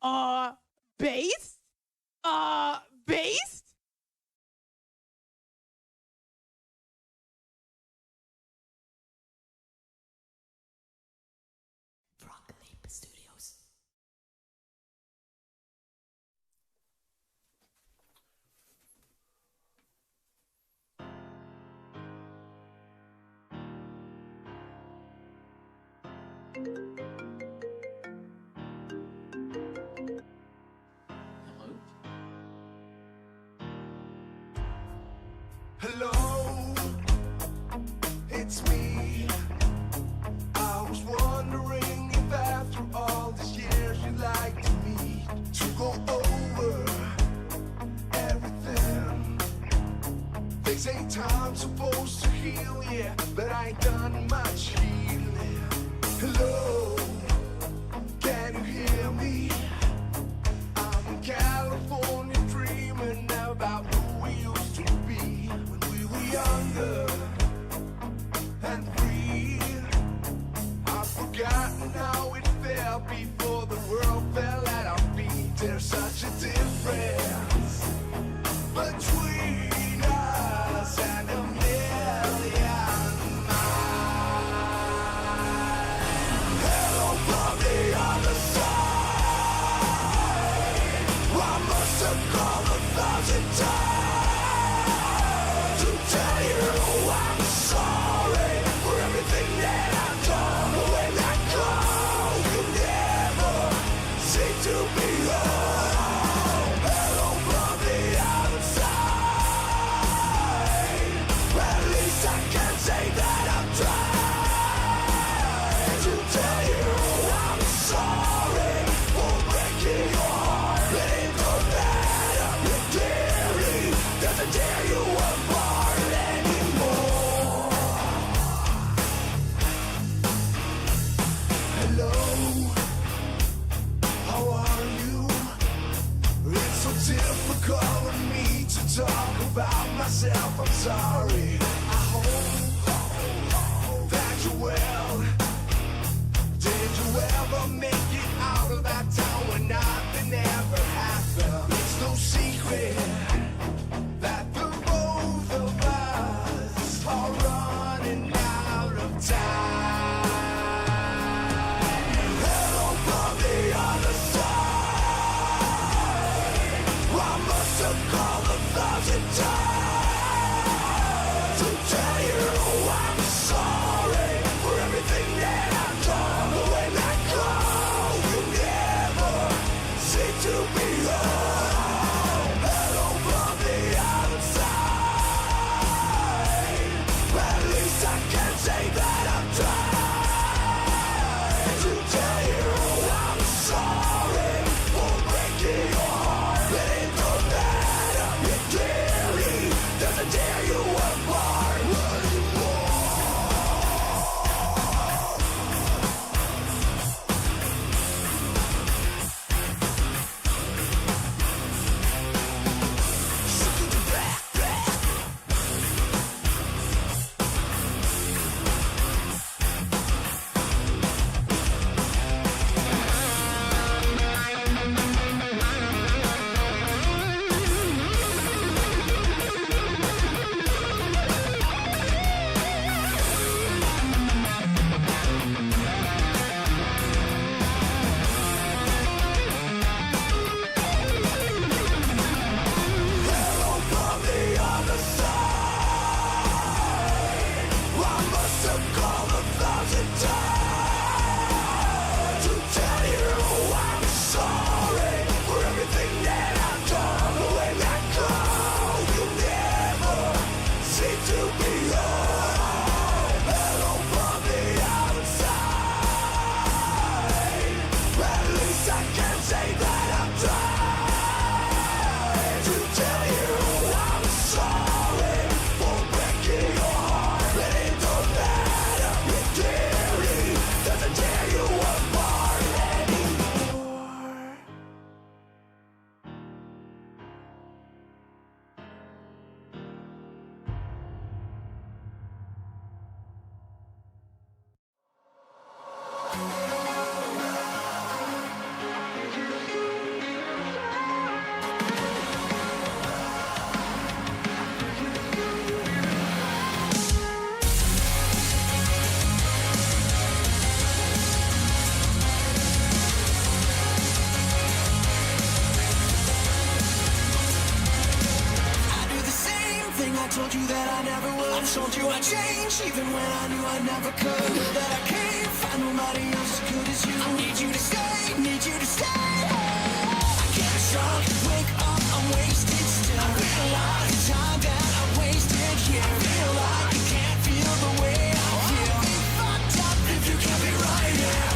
Uh, based? Based? Studios. Hello, it's me. I was wondering if after all these years you'd like me to go over everything. They say time's supposed to heal, yeah, but I ain't done much healing. Hello, can you hear me? I'm in California dreaming about who we used to be when we were younger and free. I've forgotten how it felt before the world fell at our feet. There's such a difference between us and a million miles. Hello from the other side. I must have called 1,000 times to tell you I'm sorry for everything that I've done. But when I call, you never seem to be home. Hello from the other side. At least I can say that I've tried to tell you I'm sorry for breaking your heart. It ain't no matter if theory doesn't tear you apart anymore. Hello, how are you? It's so difficult for me to talk about myself. I'm sorry. I hope that you're well. Did you ever make it out of that town when nothing ever happened? It's no secret that the both of us are running out of time. Hello from the other side. I must have called 1,000 times to tell you I'm sorry for everything that I've done. But when I call, you never seem to be home. Hello from the other side. At least I can say that I've tried I never would. I told you I'd change, even when I knew I never could. Know that I can't find nobody else as good as you. I need you to stay, need you to stay. I get drunk, wake up, I'm wasted still. I realize the time that I wasted here. I feel like you can't feel the way I feel. I'll be fucked up if you can't be right here.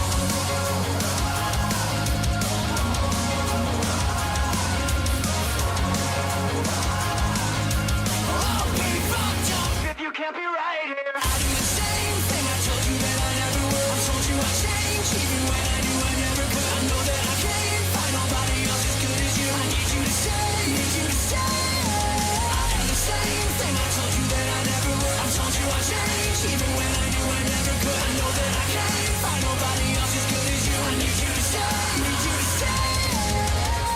You can't be right here. I do the same thing I told you that I never would. I told you I'd change, even when I knew I never could. I know that I can't find nobody else as good as you. I need you to stay, need you to stay. I do the same thing I told you that I never would. I told you I'd change, even when I knew I never could. I know that I can't find nobody else as good as you. I need you to stay, need you to stay.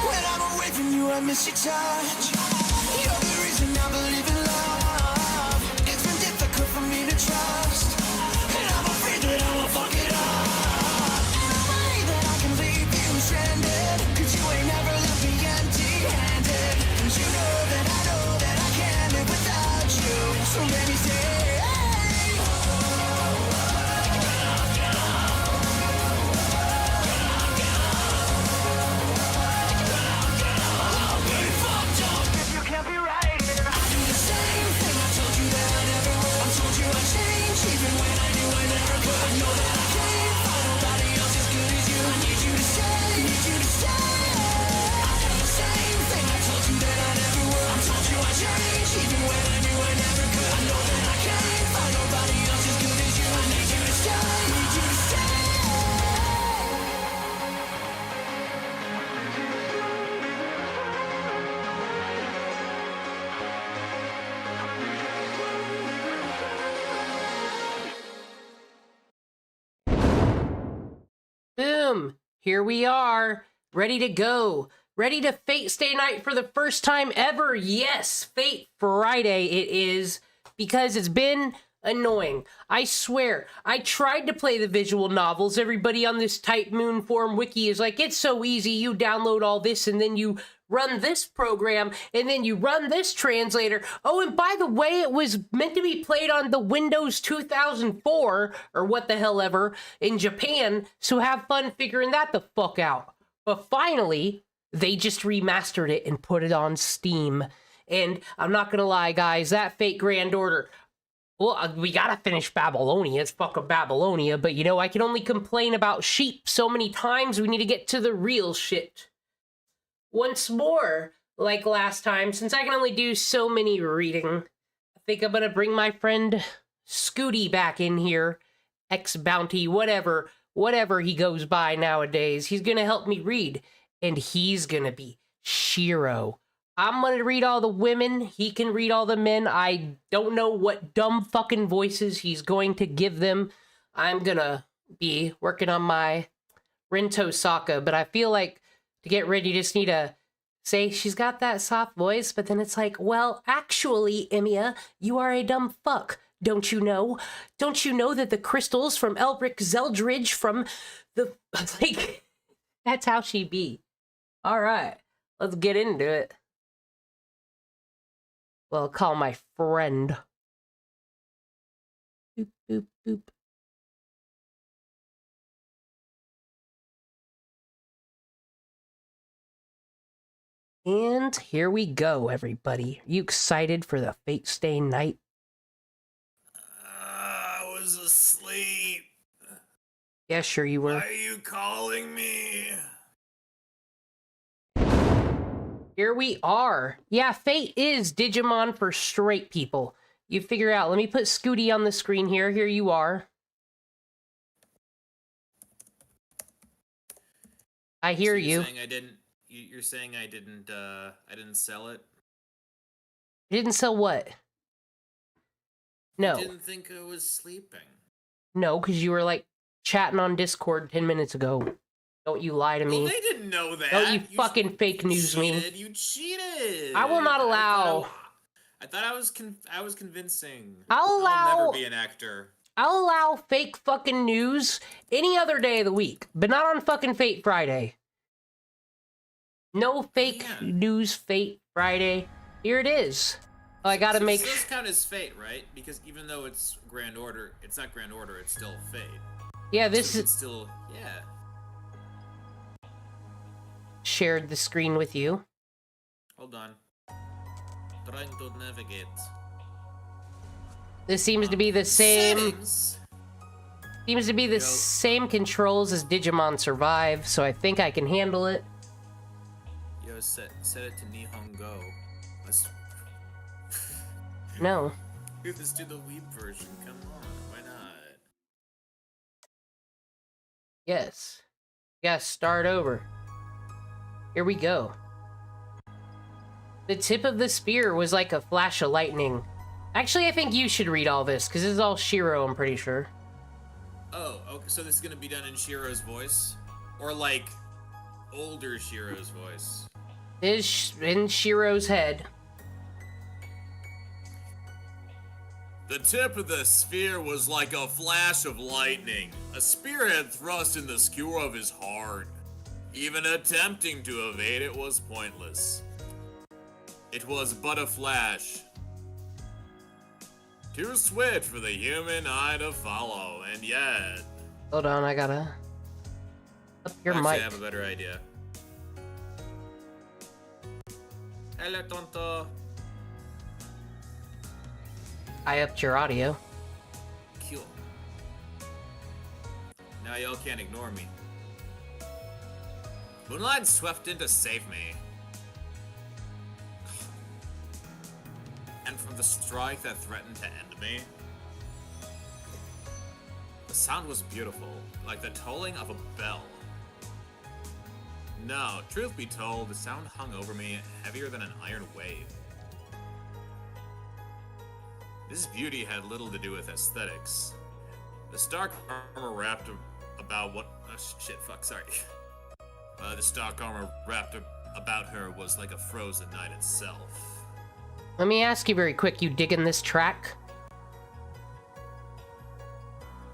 When I'm away from you, I miss your touch. You're the reason I believe in love. For me to trust, and I'm afraid that I will fuck it up. Ain't no way that I can leave you stranded, 'cause you ain't never left me empty-handed. And you know that I can't live without you. So let me stay. I'll be fucked up if you can't be right here. I do the same thing I told you that I never would. I told you I'd change, even when I knew I never could. I know that I can't find nobody else as good as you. I need you to stay, need you to stay. I do the same thing I told you that I never would. I told you I'd change, even when I knew I never could. I know that I can't find nobody else as good as you. I need you to stay, need you to stay. Boom! Here we are, ready to go. Ready to Fate Stay Night for the first time ever. Yes, Fate Friday it is, because it's been annoying. I swear, I tried to play the visual novels. Everybody on this Type Moon Forum wiki is like, it's so easy. You download all this and then you run this program and then you run this translator. Oh, and by the way, it was meant to be played on the Windows 2004 or what the hell ever in Japan. So have fun figuring that the fuck out. But finally, they just remastered it and put it on Steam. And I'm not gonna lie, guys, that Fate Grand Order, well, we gotta finish Babylonia. It's fucking Babylonia. But, you know, I can only complain about sheep so many times. We need to get to the real shit. Once more, like last time, since I can only do so many reading, I think I'm gonna bring my friend Scooty back in here. X-Bounty, whatever he goes by nowadays. He's gonna help me read. And he's gonna be Shiro. I'm gonna read all the women, he can read all the men. I don't know what dumb fucking voices he's going to give them. I'm gonna be working on my Rento Sokka, but I feel like to get ready, you just need to say, she's got that soft voice, but then it's like, well, actually, Emiya, you are a dumb fuck. Don't you know? Don't you know that the crystals from Elric Zeldridge from the... like, that's how she be. All right, let's get into it. Well, I'll call my friend. Boop, boop, boop. And here we go, everybody. Are you excited for the Fate Stay Night? I was asleep. Yeah, sure you were. Why are you calling me? Here we are. Yeah, Fate is Digimon for straight people. You figure out. Let me put Scooty on the screen here. Here you are. I hear so you. Saying I didn't. You're saying I didn't sell it? You didn't sell what? No. I didn't think I was sleeping. No, because you were like chatting on Discord 10 minutes ago. Don't you lie to me. Well, they didn't know that. Don't you fucking fake news cheated. me. You cheated. I will not allow. I thought I was convincing. I'll never be an actor. I'll allow fake fucking news any other day of the week, but not on fucking Fate Friday. No fake news Fate Friday. Here it is. Oh, I gotta so make it does count as Fate, right? Because even though it's Grand Order, it's not Grand Order, it's still Fate. Yeah, this so is... it's still, yeah. Shared the screen with you. Hold on. Trying to navigate. This seems to be the same... Settings. Seems to be the Yo. same controls as Digimon Survive, so I think I can handle it. Yo, set it to Nihongo. Let's No. let's do the Weeb version. Come on, why not? Yes. Yeah, start over. Here we go. The tip of the spear was like a flash of lightning. Actually, I think you should read all this, because this is all Shiro, I'm pretty sure. Oh, okay. So this is gonna be done in Shiro's voice, or like older Shiro's voice. It is in Shiro's head. The tip of the spear was like a flash of lightning. A spearhead thrust in the skewer of his heart. Even attempting to evade it was pointless. It was but a flash. Too swift for the human eye to follow, and yet... Hold on, I gotta... Up your Actually, mic. I have a better idea. Hello, tonto. I upped your audio. Cool. Now y'all can't ignore me. Moonlight swept in to save me. And from the strike that threatened to end me. The sound was beautiful, like the tolling of a bell. No, truth be told, the sound hung over me heavier than an iron wave. This beauty had little to do with aesthetics. The stark armor wrapped about what... Oh, shit, fuck, sorry. The stark armor wrapped about her was like a frozen night itself. Let me ask you very quick, you digging this track?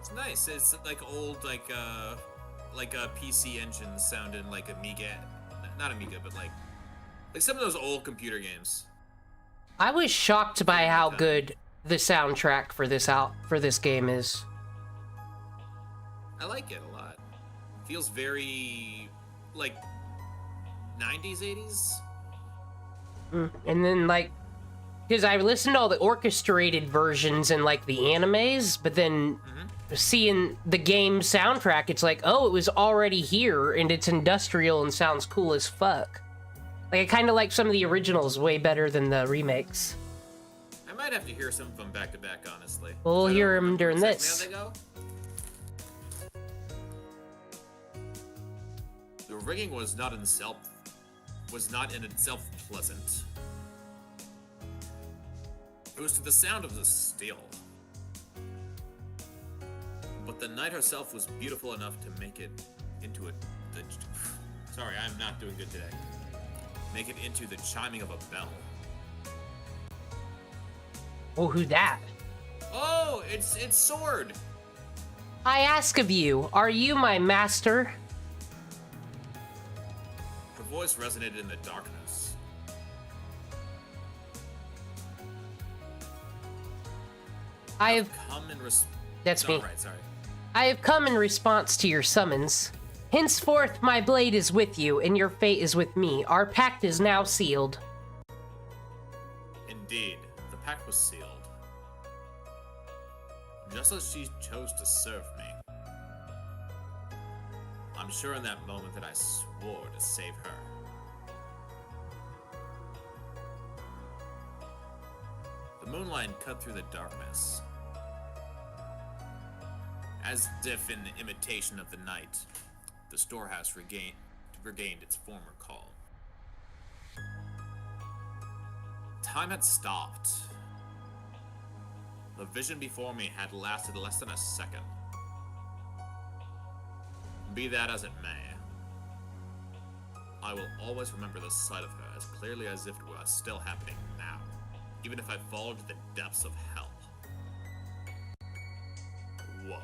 It's nice. It's like old, like a PC engine sounding like Amiga, not Amiga, but like some of those old computer games. I was shocked by how good the soundtrack for this game is. I like it a lot. Feels very like 90s, 80s. And then like, because I listened to all the orchestrated versions and like the animes, but then seeing the game soundtrack, it's like, oh, it was already here and it's industrial and sounds cool as fuck. Like, I kind of like some of the originals way better than the remakes. I might have to hear some of them back to back, honestly. We'll I hear don't them remember during exactly this. how they go. The ringing was not in itself pleasant. It was to the sound of the steel. But the night herself was beautiful enough to make it into sorry, I'm not doing good today. Make it into the chiming of a bell. Oh, who that? Oh, it's Sword. I ask of you, are you my master? Her voice resonated in the darkness. I have... Come in That's me. Right, sorry. I have come in response to your summons. Henceforth, my blade is with you, and your fate is with me. Our pact is now sealed. Indeed, the pact was sealed. Just as she chose to serve me. I'm sure in that moment that I swore to save her. The moonlight cut through the darkness. As if in imitation of the night, the storehouse regained its former calm. Time had stopped. The vision before me had lasted less than a second. Be that as it may, I will always remember the sight of her as clearly as if it were still happening now, even if I fall to the depths of hell. Whoa.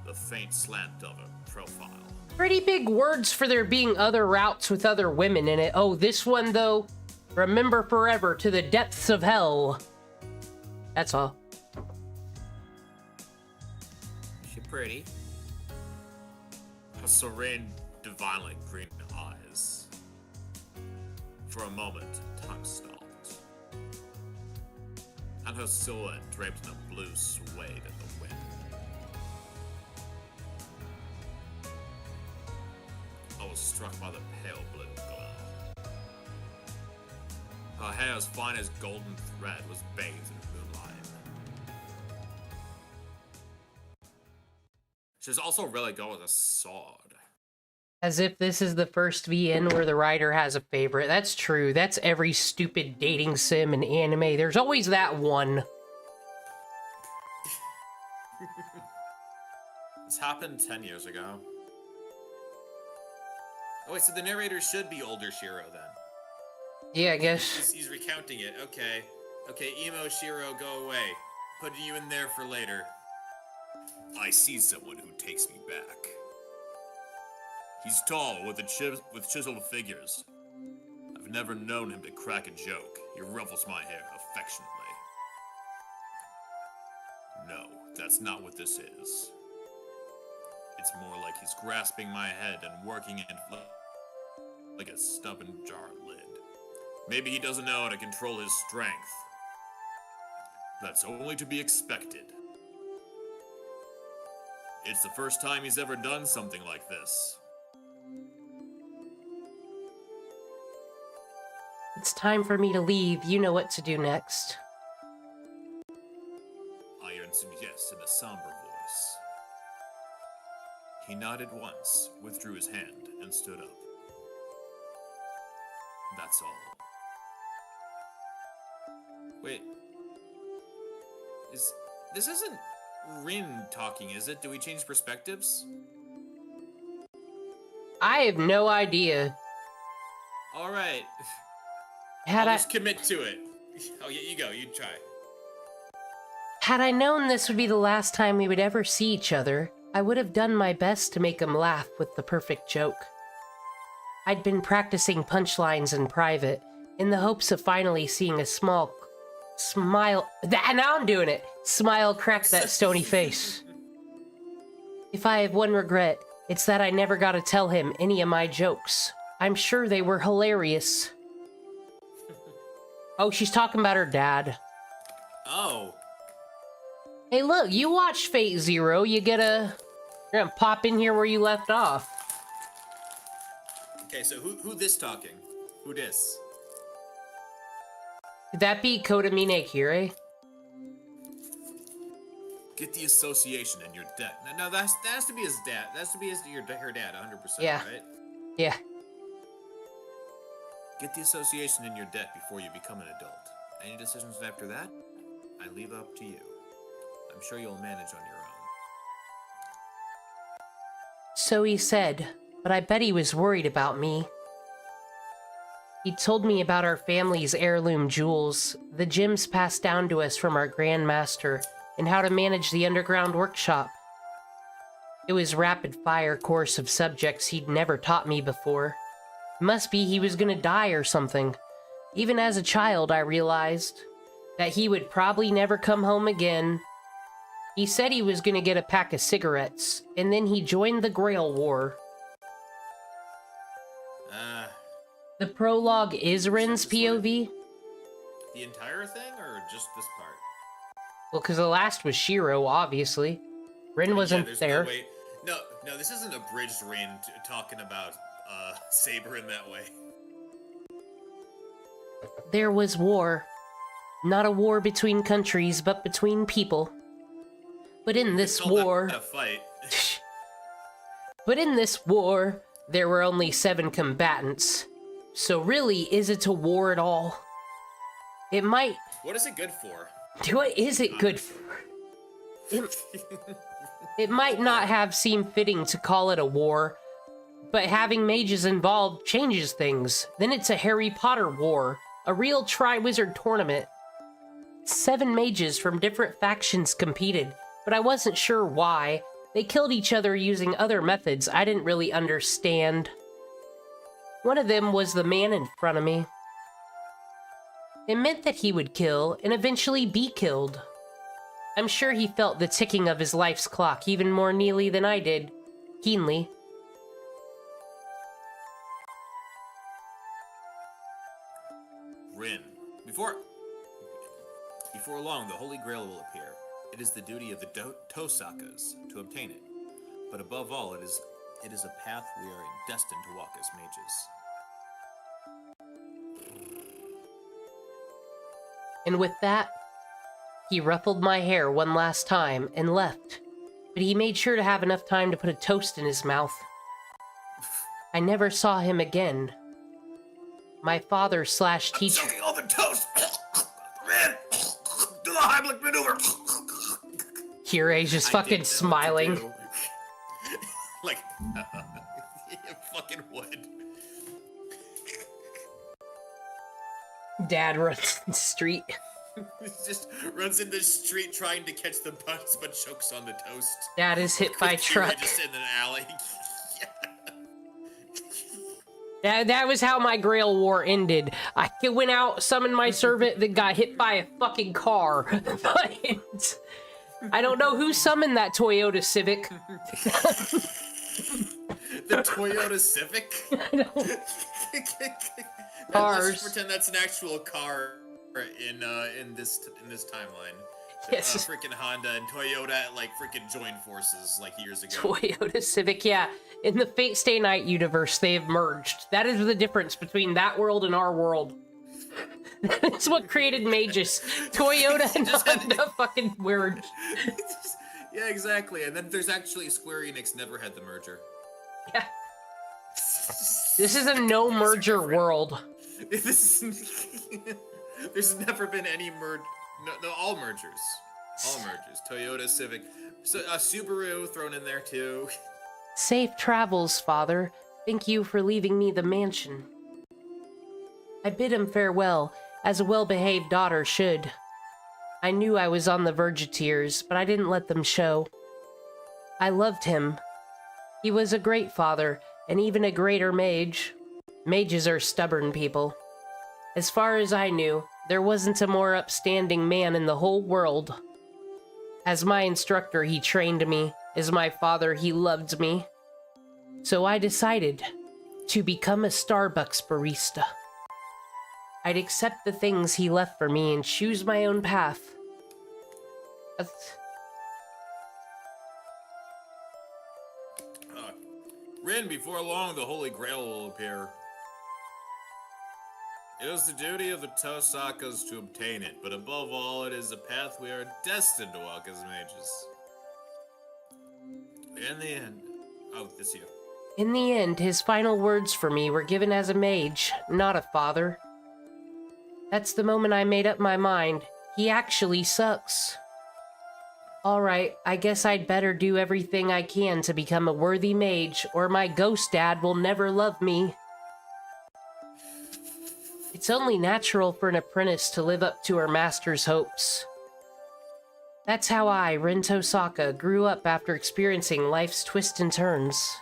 The faint slant of her profile. Pretty big words for there being other routes with other women in it. Oh, this one, though, Remember forever to the depths of hell. That's all. She pretty. Her serene, divinely green eyes. For a moment, time stopped. And her silhouette draped in a blue suede in the wind. I was struck by the pale blue glow. Her hair, as fine as golden thread, was bathed in moonlight. She was also really good with a sword. As if this is the first VN where the writer has a favorite. That's true. That's every stupid dating sim and anime. There's always that one. This happened 10 years ago. Oh wait, so the narrator should be older Shiro then. Yeah, I guess. He's recounting it. Okay. Okay, emo Shiro, go away. Putting you in there for later. I see someone who takes me back. He's tall, with chiseled figures. I've never known him to crack a joke. He ruffles my hair affectionately. No, that's not what this is. It's more like he's grasping my head and working it like a stubborn jar lid. Maybe he doesn't know how to control his strength. That's only to be expected. It's the first time he's ever done something like this. It's time for me to leave. You know what to do next. I answered yes in a somber voice. He nodded once, withdrew his hand, and stood up. That's all. Wait. This isn't Rin talking, is it? Do we change perspectives? I have no idea. Alright. Had I'll just commit to it. Oh, yeah, you go. You try. Had I known this would be the last time we would ever see each other, I would have done my best to make him laugh with the perfect joke. I'd been practicing punchlines in private, in the hopes of finally seeing a small smile. Now I'm doing it! Smile crack that stony face. If I have one regret, it's that I never got to tell him any of my jokes. I'm sure they were hilarious. Oh, she's talking about her dad. Oh. Hey, look, you watched Fate Zero. You're gonna pop in here where you left off. Okay, so who this talking? Who this? Could that be Kodamine Kire? Get the association in your debt. No, that has to be his dad. That has to be her dad, 100%, Yeah. right? Yeah. Get the association in your debt before you become an adult. Any decisions after that, I leave up to you. I'm sure you'll manage on your own. So he said, but I bet he was worried about me. He told me about our family's heirloom jewels, the gems passed down to us from our grandmaster, and how to manage the underground workshop. It was rapid-fire course of subjects he'd never taught me before. It must be he was gonna die or something. Even as a child, I realized that he would probably never come home again. He said he was gonna get a pack of cigarettes, and then he joined the Grail War. The prologue is Rin's POV? The entire thing, or just this part? Well, because the last was Shiro, obviously. Rin wasn't there's there. No, way. No, this isn't abridged Rin talking about Saber in that way. There was war. Not a war between countries, but between people. But in this war... A fight. But in this war, there were only 7 combatants. So really, is it a war at all? It might... What is it good for? What is it good for? It might not have seemed fitting to call it a war, but having mages involved changes things. Then it's a Harry Potter war, a real Triwizard tournament. 7 mages from different factions competed, but I wasn't sure why. They killed each other using other methods I didn't really understand. One of them was the man in front of me. It meant that he would kill and eventually be killed. I'm sure he felt the ticking of his life's clock even more keenly than I did. Keenly. Rin, before long, the Holy Grail will appear. It is the duty of the Tosakas to obtain it. But above all, it is a path we are destined to walk as mages. And with that, he ruffled my hair one last time and left. But he made sure to have enough time to put a toast in his mouth. I never saw him again. My father slash teacher... Choking all the toast! Rin! Do the Heimlich maneuver! Kirei's just fucking smiling. Like, it fucking would. Dad runs in the street. He just runs in the street trying to catch the bus, but chokes on the toast. Dad is hit by a truck. Just in an alley. That was how my Grail War ended. I went out, summoned my servant, that got hit by a fucking car. I don't know who summoned that Toyota Civic. The Toyota Civic? Cars. Let's pretend that's an actual car in this timeline. Yes. Freaking Honda and Toyota like freaking joined forces like years ago. Toyota Civic, yeah. In the Fate Stay Night universe, they have merged. That is the difference between that world and our world. That's what created Magus. Toyota and Honda fucking merged. Yeah, exactly. And then there's actually Square Enix never had the merger. Yeah. This is a no merger world. There's never been any no, all mergers. All mergers. Toyota, Civic. So, Subaru thrown in there too. Safe travels, father. Thank you for leaving me the mansion. I bid him farewell, as a well-behaved daughter should. I knew I was on the verge of tears, but I didn't let them show. I loved him. He was a great father, and even a greater mage. Mages are stubborn people. As far as I knew, there wasn't a more upstanding man in the whole world. As my instructor, he trained me. As my father, he loved me. So I decided to become a Starbucks barista. I'd accept the things he left for me and choose my own path. Rin, before long, the Holy Grail will appear. It is the duty of the Tosakas to obtain it, but above all, it is a path we are destined to walk as mages. In the end... Oh, this you. In the end, his final words for me were given as a mage, not a father. That's the moment I made up my mind. He actually sucks. Alright, I guess I'd better do everything I can to become a worthy mage, or my ghost dad will never love me. It's only natural for an apprentice to live up to her master's hopes. That's how I, Rin Tosaka, grew up after experiencing life's twists and turns.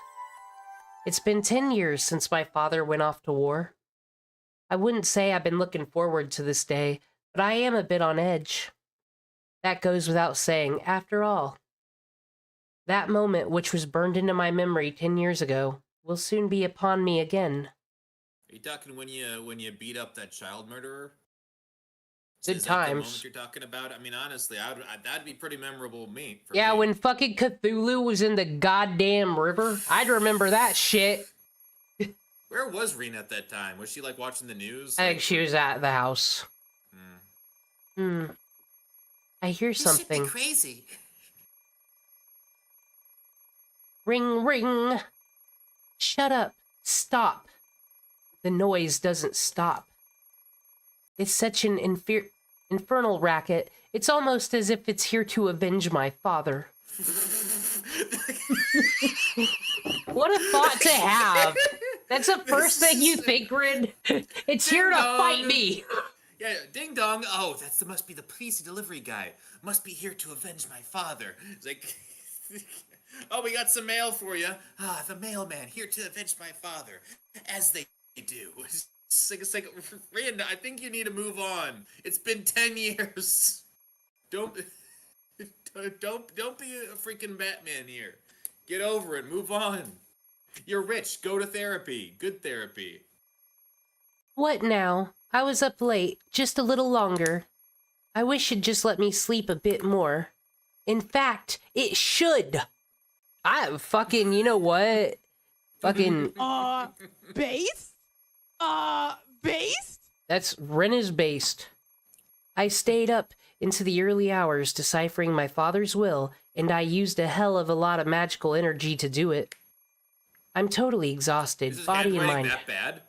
It's been 10 years since my father went off to war. I wouldn't say I've been looking forward to this day, but I am a bit on edge. That goes without saying, after all. That moment, which was burned into my memory 10 years ago, will soon be upon me again. Are you talking when you beat up that child murderer? Good Is that times. the moment you're talking about? I mean, honestly, that'd be pretty memorable for me. Yeah, when fucking Cthulhu was in the goddamn river, I'd remember that shit. Where was Rena at that time? Was she like watching the news? I think she was at the house. I hear something. Crazy. Ring, ring. Shut up. Stop. The noise doesn't stop. It's such an infernal racket. It's almost as if it's here to avenge my father. What a thought to have. That's the first thing you think, Rin. It's here to fight me. Yeah, ding dong. Oh, must be the police delivery guy. Must be here to avenge my father. It's like, oh, we got some mail for you. Ah, the mailman here to avenge my father, as they do. It's like, Rand, I think you need to move on. It's been 10 years. Don't be a freaking Batman here. Get over it. Move on. You're rich. Go to therapy. Good therapy. What now? I was up late, just a little longer. I wish it'd just let me sleep a bit more. In fact, it should. I fucking, you know what? Fucking... Based? Based? That's Ren is based. I stayed up into the early hours deciphering my father's will, and I used a hell of a lot of magical energy to do it. I'm totally exhausted, Is body and mind. that bad?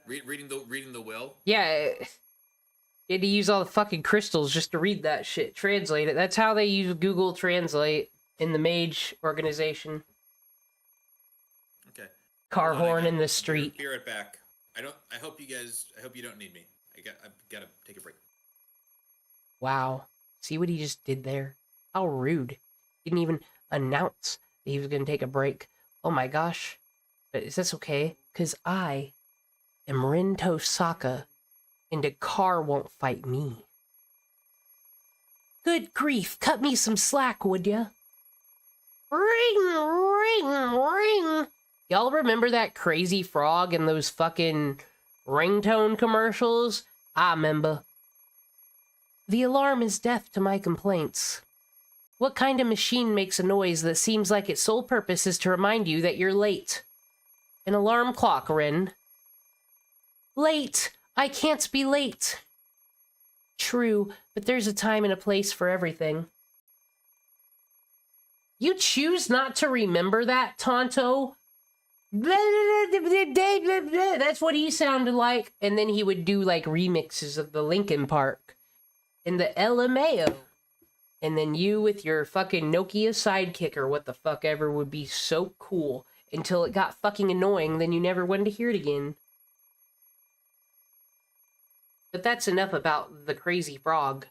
Reading the will? Yeah, you had to use all the fucking crystals just to read that shit. Translate it. That's how they use Google Translate in the Mage organization. Okay. Car horn in the street. Be right back. I hope you don't need me. I've gotta take a break. Wow. See what he just did there? How rude. Didn't even announce that he was gonna take a break. Oh my gosh. But is this okay? Because I am Rin Tosaka, and a car won't fight me. Good grief, cut me some slack, would ya? Ring, ring, ring. Y'all remember that crazy frog in those fucking ringtone commercials? I remember. The alarm is deaf to my complaints. What kind of machine makes a noise that seems like its sole purpose is to remind you that you're late? An alarm clock, Rin. Late! I can't be late! True, but there's a time and a place for everything. You choose not to remember that, Tonto? That's what he sounded like. And then he would do, like, remixes of the Linkin Park. And the LMAO. And then you with your fucking Nokia sidekick or what the fuck ever would be so cool. Until it got fucking annoying, then you never wanted to hear it again. But that's enough about the crazy frog.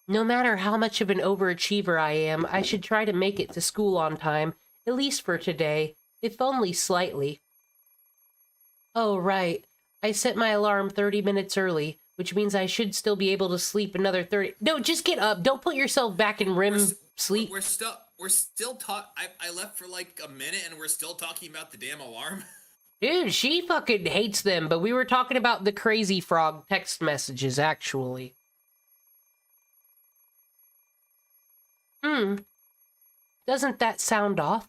No matter how much of an overachiever I am, I should try to make it to school on time, at least for today, if only slightly. Oh, right. I set my alarm 30 minutes early, which means I should still be able to sleep another 30... No, just get up. Don't put yourself back in REM sleep. We're still I left for like a minute and we're still talking about the damn alarm. Dude, she fucking hates them, but we were talking about the crazy frog text messages, actually. Doesn't that sound off?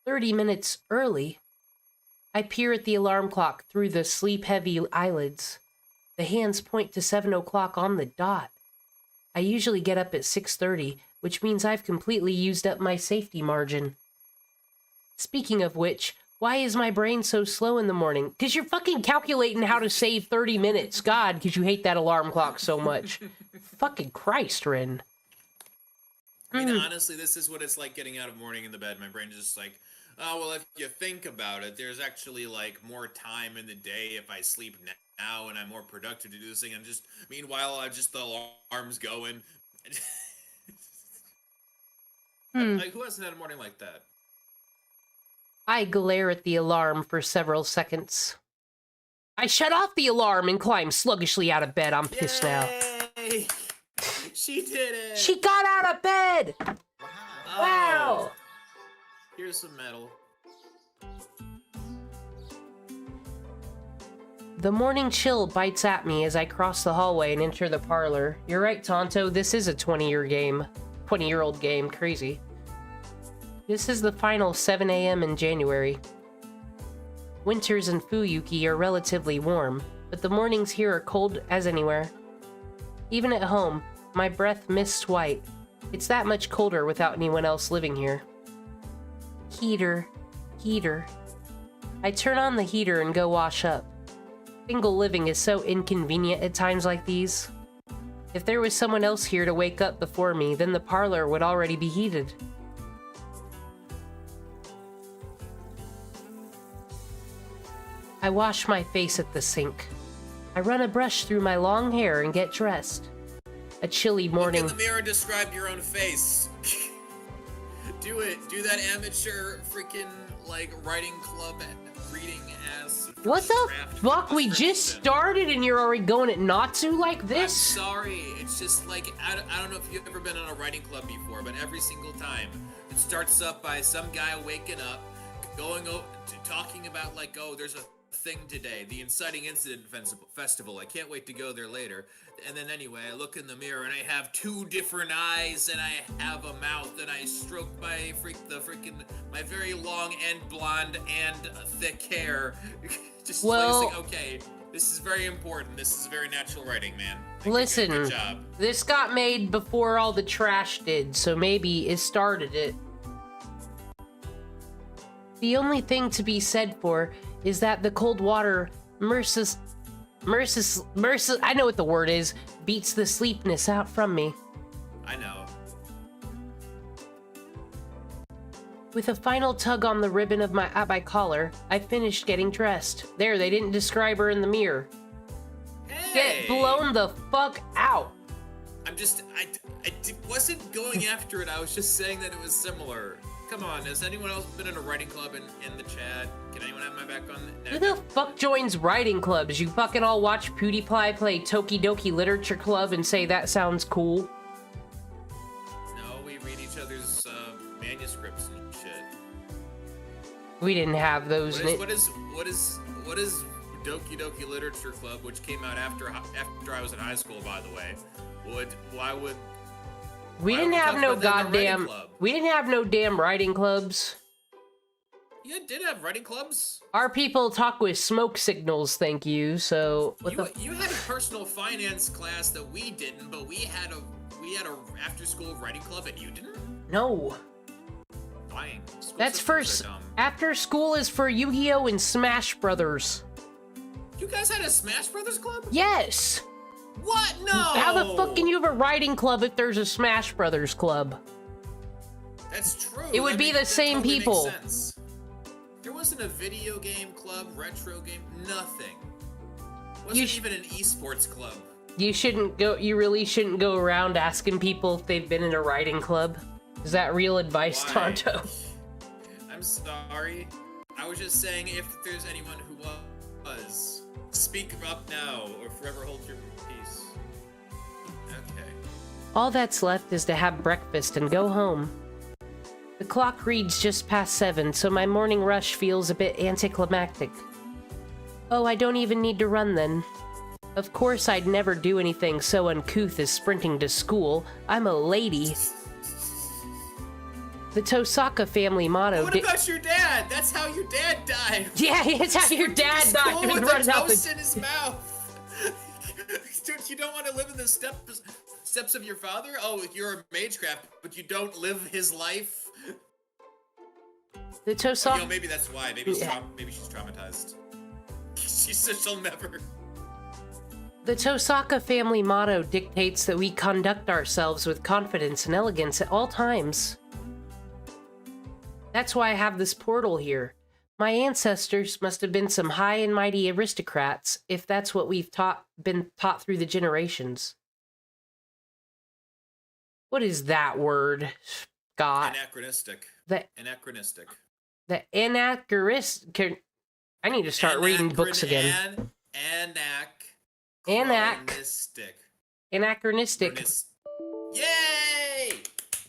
30 minutes early. I peer at the alarm clock through the sleep-heavy eyelids. The hands point to 7 o'clock on the dot. I usually get up at 6:30, which means I've completely used up my safety margin. Speaking of which, why is my brain so slow in the morning? Because you're fucking calculating how to save 30 minutes. God, because you hate that alarm clock so much. Fucking Christ, Rin. I mean, honestly, this is what it's like getting out of morning in the bed. My brain is just like, oh, well, if you think about it, there's actually, like, more time in the day if I sleep now and I'm more productive to do this thing. And just, meanwhile, the alarm's going. Like, who hasn't had a morning like that? I glare at the alarm for several seconds. I shut off the alarm and climb sluggishly out of bed. I'm pissed now. She did it! She got out of bed! Oh. Wow! Here's some metal. The morning chill bites at me as I cross the hallway and enter the parlor. You're right, Tonto, this is a 20-year game. 20-year-old game, crazy. This is the final 7 a.m. in January. Winters in Fuyuki are relatively warm, but the mornings here are cold as anywhere. Even at home, my breath mists white. It's that much colder without anyone else living here. Heater. I turn on the heater and go wash up. Single living is so inconvenient at times like these. If there was someone else here to wake up before me, then the parlor would already be heated. I wash my face at the sink. I run a brush through my long hair and get dressed. A chilly morning... Look in the mirror and describe your own face. Do it. Do that amateur freaking like writing club reading ass. What the draft fuck? We just description. started and you're already going at Natsu like I'm this? sorry. It's just like I don't know if you've ever been on a writing club before, but every single time it starts up by some guy waking up, going over to talking about like, oh, there's a thing today, the inciting incident festival. I can't wait to go there later. And then anyway, I look in the mirror and I have two different eyes and I have a mouth and I stroke my my very long and blonde and thick hair. Just Well, placing, okay, this is very important. This is very natural writing, man. Listen, Good job. this got made before all the trash did, so maybe it started it. The only thing to be said for is that the cold water I know what the word is, beats the sleepness out from me. I know. With a final tug on the ribbon of my collar, I finished getting dressed. There, they didn't describe her in the mirror. Hey! Get blown the fuck out. I'm just, I wasn't going after it. I was just saying that it was similar. Come on, has anyone else been in a writing club in the chat? Can anyone have my back on that? Who the fuck joins writing clubs? You fucking all watch PewDiePie play Tokidoki Literature Club and say that sounds cool? No, we read each other's manuscripts and shit. We didn't have those. What is Doki Doki Literature Club, which came out after I was in high school, by the way? Why would We didn't we have talk no about that in a writing goddamn. club? We didn't have no damn writing clubs. You did have writing clubs? Our people talk with smoke signals, thank you. So what the? You had a personal finance class that we didn't, but we had a after school writing club and you didn't? No. Lying. School That's for systems are dumb. after school is for Yu-Gi-Oh and Smash Brothers. You guys had a Smash Brothers club? Yes. What? No. How the fuck can you have a writing club if there's a Smash Brothers club? That's true. It would That be the that same totally makes people. sense. There wasn't a video game club, retro game, nothing. Wasn't even an esports club. You shouldn't go. You really shouldn't go around asking people if they've been in a writing club. Is that real advice, Why? Tonto? I'm sorry. I was just saying if there's anyone who was, speak up now or forever hold your peace. Okay. All that's left is to have breakfast and go home. The clock reads just past 7, so my morning rush feels a bit anticlimactic. Oh, I don't even need to run then. Of course I'd never do anything so uncouth as sprinting to school. I'm a lady. The Tosaka family motto. What about your dad? That's how your dad died. Yeah, it's how your dad died. School He was with running a out toast the... in his mouth. Dude, you don't want to live in the steps of your father? Oh, you're a magecraft, but you don't live his life? The Tosaka... You know, maybe that's why. Maybe she's traumatized. She said she'll never. The Tosaka family motto dictates that we conduct ourselves with confidence and elegance at all times. That's why I have this portal here. My ancestors must have been some high and mighty aristocrats, if that's what we've been taught through the generations. What is that word, Scott? Anachronistic. Anachronistic. The anachronistic... I need to start reading books again. Anachronistic. Anachronistic. Yay!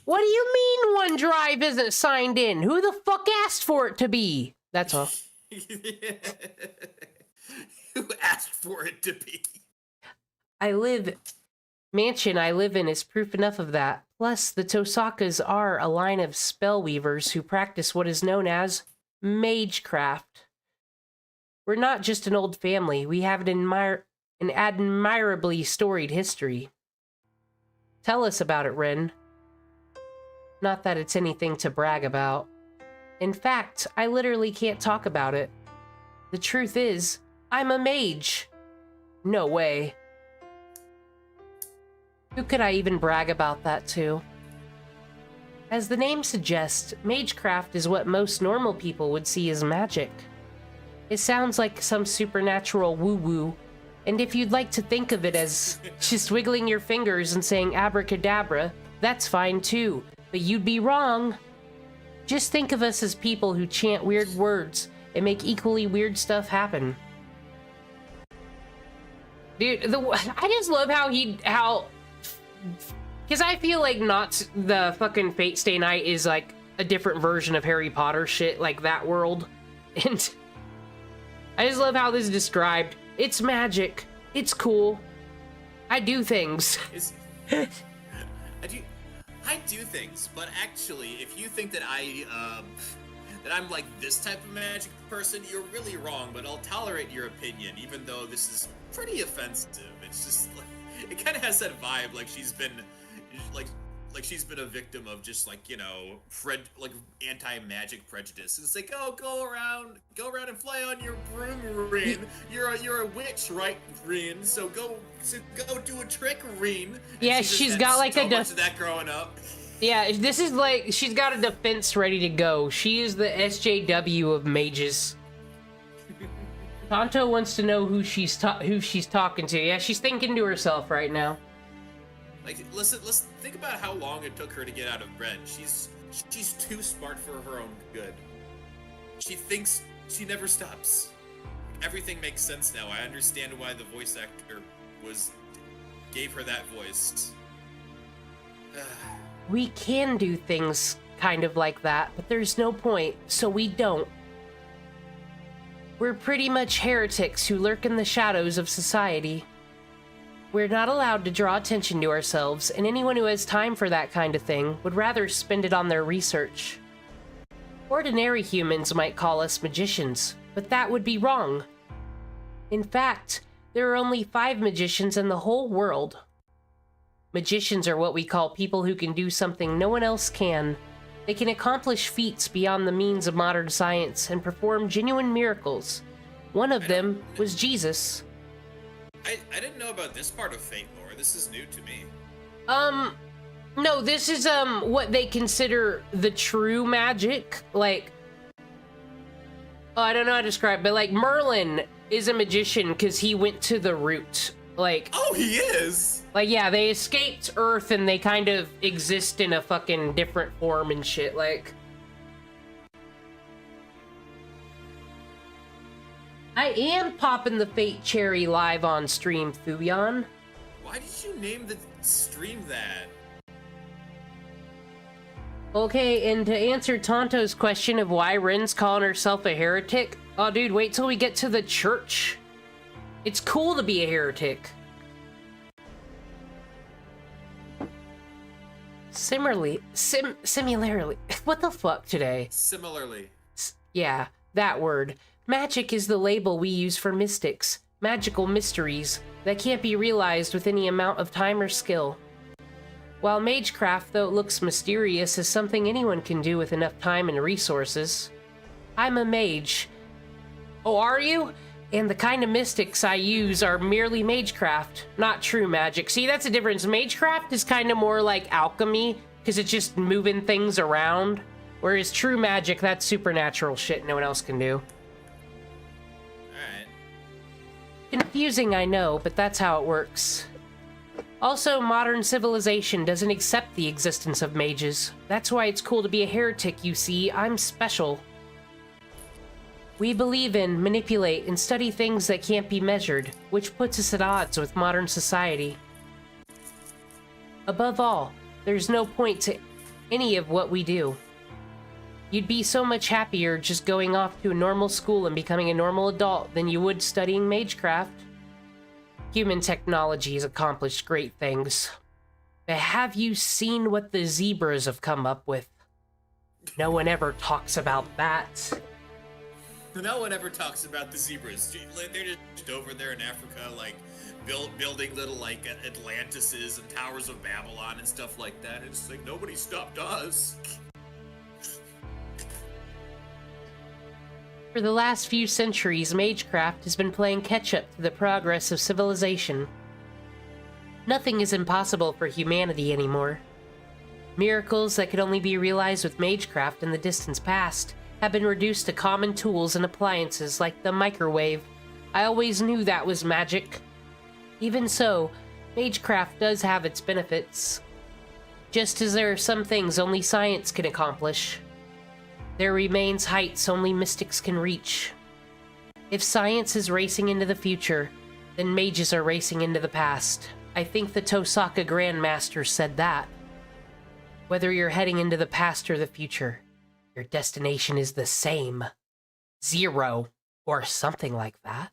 What do you mean OneDrive isn't signed in? Who the fuck asked for it to be? That's all. Who asked for it to be? Mansion I live in is proof enough of that. Plus, the Tosakas are a line of spellweavers who practice what is known as magecraft. We're not just an old family. We have an admirably storied history. Tell us about it, Rin. Not that it's anything to brag about. In fact, I literally can't talk about it. The truth is, I'm a mage. No way. Who could I even brag about that to? As the name suggests, magecraft is what most normal people would see as magic. It sounds like some supernatural woo-woo, and if you'd like to think of it as just wiggling your fingers and saying abracadabra, that's fine too, but you'd be wrong. Just think of us as people who chant weird words and make equally weird stuff happen. Dude, I just love because I feel like not the fucking Fate Stay Night is like a different version of Harry Potter shit, like that world. And I just love how this is described. It's magic. It's cool. I do things. I do things, but actually, if you think that I'm like this type of magic person, you're really wrong, but I'll tolerate your opinion, even though this is pretty offensive. It's just, like, it kind of has that vibe, like she's been, like she's been a victim of just, like, you know, anti-magic prejudice. It's like, oh, go around and fly on your broom, Rin. You're a witch, right, Rin? So go do a trick, Rin. Yeah, she's got like so much of that growing up. Yeah, this is like, she's got a defense ready to go. She is the SJW of mages. Tonto wants to know who she's talking to. Yeah, she's thinking to herself right now. Like, listen, think about how long it took her to get out of bed. She's too smart for her own good. She thinks she never stops. Everything makes sense now. I understand why the voice actor gave her that voice. We can do things kind of like that, but there's no point, so we don't. We're pretty much heretics who lurk in the shadows of society. We're not allowed to draw attention to ourselves, and anyone who has time for that kind of thing would rather spend it on their research. Ordinary humans might call us magicians, but that would be wrong. In fact, there are only 5 magicians in the whole world. Magicians are what we call people who can do something no one else can. They can accomplish feats beyond the means of modern science and perform genuine miracles. One of them was Jesus. I didn't know about this part of Fate lore. This is new to me. No, this is, what they consider the true magic. Like, oh, I don't know how to describe it, but, like, Merlin is a magician because he went to the root. Like... Oh, he is? Like, yeah, they escaped Earth and they kind of exist in a fucking different form and shit, like... I am popping the Fate Cherry live on stream, Fuyon. Why did you name the stream that? Okay, and to answer Tonto's question of why Rin's calling herself a heretic, oh dude, wait till we get to the church. It's cool to be a heretic. Similarly, what the fuck today? Similarly. Yeah, that word. Magic is the label we use for mystics, magical mysteries that can't be realized with any amount of time or skill. While magecraft, though it looks mysterious, is something anyone can do with enough time and resources. I'm a mage. Oh, are you? And the kind of mystics I use are merely magecraft, not true magic. See, that's the difference. Magecraft is kind of more like alchemy, because it's just moving things around. Whereas true magic, that's supernatural shit no one else can do. Alright. Confusing, I know, but that's how it works. Also, modern civilization doesn't accept the existence of mages. That's why it's cool to be a heretic, you see. I'm special. We believe in, manipulate, and study things that can't be measured, which puts us at odds with modern society. Above all, there's no point to any of what we do. You'd be so much happier just going off to a normal school and becoming a normal adult than you would studying magecraft. Human technology has accomplished great things. But have you seen what the zebras have come up with? No one ever talks about that. No one ever talks about the zebras. They're just over there in Africa, like, building little, like, Atlantises and Towers of Babylon and stuff like that. It's like, nobody stopped us. For the last few centuries, magecraft has been playing catch-up to the progress of civilization. Nothing is impossible for humanity anymore. Miracles that could only be realized with magecraft in the distant past have been reduced to common tools and appliances like the microwave. I always knew that was magic. Even so, magecraft does have its benefits. Just as there are some things only science can accomplish. There remains heights only mystics can reach. If science is racing into the future, then mages are racing into the past. I think the Tosaka Grandmaster said that. Whether you're heading into the past or the future, your destination is the same. 0, or something like that.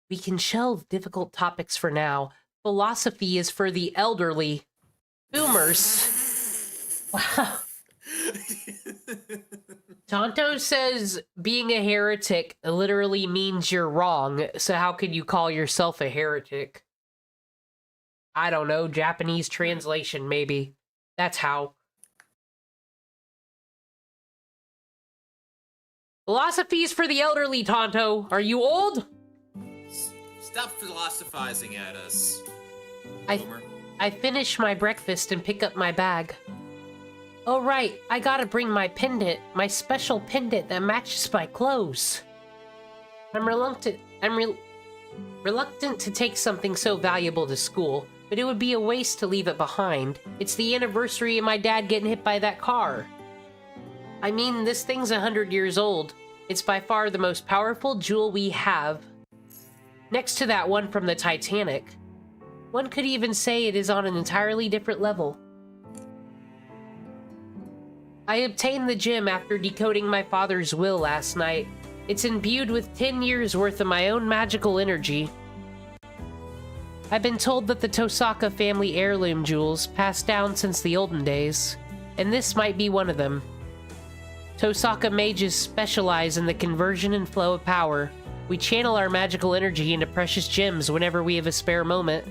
We can shelve difficult topics for now. Philosophy is for the elderly. Boomers. Wow. Tonto says being a heretic literally means you're wrong, so how could you call yourself a heretic? I don't know, Japanese translation, maybe. That's how. Philosophy is for the elderly, Tonto. Are you old? Stop philosophizing at us, Boomer. I finish my breakfast and pick up my bag. Oh right, I gotta bring my pendant, my special pendant that matches my clothes. I'm reluctant to take something so valuable to school, but it would be a waste to leave it behind. It's the anniversary of my dad getting hit by that car. I mean, this thing's 100 years old. It's by far the most powerful jewel we have. Next to that one from the Titanic. One could even say it is on an entirely different level. I obtained the gem after decoding my father's will last night. It's imbued with 10 years worth of my own magical energy. I've been told that the Tosaka family heirloom jewels passed down since the olden days, and this might be one of them. Tosaka mages specialize in the conversion and flow of power. We channel our magical energy into precious gems whenever we have a spare moment.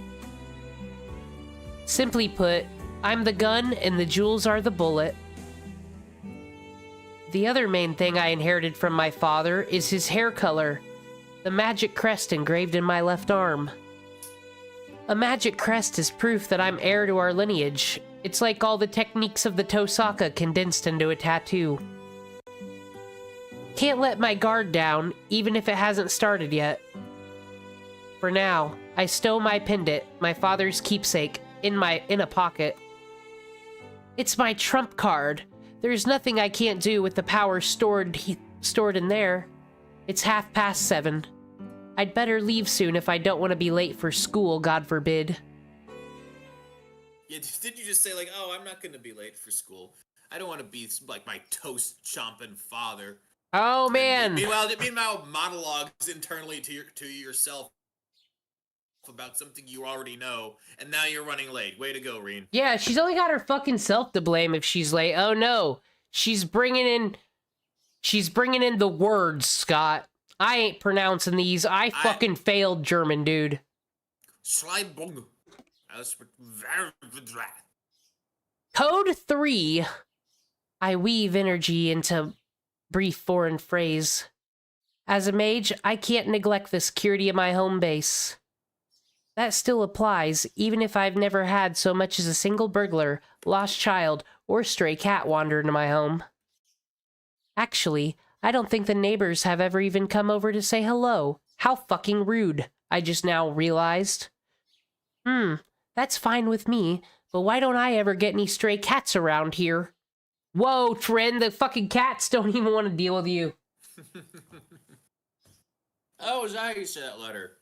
Simply put, I'm the gun and the jewels are the bullet. The other main thing I inherited from my father is his hair color, the magic crest engraved in my left arm. A magic crest is proof that I'm heir to our lineage. It's like all the techniques of the Tosaka condensed into a tattoo. Can't let my guard down, even if it hasn't started yet. For now, I stow my pendant, my father's keepsake, in a pocket. It's my trump card. There's nothing I can't do with the power stored in there. It's 7:30. I'd better leave soon if I don't want to be late for school, God forbid. Yeah, did you just say, like, oh, I'm not going to be late for school? I don't want to be like my toast-chomping father. Oh, man. Meanwhile, monologues internally to yourself about something you already know, and now you're running late. Way to go, Reen. Yeah, she's only got her fucking self to blame if she's late. Oh no, she's bringing in the words, Scott. I ain't pronouncing these. I fucking failed German, dude. Code 3. I weave energy into brief foreign phrase. As a mage, I can't neglect the security of my home base. That still applies, even if I've never had so much as a single burglar, lost child, or stray cat wander into my home. Actually, I don't think the neighbors have ever even come over to say hello. How fucking rude, I just now realized. That's fine with me, but why don't I ever get any stray cats around here? Whoa, Tren, the fucking cats don't even want to deal with you. Oh, is that how you say that letter?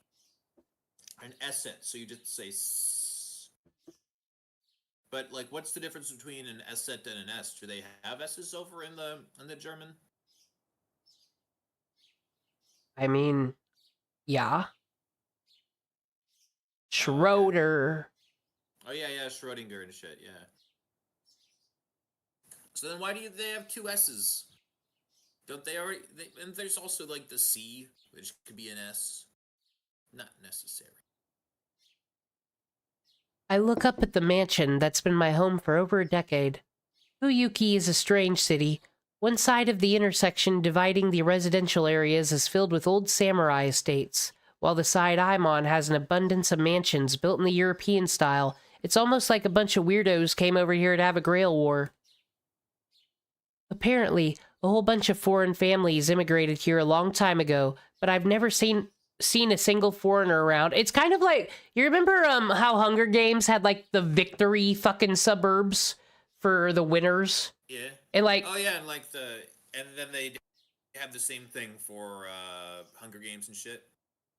An essence, so you just say S. But, like, what's the difference between an essence and an S? Do they have S's over in the German? I mean, yeah. Schroeder. Oh, yeah, Schrodinger and shit, yeah. So then why do they have 2 S's? Don't they already... and there's also, like, the C, which could be an S. Not necessary. I look up at the mansion that's been my home for over a decade. Fuyuki is a strange city. One side of the intersection dividing the residential areas is filled with old samurai estates, while the side I'm on has an abundance of mansions built in the European style. It's almost like a bunch of weirdos came over here to have a grail war. Apparently, a whole bunch of foreign families immigrated here a long time ago, but I've never seen a single foreigner around. It's kind of like, you remember how Hunger Games had like the victory fucking suburbs for the winners? Yeah. And like, oh yeah, and like And then they have the same thing for Hunger Games and shit.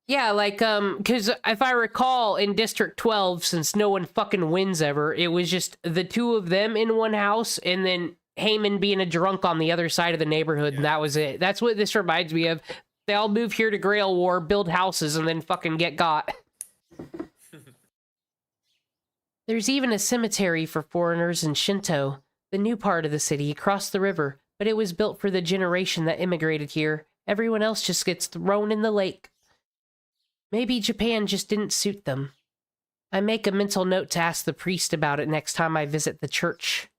Yeah, like, because if I recall, in District 12, since no one fucking wins ever, it was just the two of them in one house, and then Heyman being a drunk on the other side of the neighborhood, and that was it. That's what this reminds me of. They all move here to Grail War, build houses, and then fucking get got. There's even a cemetery for foreigners in Shinto, the new part of the city, across the river, but it was built for the generation that immigrated here. Everyone else just gets thrown in the lake. Maybe Japan just didn't suit them. I make a mental note to ask the priest about it next time I visit the church.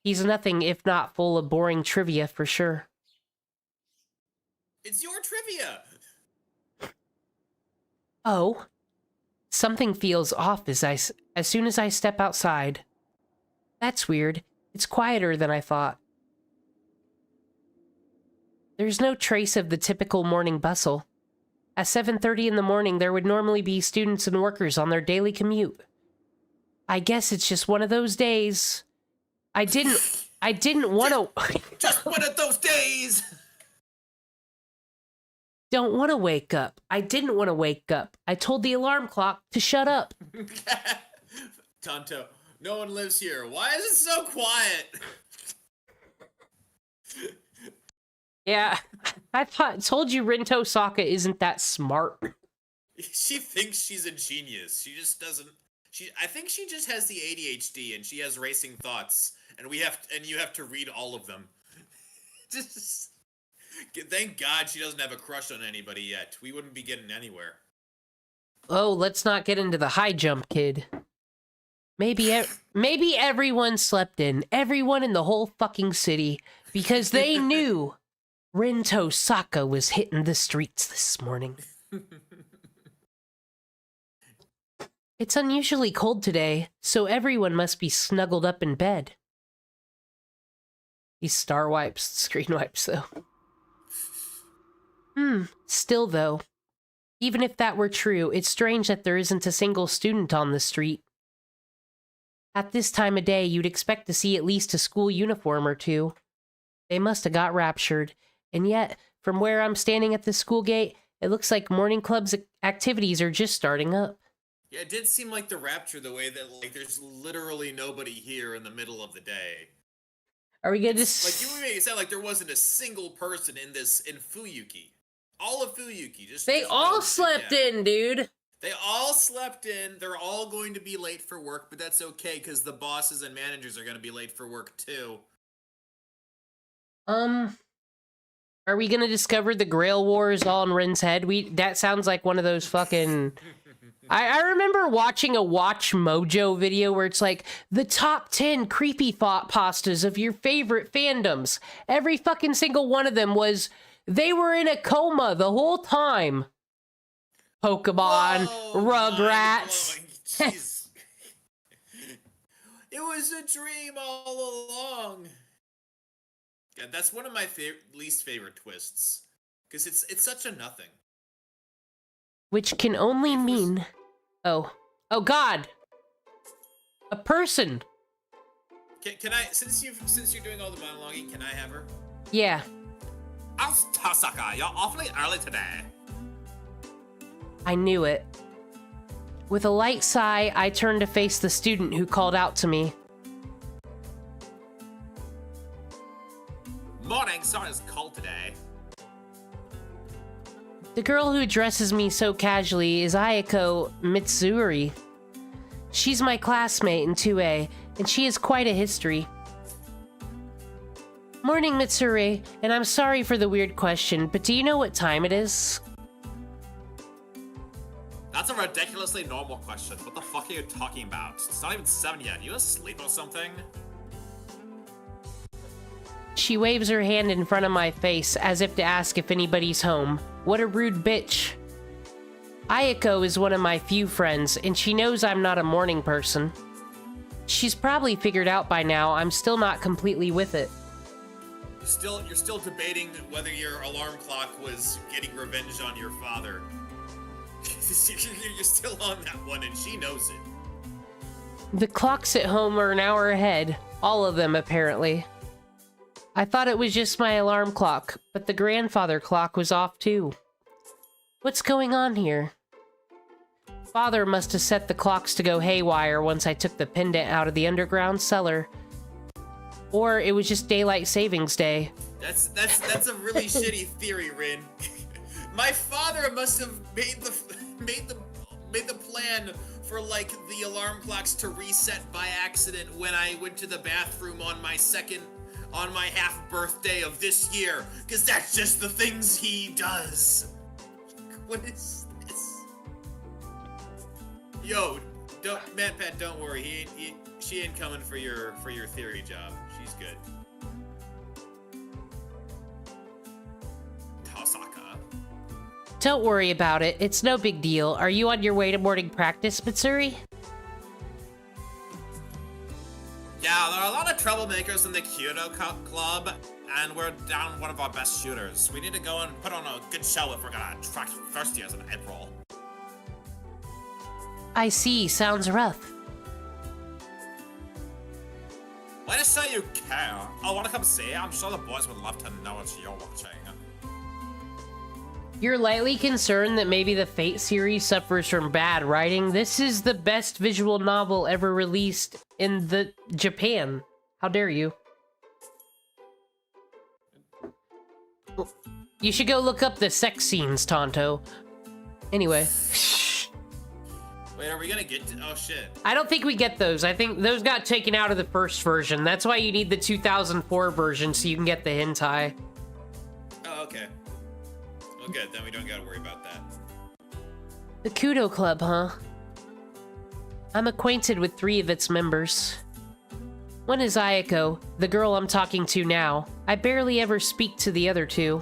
He's nothing if not full of boring trivia for sure. It's your trivia! Oh. Something feels off as soon as I step outside. That's weird. It's quieter than I thought. There's no trace of the typical morning bustle. At 7:30 in the morning, there would normally be students and workers on their daily commute. I guess it's just one of those days. I didn't want to... Just one of those days! Don't want to wake up. I didn't want to wake up. I told the alarm clock to shut up. Tonto, no one lives here. Why is it so quiet? Yeah, I told you Rinto Saka isn't that smart. She thinks she's a genius. She just doesn't. I think she just has the ADHD and she has racing thoughts, and you have to read all of them. Just thank God she doesn't have a crush on anybody yet. We wouldn't be getting anywhere. Oh, let's not get into the high jump, kid. Maybe everyone slept in. Everyone in the whole fucking city, because they knew Rinto Saka was hitting the streets this morning. It's unusually cold today, so everyone must be snuggled up in bed. These screen wipes, though. Still, though, even if that were true, it's strange that there isn't a single student on the street. At this time of day, you'd expect to see at least a school uniform or two. They must have got raptured, and yet, from where I'm standing at the school gate, it looks like morning club's activities are just starting up. Yeah, it did seem like the rapture the way that, like, there's literally nobody here in the middle of the day. Are we gonna like, you made it sound like there wasn't a single person in Fuyuki. All of Fuyuki. They all slept in, dude. They all slept in. They're all going to be late for work, but that's okay, because the bosses and managers are going to be late for work, too. Are we gonna discover the Grail Wars all in Ren's head? That sounds like one of those fucking... I remember watching a Watch Mojo video where it's like, the top 10 creepy pastas of your favorite fandoms. Every fucking single one of them was, they were in a coma the whole time. Pokemon, Whoa, Rugrats. Jeez. It was a dream all along. Yeah, that's one of my least favorite twists. Because it's such a nothing. Which can only mean... Oh God! A person! Can I, since you're doing all the monologuing, can I have her? Yeah. Tasaka, you're awfully early today. I knew it. With a light sigh, I turned to face the student who called out to me. Morning, sorry it's cold today. The girl who addresses me so casually is Ayako Mitsuri. She's my classmate in 2A, and she has quite a history. Morning, Mitsuri, and I'm sorry for the weird question, but do you know what time it is? That's a ridiculously normal question. What the fuck are you talking about? It's not even 7 yet. You asleep or something? She waves her hand in front of my face as if to ask if anybody's home. What a rude bitch. Ayako is one of my few friends, and she knows I'm not a morning person. She's probably figured out by now I'm still not completely with it. You're still debating whether your alarm clock was getting revenge on your father. You're still on that one, and she knows it. The clocks at home are an hour ahead. All of them, apparently. I thought it was just my alarm clock, but the grandfather clock was off too. What's going on here? Father must have set the clocks to go haywire once I took the pendant out of the underground cellar. Or it was just daylight savings day. That's a really shitty theory, Rin. My father must have made the plan for like the alarm clocks to reset by accident when I went to the bathroom on my half birthday of this year, because that's just the things he does. What is this? Yo, Pat, don't worry. She ain't coming for your theory job. She's good. Tosaka. Don't worry about it. It's no big deal. Are you on your way to morning practice, Mitsuri? Yeah, there are a lot of troublemakers in the Kyoto Club, and we're down one of our best shooters. We need to go and put on a good show if we're gonna attract first years in April. I see. Sounds rough. Why just say you care? Oh, wanna come see? I'm sure the boys would love to know what you're watching. You're lightly concerned that maybe the Fate series suffers from bad writing. This is the best visual novel ever released in Japan. How dare you? You should go look up the sex scenes, Tonto. Anyway. Wait, are we gonna get to... Oh, shit. I don't think we get those. I think those got taken out of the first version. That's why you need the 2004 version so you can get the hentai. Oh, okay. Well, good. Then we don't gotta worry about that. The Kudo Club, huh? I'm acquainted with 3 of its members. One is Ayako, the girl I'm talking to now. I barely ever speak to the other 2.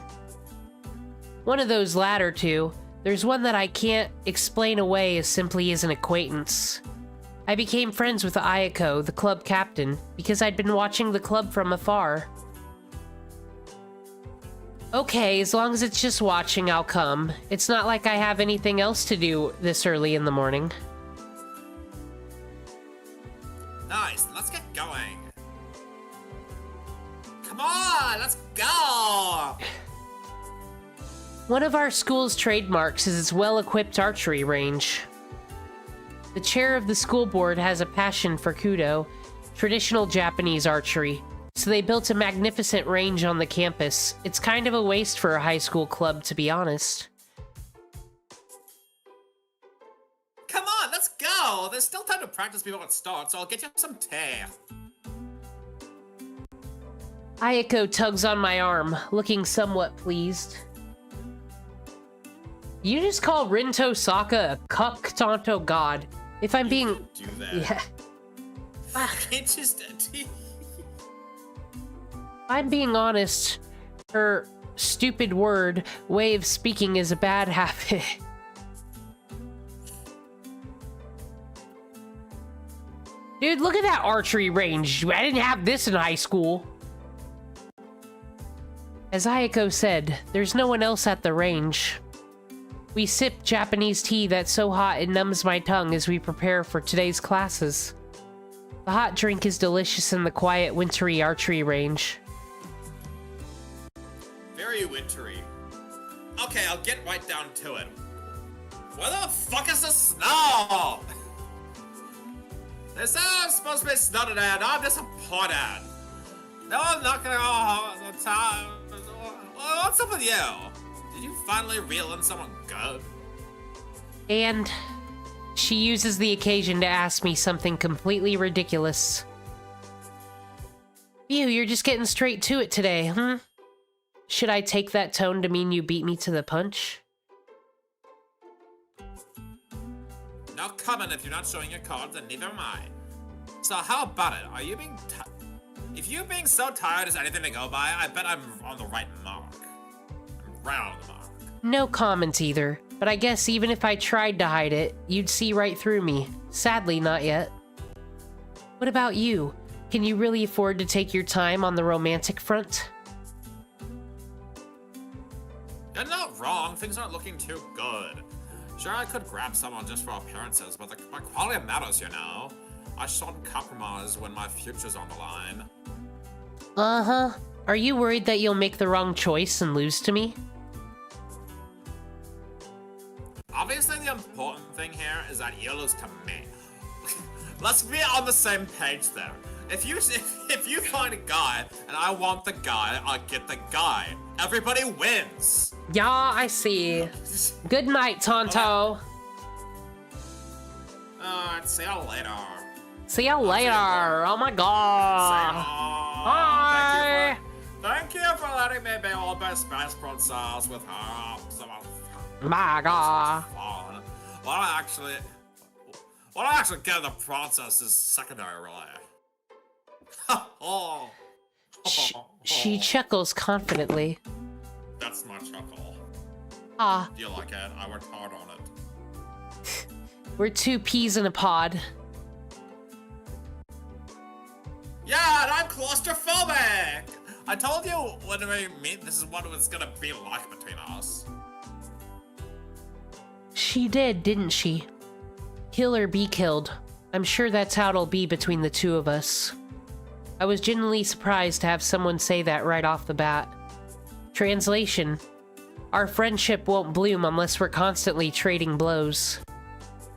One of those latter 2, there's one that I can't explain away as simply as an acquaintance. I became friends with Ayako, the club captain, because I'd been watching the club from afar. Okay, as long as it's just watching, I'll come. It's not like I have anything else to do this early in the morning. Nice, let's get going. Come on, let's go! One of our school's trademarks is its well-equipped archery range. The chair of the school board has a passion for kudo, traditional Japanese archery, so they built a magnificent range on the campus. It's kind of a waste for a high school club, to be honest. Come on, let's go! There's still time to practice before it starts, so I'll get you some tea. Ayako tugs on my arm, looking somewhat pleased. You just call Rin Tosaka a cuck Tonto god. If I'm being... Do that. Yeah. Can't just... I'm being honest, her stupid way of speaking is a bad habit. Dude, look at that archery range. I didn't have this in high school. As Ayako said, there's no one else at the range. We sip Japanese tea that's so hot it numbs my tongue as we prepare for today's classes. The hot drink is delicious in the quiet, wintry archery range. Very wintry. Okay, I'll get right down to it. Where the fuck is the snow? They say I'm supposed to be snow today, and I'm disappointed. No one's knocking all the time. What's up with you? Did you finally reel in someone good? And she uses the occasion to ask me something completely ridiculous. Phew, you're just getting straight to it today, hmm? Should I take that tone to mean you beat me to the punch? No comment if you're not showing your cards, and neither am I. So how about it? Are you being If you being so tired is anything to go by, I bet I'm on the right mark. I'm right on the mark. No comment either, but I guess even if I tried to hide it, you'd see right through me. Sadly, not yet. What about you? Can you really afford to take your time on the romantic front? You're not wrong, things aren't looking too good. Sure, I could grab someone just for appearances, but my quality matters, you know? I shouldn't compromise when my future's on the line. Uh-huh. Are you worried that you'll make the wrong choice and lose to me? Obviously, the important thing here is that you lose to me. Let's be on the same page there. If you find a guy and I want the guy, I get the guy. Everybody wins. Yeah, I see. Good night, Tonto. See you later. See you later. Oh my god. Bye. Thank you for letting me be all best princess with her. My god. Fun. What I actually get the princess is secondary, really. Oh. She chuckles confidently. That's my chuckle. Ah. Do you like it? I worked hard on it. We're two peas in a pod. Yeah, and I'm claustrophobic! I told you when we meet, this is what it's gonna be like between us. She did, didn't she? Kill or be killed. I'm sure that's how it'll be between the two of us. I was genuinely surprised to have someone say that right off the bat. Translation: our friendship won't bloom unless we're constantly trading blows.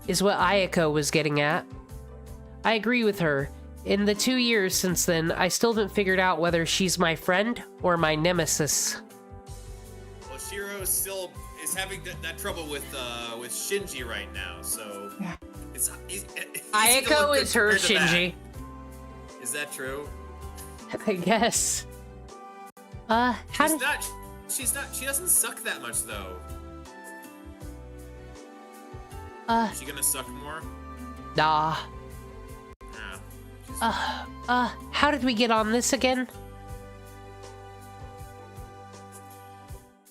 Is what Ayako was getting at. I agree with her. In the 2 years since then, I still haven't figured out whether she's my friend or my nemesis. Well, Shiro still is having that trouble with Shinji right now, so Ayako is her Shinji. Is that true? I guess. She doesn't suck that much though. Is she gonna suck more? Nah. Yeah. How did we get on this again?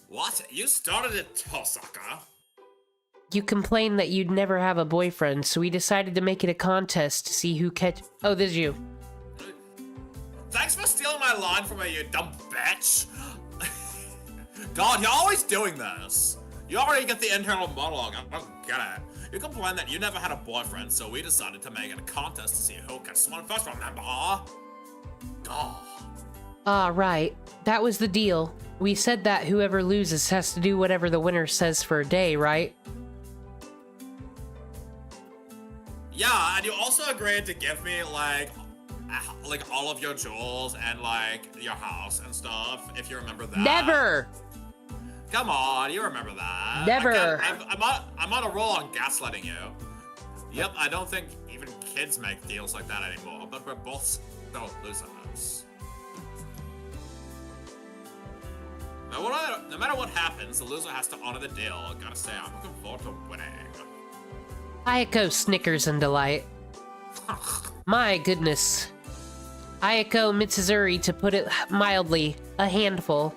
What? You started it, Tosaka? You complained that you'd never have a boyfriend, so we decided to make it a contest to see who catch- Oh, this is you. Thanks for stealing my line from me, you dumb bitch! God, you're always doing this! You already get the internal monologue, I don't get it. You complained that you never had a boyfriend, so we decided to make it a contest to see who catches one first, remember? God. Ah, right. That was the deal. We said that whoever loses has to do whatever the winner says for a day, right? Yeah, and you also agreed to give me, like all of your jewels and, like, your house and stuff, if you remember that. Never! Come on, you remember that. Never. I'm on a roll on gaslighting you. Yep, I don't think even kids make deals like that anymore, but we're both still losers. No matter what happens, the loser has to honor the deal. I gotta say, I'm looking forward to winning. Ayako snickers in delight. My goodness. Ayako Mitsuzuri, to put it mildly, a handful.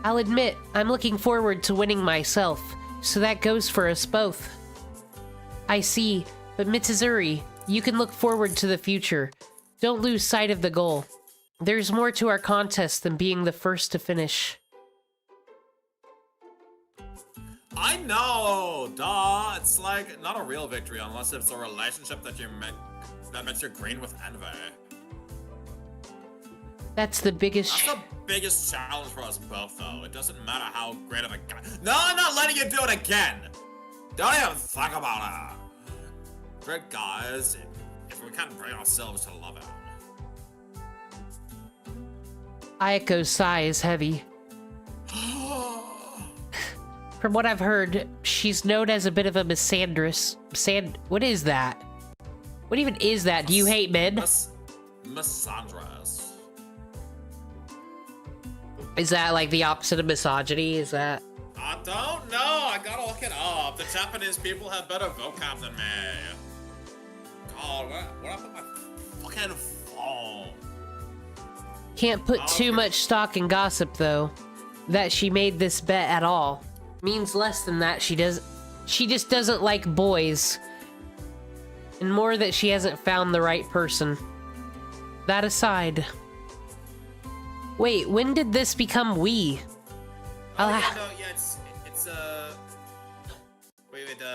I'll admit, I'm looking forward to winning myself, so that goes for us both. I see, but Mitsuzuri, you can look forward to the future. Don't lose sight of the goal. There's more to our contest than being the first to finish. I know, duh. It's like not a real victory unless it's a relationship that makes you green with envy. That's the biggest. That's the biggest challenge for us both, though. It doesn't matter how great of a guy. No, I'm not letting you do it again. Don't even think about it. Great guys, if we can't bring ourselves to love him. Ayako's sigh is heavy. From what I've heard, she's known as a bit of a misandrous. What is that? What even is that? Do you hate men? Misandrous. Is that like the opposite of misogyny? Is that? I don't know. I gotta look it up. The Japanese people have better vocab than me. God, what happened to my fucking phone? Can't put too much stock in gossip, though. That she made this bet at all means less than that she just doesn't like boys. And more that she hasn't found the right person. That aside. Wait, when did this become we? Yeah,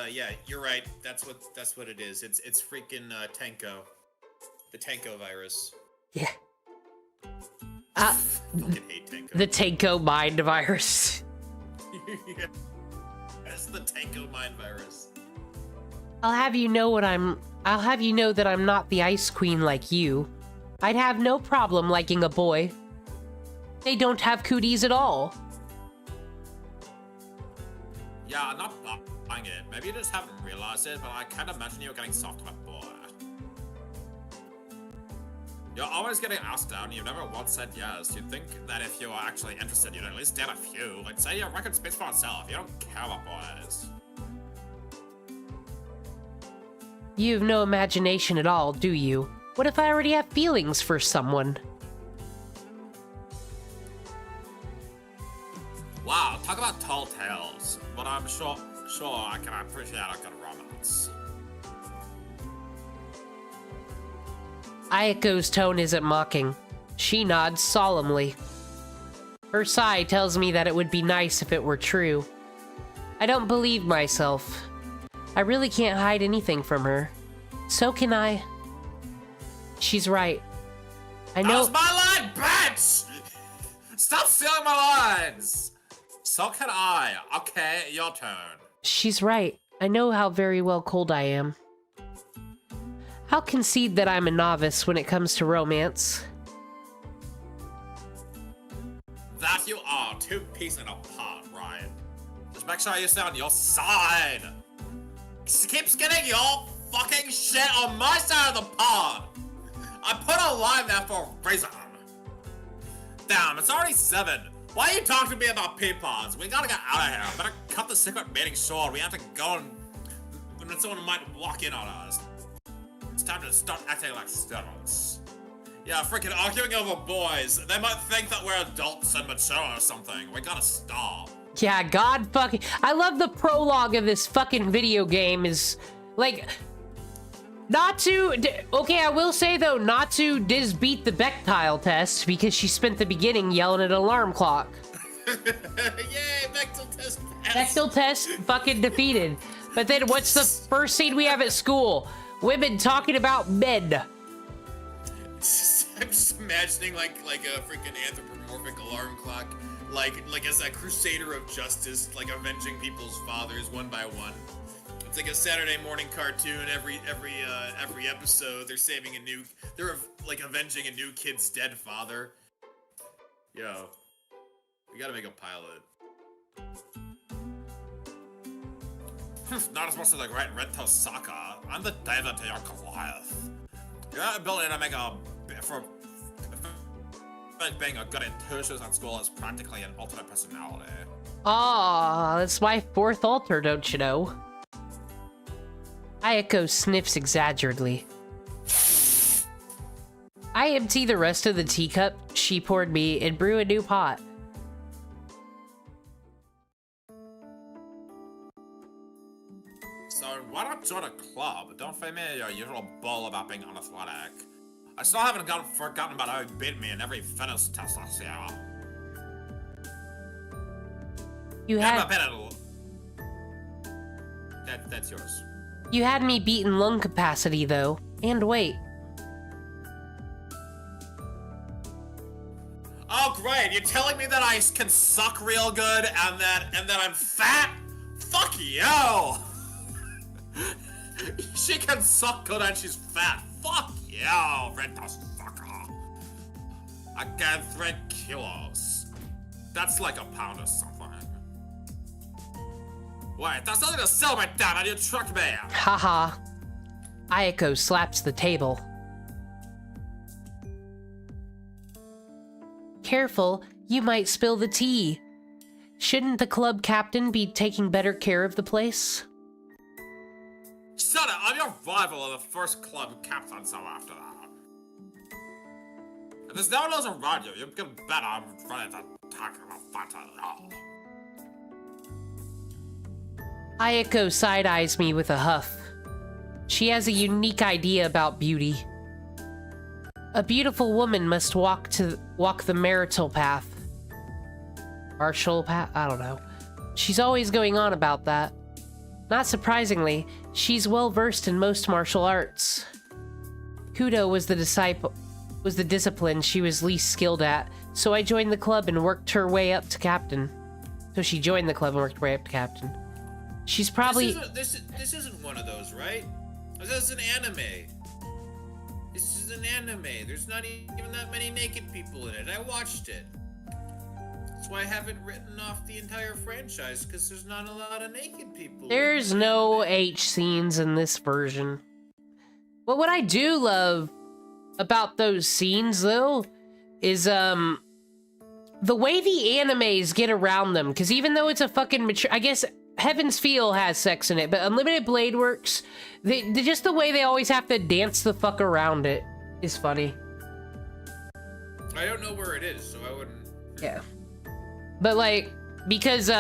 yeah, you're right. That's what it is. It's freaking Tenko. The Tenko virus. Yeah. Fucking hate Tenko. The Tenko mind virus. Yeah. That's the Tenko mind virus. I'll have you know that I'm not the Ice Queen like you. I'd have no problem liking a boy. They don't have cooties at all. Yeah, I'm not buying it. Maybe you just haven't realized it, but I kind of imagine you're getting soft with a boy. You're always getting asked out and you've never once said yes. You'd think that if you were actually interested, you'd at least date a few. Like, say your record speaks for itself. You don't care about boys. You have no imagination at all, do you? What if I already have feelings for someone? Wow, talk about tall tales. But I'm sure I can appreciate a good romance. Ayako's tone isn't mocking. She nods solemnly. Her sigh tells me that it would be nice if it were true. I don't believe myself. I really can't hide anything from her. So can I. She's right. I know— That was my line, bitch! Stop stealing my lines! So can I. Okay, your turn. She's right. I know how very well cold I am. I'll concede that I'm a novice when it comes to romance. That you are, two pieces in a pod, Ryan. Just make sure you stay on your side. Keep getting your fucking shit on my side of the pod. I put a line there for a reason. Damn, it's already 7. Why are you talking to me about peepods? We gotta get out of here. Better cut the secret meeting short. We have to go and someone might walk in on us. It's time to start acting like students. Yeah, freaking arguing over boys. They might think that we're adults and mature or something. We gotta stop. Yeah, God fucking— I love the prologue of this fucking video game is, like, Natsu— okay, I will say though, Natsu did beat the Bechdel test because she spent the beginning yelling at an alarm clock. Yay, Bechdel test passed. Bechdel test fucking defeated. But then what's the first scene we have at school? Women talking about men. I'm just imagining like a freaking anthropomorphic alarm clock, like as a crusader of justice, like avenging people's fathers one by one. It's like a Saturday morning cartoon. Every episode, they're like avenging a new kid's dead father. Yo, we gotta make a pilot. Not as much as the great Red Tosaka. I'm the David to your Goliath. Your ability to make being a good intuition at school is practically an alternate personality. Aw, that's my 4th alter, don't you know? Ayako sniffs exaggerately. I empty the rest of the teacup she poured me and brew a new pot. So why not join a club? Don't feed me your usual bull about being unathletic. I still haven't forgotten about how he beat me in every fitness test last year. You had— That's yours. You had me beat in lung capacity though, and weight. Oh great, you're telling me that I can suck real good and that I'm fat? Fuck you! She can suck good and she's fat. Fuck you, Renta sucker. I gained 3 kilos. That's like a pound or something. Wait, that's nothing to celebrate, damn it, you tricked me! Haha. Ayako slaps the table. Careful, you might spill the tea. Shouldn't the club captain be taking better care of the place? Shut it, I'm your rival of the first club captain, so after that. If there's no one else around you, you can bet I'm ready to tackle a fight at all. Ayako side-eyes me with a huff. She has a unique idea about beauty. A beautiful woman must walk the marital path. Martial path? I don't know. She's always going on about that. Not surprisingly, she's well versed in most martial arts. Kudo was the disciple. was the discipline she was least skilled at, so I joined the club and worked her way up to captain. So she joined the club and worked her way up to captain. She's probably... This isn't one of those, right? This is an anime. This is an anime. There's not even that many naked people in it. I watched it. That's why I haven't written off the entire franchise, because there's not a lot of naked people. There's no H scenes in this version. But what I do love about those scenes, though, is, the way the animes get around them. Because even though it's a fucking mature... I guess Heaven's Feel has sex in it, but Unlimited Blade Works, just the way they always have to dance the fuck around it is funny. I don't know where it is, so I wouldn't... Yeah. But, like, because,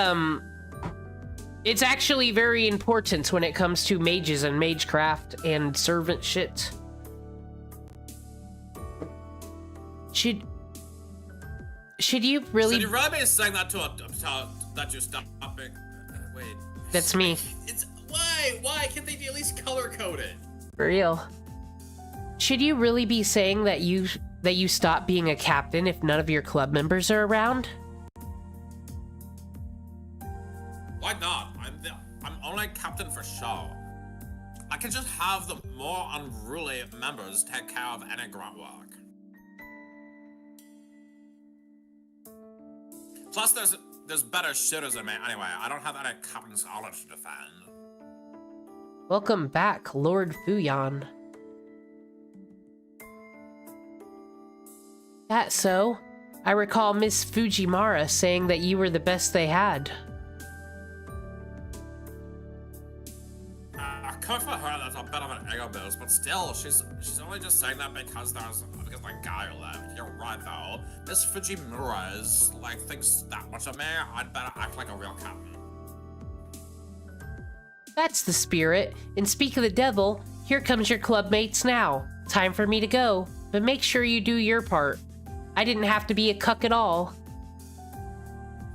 it's actually very important when it comes to mages and magecraft and servant shit. Should you really... So you really saying that to topic? Wait. That's me. Why can't they at least color code it? For real. Should you really be saying that you stop being a captain if none of your club members are around? Why not? I'm only captain for show. I can just have the more unruly members take care of any grunt work. Plus, there's better shooters than me anyway. I don't have any captain's honor to defend. Welcome back, Lord Fuyan. That so? I recall Miss Fujimara saying that you were the best they had. Good for her, that's a bit of an ego boost, but still, she's only just saying that because the guy left. You're right though. Miss Fujimura is thinks that much of me. I'd better act like a real captain. That's the spirit. And speak of the devil, here comes your club mates now. Time for me to go, but make sure you do your part. I didn't have to be a cuck at all.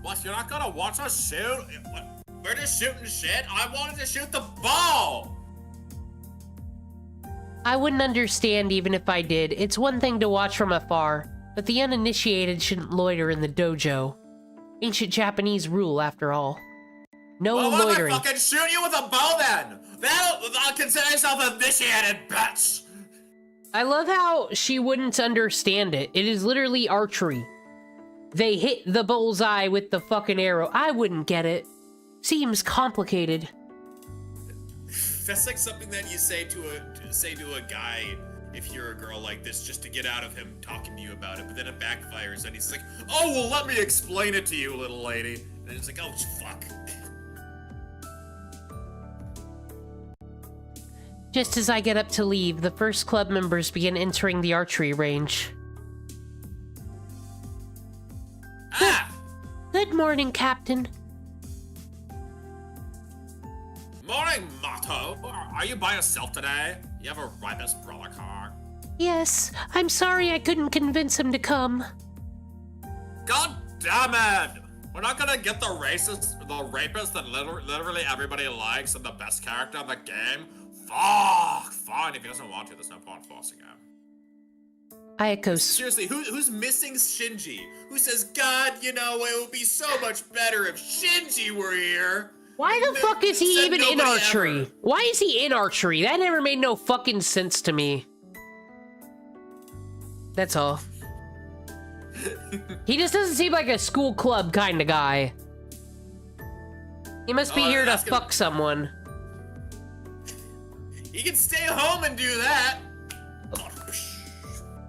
What, you're not gonna watch us shoot? We're just shooting shit? I wanted to shoot the ball! I wouldn't understand even if I did. It's one thing to watch from afar, but the uninitiated shouldn't loiter in the dojo. Ancient Japanese rule, after all. No loitering. Well, fucking shoot you with a bow then! I'll consider yourself initiated, bitch! I love how she wouldn't understand it. It is literally archery. They hit the bullseye with the fucking arrow. I wouldn't get it. Seems complicated. That's like something that you say to a guy if you're a girl like this, just to get out of him talking to you about it, but then it backfires and he's like, oh, well, let me explain it to you, little lady. And it's like, oh, fuck. Just as I get up to leave, the first club members begin entering the archery range. Ah! Good morning, Captain. Morning, Mato. Are you by yourself today? You have a ripest brother car. Yes, I'm sorry I couldn't convince him to come. God damn it! We're not gonna get the rapist that literally everybody likes and the best character in the game? Fuck! Fine, if he doesn't want to, there's no point forcing him. Ayako. Seriously, who's missing Shinji? Who says, God, you know, it would be so much better if Shinji were here? Why the fuck is he even in archery? Ever. Why is he in archery? That never made no fucking sense to me. That's all. He just doesn't seem like a school club kind of guy. He must be here to fuck someone. He can stay home and do that.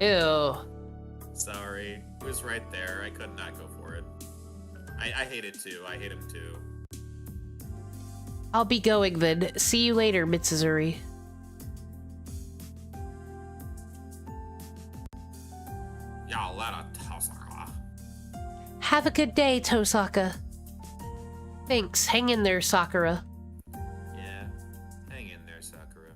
Ew. Sorry. It was right there. I could not go for it. I hate it too. I hate him too. I'll be going then. See you later, Mitsuzuri. Y'all let a Tosaka. Have a good day, Tosaka. Thanks. Hang in there, Sakura. Yeah. Hang in there, Sakura.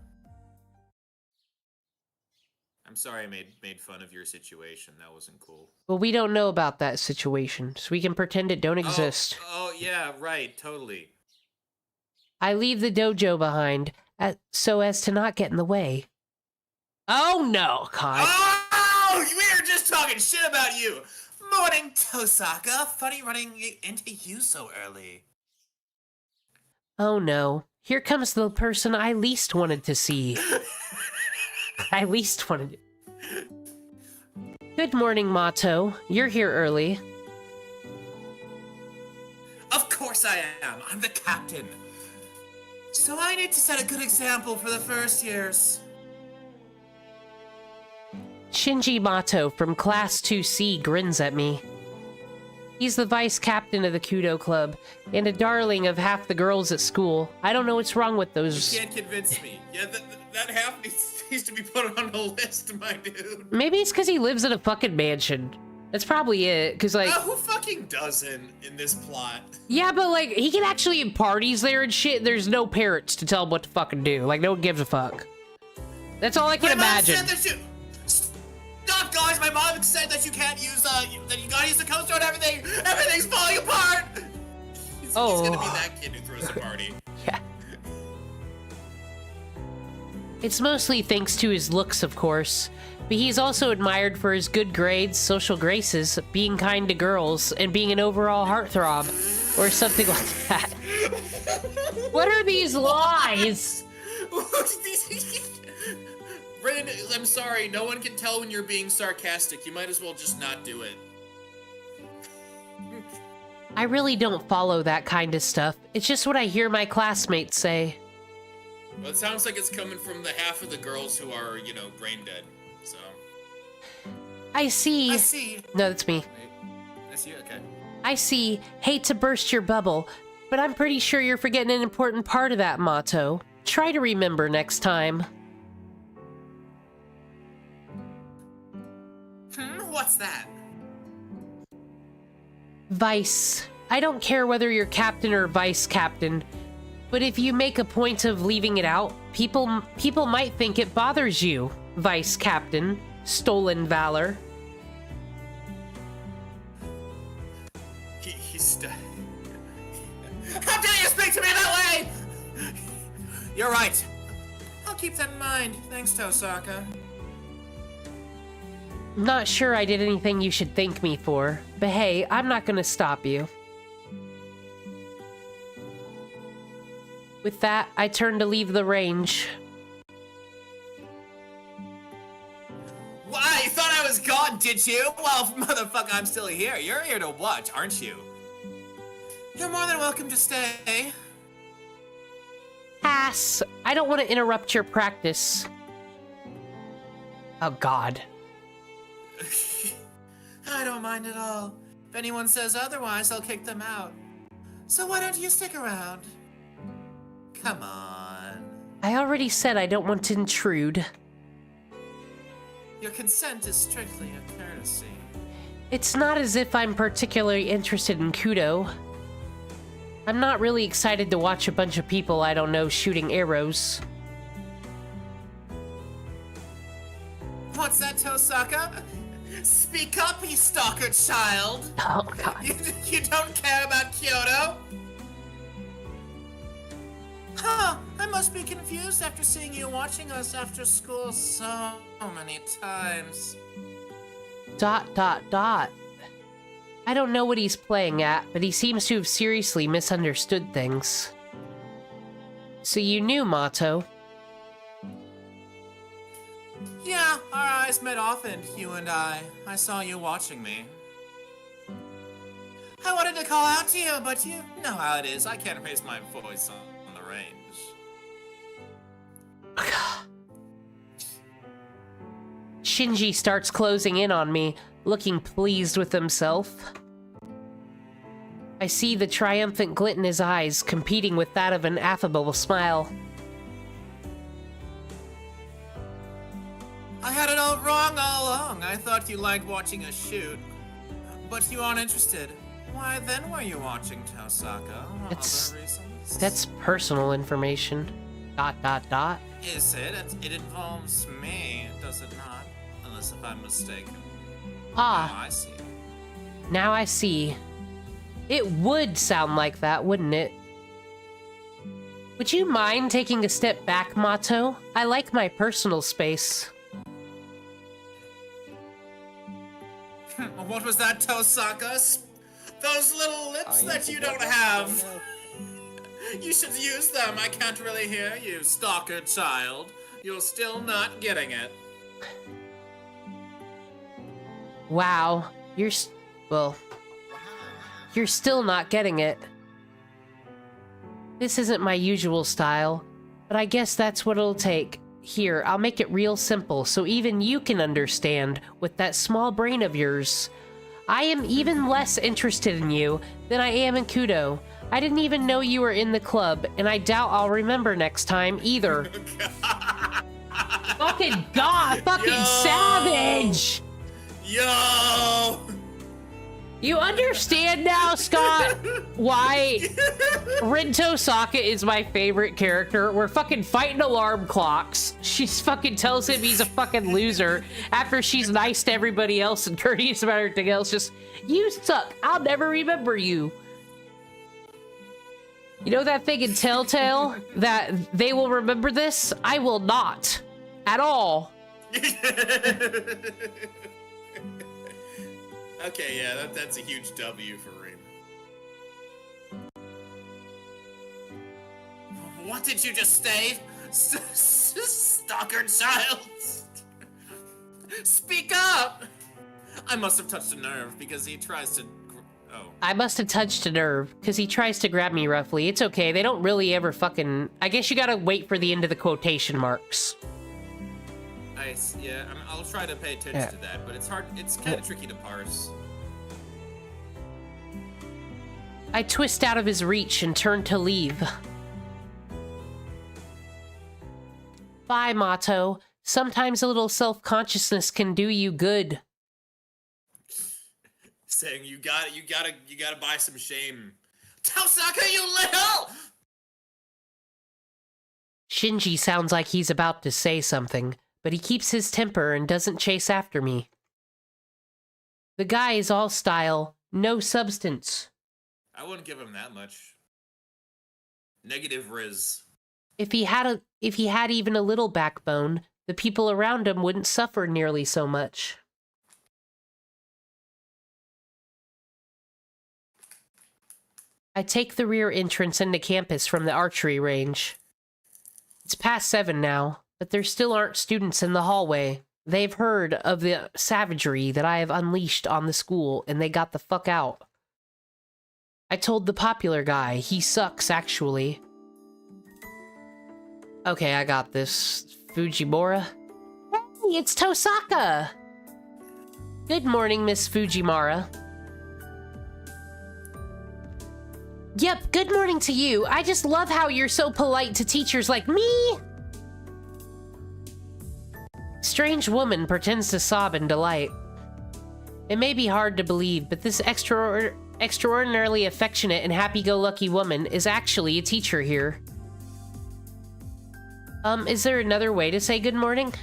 I'm sorry I made fun of your situation. That wasn't cool. Well, we don't know about that situation, so we can pretend it don't exist. Oh yeah, right. Totally. I leave the dojo behind, so as to not get in the way. Oh no, God. Oh Oh, we were just talking shit about you! Morning, Tosaka. Funny running into you so early. Oh no. Here comes the person I least wanted to see. I least wanted... Good morning, Mato. You're here early. Of course I am. I'm the captain. So I need to set a good example for the first years. Shinji Mato from Class 2C grins at me. He's the vice captain of the Kudo Club, and a darling of half the girls at school. I don't know what's wrong with those... You can't convince me. Yeah, that half needs to be put on a list, my dude. Maybe it's because he lives in a fucking mansion. That's probably it, because, like... Who fucking doesn't in this plot? Yeah, but, like, he can actually have parties there and shit. There's no parents to tell him what to fucking do. Like, no one gives a fuck. That's all I can imagine. Mom said that you... Stop, guys! My mom said that you can't use, that you gotta use the coaster and everything! Everything's falling apart! He's gonna be that kid who throws a party. Yeah. It's mostly thanks to his looks, of course. But he's also admired for his good grades, social graces, being kind to girls, and being an overall heartthrob. Or something like that. What are these lies? Brandon, I'm sorry, no one can tell when you're being sarcastic. You might as well just not do it. I really don't follow that kind of stuff. It's just what I hear my classmates say. Well, it sounds like it's coming from the half of the girls who are, you know, brain dead. So. I see. No, that's me. Wait. I see, okay. I see. Hate to burst your bubble, but I'm pretty sure you're forgetting an important part of that motto. Try to remember next time. What's that? Vice. I don't care whether you're captain or vice captain, but if you make a point of leaving it out, people might think it bothers you, vice captain. Stolen valor. He's how dare you speak to me that way? You're right. I'll keep that in mind. Thanks, Tosaka. Not sure I did anything you should thank me for, but hey, I'm not gonna stop you. With that, I turn to leave the range. Why? You thought I was gone, did you? Well, motherfucker, I'm still here. You're here to watch, aren't you? You're more than welcome to stay. Pass. I don't want to interrupt your practice. Oh, God. I don't mind at all. If anyone says otherwise, I'll kick them out. So why don't you stick around? Come on. I already said I don't want to intrude. Your consent is strictly a courtesy. It's not as if I'm particularly interested in Kudo. I'm not really excited to watch a bunch of people I don't know shooting arrows. What's that, Tosaka? Speak up, you stalker child! Oh, God. You don't care about Kyoto? Huh, I must be confused after seeing you watching us after school so many times. ... I don't know what he's playing at, but he seems to have seriously misunderstood things. So you knew Mato? Yeah, our eyes met often, you and I. I saw you watching me. I wanted to call out to you, but you know how it is. I can't raise my voice on the range. Shinji starts closing in on me, looking pleased with himself. I see the triumphant glint in his eyes, competing with that of an affable smile. I had it all wrong all along. I thought you liked watching us shoot. But you aren't interested. Why then were you watching Tosaka? Other reasons? That's personal information. ... Is it? It involves me, does it not? Unless if I'm mistaken. Ah. Oh, I see. Now I see. It would sound like that, wouldn't it? Would you mind taking a step back, Mato? I like my personal space. What was that, Tosaka? Those little lips that you don't have. You should use them. I can't really hear you, stalker child. You're still not getting it. Wow, you're still not getting it. This isn't my usual style, but I guess that's what it'll take. Here, I'll make it real simple so even you can understand with that small brain of yours. I am even less interested in you than I am in Kudo. I didn't even know you were in the club, and I doubt I'll remember next time either. Fucking God, fucking savage! Yo! You understand now, Scott, why Rin Tosaka is my favorite character? We're fucking fighting alarm clocks. She fucking tells him he's a fucking loser after she's nice to everybody else and courteous about everything else. Just, you suck. I'll never remember you. You know that thing in Telltale? That they will remember this? I will not. At all. Okay, yeah, that's a huge W for Rin. What did you just say? Stalker child? Speak up! I must have touched a nerve because he tries to... Oh. I must have touched a nerve because he tries to grab me roughly. It's okay, they don't really ever fucking... I guess you gotta wait for the end of the quotation marks. Nice, yeah, I'll try to pay attention to that, but it's hard, it's kind of tricky to parse. I twist out of his reach and turn to leave. Bye, Mato. Sometimes a little self-consciousness can do you good. Saying you gotta buy some shame. Tosaka, you little! Shinji sounds like he's about to say something, but he keeps his temper and doesn't chase after me. The guy is all style, no substance. I wouldn't give him that much. Negative Riz. If he had even a little backbone, the people around him wouldn't suffer nearly so much. I take the rear entrance into campus from the archery range. It's past 7 now, but there still aren't students in the hallway. They've heard of the savagery that I have unleashed on the school, and they got the fuck out. I told the popular guy. He sucks, actually. Okay, I got this. Fujimura? Hey, it's Tosaka! Good morning, Miss Fujimura. Yep, good morning to you. I just love how you're so polite to teachers like me. Strange woman pretends to sob in delight. It may be hard to believe, but this extraordinarily affectionate and happy-go-lucky woman is actually a teacher here. Is there another way to say good morning?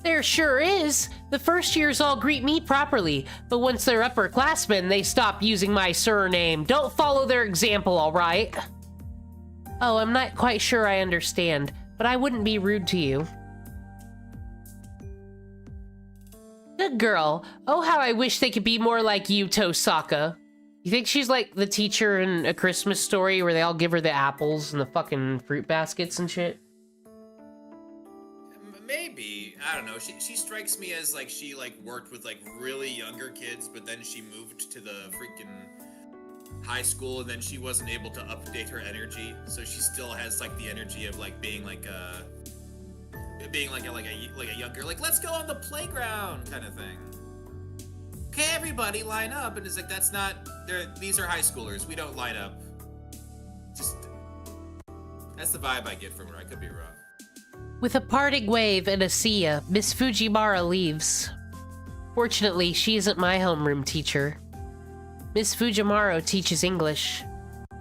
There sure is. The first years all greet me properly, but once they're upperclassmen, they stop using my surname. Don't follow their example, all right? Oh, I'm not quite sure I understand, but I wouldn't be rude to you. Good girl. Oh, how I wish they could be more like you, Tosaka. You think she's like the teacher in A Christmas Story where they all give her the apples and the fucking fruit baskets and shit? Maybe. I don't know. She strikes me as like she like worked with like really younger kids, but then she moved to the freaking high school and then she wasn't able to update her energy, so she still has like the energy of like being like a younger, like, let's go on the playground kind of thing. Okay, everybody line up, and it's like, that's not, these are high schoolers, we don't line up. Just, that's the vibe I get from her. I could be wrong. With a parting wave and a see ya, Miss Fujimura leaves. Fortunately, she isn't my homeroom teacher. Miss Fujimura teaches English.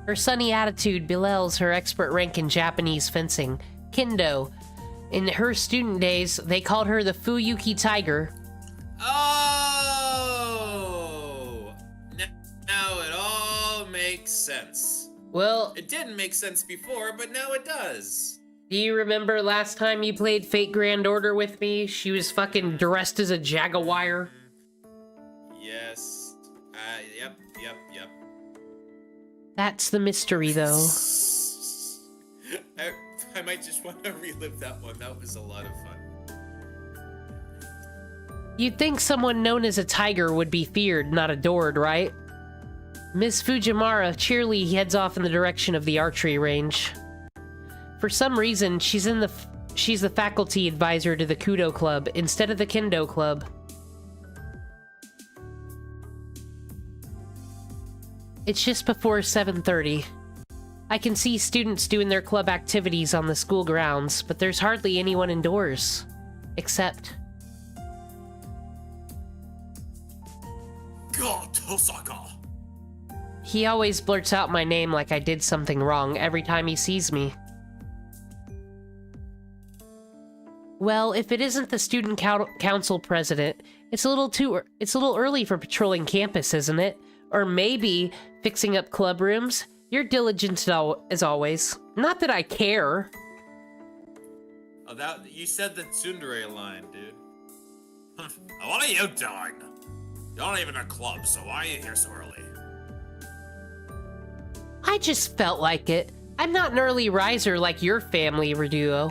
Her sunny attitude belies her expert rank in Japanese fencing, kendo. In her student days, they called her the Fuyuki Tiger. Oh! Now it all makes sense. Well, it didn't make sense before, but now it does. Do you remember last time you played Fate Grand Order with me? She was fucking dressed as a Jaguar. Yes. Yep. That's the mystery, though. I might just want to relive that one. That was a lot of fun. You'd think someone known as a tiger would be feared, not adored, right? Miss Fujimura cheerily heads off in the direction of the archery range. For some reason, she's the faculty advisor to the Kudo Club instead of the Kendo Club. It's just before 7:30. I can see students doing their club activities on the school grounds, but there's hardly anyone indoors. Except... God, Tosaka! He always blurts out my name like I did something wrong every time he sees me. Well, if it isn't the student council president, it's a little early for patrolling campus, isn't it? Or maybe fixing up club rooms? You're diligent as always. Not that I care. Oh, you said the tsundere line, dude. What are you doing? You're not even a club, so why are you here so early? I just felt like it. I'm not an early riser like your family, Rudo.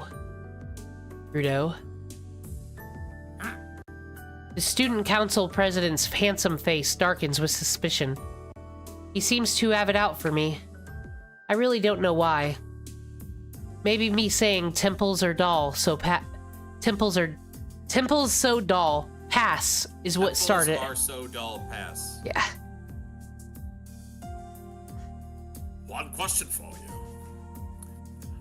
The student council president's handsome face darkens with suspicion. He seems to have it out for me. I really don't know why. Maybe me saying temples are dull, so temples so dull, pass is what started. Temples are so dull, pass. Yeah. One question for you.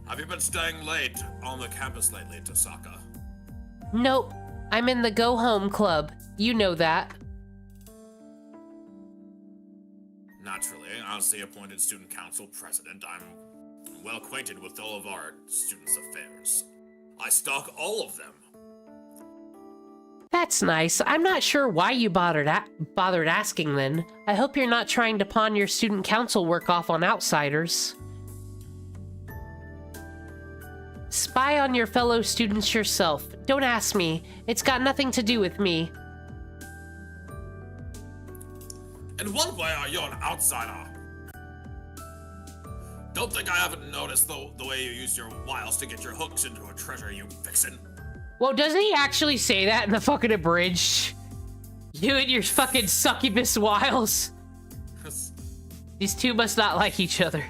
Have you been staying late on the campus lately, Tosaka? Nope. I'm in the Go Home Club. You know that. Naturally, as the appointed student council president, I'm well acquainted with all of our students' affairs. I stalk all of them. That's nice. I'm not sure why you bothered asking then. I hope you're not trying to pawn your student council work off on outsiders. Spy on your fellow students yourself. Don't ask me. It's got nothing to do with me. In one way, you're an outsider. Don't think I haven't noticed the way you use your wiles to get your hooks into a treasure, you vixen. Well, doesn't he actually say that in the fucking abridged? You and your fucking succubus wiles. These two must not like each other.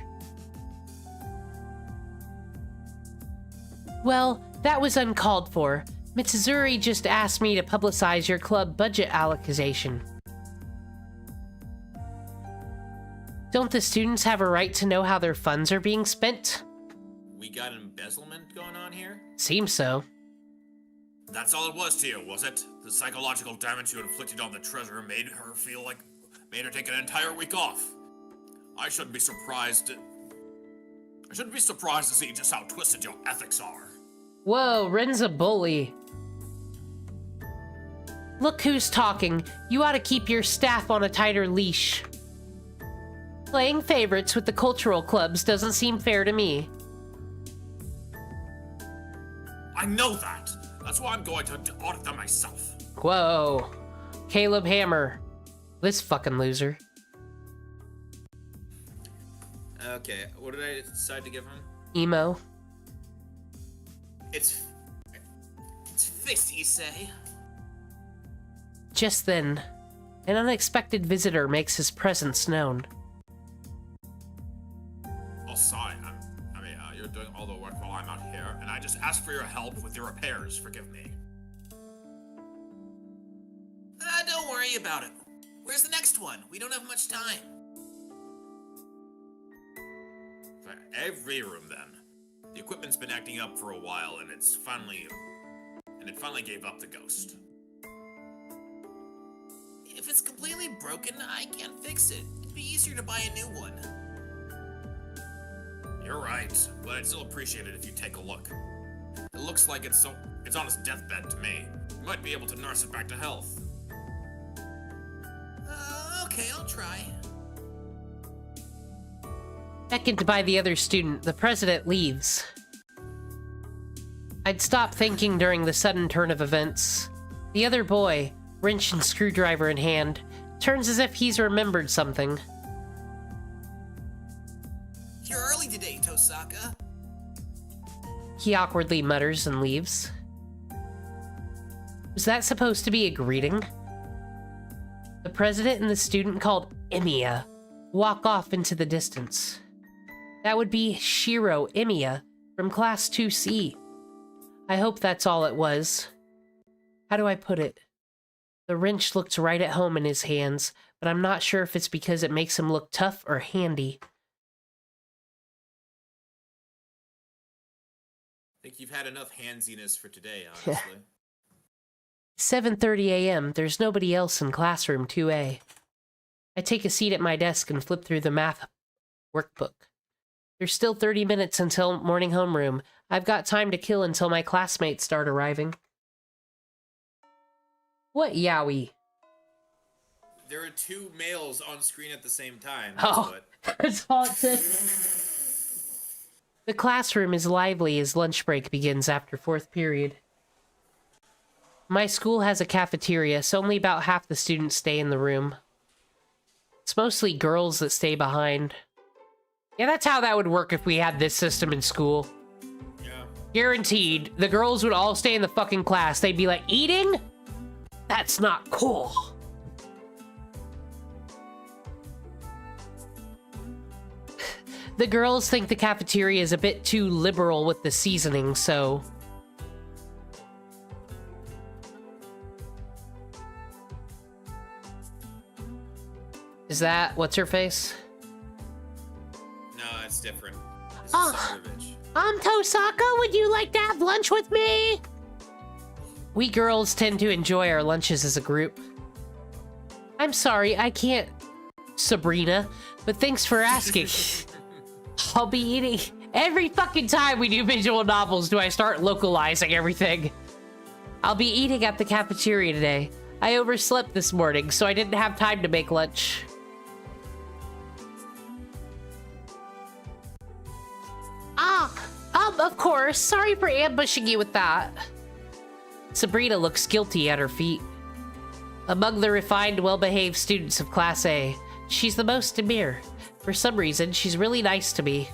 Well, that was uncalled for. Mitsuzuri just asked me to publicize your club budget allocation. Don't the students have a right to know how their funds are being spent? We got embezzlement going on here? Seems so. That's all it was to you, was it? The psychological damage you inflicted on the treasure made her take an entire week off. I shouldn't be surprised to see just how twisted your ethics are. Whoa, Ren's a bully. Look who's talking. You ought to keep your staff on a tighter leash. Playing favorites with the cultural clubs doesn't seem fair to me. I know that. That's why I'm going to audit them myself. Whoa. Caleb Hammer. This fucking loser. Okay, what did I decide to give him? Emo. It's fixed, you say? Just then, an unexpected visitor makes his presence known. Oh, sorry. You're doing all the work while I'm out here, and I just asked for your help with your repairs. Forgive me. Don't worry about it. Where's the next one? We don't have much time. For every room, then. The equipment's been acting up for a while, and it finally gave up the ghost. If it's completely broken, I can't fix it. It'd be easier to buy a new one. You're right, but I'd still appreciate it if you take a look. It looks like it's on its deathbed to me. You might be able to nurse it back to health. Okay, I'll try. Beckoned by the other student, the president leaves. I'd stopped thinking during the sudden turn of events. The other boy, wrench and screwdriver in hand, Turns as if he's remembered something. You're early today, Tosaka. He awkwardly mutters and leaves. Was that supposed to be a greeting? The president and the student called Emiya walk off into the distance. That would be Shiro Emiya from Class 2C. I hope that's all it was. How do I put it? The wrench looks right at home in his hands, but I'm not sure if it's because it makes him look tough or handy. I think you've had enough handsiness for today, honestly. 7:30 a.m. There's nobody else in classroom 2A. I take a seat at my desk and flip through the math workbook. There's still 30 minutes until morning homeroom. I've got time to kill until my classmates start arriving. What yowie? There are two males on screen at the same time. That's haunted. The classroom is lively as lunch break begins after 4th period. My school has a cafeteria, so only about half the students stay in the room. It's mostly girls that stay behind. Yeah, that's how that would work if we had this system in school. Yeah. Guaranteed, the girls would all stay in the fucking class. They'd be like, eating? That's not cool. The girls think the cafeteria is a bit too liberal with the seasoning, so... Is that what's her face? No, it's different. This Oh. is Samovich. Tosaka, would you like to have lunch with me? We girls tend to enjoy our lunches as a group. I'm sorry, I can't, Sabrina, but thanks for asking. I'll be eating. Every fucking time we do visual novels do I start localizing everything. I'll be eating at the cafeteria today. I overslept this morning, so I didn't have time to make lunch. Of course. Sorry for ambushing you with that. Sabrina looks guilty at her feet. Among the refined, well-behaved students of Class A, she's the most demure. For some reason, she's really nice to me.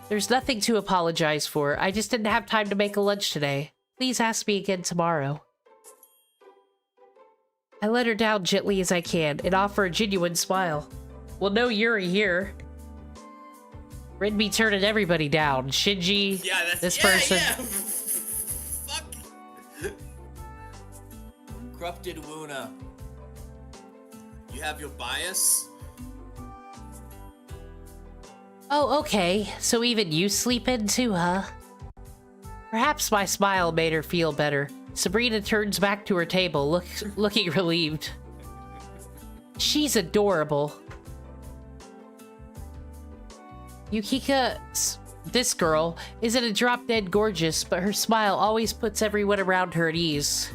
There's nothing to apologize for. I just didn't have time to make a lunch today. Please ask me again tomorrow. I let her down gently as I can and offer a genuine smile. Well, no Yuri here. Rid be turning everybody down. Shinji, Yeah, that's this person. Yeah. Fuck. Corrupted Wuna. You have your bias? Oh, okay. So even you sleep in too, huh? Perhaps my smile made her feel better. Sabrina turns back to her table, looking relieved. She's adorable. Yukika, this girl, isn't a drop-dead gorgeous, but her smile always puts everyone around her at ease.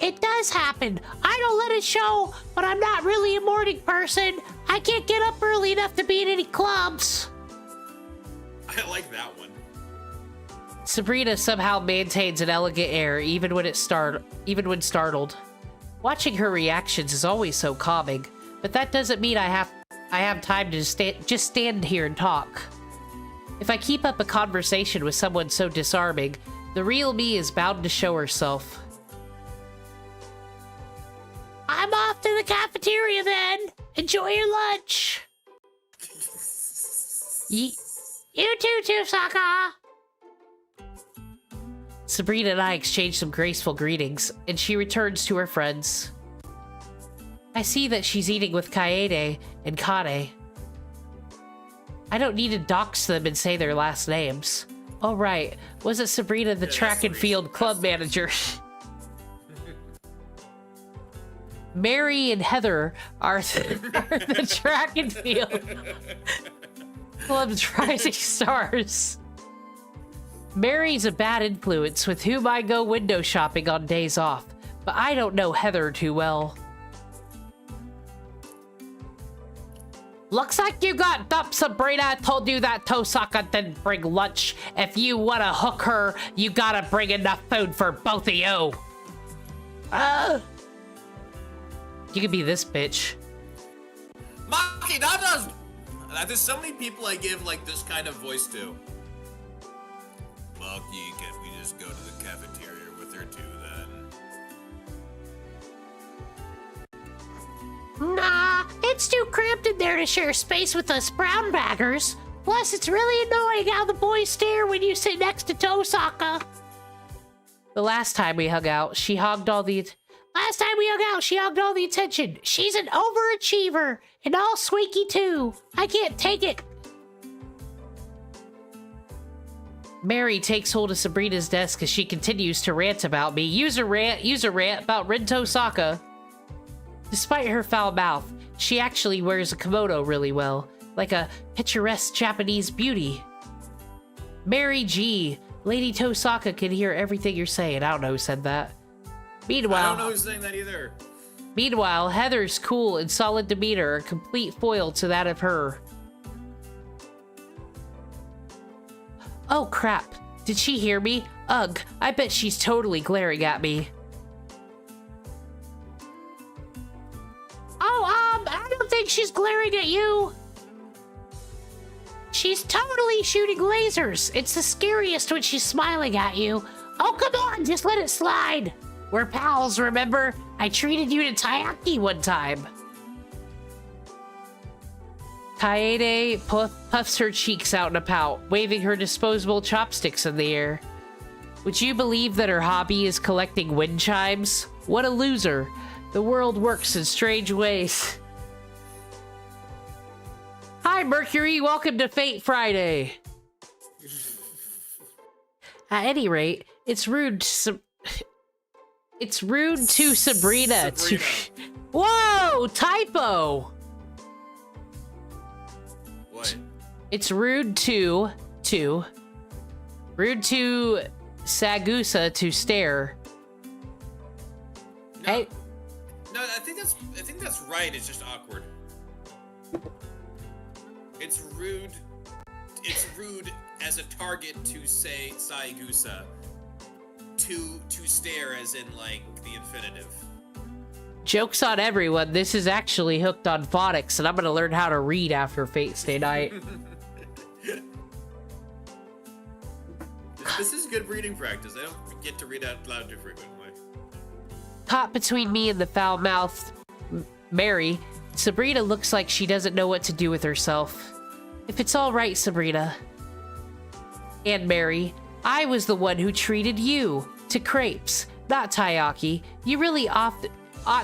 It does happen. I don't let it show, but I'm not really a morning person. I can't get up early enough to be in any clubs. I like that one. Sabrina somehow maintains an elegant air even when startled. Watching her reactions is always so calming, but that doesn't mean I have time to just stand here and talk. If I keep up a conversation with someone so disarming, the real me is bound to show herself. I'm off to the cafeteria then. Enjoy your lunch. You too, Tosaka. Sabrina and I exchange some graceful greetings, and she returns to her friends. I see that she's eating with Kaede and Kane. I don't need to dox them and say their last names. Oh right, wasn't Sabrina the track and field club manager? Mary and Heather are the track and field club's rising stars. Mary's a bad influence with whom I go window shopping on days off, but I don't know Heather too well. Looks like you got dumped, Sabrina. I told you that Tosaka didn't bring lunch. If you want to hook her, you gotta bring enough food for both of you. You could be this bitch. Maki, that does. There's so many people I give like this kind of voice to. Maki, can we just go to the cafeteria with her too then? Nah, it's too cramped in there to share space with us brown baggers. Plus, it's really annoying how the boys stare when you sit next to Tosaka. The last time we hung out, she hogged all the... attention. She's an overachiever, and all squeaky too. I can't take it. Mary takes hold of Sabrina's desk as she continues to rant about me. Use a rant about Rin Tosaka. Despite her foul mouth, she actually wears a kimono really well, like a picturesque Japanese beauty. Mary G. Lady Tosaka can hear everything you're saying. I don't know who said that. Meanwhile, I don't know who's saying that either. Meanwhile, Heather's cool and solid demeanor are a complete foil to that of her. Oh crap, did she hear me? Ugh, I bet she's totally glaring at me. Oh, I don't think she's glaring at you. She's totally shooting lasers. It's the scariest when she's smiling at you. Oh, come on, just let it slide. We're pals, remember? I treated you to taiyaki one time. Kaede puffs her cheeks out in a pout, waving her disposable chopsticks in the air. Would you believe that her hobby is collecting wind chimes? What a loser. The world works in strange ways. Hi, Mercury. Welcome to Fate Friday. At any rate, it's rude to Sabrina. Whoa! Typo! What? It's rude to Sagusa to stare. No, Hey. no, I think that's right. It's just awkward. It's rude. It's rude as a target to say Saigusa. To stare as in like the infinitive. Joke's on everyone. This is actually hooked on phonics, and I'm gonna learn how to read after Fate Stay Night. This is good reading practice. I don't get to read out loud too frequently. Caught between me and the foul-mouthed Mary, Sabrina looks like she doesn't know what to do with herself. If it's all right, Sabrina. And Mary, I was the one who treated you to crepes, not taiyaki. You really ought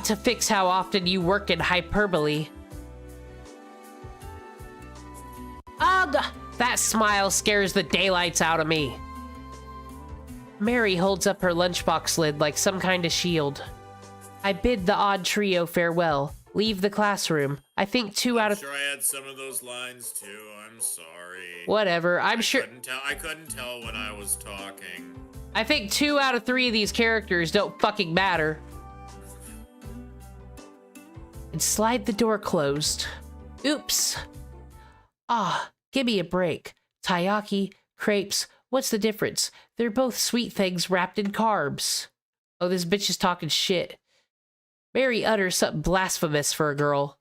to fix how often you work in hyperbole. Ugh! That smile scares the daylights out of me. Mary holds up her lunchbox lid like some kind of shield. I bid the odd trio farewell. Leave the classroom. I think I'm sure I had some of those lines too. I'm sorry. Whatever. I couldn't tell when I was talking. I think 2 out of 3 of these characters don't fucking matter. And slide the door closed. Oops. Ah, give me a break. Taiyaki, crepes, what's the difference? They're both sweet things wrapped in carbs. Oh, this bitch is talking shit. Mary utters something blasphemous for a girl.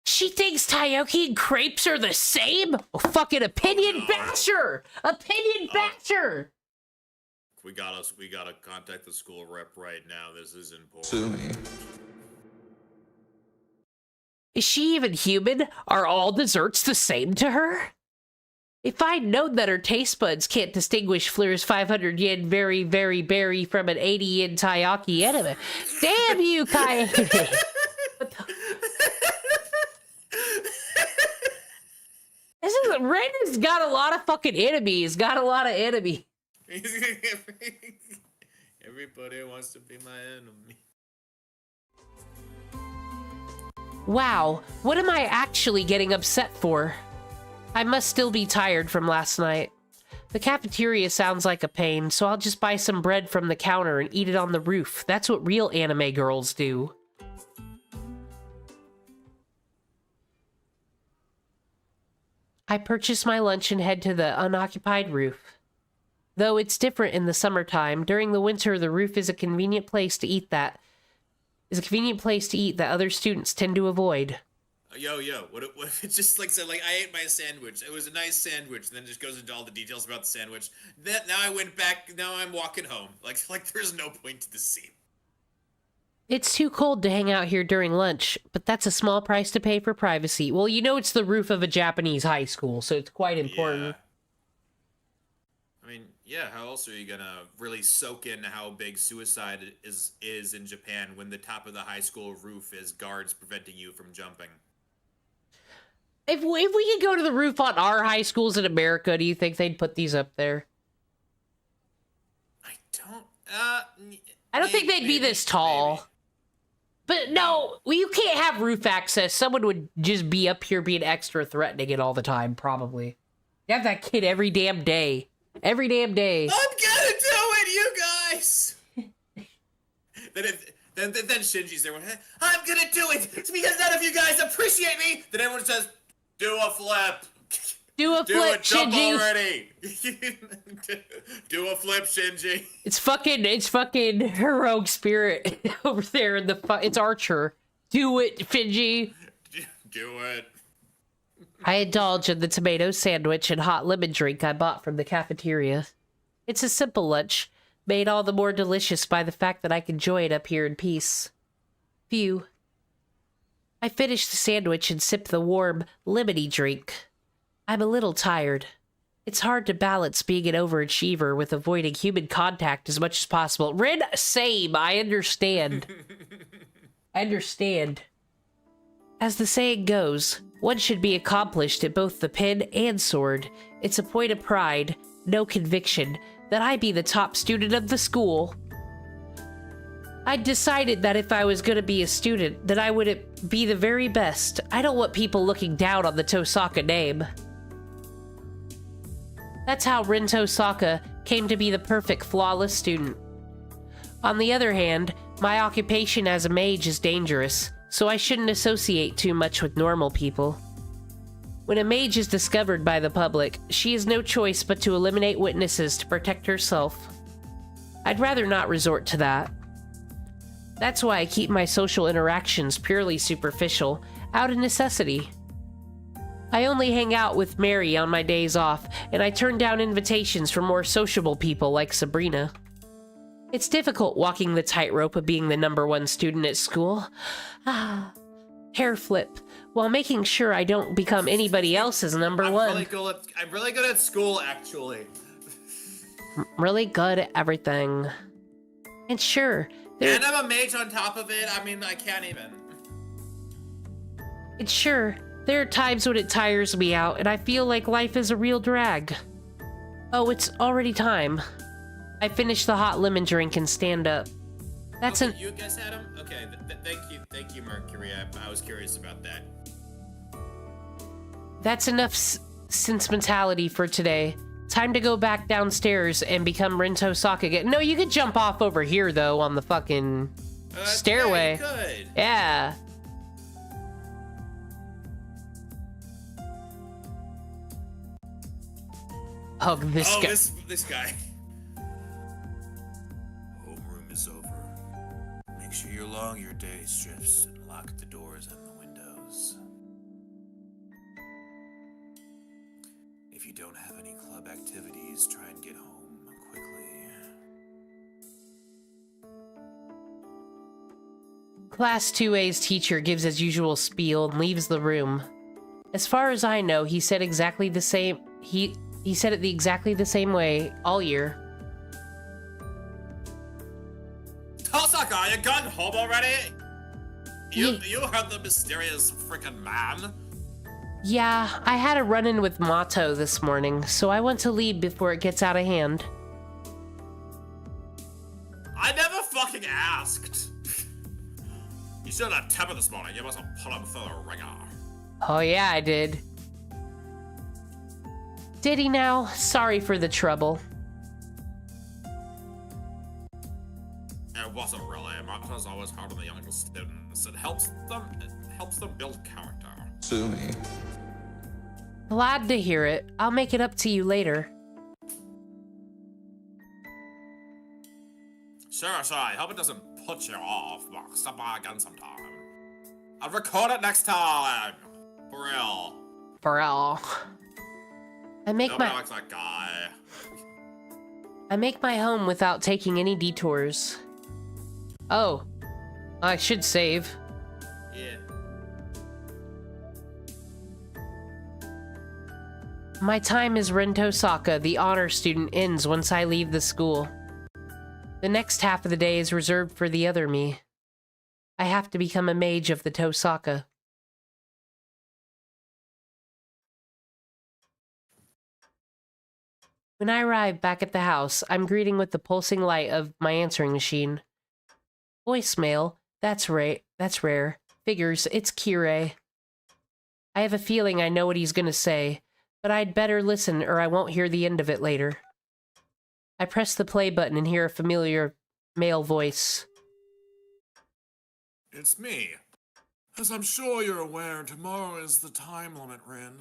She thinks taiyaki and crepes are the same? Oh, fucking opinion basher! Opinion basher! We gotta contact the school rep right now. This is important. Is she even human? Are all desserts the same to her? If I'd known that her taste buds can't distinguish Fleur's 500 yen very, very berry from an 80 yen taiyaki enema. Damn you, Kai! Ren has got a lot of fucking enemies. Everybody wants to be my enemy. Wow, what am I actually getting upset for? I must still be tired from last night. The cafeteria sounds like a pain, so I'll just buy some bread from the counter and eat it on the roof. That's what real anime girls do. I purchase my lunch and head to the unoccupied roof. Though it's different in the summertime. During the winter, the roof is a convenient place to eat that other students tend to avoid. Yo, what if it just like said, like, I ate my sandwich. It was a nice sandwich. And then just goes into all the details about the sandwich. Then now I went back. Now I'm walking home. Like there's no point to this scene. It's too cold to hang out here during lunch, but that's a small price to pay for privacy. Well, you know it's the roof of a Japanese high school, so it's quite important. Yeah. I mean, yeah, how else are you gonna really soak in how big suicide is in Japan when the top of the high school roof is guards preventing you from jumping? If we could go to the roof on our high schools in America, do you think they'd put these up there? I don't think they'd be this tall. Maybe. But no, you can't have roof access. Someone would just be up here being extra threatening it all the time, probably. You have that kid every damn day. Every damn day. I'm gonna do it, you guys! then Shinji's there. I'm gonna do it! It's because none of you guys appreciate me! Then everyone says, do a flip! Do a flip, jump Shinji! Already. Do a flip, Shinji! It's fucking heroic spirit over there in the it's Archer. Do it, Shinji! Do it. I indulge in the tomato sandwich and hot lemon drink I bought from the cafeteria. It's a simple lunch, made all the more delicious by the fact that I can enjoy it up here in peace. Phew. I finished the sandwich and sipped the warm, lemony drink. I'm a little tired. It's hard to balance being an overachiever with avoiding human contact as much as possible. Rin, same, I understand. I understand. As the saying goes, one should be accomplished at both the pen and sword. It's a point of pride, no conviction, that I be the top student of the school. I decided that if I was going to be a student, that I would be the very best. I don't want people looking down on the Tosaka name. That's how Rin Tosaka came to be the perfect, flawless student. On the other hand, my occupation as a mage is dangerous, so I shouldn't associate too much with normal people. When a mage is discovered by the public, she has no choice but to eliminate witnesses to protect herself. I'd rather not resort to that. That's why I keep my social interactions purely superficial, out of necessity. I only hang out with Mary on my days off, and I turn down invitations from more sociable people like Sabrina. It's difficult walking the tightrope of being the #1 student at school. Hair flip, while making sure I don't become anybody else's #1. I'm really good at school, actually. Really good at everything. And sure, and I'm a mage on top of it. I mean, I can't even. It's sure, there are times when it tires me out, and I feel like life is a real drag. Oh, it's already time. I finish the hot lemon drink and stand up. That's okay, you guys had him? Okay, thank you, Mercury. I was curious about that. That's enough sentimentality for today. Time to go back downstairs and become Rin Tosaka again. No, you could jump off over here, though, on the fucking stairway. Yeah, you could. Yeah. Oh, this guy. This guy. Homeroom is over. Make sure you long your day shifts and lock the doors and the windows. If you don't have any club activities, try and get home quickly. Class 2A's teacher gives his usual spiel and leaves the room. As far as I know, he said exactly the same. He said it exactly the same way all year. Tosaka, you gone home already? You heard the mysterious freaking man? Yeah, I had a run-in with Mato this morning, so I want to leave before it gets out of hand. I never fucking asked. You should have tempered this morning. You must have put him through the ringer. Oh yeah, I did. Did he now? Sorry for the trouble. It wasn't really. Mato's always hard on the younger students. It helps them build character. Sue me. Glad to hear it. I'll make it up to you later. Sure. I hope it doesn't put you off. Stop by again sometime. I'll record it next time. For real. For real. Nobody likes that guy. I make my home without taking any detours. Oh, I should save. Yeah. My time as Ren Tosaka, the honor student, ends once I leave the school. The next half of the day is reserved for the other me. I have to become a mage of the Tosaka. When I arrive back at the house, I'm greeting with the pulsing light of my answering machine. Voicemail? That's rare. Figures, it's Kirei. I have a feeling I know what he's gonna say, but I'd better listen or I won't hear the end of it later. I press the play button and hear a familiar male voice. It's me. As I'm sure you're aware, tomorrow is the time limit, Rin.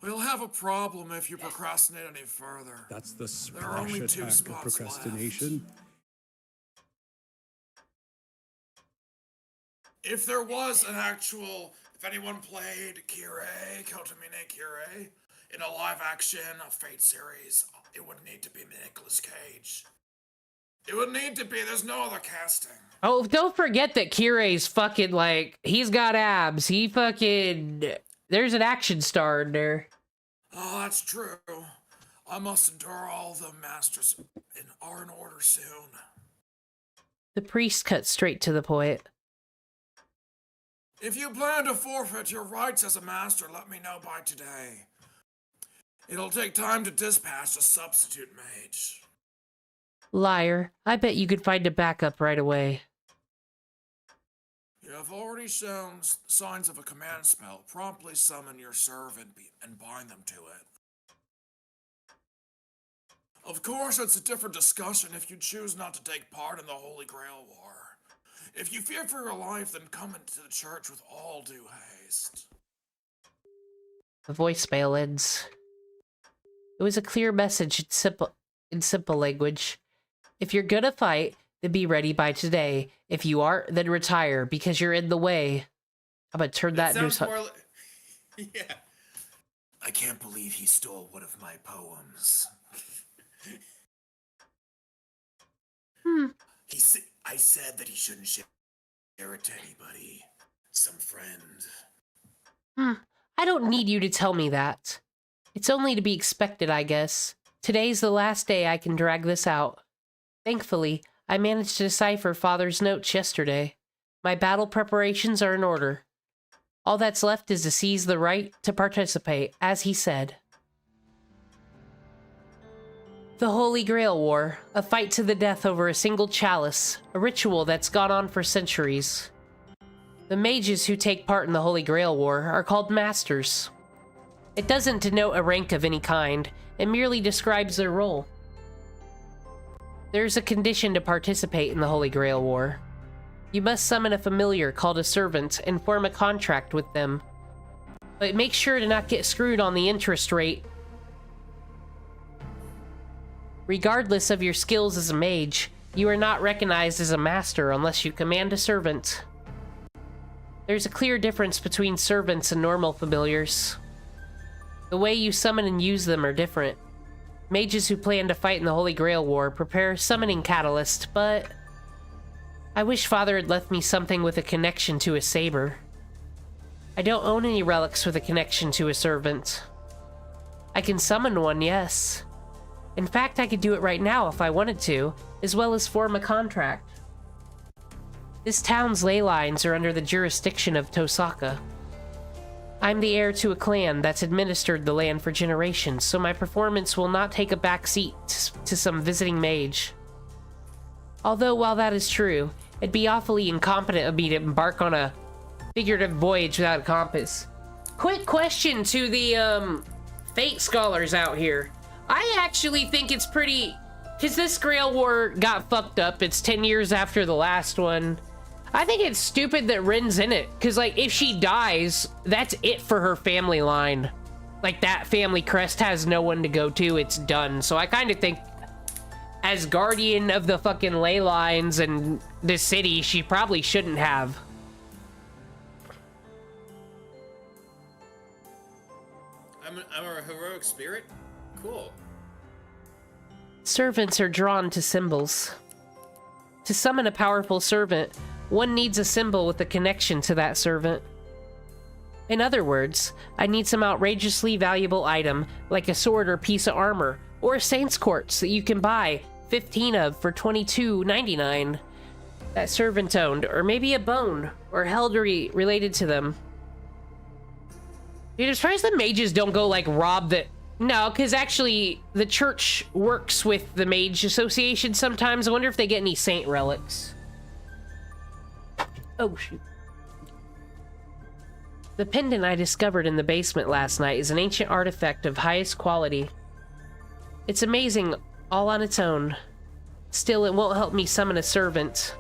We'll have a problem if you procrastinate any further. That's the There are only splash 2 attack of spots procrastination. left. If there was an actual, if anyone played Kirei, Kotomine Kirei, in a live action Fate series, it would need to be Nicolas Cage. It would need to be, there's no other casting. Oh, don't forget that Kirei's fucking, like, he's got abs. He fucking... There's an action star in there. Oh, that's true. I must endure all the masters are in order soon. The priest cut straight to the point. If you plan to forfeit your rights as a master, let me know by today. It'll take time to dispatch a substitute mage. Liar. I bet you could find a backup right away. You have already shown signs of a command spell. Promptly summon your servant and bind them to it. Of course, it's a different discussion if you choose not to take part in the Holy Grail War. If you fear for your life, then come into the church with all due haste. The voicemail ends. It was a clear message in simple language. If you're gonna fight, then be ready by today. If you aren't, then retire, because you're in the way. I'm gonna turn that into something. Yeah. I can't believe he stole one of my poems. I said that he shouldn't share it to anybody. Some friend. I don't need you to tell me that. It's only to be expected, I guess. Today's the last day I can drag this out. Thankfully, I managed to decipher Father's notes yesterday. My battle preparations are in order. All that's left is to seize the right to participate, as he said. The Holy Grail War, a fight to the death over a single chalice, a ritual that's gone on for centuries. The mages who take part in the Holy Grail War are called Masters. It doesn't denote a rank of any kind, it merely describes their role. There's a condition to participate in the Holy Grail War. You must summon a familiar called a servant and form a contract with them. But make sure to not get screwed on the interest rate. Regardless of your skills as a mage, you are not recognized as a master unless you command a servant. There's a clear difference between servants and normal familiars. The way you summon and use them are different. Mages who plan to fight in the Holy Grail War prepare summoning catalyst, but I wish Father had left me something with a connection to a saber. I don't own any relics with a connection to a servant. I can summon one, yes. In fact, I could do it right now if I wanted to, as well as form a contract. This town's ley lines are under the jurisdiction of Tosaka. I'm the heir to a clan that's administered the land for generations, so my performance will not take a back seat to some visiting mage. Although, while that is true, it'd be awfully incompetent of me to embark on a figurative voyage without a compass. Quick question to the, Fate scholars out here. I actually think it's pretty... Because this Grail War got fucked up. It's 10 years after the last one. I think it's stupid that Rin's in it. Because, like, if she dies, that's it for her family line. Like, that family crest has no one to go to. It's done. So I kind of think as guardian of the fucking ley lines and the city, she probably shouldn't have. I'm a heroic spirit? Cool. Servants are drawn to symbols. To summon a powerful servant, one needs a symbol with a connection to that servant. In other words, I need some outrageously valuable item, like a sword or piece of armor, or a saint's quartz that you can buy 15 of for $22.99. That servant owned, or maybe a bone, or held related to them. Dude, I'm surprised the mages don't go, like, rob the... No, because actually, the church works with the Mage Association sometimes. I wonder if they get any saint relics. Oh, shoot. The pendant I discovered in the basement last night is an ancient artifact of highest quality. It's amazing all on its own. Still, it won't help me summon a servant.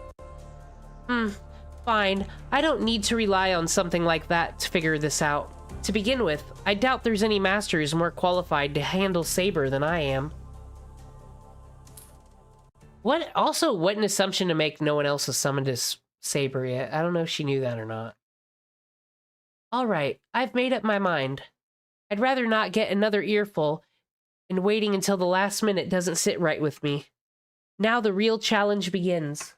Fine. I don't need to rely on something like that to figure this out. To begin with, I doubt there's any masters more qualified to handle Saber than I am. What an assumption to make no one else has summoned his Saber yet. I don't know if she knew that or not. Alright, I've made up my mind. I'd rather not get another earful, and waiting until the last minute doesn't sit right with me. Now the real challenge begins.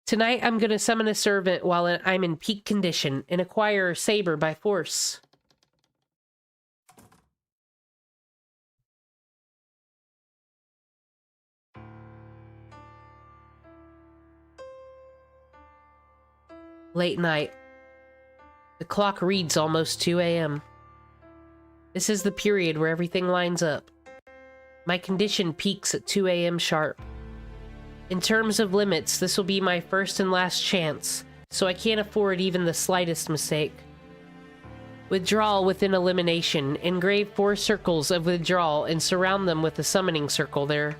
Tonight, I'm gonna summon a servant while I'm in peak condition and acquire a saber by force. Late night. The clock reads almost 2 a.m. This is the period where everything lines up. My condition peaks at 2 a.m. sharp. In terms of limits, this will be my first and last chance, so I can't afford even the slightest mistake. Withdrawal within elimination. Engrave 4 circles of withdrawal and surround them with a summoning circle there.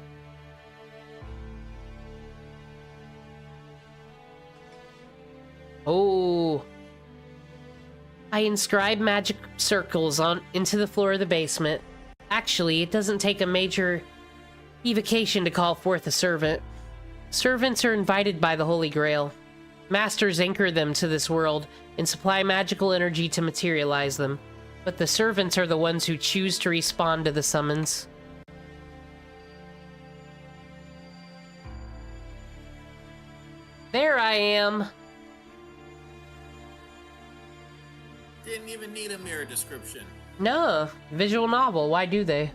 Oh. I inscribe magic circles into the floor of the basement. Actually, it doesn't take a major evocation to call forth a servant. Servants are invited by the Holy Grail. Masters anchor them to this world and supply magical energy to materialize them, but the servants are the ones who choose to respond to the summons. There I am! Didn't even need a mirror description. No, visual novel, why do they?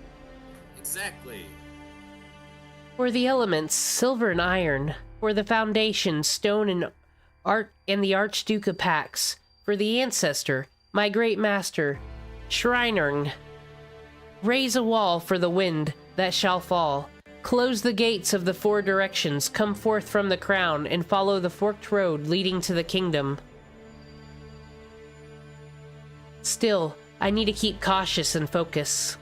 Exactly. For the elements, silver and iron. For the foundation, stone and art and the Archduke of Pax. For the ancestor, my great master, Shrinern. Raise a wall for the wind that shall fall. Close the gates of the 4 directions, come forth from the crown, and follow the forked road leading to the kingdom. Still, I need to keep cautious and focus.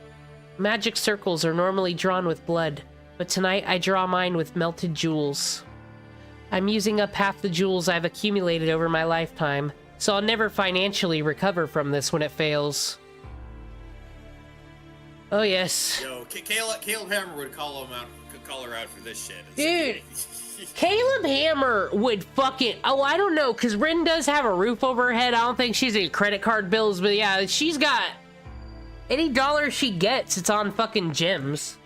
Magic circles are normally drawn with blood, but tonight I draw mine with melted jewels. I'm using up half the jewels I've accumulated over my lifetime, so I'll never financially recover from this when it fails. Oh yes. Yo, Caleb Hammer would call her out for this shit. Dude, Caleb Hammer would fucking... Oh, I don't know, because Rin does have a roof over her head. I don't think she's any credit card bills, but yeah, she's got... Any dollar she gets, it's on fucking gems.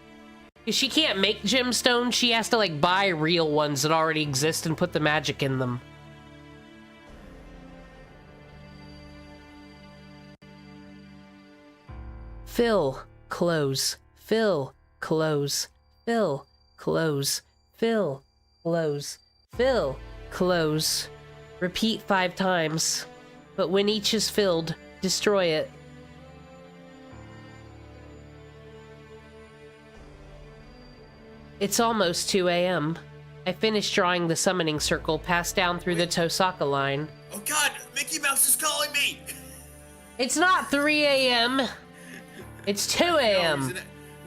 If she can't make gemstones, she has to, like, buy real ones that already exist and put the magic in them. Fill, close, fill, close, fill, close, fill, close, fill, close. Repeat 5 times. But when each is filled, destroy it. It's almost 2 a.m. I finished drawing the summoning circle, passed down through the Tosaka line. Oh god, Mickey Mouse is calling me! It's not 3 a.m. It's 2 a.m.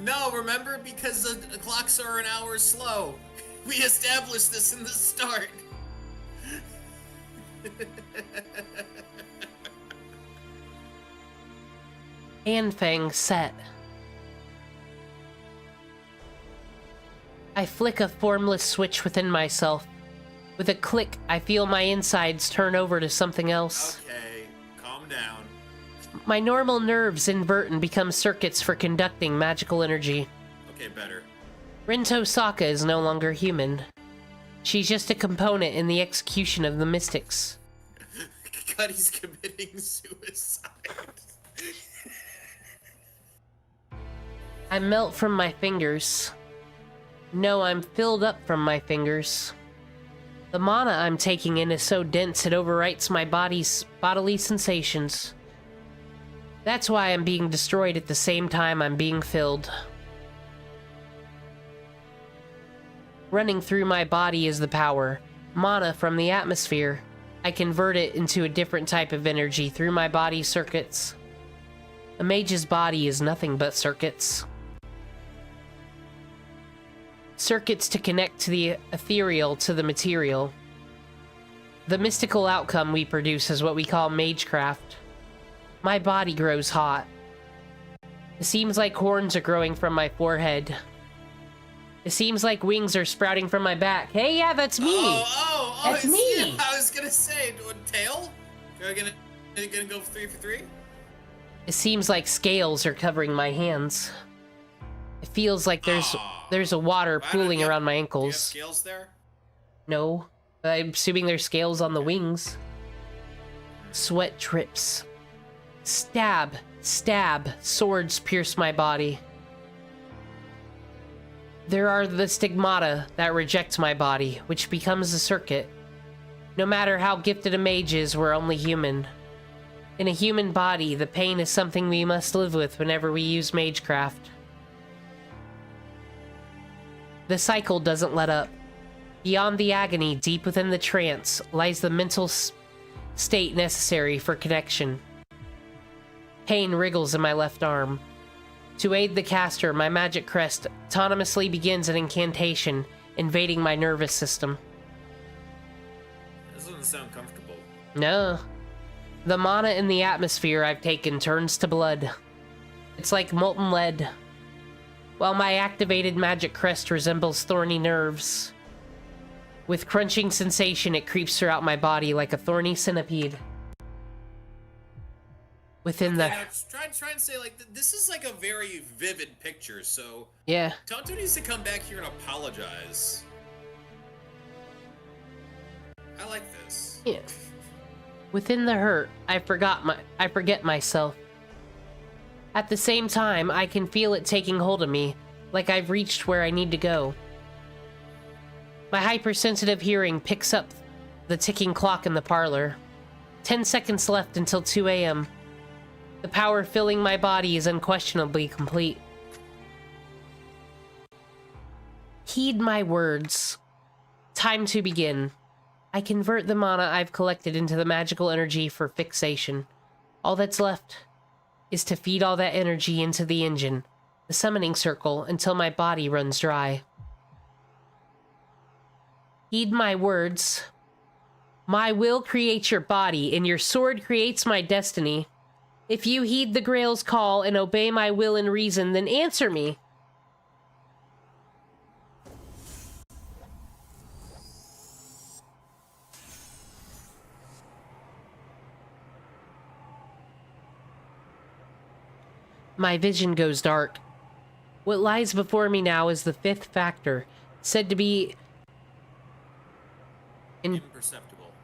No, remember? Because the clocks are an hour slow. We established this in the start. Anfang set. I flick a formless switch within myself. With a click, I feel my insides turn over to something else. Okay, calm down. My normal nerves invert and become circuits for conducting magical energy. Okay, better. Rin Tosaka is no longer human. She's just a component in the execution of the mystics. Cuddy's committing suicide. I melt from my fingers. No, I'm filled up from my fingers. The mana I'm taking in is so dense it overwrites my body's bodily sensations. That's why I'm being destroyed at the same time I'm being filled. Running through my body is the power, mana from the atmosphere. I convert it into a different type of energy through my body's circuits. A mage's body is nothing but circuits. Circuits to connect to the ethereal to the material. The mystical outcome we produce is what we call magecraft. My body grows hot. It seems like horns are growing from my forehead. It seems like wings are sprouting from my back. Hey, yeah, that's me! That's me! Yeah, I was gonna say, tail? Are we gonna go 3 for 3? It seems like scales are covering my hands. It feels like there's a water pooling around my ankles. Do you have scales there? No, but I'm assuming there's scales on the wings. Sweat drips. Stab, stab, swords pierce my body. There are the stigmata that reject my body, which becomes a circuit. No matter how gifted a mage is, we're only human. In a human body, the pain is something we must live with whenever we use magecraft. The cycle doesn't let up. Beyond the agony, deep within the trance, lies the mental state necessary for connection. Pain wriggles in my left arm. To aid the caster, my magic crest autonomously begins an incantation, invading my nervous system. This doesn't sound comfortable. No. The mana in the atmosphere I've taken turns to blood. It's like molten lead. While my activated magic crest resembles thorny nerves. With crunching sensation, it creeps throughout my body like a thorny centipede. Within the... Now, try and say, like, this is like a very vivid picture, so... Yeah. Tonto needs to come back here and apologize. I like this. Yeah. Within the hurt, I forget myself. At the same time, I can feel it taking hold of me, like I've reached where I need to go. My hypersensitive hearing picks up the ticking clock in the parlor. 10 seconds left until 2 a.m. The power filling my body is unquestionably complete. Heed my words. Time to begin. I convert the mana I've collected into the magical energy for fixation. All that's left is to feed all that energy into the engine, the summoning circle, until my body runs dry. Heed my words. My will creates your body, and your sword creates my destiny. If you heed the Grail's call and obey my will and reason, then answer me. My vision goes dark. What lies before me now is the fifth factor, said to be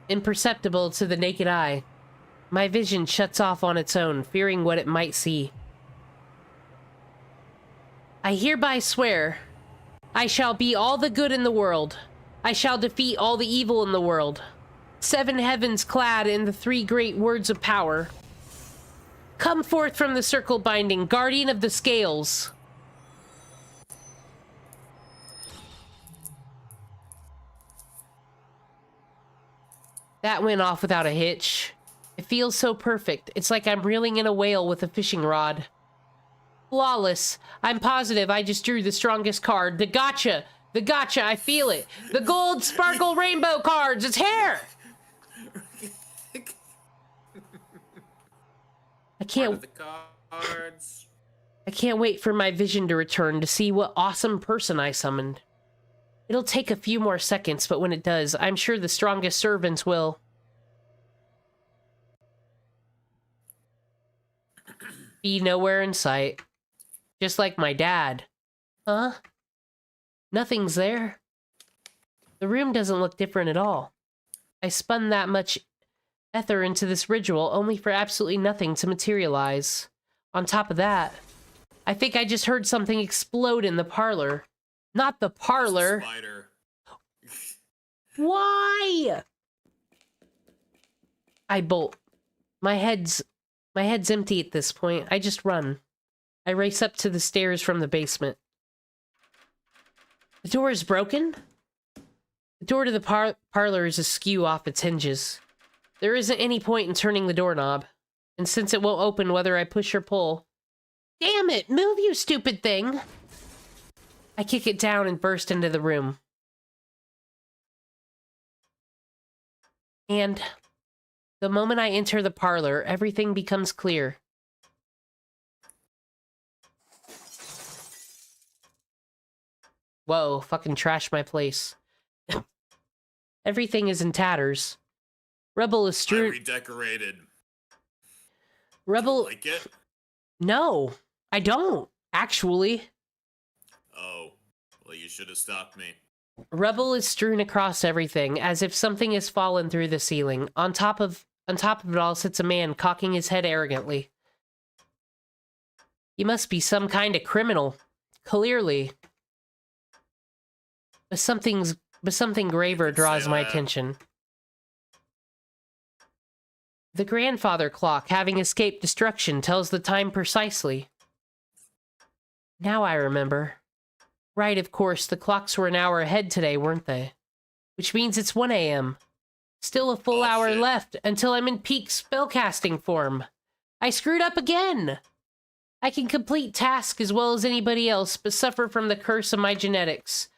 imperceptible to the naked eye. My vision shuts off on its own, fearing what it might see. I hereby swear, I shall be all the good in the world. I shall defeat all the evil in the world. 7 heavens clad in the 3 great words of power. Come forth from the circle binding, guardian of the scales. That went off without a hitch. It feels so perfect. It's like I'm reeling in a whale with a fishing rod. Flawless. I'm positive I just drew the strongest card. The gotcha. The gotcha. I feel it. The gold sparkle rainbow cards. It's here. I can't wait for my vision to return to see what awesome person I summoned. It'll take a few more seconds, but when it does, I'm sure the strongest servants will. Be nowhere in sight. Just like my dad. Huh? Nothing's there. The room doesn't look different at all. I spun that much ether into this ritual only for absolutely nothing to materialize. On top of that, I think I just heard something explode in the parlor. Not the parlor. Spider. Why? I bolt. My head's empty at this point. I just run. I race up to the stairs from the basement. The door is broken? The door to the parlor is askew off its hinges. There isn't any point in turning the doorknob. And since it won't open whether I push or pull... Damn it! Move, you stupid thing! I kick it down and burst into the room. And the moment I enter the parlor, everything becomes clear. Whoa, fucking trash my place. Everything is in tatters. Rubble is I strewn... redecorated. Rubble... Like it? No, I don't, actually. Oh, well, you should have stopped me. Rubble is strewn across everything, as if something has fallen through the ceiling. On top of it all sits a man, cocking his head arrogantly. He must be some kind of criminal. Clearly. But something graver draws my attention. The grandfather clock, having escaped destruction, tells the time precisely. Now I remember. Right, of course, the clocks were an hour ahead today, weren't they? Which means it's 1 a.m. Still a full hour shit. left until I'm in peak spellcasting form. I screwed up again! I can complete tasks as well as anybody else, but suffer from the curse of my genetics.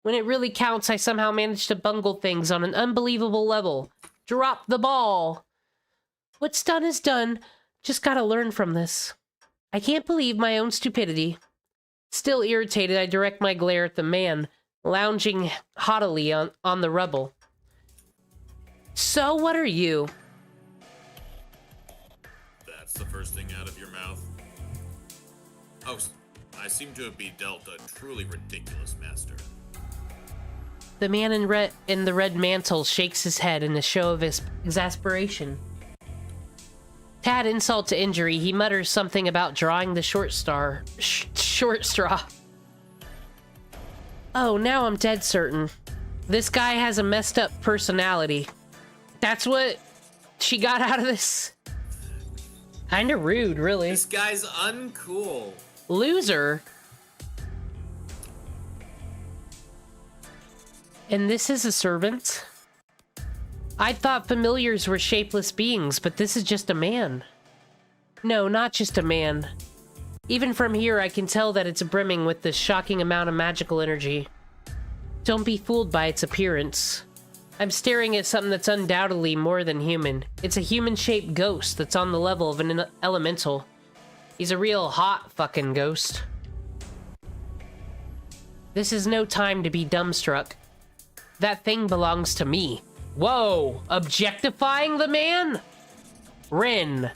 When it really counts, I somehow managed to bungle things on an unbelievable level. Drop the ball! What's done is done. Just gotta learn from this. I can't believe my own stupidity. Still irritated, I direct my glare at the man, lounging haughtily on the rubble. So, what are you? That's the first thing out of your mouth. Oh, I seem to have been dealt a truly ridiculous master. The man in the red mantle shakes his head in a show of exasperation. Tad insult to injury, he mutters something about drawing the short straw. Oh, now I'm dead certain. This guy has a messed up personality. That's what she got out of this? Kinda rude, really. This guy's uncool. Loser. And this is a servant? I thought familiars were shapeless beings, but this is just a man. No, not just a man. Even from here, I can tell that it's brimming with this shocking amount of magical energy. Don't be fooled by its appearance. I'm staring at something that's undoubtedly more than human. It's a human-shaped ghost that's on the level of an elemental. He's a real hot fucking ghost. This is no time to be dumbstruck. That thing belongs to me. Whoa! Objectifying the man? Rin.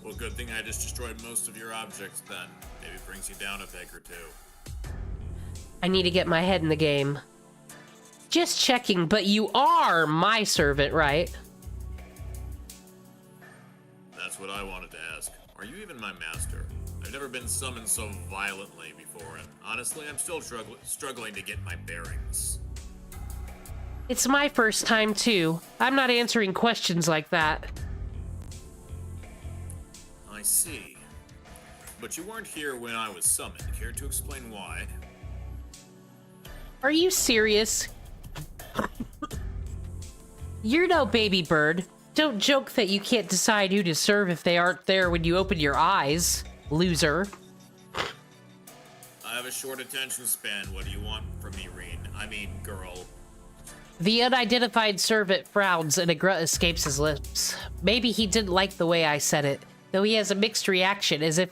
Well, good thing I just destroyed most of your objects then. Maybe it brings you down a peg or two. I need to get my head in the game. Just checking, but you are my servant, right? That's what I wanted to ask. Are you even my master? I've never been summoned so violently before, and honestly, I'm still struggling to get my bearings. It's my first time, too. I'm not answering questions like that. I see. But you weren't here when I was summoned. Care to explain why? Are you serious? You're no baby bird. Don't joke that you can't decide who to serve if they aren't there when you open your eyes, loser. I have a short attention span. What do you want from me, Reen? I mean, girl. The unidentified servant frowns and a grunt escapes his lips. Maybe he didn't like the way I said it, though he has a mixed reaction as if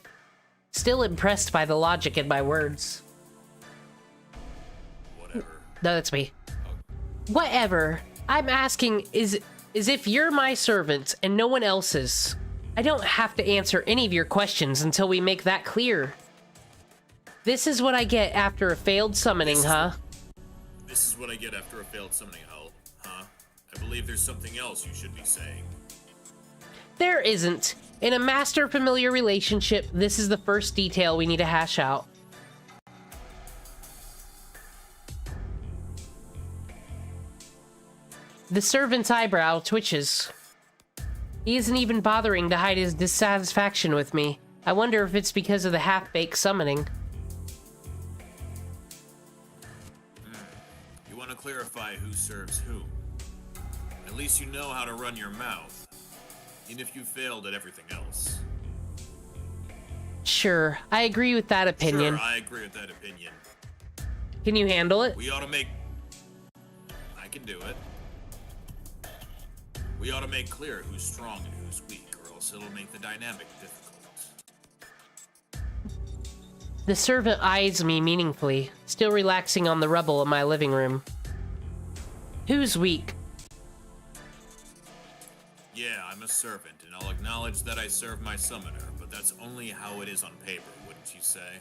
still impressed by the logic in my words. What No, that's me. Whatever. I'm asking is if you're my servant and no one else's. I don't have to answer any of your questions until we make that clear. This is what I get after a failed summoning, huh? This is what I get after a failed summoning, huh? I believe there's something else you should be saying. There isn't. In a master-familiar relationship, this is the first detail we need to hash out. The servant's eyebrow twitches. He isn't even bothering to hide his dissatisfaction with me. I wonder if it's because of the half-baked summoning. You want to clarify who serves whom. At least you know how to run your mouth, even if you failed at everything else. Sure, I agree with that opinion. Sure, I agree with that opinion. Can you handle it? We ought to make... I can do it. We ought to make clear who's strong and who's weak, or else it'll make the dynamic difficult. The servant eyes me meaningfully, still relaxing on the rubble of my living room. Who's weak? Yeah, I'm a servant, and I'll acknowledge that I serve my summoner, but that's only how it is on paper, wouldn't you say?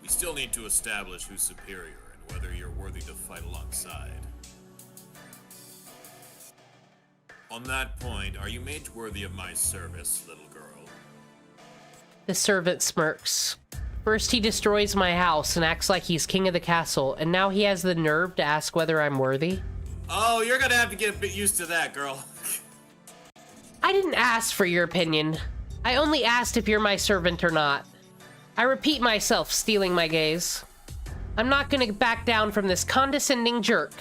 We still need to establish who's superior, and whether you're worthy to fight alongside. On that point, are you made worthy of my service, little girl? The servant smirks. First he destroys my house and acts like he's king of the castle, and now he has the nerve to ask whether I'm worthy? Oh, you're gonna have to get a bit used to that, girl. I didn't ask for your opinion. I only asked if you're my servant or not. I repeat myself, stealing my gaze. I'm not gonna back down from this condescending jerk.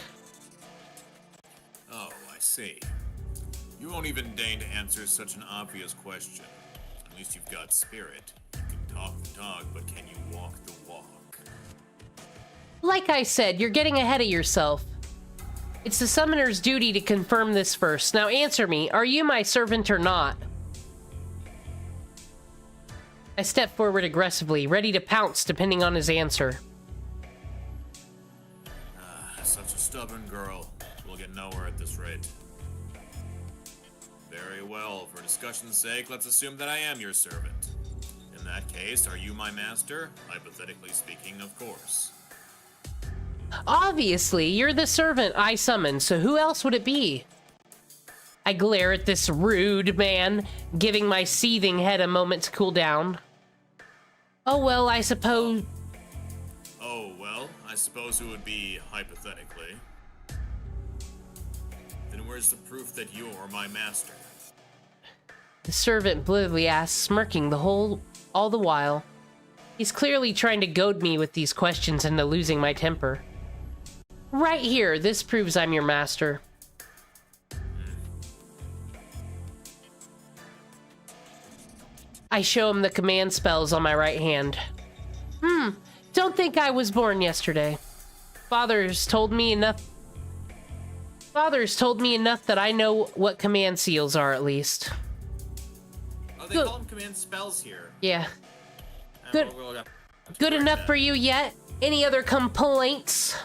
Oh, I see. You won't even deign to answer such an obvious question. At least you've got spirit. You can talk the talk, but can you walk the walk? Like I said, you're getting ahead of yourself. It's the summoner's duty to confirm this first. Now answer me, are you my servant or not? I step forward aggressively, ready to pounce depending on his answer. Such a stubborn girl. We'll get nowhere at this rate. Very well, for discussion's sake, let's assume that I am your servant. In that case, are you my master? Hypothetically speaking, of course. Obviously, you're the servant I summoned, so who else would it be? I glare at this rude man, giving my seething head a moment to cool down. Oh well, I suppose... Oh, well, I suppose it would be hypothetically. Then where's the proof that you're my master? The servant blithely asks, smirking all the while. He's clearly trying to goad me with these questions into losing my temper. Right here, this proves I'm your master. I show him the command spells on my right hand. Don't think I was born yesterday. Father's told me enough that I know what command seals are, at least. Oh, they call them command spells here. Yeah. Good. Good enough for you yet? Any other complaints?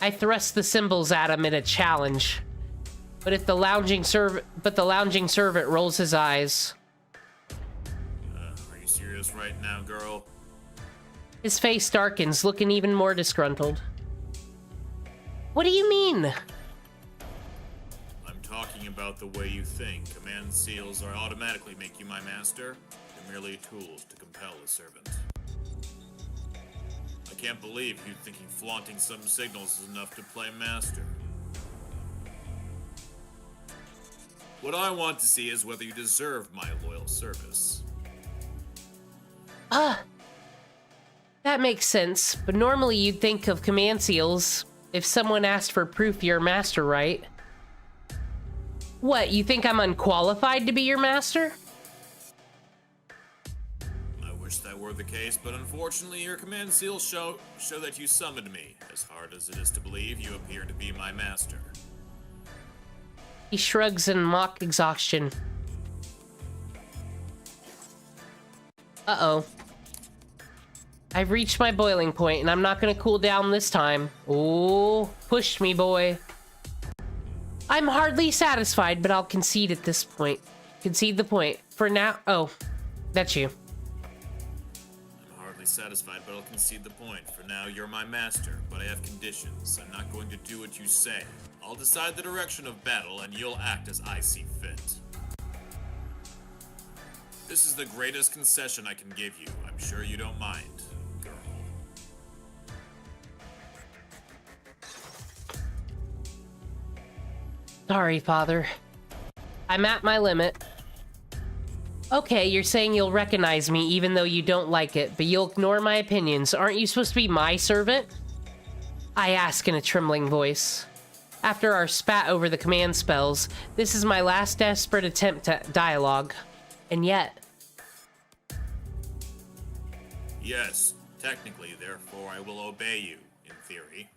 I thrust the symbols at him in a challenge. But the lounging servant rolls his eyes. Are you serious right now, girl? His face darkens, looking even more disgruntled. What do you mean? I'm talking about the way you think. Command seals are automatically make you my master. They're merely tools to compel a servant. I can't believe you thinking flaunting some signals is enough to play master. What I want to see is whether you deserve my loyal service. That makes sense, but normally you'd think of command seals if someone asked for proof you're a master, right? What, you think I'm unqualified to be your master? I wish that were the case, but unfortunately your command seals show that you summoned me. As hard as it is to believe, you appear to be my master. He shrugs in mock exhaustion. Uh-oh. I've reached my boiling point, and I'm not gonna cool down this time. Oh, pushed me, boy. I'm hardly satisfied, but I'll concede at this point. Concede the point. For now... Oh, that's you. I'm hardly satisfied, but I'll concede the point. For now, you're my master, but I have conditions. I'm not going to do what you say. I'll decide the direction of battle, and you'll act as I see fit. This is the greatest concession I can give you. I'm sure you don't mind, girl. Sorry, father. I'm at my limit. Okay, you're saying you'll recognize me even though you don't like it, but you'll ignore my opinions. Aren't you supposed to be my servant? I ask in a trembling voice. After our spat over the command spells, this is my last desperate attempt at dialogue. And yet... Yes, technically, therefore I will obey you, in theory.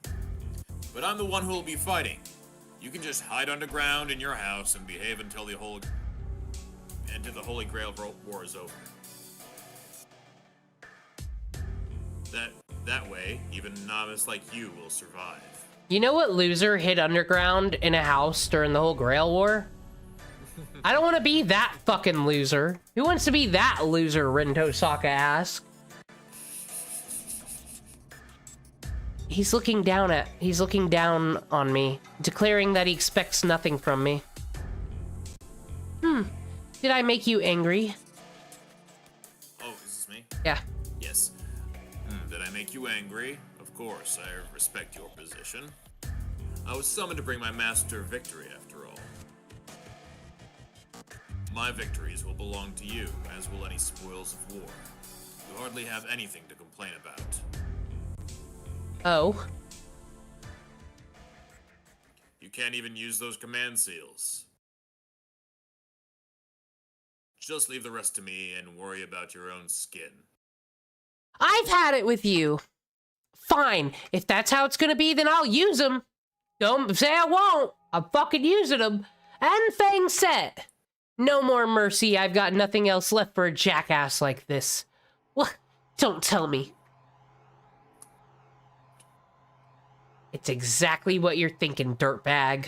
But I'm the one who will be fighting. You can just hide underground in your house and behave until the Holy Grail War is over. That way, even a novice like you will survive. You know what loser hid underground in a house during the whole Grail War? I don't want to be that fucking loser. Who wants to be that loser, Rinto Saka asks. He's looking down on me, declaring that he expects nothing from me. Did I make you angry? Oh, is this me? Yeah. Yes. Did I make you angry? Of course, I respect your position. I was summoned to bring my master victory, after all. My victories will belong to you, as will any spoils of war. You hardly have anything to complain about. Oh. You can't even use those command seals. Just leave the rest to me and worry about your own skin. I've had it with you. Fine. If that's how it's gonna be, then I'll use them. Don't say I won't. I'm fucking using them. And thing set. No more mercy. I've got nothing else left for a jackass like this. What? Don't tell me. It's exactly what you're thinking, dirtbag.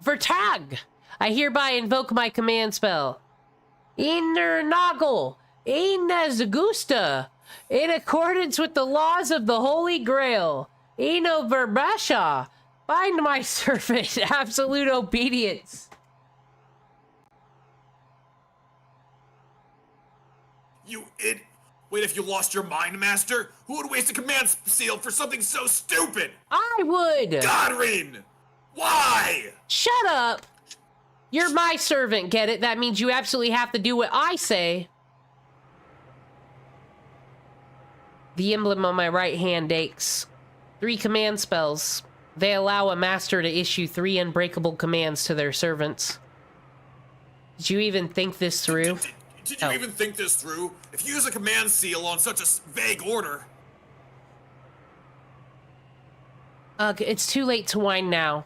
Vertag! I hereby invoke my command spell. Innernagel, Inazugusta, in accordance with the laws of the Holy Grail. Ino Verbasha, bind my servant, absolute obedience. Wait, if you lost your mind, Master? Who would waste a command seal for something so stupid? I would. Godrine! Why? Shut up. You're my servant, get it? That means you absolutely have to do what I say. The emblem on my right hand aches. 3 command spells. They allow a master to issue 3 unbreakable commands to their servants. Did you even think this through? Did you even think this through? If you use a command seal on such a vague order... Ugh, it's too late to whine now.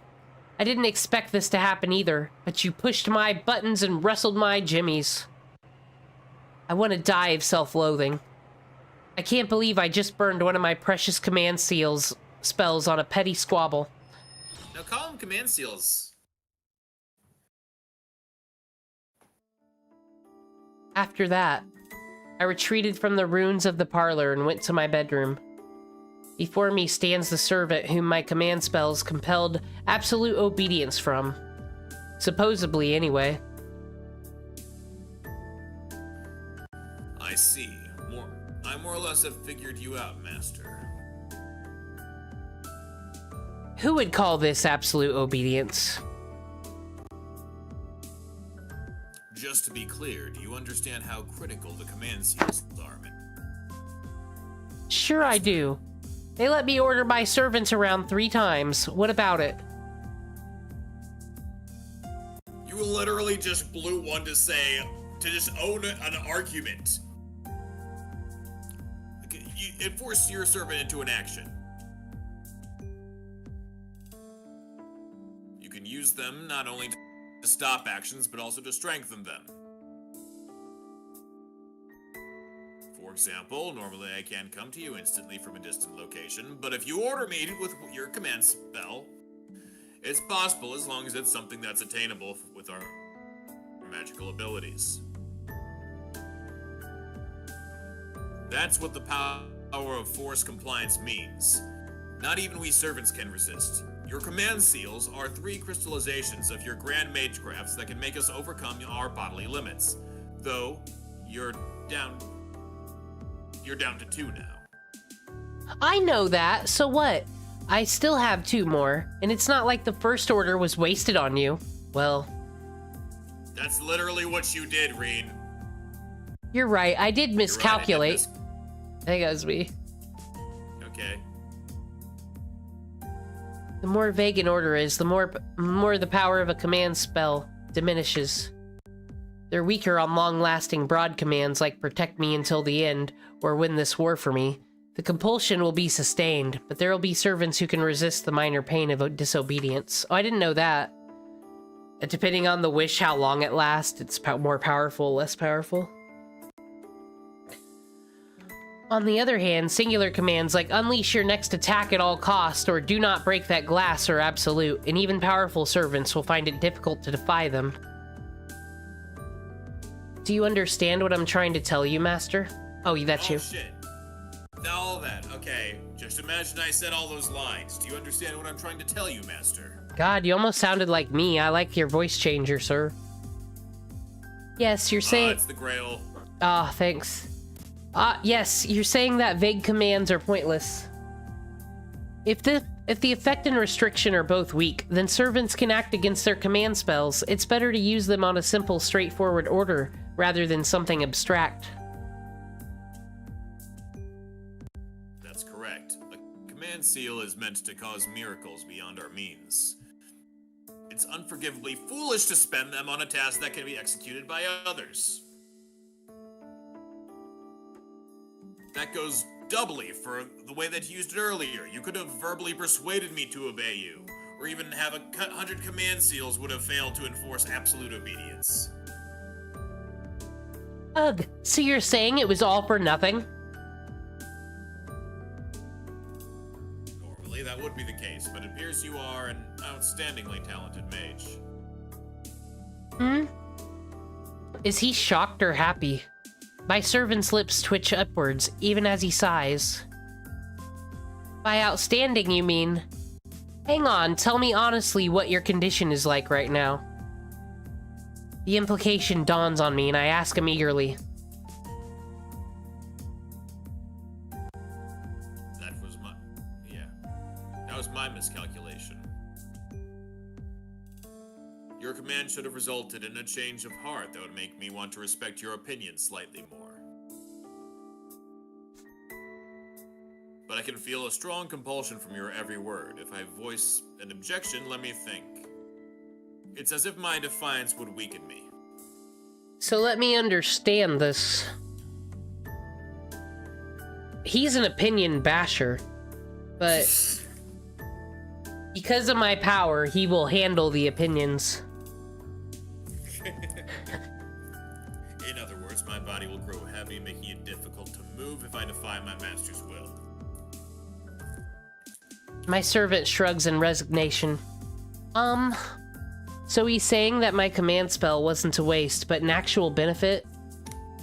I didn't expect this to happen either, but you pushed my buttons and wrestled my jimmies. I want to die of self-loathing. I can't believe I just burned one of my precious command spells on a petty squabble. Now call them command seals. After that, I retreated from the ruins of the parlor and went to my bedroom. Before me stands the servant whom my command spells compelled absolute obedience from. Supposedly, anyway. I see. I more or less have figured you out, Master. Who would call this absolute obedience? Just to be clear, do you understand how critical the command seals are? Sure I do. They let me order my servants around 3 times. What about it? You literally just blew one to just own an argument. It forced your servant into an action. You can use them not only to stop actions, but also to strengthen them. For example, normally I can come to you instantly from a distant location, but if you order me with your command spell, it's possible as long as it's something that's attainable with our magical abilities. That's what the power of force compliance means. Not even we servants can resist. Your command seals are 3 crystallizations of your grand magecrafts that can make us overcome our bodily limits. Though, you're down to 2 now. I know that, so what? I still have 2 more, and it's not like the first order was wasted on you. Well... That's literally what you did, Reen. You're right, I did miscalculate. I think it was me. Okay. The more vague an order is, the more the power of a command spell diminishes. They're weaker on long-lasting broad commands like protect me until the end, or win this war for me. The compulsion will be sustained, but there will be servants who can resist the minor pain of disobedience. Oh, I didn't know that. Depending on the wish, how long it lasts, it's more powerful, less powerful. On the other hand, singular commands like unleash your next attack at all cost or do not break that glass are absolute, and even powerful servants will find it difficult to defy them. Do you understand what I'm trying to tell you, Master? Oh, that's you. Oh, shit. All that. Okay. Just imagine I said all those lines. Do you understand what I'm trying to tell you, Master? God, you almost sounded like me. I like your voice changer, sir. Yes, you're saying... It's the Grail. Ah, thanks. Yes, you're saying that vague commands are pointless. If the effect and restriction are both weak, then servants can act against their command spells. It's better to use them on a simple, straightforward order, rather than something abstract. That's correct. A command seal is meant to cause miracles beyond our means. It's unforgivably foolish to spend them on a task that can be executed by others. That goes doubly for the way that you used it earlier. You could have verbally persuaded me to obey you, or even have 100 command seals would have failed to enforce absolute obedience. Ugh, so you're saying it was all for nothing? Normally that would be the case, but it appears you are an outstandingly talented mage. Is he shocked or happy? My servant's lips twitch upwards, even as he sighs. By outstanding, you mean? Hang on, tell me honestly what your condition is like right now. The implication dawns on me, and I ask him eagerly. That was my miscalculation. Your command should have resulted in a change of heart that would make me want to respect your opinion slightly more. But I can feel a strong compulsion from your every word. If I voice an objection, let me think. It's as if my defiance would weaken me. So let me understand this. He's an opinion basher, but because of my power, he will handle the opinions. In other words, my body will grow heavy, making it difficult to move if I defy my master's will. My servant shrugs in resignation. So he's saying that my command spell wasn't a waste, but an actual benefit?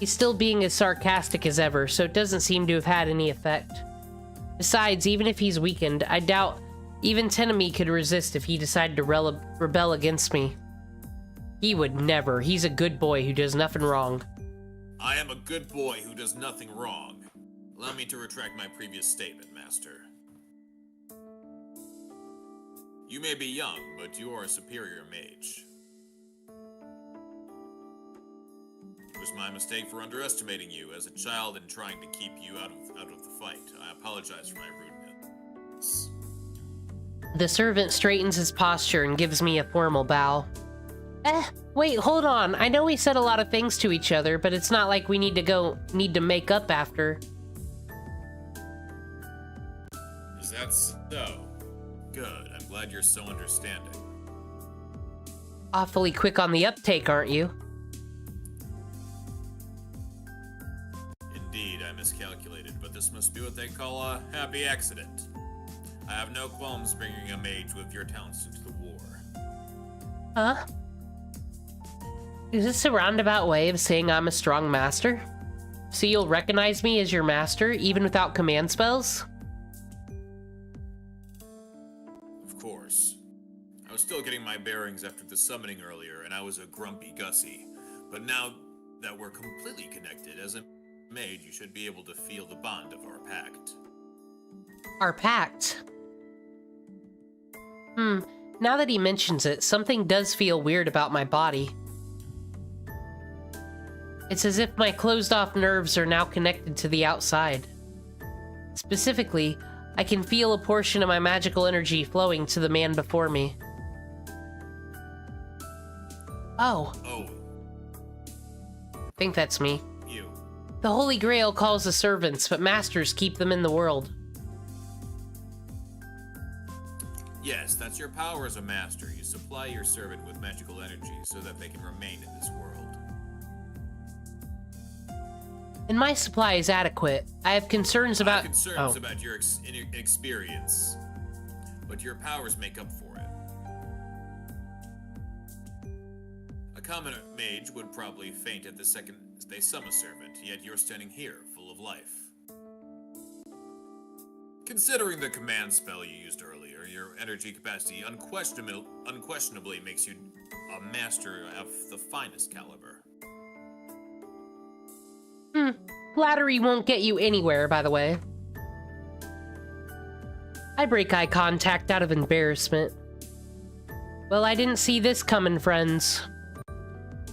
He's still being as sarcastic as ever, so it doesn't seem to have had any effect. Besides, even if he's weakened, I doubt even Tenemy could resist if he decided to rebel against me. He would never. He's a good boy who does nothing wrong. I am a good boy who does nothing wrong. Allow me to retract my previous statement, Master. You may be young, but you are a superior mage. It was my mistake for underestimating you as a child and trying to keep you out of the fight. I apologize for my rudeness. The servant straightens his posture and gives me a formal bow. Wait, hold on. I know we said a lot of things to each other, but it's not like we need to make up after. Is that so? Good. I'm glad you're so understanding. Awfully quick on the uptake, aren't you? Indeed, I be what they call a happy accident. I have no qualms bringing a mage with your talents into the war. Huh? Is this a roundabout way of saying I'm a strong master? So you'll recognize me as your master, even without command spells? Of course. I was still getting my bearings after the summoning earlier, and I was a grumpy Gussie. But now that we're completely connected, as a mage, you should be able to feel the bond of our pact. Our pact? Now that he mentions it, something does feel weird about my body. It's as if my closed-off nerves are now connected to the outside. Specifically, I can feel a portion of my magical energy flowing to the man before me. Oh. Oh. I think that's me. You. The Holy Grail calls the servants, but masters keep them in the world. Yes, that's your power as a master. You supply your servant with magical energy so that they can remain in this world. And my supply is adequate. I have concerns about... I have concerns about your experience, but your powers make up for it. A common mage would probably faint at the second they summon a servant, yet you're standing here, full of life. Considering the command spell you used earlier, your energy capacity unquestionably makes you a master of the finest caliber. Flattery won't get you anywhere, by the way. I break eye contact out of embarrassment. Well, I didn't see this coming, friends.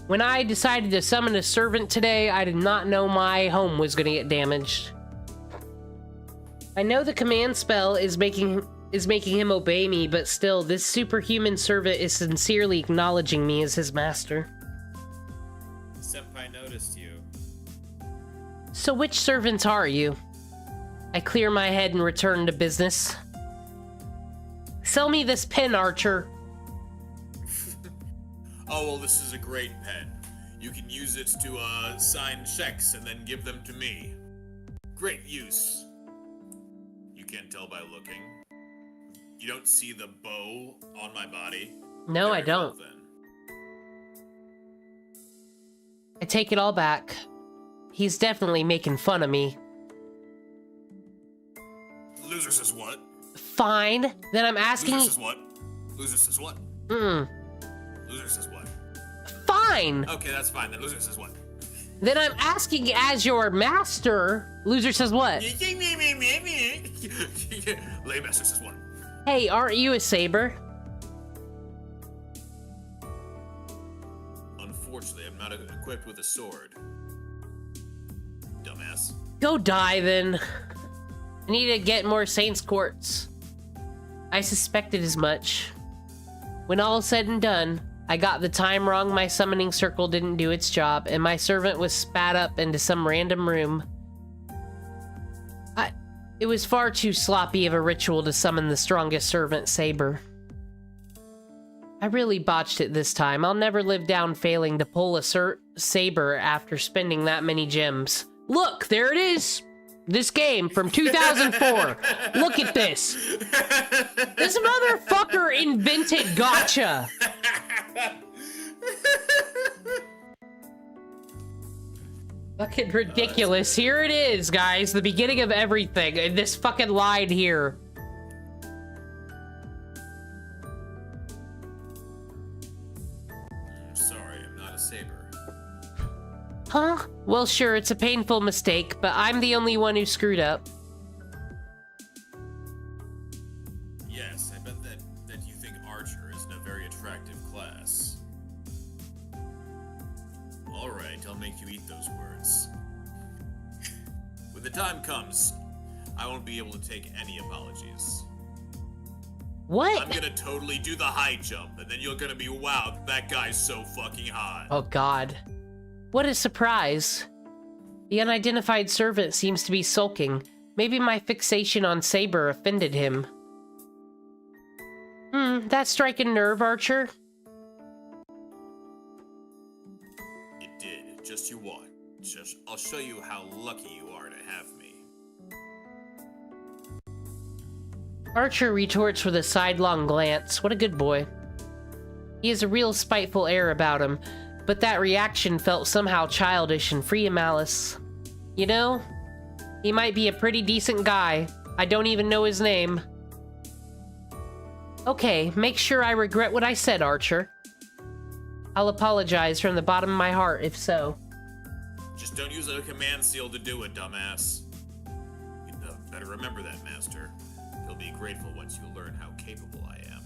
When I decided to summon a servant today, I did not know my home was gonna get damaged. I know the command spell is making him obey me, but still, this superhuman servant is sincerely acknowledging me as his master. Senpai noticed you. So which servants are you? I clear my head and return to business. Sell me this pen, Archer. Oh, well, this is a great pen. You can use it to sign checks and then give them to me. Great use. You can't tell by looking. You don't see the bow on my body? No, Very I don't. well, then. I take it all back. He's definitely making fun of me. Loser says what? Fine. Then I'm asking... Loser says what? Loser says what? Loser says what? Fine! Okay, that's fine. Then loser says what? Then I'm asking as your master. Loser says what? Laymaster says what? Hey, aren't you a saber? Unfortunately, I'm not equipped with a sword. Dumbass. Go die, then. I need to get more Saints Quartz. I suspected as much. When all is said and done, I got the time wrong, my summoning circle didn't do its job, and my servant was spat up into some random room. It was far too sloppy of a ritual to summon the strongest servant, Saber. I really botched it this time. I'll never live down failing to pull a Saber after spending that many gems. Look, there it is! This game from 2004. Look at this. This motherfucker invented gacha. Fucking ridiculous. Here it is, guys. The beginning of everything. And this fucking line here. I'm sorry, I'm not a saber. Huh? Well, sure, it's a painful mistake, but I'm the only one who screwed up. Yes, I bet that you think Archer isn't a very attractive class. Alright, I'll make you eat those words. When the time comes, I won't be able to take any apologies. What? I'm gonna totally do the high jump, and then you're gonna be, wow, that guy's so fucking hot. Oh, God. What a surprise. The unidentified servant seems to be sulking. Maybe my fixation on Saber offended him. That strike a nerve, Archer? It did. Just you watch. I'll show you how lucky you are to have me. Archer retorts with a sidelong glance. What a good boy. He has a real spiteful air about him, but that reaction felt somehow childish and free of malice. You know, he might be a pretty decent guy. I don't even know his name. Okay, make sure I regret what I said, Archer. I'll apologize from the bottom of my heart if so. Just don't use a command seal to do it, dumbass. You better remember that, Master. He'll be grateful once you learn how capable I am.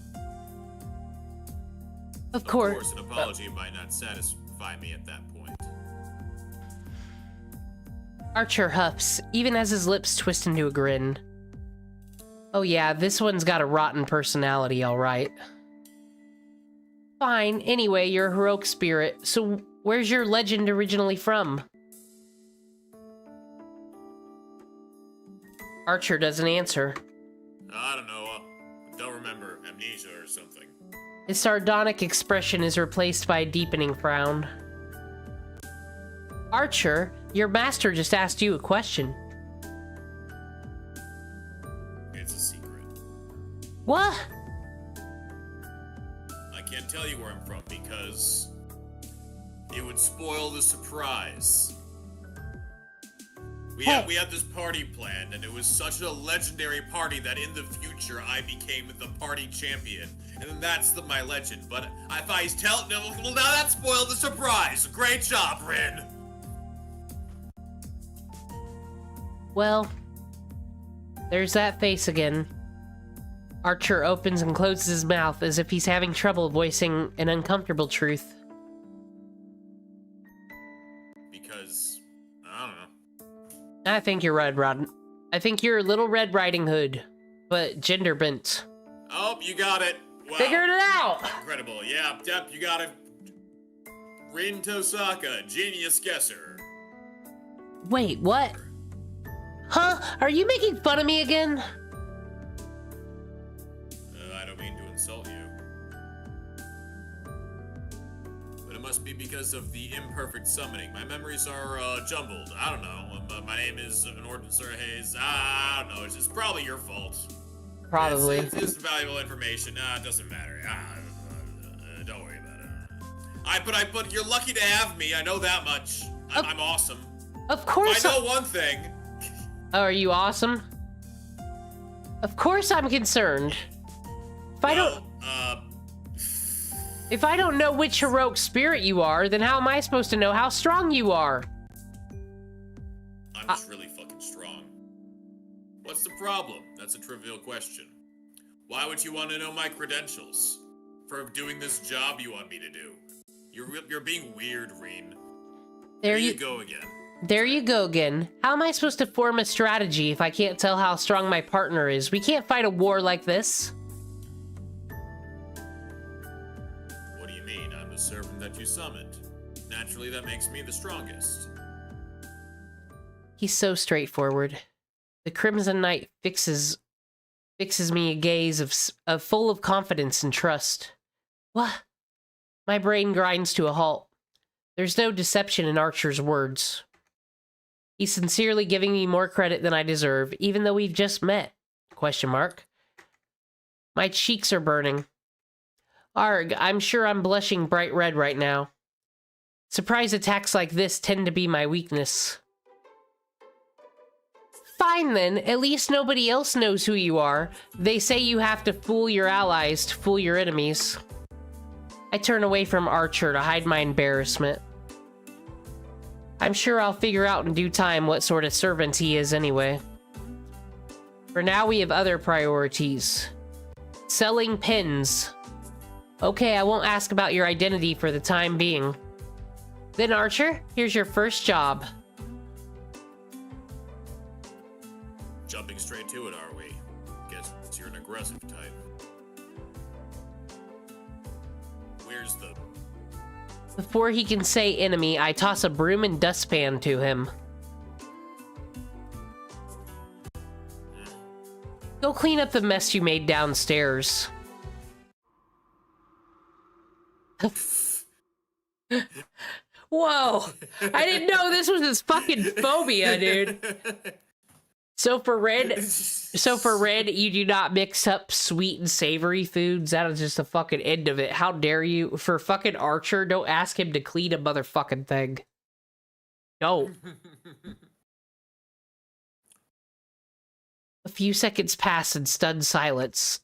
Of course. Of course, an apology might not satisfy me at that point. Archer huffs, even as his lips twist into a grin. Oh yeah, this one's got a rotten personality, alright. Fine, anyway, you're a heroic spirit, so where's your legend originally from? Archer doesn't answer. I don't know. Don't remember. Amnesia or something. His sardonic expression is replaced by a deepening frown. Archer, your master just asked you a question. It's a secret. What? I can't tell you where I'm from because it would spoil the surprise. We had this party planned, and it was such a legendary party that in the future I became the party champion, and that's my legend. But if I tell, well, now that spoiled the surprise. Great job, Rin. Well, there's that face again. Archer opens and closes his mouth as if he's having trouble voicing an uncomfortable truth. Because I don't know. I think you're Red Rod. I think you're Little Red Riding Hood, but gender bent. Oh, you got it. Wow. Figured it out! Incredible. Yeah, Depp, you got it. Rin Tosaka, genius guesser. Wait, what? Huh? Are you making fun of me again? I don't mean to insult you. But it must be because of the imperfect summoning. My memories are jumbled. I don't know. My name is Norton Sir Hayes. I don't know. It's just probably your fault. Probably. It's valuable information. It doesn't matter. Don't worry about it. But you're lucky to have me. I know that much. I'm awesome. Of course. I know one thing. Oh, are you awesome? Of course I'm concerned. If I don't know which heroic spirit you are, then how am I supposed to know how strong you are? I'm just really fucking strong. What's the problem? That's a trivial question. Why would you want to know my credentials? For doing this job you want me to do? You're being weird, Reen. There you go again. There you go again. How am I supposed to form a strategy if I can't tell how strong my partner is? We can't fight a war like this. What do you mean? I'm the servant that you summoned. Naturally, that makes me the strongest. He's so straightforward. The Crimson Knight fixes me a gaze of full of confidence and trust. What? My brain grinds to a halt. There's no deception in Archer's words. He's sincerely giving me more credit than I deserve, even though we've just met. Question mark. My cheeks are burning. Arg, I'm sure I'm blushing bright red right now. Surprise attacks like this tend to be my weakness. Fine then, at least nobody else knows who you are. They say you have to fool your allies to fool your enemies. I turn away from Archer to hide my embarrassment. I'm sure I'll figure out in due time what sort of servant he is anyway. For now, we have other priorities. Selling pins. Okay, I won't ask about your identity for the time being. Then Archer, here's your first job. Jumping straight to it, are we? Guess you're an aggressive type. Where's the... Before he can say enemy, I toss a broom and dustpan to him. Go clean up the mess you made downstairs. Whoa! I didn't know this was his fucking phobia, dude. So for Red, you do not mix up sweet and savory foods. That is just the fucking end of it. How dare you? For fucking Archer, don't ask him to clean a motherfucking thing. No. A few seconds pass in stunned silence.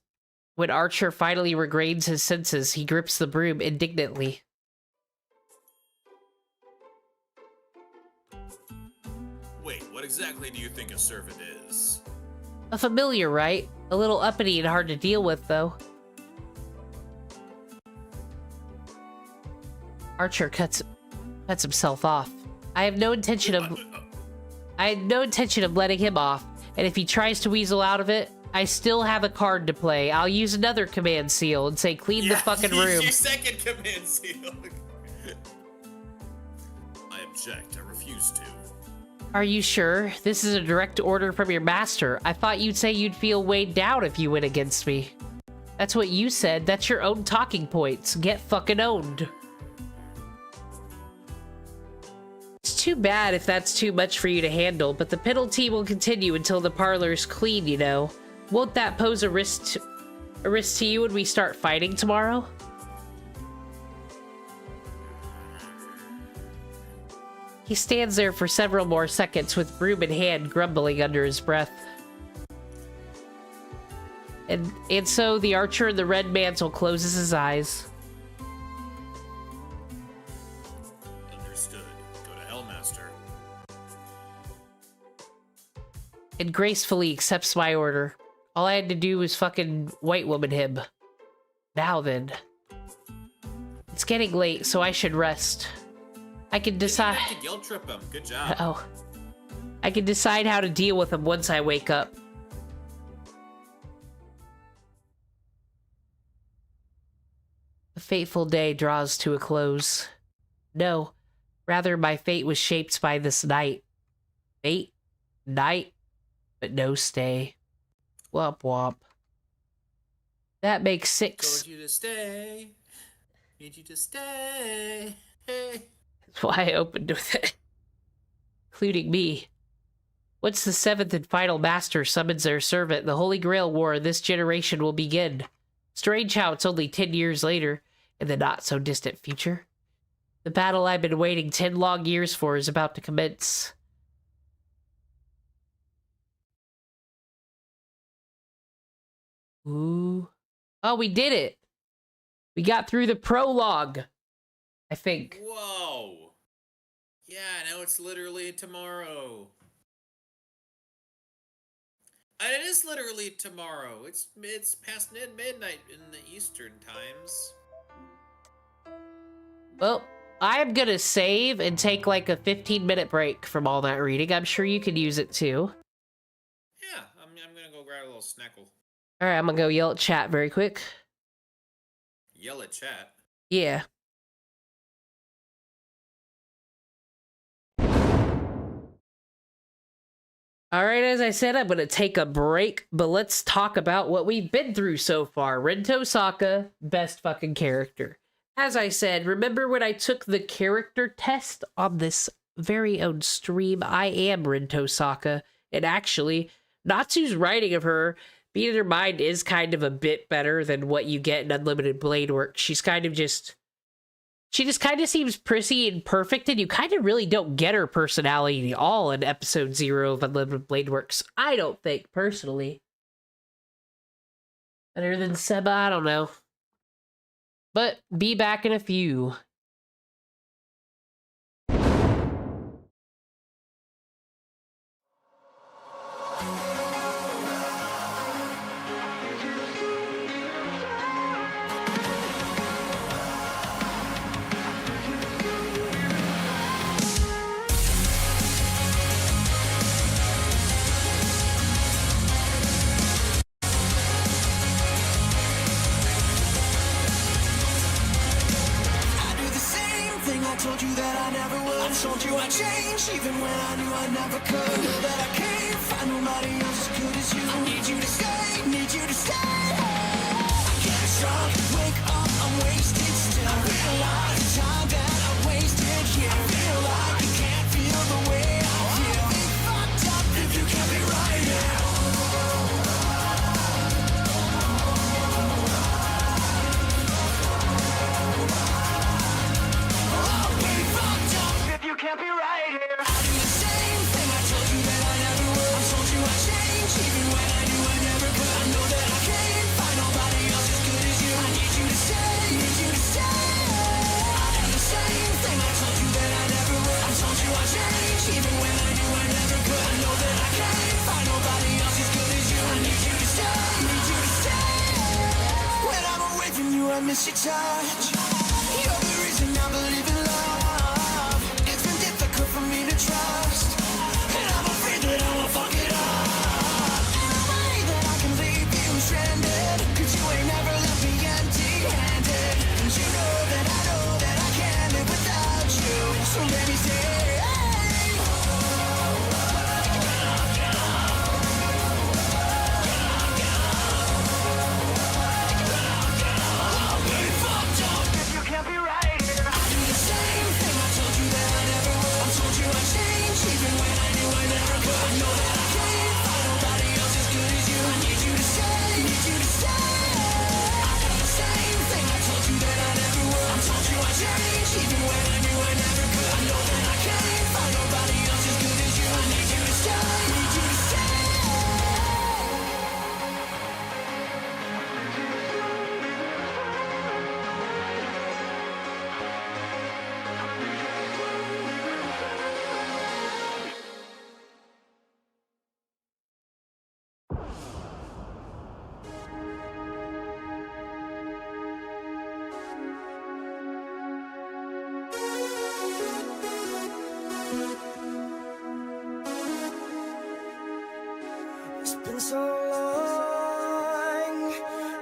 When Archer finally regains his senses, he grips the broom indignantly. Wait, what exactly do you think a servant is? A familiar, right? A little uppity and hard to deal with, though. Archer cuts himself off. I had no intention of letting him off, and if he tries to weasel out of it, I still have a card to play. I'll use another command seal and say, clean the fucking room. Your second command seal. I object. I refuse to. Are you sure? This is a direct order from your master. I thought you'd say you'd feel weighed down if you went against me. That's what you said. That's your own talking points. Get fucking owned. It's too bad if that's too much for you to handle, but the penalty will continue until the parlor's clean, you know. Won't that pose a risk to you when we start fighting tomorrow? He stands there for several more seconds with broom in hand, grumbling under his breath. And so the Archer in the red mantle closes his eyes. Understood. Go to hell, Master. And gracefully accepts my order. All I had to do was fucking white woman him. Now then. It's getting late, so I should rest. I can decide. You have to guilt trip him. Good job. Oh. I can decide how to deal with him once I wake up. The fateful day draws to a close. No, rather my fate was shaped by this night. Fate, night, but no stay. Womp womp. That makes 6. Told you to stay. Need you to stay. Hey. That's why I opened with it. Including me. Once the 7th and final master summons their servant, the Holy Grail War of this generation will begin. Strange how it's only 10 years later, in the not-so-distant future. The battle I've been waiting 10 long years for is about to commence. Ooh. Oh, we did it! We got through the prologue, I think. Whoa. Yeah, now it's literally tomorrow. And it is literally tomorrow. It's past midnight in the Eastern times. Well, I'm gonna save and take like a 15-minute break from all that reading. I'm sure you could use it too. Yeah, I'm gonna go grab a little snackle. Alright, I'm gonna go yell at chat very quick. Yell at chat. Yeah. Alright, as I said, I'm gonna take a break, but let's talk about what we've been through so far. Rin Tosaka, best fucking character. As I said, remember when I took the character test on this very own stream? I am Rin Tosaka, and actually, Natsu's writing of her, being in her mind, is kind of a bit better than what you get in Unlimited Blade Work. She's kind of just... She just kind of seems prissy and perfect, and you kind of really don't get her personality at all in episode 0 of Unlimited Blade Works. I don't think, personally. Better than Seba, I don't know. But be back in a few. Told you that I never would. I told you I'd change, even when I knew I never could. That I can't find nobody else as good as you. I need you to stay, need you to stay. I get drunk, wake up, I'm wasted still. I realize the time that I wasted here. I feel like you can't feel the way I feel. Be fucked up if you can't be right. can't be right here. I do the same thing I told you that I never would. I told you I'd change, even when I knew I never could. I know that I can't find nobody else as good as you. I need you to stay, need you to stay. I do the same thing I told you that I never would. I told you I'd change, even when I knew I never could. I know that I can't find nobody else as good as you. I need you to stay, need you to stay. When I'm away from you, I miss your touch. You're the reason I believe in love. It's been difficult for me to trust, and I'm afraid that I will fuck it up. Ain't no way that I can leave you stranded, 'cause you ain't never left me empty-handed. And you know that I can't live without you. So let me stay. Can't be right here. I do the same thing I told you that I never would. I told you I'd change, even when I knew I never could. I know that I can't find nobody else as good as you. I need you to stay, need you to stay. I do the same thing I told you that I never would. I told you I'd change, even when I knew I never could. I know that I can't find nobody else as good as you. I need you to stay, need you to stay. It's been so long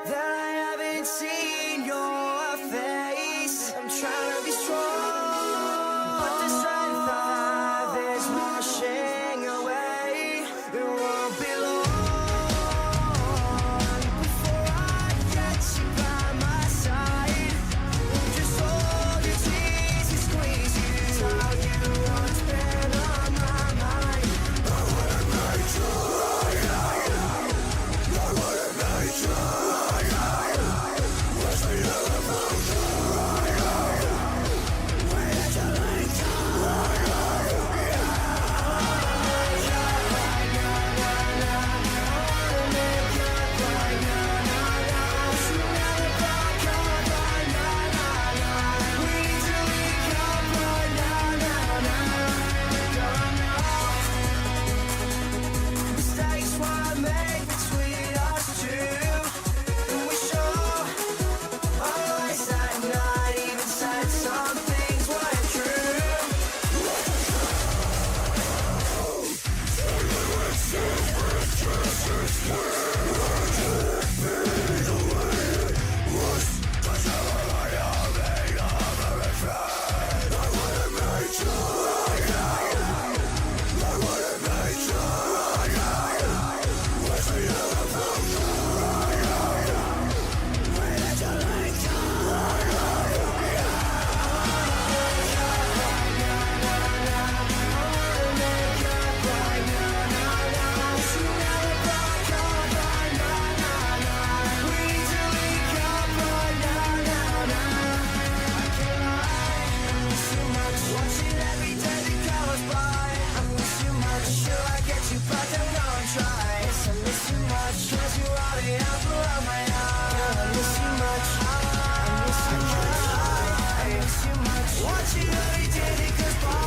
that I haven't seen your face. I'm trying to be strong, but the strength I have is washing away. It won't be long before I get you by my side. Just hold your tears and squeeze you. Tell you what's been on my mind. I wanna make sure. Mistakes were made between us two, and we sure always at night even said some things weren't true. Watching every day that goes by, I miss you much. Should I get you back? I'm gonna try. Yes, I miss you much. 'Cause you are the apple of my eye. I miss you much. I miss you much. I miss you much. Watching every day that goes by,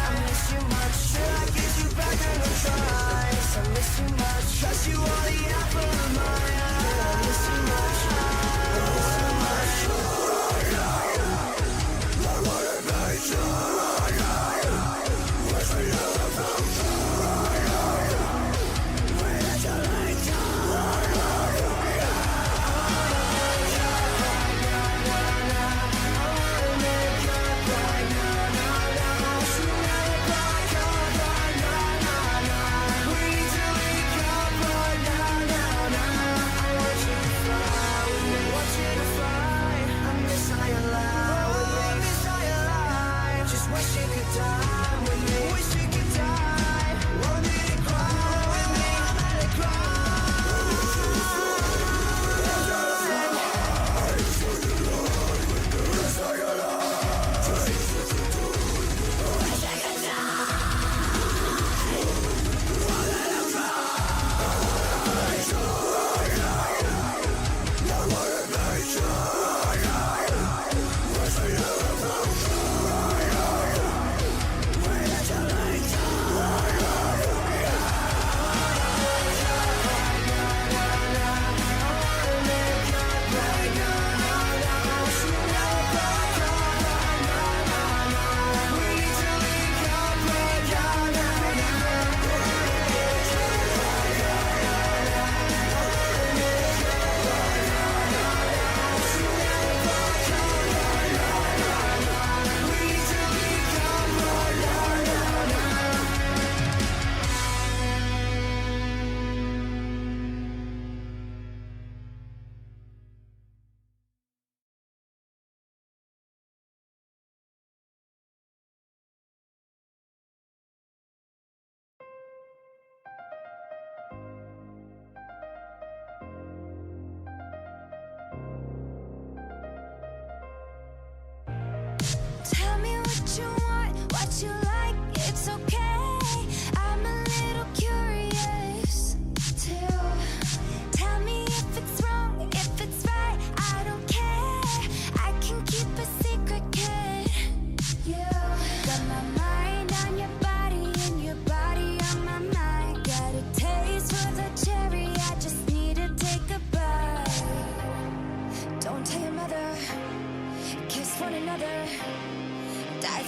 I miss you much. Should I get you back? I'm gonna try. Yes, I miss you much. 'Cause you are the apple of my eye. I miss you much. I miss you much.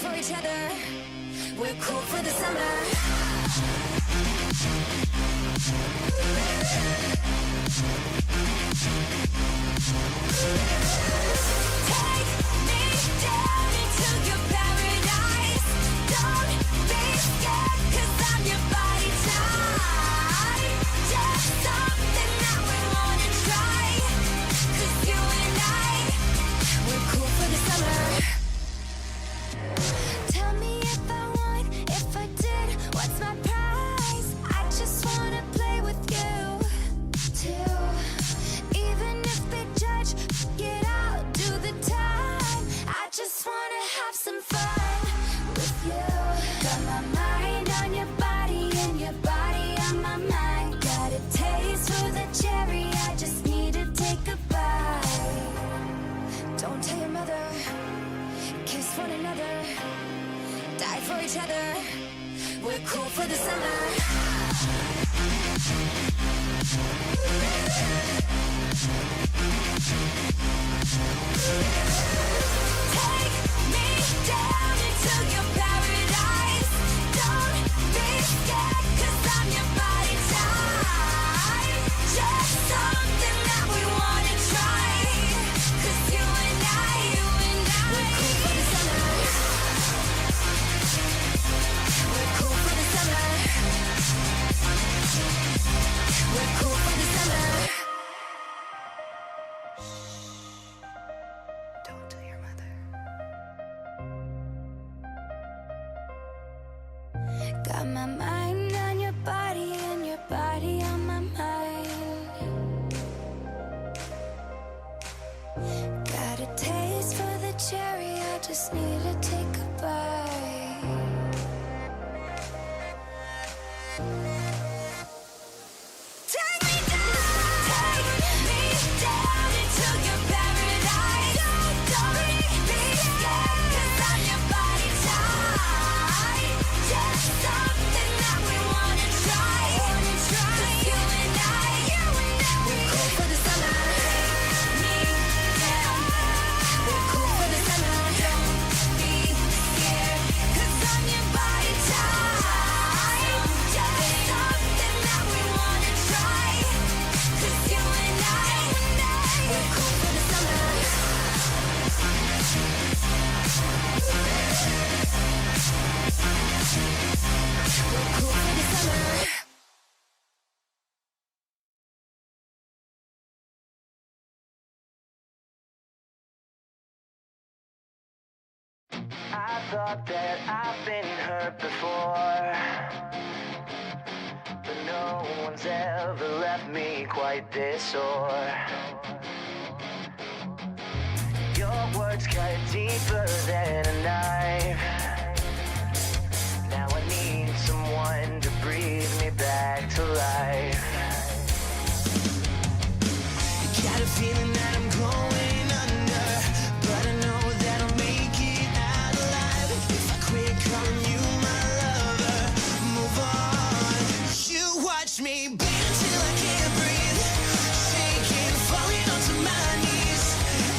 for each other. We're cool for the summer. Take me down into your paradise. Don't be scared, 'cause I'm your body type. Just something that we wanna try. 'Cause you and we're cool for the summer. Tell me if I won, if I did, what's my prize? I just wanna play with you, too. Even if they judge, get out, do the time. I just wanna have some fun with you. Got my mind on your body and your body on my mind. Got a taste for the cherry, I just need to take a bite. Don't tell your mother, kiss one another, die for each other. We're cool for the summer. Take me down into your paradise. Don't be scared, 'cause I'm your body type. Just something that we wanna try. 'Cause you and I, we're cool for the summer. We're cool for the summer. We're cool for the summer. Don't tell your mother. Got my mind on your body and your body on my mind. Got a taste for the cherry, I just need to take a bite. Take me down into your paradise. Don't be scared, 'cause I'm your body type. Just something that we wanna try. 'Cause you and we're cool for the summer. Me down, we're cool for the summer. Don't be scared, 'cause I'm your body type. Just something that we wanna try. 'Cause you and we're cool for the summer. We're cool for the summer. I thought that I've been hurt before, but no one's ever left me quite this sore. Your words cut deeper than a knife. Now I need someone to breathe me back to life. Got a feeling that I'm going under, but I know that I'll make it out alive. If I quit calling you my lover, move on. You watch me bleed until I can't breathe, shaking, falling onto my knees.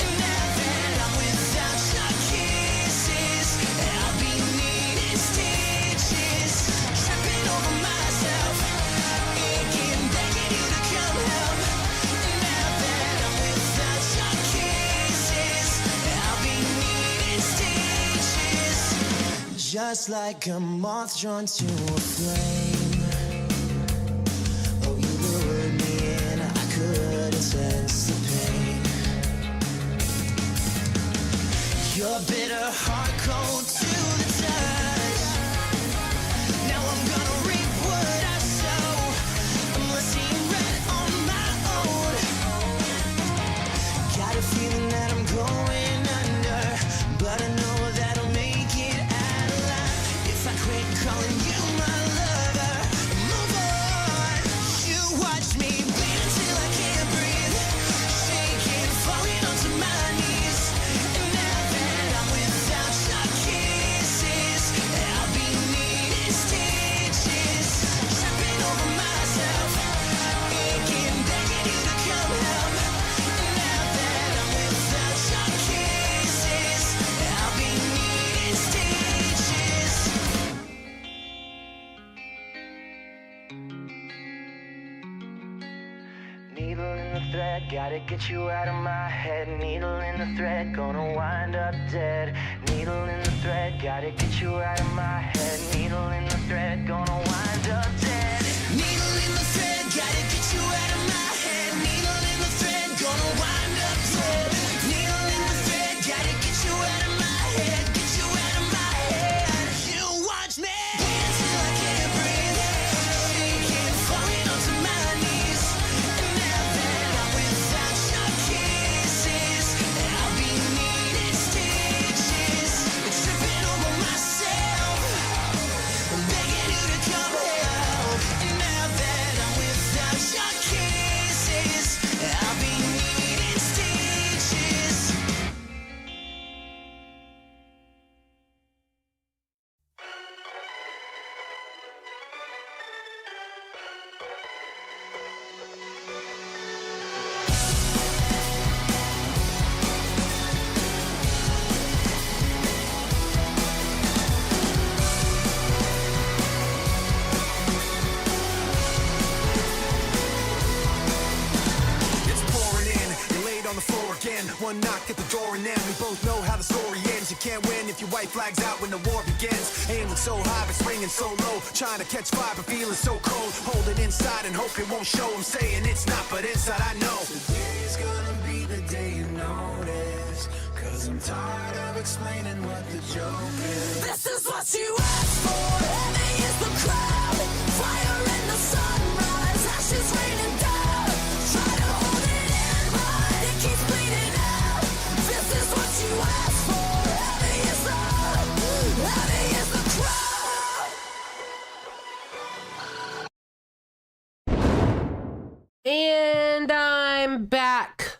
And now that I'm without your kisses, I'll be needing stitches, tripping over myself, aching, begging you to come help. And now that I'm without your kisses, I'll be needing stitches, just like a moth drawn to a flame. Oh, you lured me in, I couldn't sense the pain. Your bitter heart cold to the touch. Now I'm gonna reap what I sow. I'm seeing red on my own. Got a feeling that I'm going under, but I know that I'll make it out alive. If I quit calling you my lover, move on. You watch me bleed until I can't breathe, shaking, falling onto my knees. And now that I'm without thread, gotta get you out of my head. Needle in the thread, gonna wind up dead. Needle in the thread, gotta get you out of my head. Needle in the thread, gonna wind up dead. Needle in the thread, gotta get you out of my head. Needle in the thread, gonna wind up dead. Needle in the thread, gotta get you out of my head. Get you out of my head. You watch me dance till I can't breathe. Shaking, falling onto my knees. And now that I'm without your kisses, I'll be needing stitches. Tripping over myself, begging you to come help. And now that I'm without your kisses, I'll be needing stitches. It's pouring in, you're laid on the floor again. One knock at the door and then we both know how the story ends. You can't win if your white flag's out when the war begins. Aiming so high but springing so low, trying to catch fire but feeling so cold. Hold it inside and hope it won't show. I'm saying it's not, but inside I know today's gonna be the day you notice. Cause I'm tired of explaining what the joke is. This is what you asked for. Heavy is the crowd. Fire in the sunrise. Ashes raining down. Try to hold it in, but it keeps bleeding out. This is what you asked for. Heavy is the crowd. And I'm back.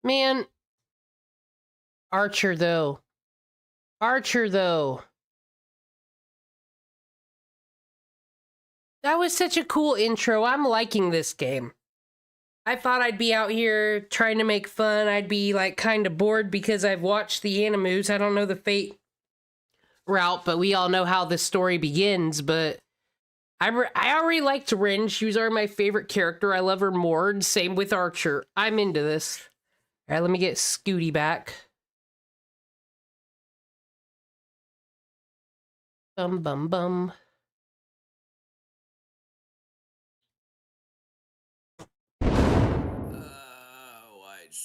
Man. Archer, though. That was such a cool intro. I'm liking this game. I thought I'd be out here trying to make fun. I'd be, like, kind of bored because I've watched the animus. I don't know the Fate route, but we all know how this story begins, but I already liked Rin. She was already my favorite character. I love her more. Same with Archer. I'm into this. All right, let me get Scooty back. Bum, bum, bum. Why'd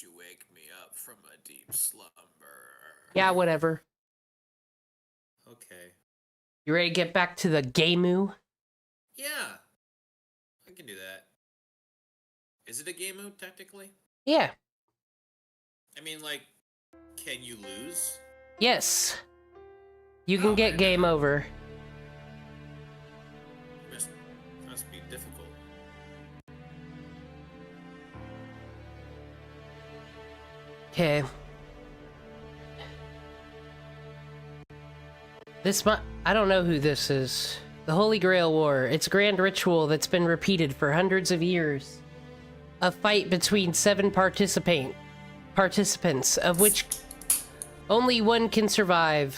you wake me up from a deep slumber? Yeah, whatever. Okay. You ready to get back to the Gameu? Yeah. I can do that. Is it a game mode, technically? Yeah. I mean, like, can you lose? Yes. You can get game over. Must be difficult. Okay. I don't know who this is. The Holy Grail War. It's a grand ritual that's been repeated for hundreds of years. A fight between 7 participants, of which only one can survive.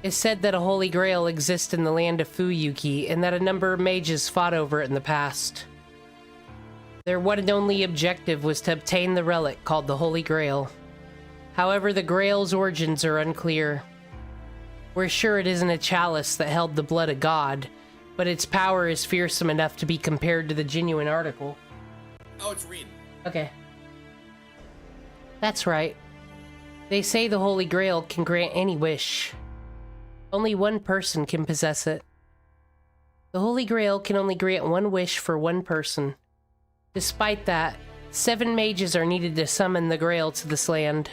It's said that a Holy Grail exists in the land of Fuyuki, and that a number of mages fought over it in the past. Their one and only objective was to obtain the relic called the Holy Grail. However, the Grail's origins are unclear. We're sure it isn't a chalice that held the blood of God, but its power is fearsome enough to be compared to the genuine article. Oh, it's Rin. Okay. That's right. They say the Holy Grail can grant any wish. Only one person can possess it. The Holy Grail can only grant one wish for one person. Despite that, 7 mages are needed to summon the Grail to this land.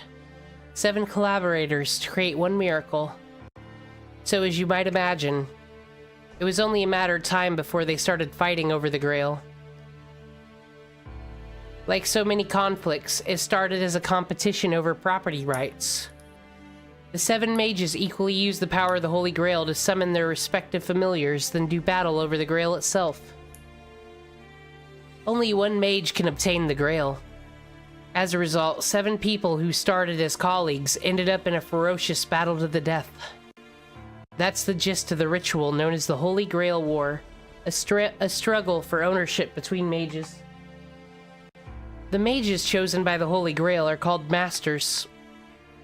7 collaborators to create one miracle. So as you might imagine, it was only a matter of time before they started fighting over the Grail. Like so many conflicts, it started as a competition over property rights. The 7 mages equally used the power of the Holy Grail to summon their respective familiars, then do battle over the Grail itself. Only one mage can obtain the Grail. As a result, 7 people who started as colleagues ended up in a ferocious battle to the death. That's the gist of the ritual known as the Holy Grail War. A struggle for ownership between mages. The mages chosen by the Holy Grail are called masters,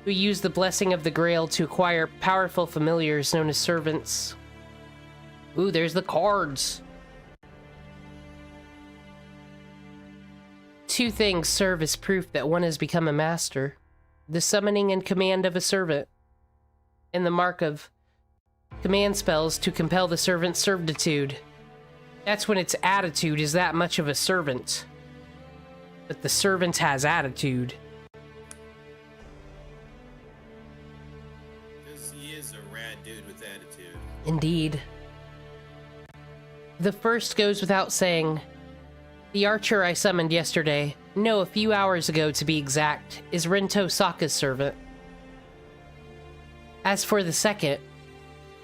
who use the blessing of the Grail to acquire powerful familiars known as servants. Ooh, there's the cards. Two things serve as proof that one has become a master: the summoning and command of a servant, and the mark of command spells to compel the servant's servitude. That's when its attitude is that much of a servant. But the servant has attitude. Because he is a rad dude with attitude. Indeed. The first goes without saying. The archer I summoned yesterday, no, a few hours ago to be exact, is Rento Sokka's servant. As for the second,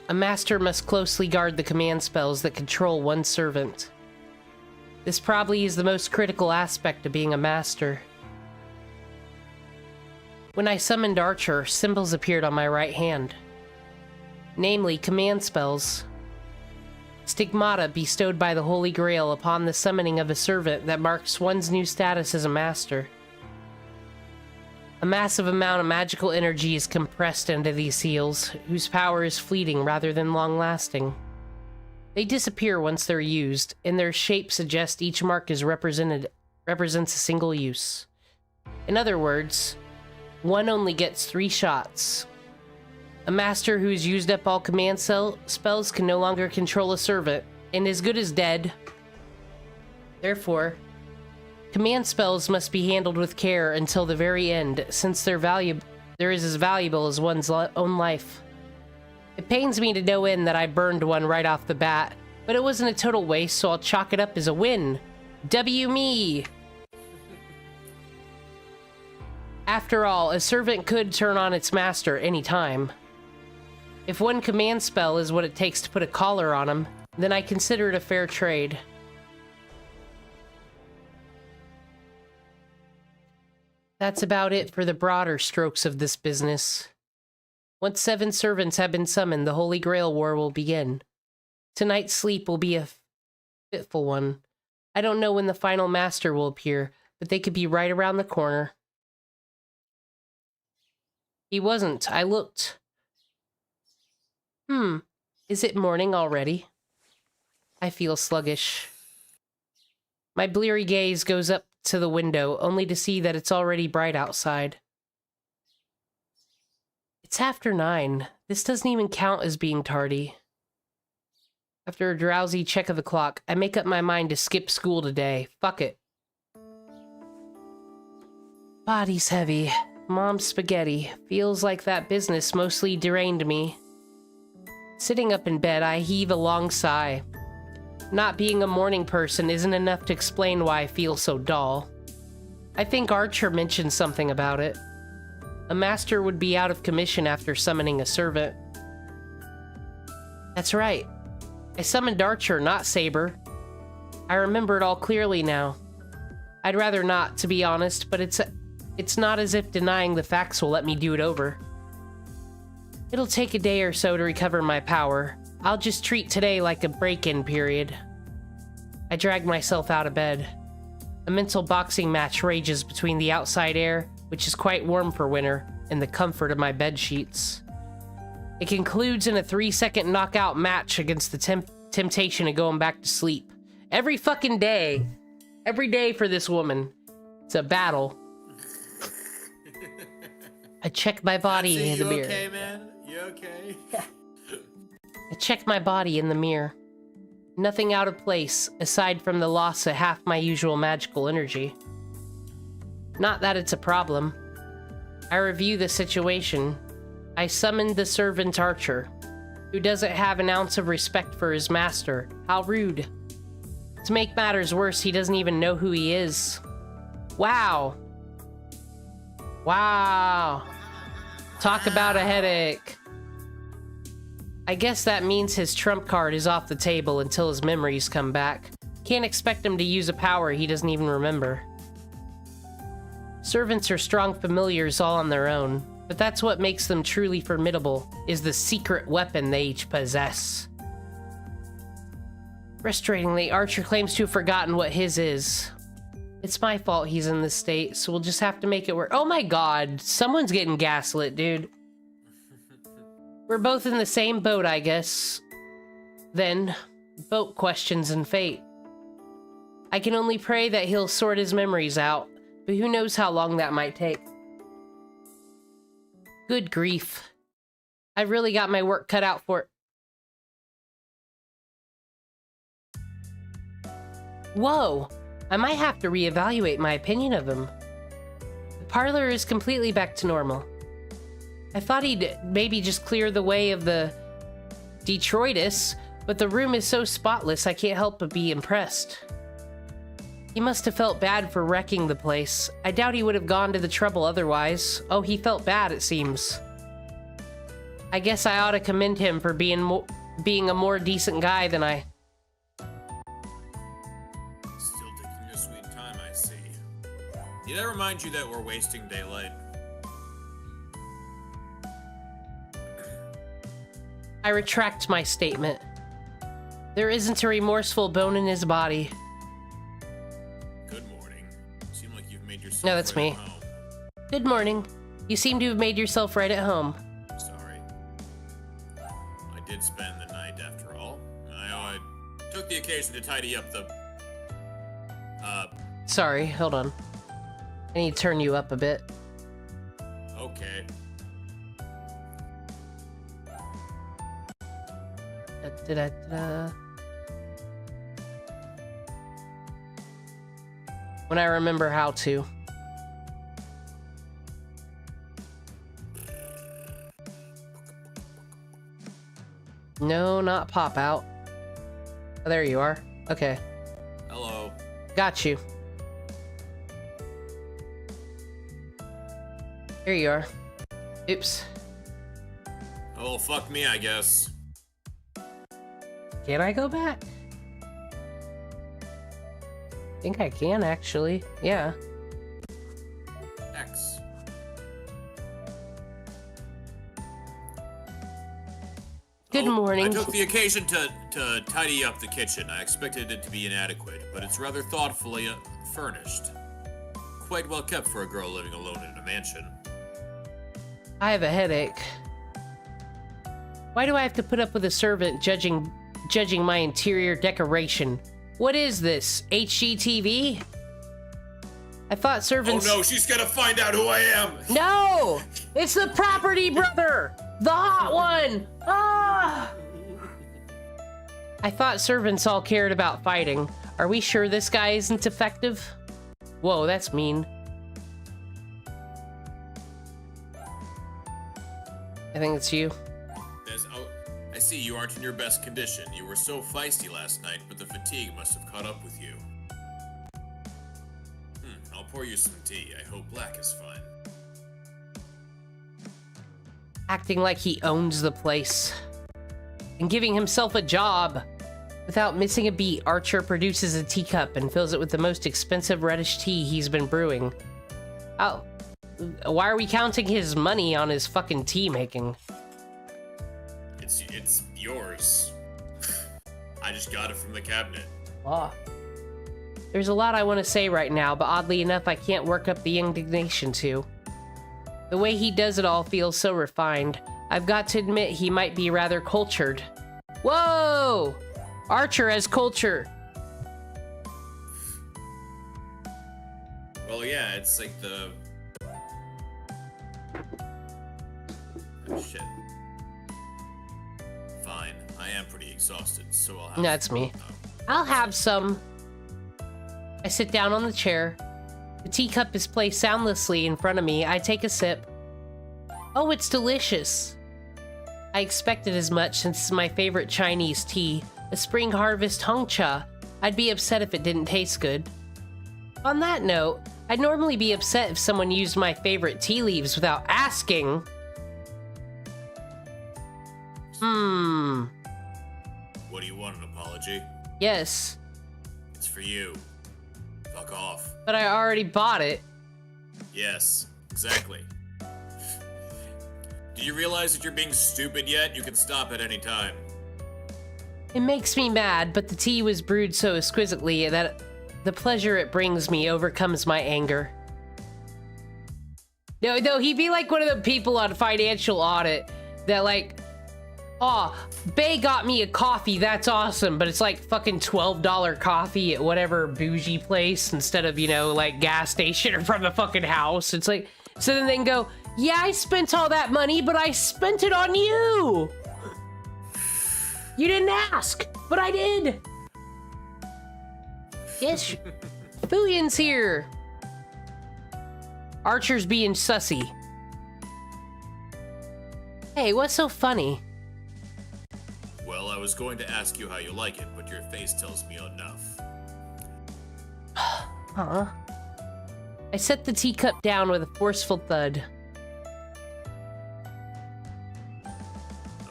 a master must closely guard the command spells that control one servant. This probably is the most critical aspect of being a master. When I summoned Archer, symbols appeared on my right hand. Namely, command spells. Stigmata bestowed by the Holy Grail upon the summoning of a servant that marks one's new status as a master. A massive amount of magical energy is compressed into these seals, whose power is fleeting rather than long-lasting. They disappear once they're used, and their shape suggests each mark represents a single use. In other words, one only gets 3 shots. A master who has used up all command spells can no longer control a servant, and is good as dead. Therefore, command spells must be handled with care until the very end, since they're as valuable as one's own life. It pains me to no end that I burned one right off the bat, but it wasn't a total waste, so I'll chalk it up as a win. W me! After all, a servant could turn on its master any time. If one command spell is what it takes to put a collar on him, then I consider it a fair trade. That's about it for the broader strokes of this business. Once 7 servants have been summoned, the Holy Grail War will begin. Tonight's sleep will be a fitful one. I don't know when the final master will appear, but they could be right around the corner. He wasn't. I looked. Is it morning already? I feel sluggish. My bleary gaze goes up to the window, only to see that it's already bright outside. It's after 9. This doesn't even count as being tardy. After a drowsy check of the clock, I make up my mind to skip school today. Fuck it. Body's heavy. Mom's spaghetti. Feels like that business mostly drained me. Sitting up in bed, I heave a long sigh. Not being a morning person isn't enough to explain why I feel so dull. I think Archer mentioned something about it. A master would be out of commission after summoning a servant. That's right. I summoned Archer, not Saber. I remember it all clearly now. I'd rather not, to be honest, but it's not as if denying the facts will let me do it over. It'll take a day or so to recover my power. I'll just treat today like a break-in period. I drag myself out of bed. A mental boxing match rages between the outside air, which is quite warm for winter, and the comfort of my bed sheets. It concludes in a 3-second knockout match against the temptation of going back to sleep. Every fucking day. Every day for this woman. It's a battle. I check my body in the mirror. You okay, man? You okay? I check my body in the mirror. Nothing out of place, aside from the loss of half my usual magical energy. Not that it's a problem. I review the situation. I summoned the servant Archer, who doesn't have an ounce of respect for his master. How rude. To make matters worse, he doesn't even know who he is. Wow. Wow. Talk about a headache. I guess that means his trump card is off the table until his memories come back. Can't expect him to use a power he doesn't even remember. Servants are strong familiars all on their own, but that's what makes them truly formidable, is the secret weapon they each possess. Frustratingly, Archer claims to have forgotten what his is. It's my fault he's in this state, so we'll just have to make it work. Oh my god, someone's getting gaslit, dude. We're both in the same boat, I guess. Then, boat questions and fate. I can only pray that he'll sort his memories out, but who knows how long that might take. Good grief. I've really got my work cut out for it. Whoa! I might have to reevaluate my opinion of him. The parlor is completely back to normal. I thought he'd maybe just clear the way of the detritus, but the room is so spotless I can't help but be impressed. He must have felt bad for wrecking the place. I doubt he would have gone to the trouble otherwise. Oh, he felt bad, it seems. I guess I ought to commend him for being a more decent guy than I... Still taking your sweet time, I see. Did I remind you that we're wasting daylight? I retract my statement. There isn't a remorseful bone in his body. Good morning. Seem like you've made yourself No, that's right me. at home. Good morning. You seem to have made yourself right at home. Sorry. I did spend the night after all. I took the occasion to tidy up the... Sorry, hold on. I need to turn you up a bit. Okay. Da-da-da-da. When I remember how to. No, not pop out. Oh, there you are. Okay. Hello. Got you. Here you are. Oops. Oh, fuck me, I guess. Can I go back? I think I can, actually. Yeah. X. Good morning. I took the occasion to tidy up the kitchen. I expected it to be inadequate, but it's rather thoughtfully furnished. Quite well kept for a girl living alone in a mansion. I have a headache. Why do I have to put up with a servant judging my interior decoration? What is this? HGTV? I thought servants... Oh no, she's gonna find out who I am! No! It's the property brother! The hot one! Ah! I thought servants all cared about fighting. Are we sure this guy isn't effective? Whoa, that's mean. I think it's you. I see you aren't in your best condition. You were so feisty last night, but the fatigue must have caught up with you. I'll pour you some tea. I hope black is fine. Acting like he owns the place. And giving himself a job. Without missing a beat, Archer produces a teacup and fills it with the most expensive reddish tea he's been brewing. Oh. Why are we counting his money on his fucking tea making? It's yours. I just got it from the cabinet. Ah. There's a lot I want to say right now, but oddly enough, I can't work up the indignation to. The way he does it all feels so refined. I've got to admit he might be rather cultured. Whoa! Archer has culture. Well, yeah, it's like the... Oh, shit. Fine. I am pretty exhausted, so I'll have... That's me. I'll have some. I sit down on the chair. The teacup is placed soundlessly in front of me. I take a sip. Oh, it's delicious. I expected as much since it's my favorite Chinese tea, a spring harvest hongcha. I'd be upset if it didn't taste good. On that note, I'd normally be upset if someone used my favorite tea leaves without asking. What do you want, an apology? Yes, It's for you. Fuck off. but I already bought it. Yes, exactly. Do you realize that you're being stupid yet? You can stop at any time. It makes me mad, but the tea was brewed so exquisitely that the pleasure it brings me overcomes my anger. No, he'd be like one of the people on Financial Audit that like, oh, Bay got me a coffee, that's awesome, but it's like fucking $12 coffee at whatever bougie place instead of, you know, like gas station or from the fucking house. It's like, so then they can go, yeah, I spent all that money, but I spent it on you. You didn't ask, but I did. Yes, Fuyan's here. Archer's being sussy. Hey, what's so funny? Well, I was going to ask you how you like it, but your face tells me enough. Huh? I set the teacup down with a forceful thud.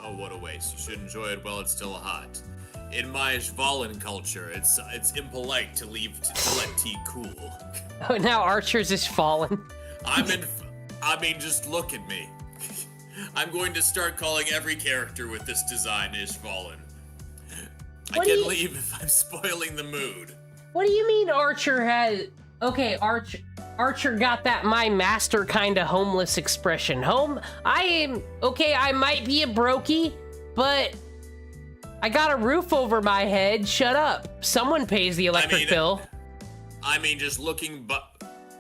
Oh, what a waste. You should enjoy it while it's still hot. In my Shvalin culture, it's impolite to let tea cool. Oh, now Archer's is fallen. I mean, just look at me. I'm going to start calling every character with this design Ishvalin. I can't leave if I'm spoiling the mood. What do you mean Archer has... Okay, Archer got that my master kind of homeless expression. I might be a brokey, but I got a roof over my head. Shut up. Someone pays the electric bill. I mean, just looking, but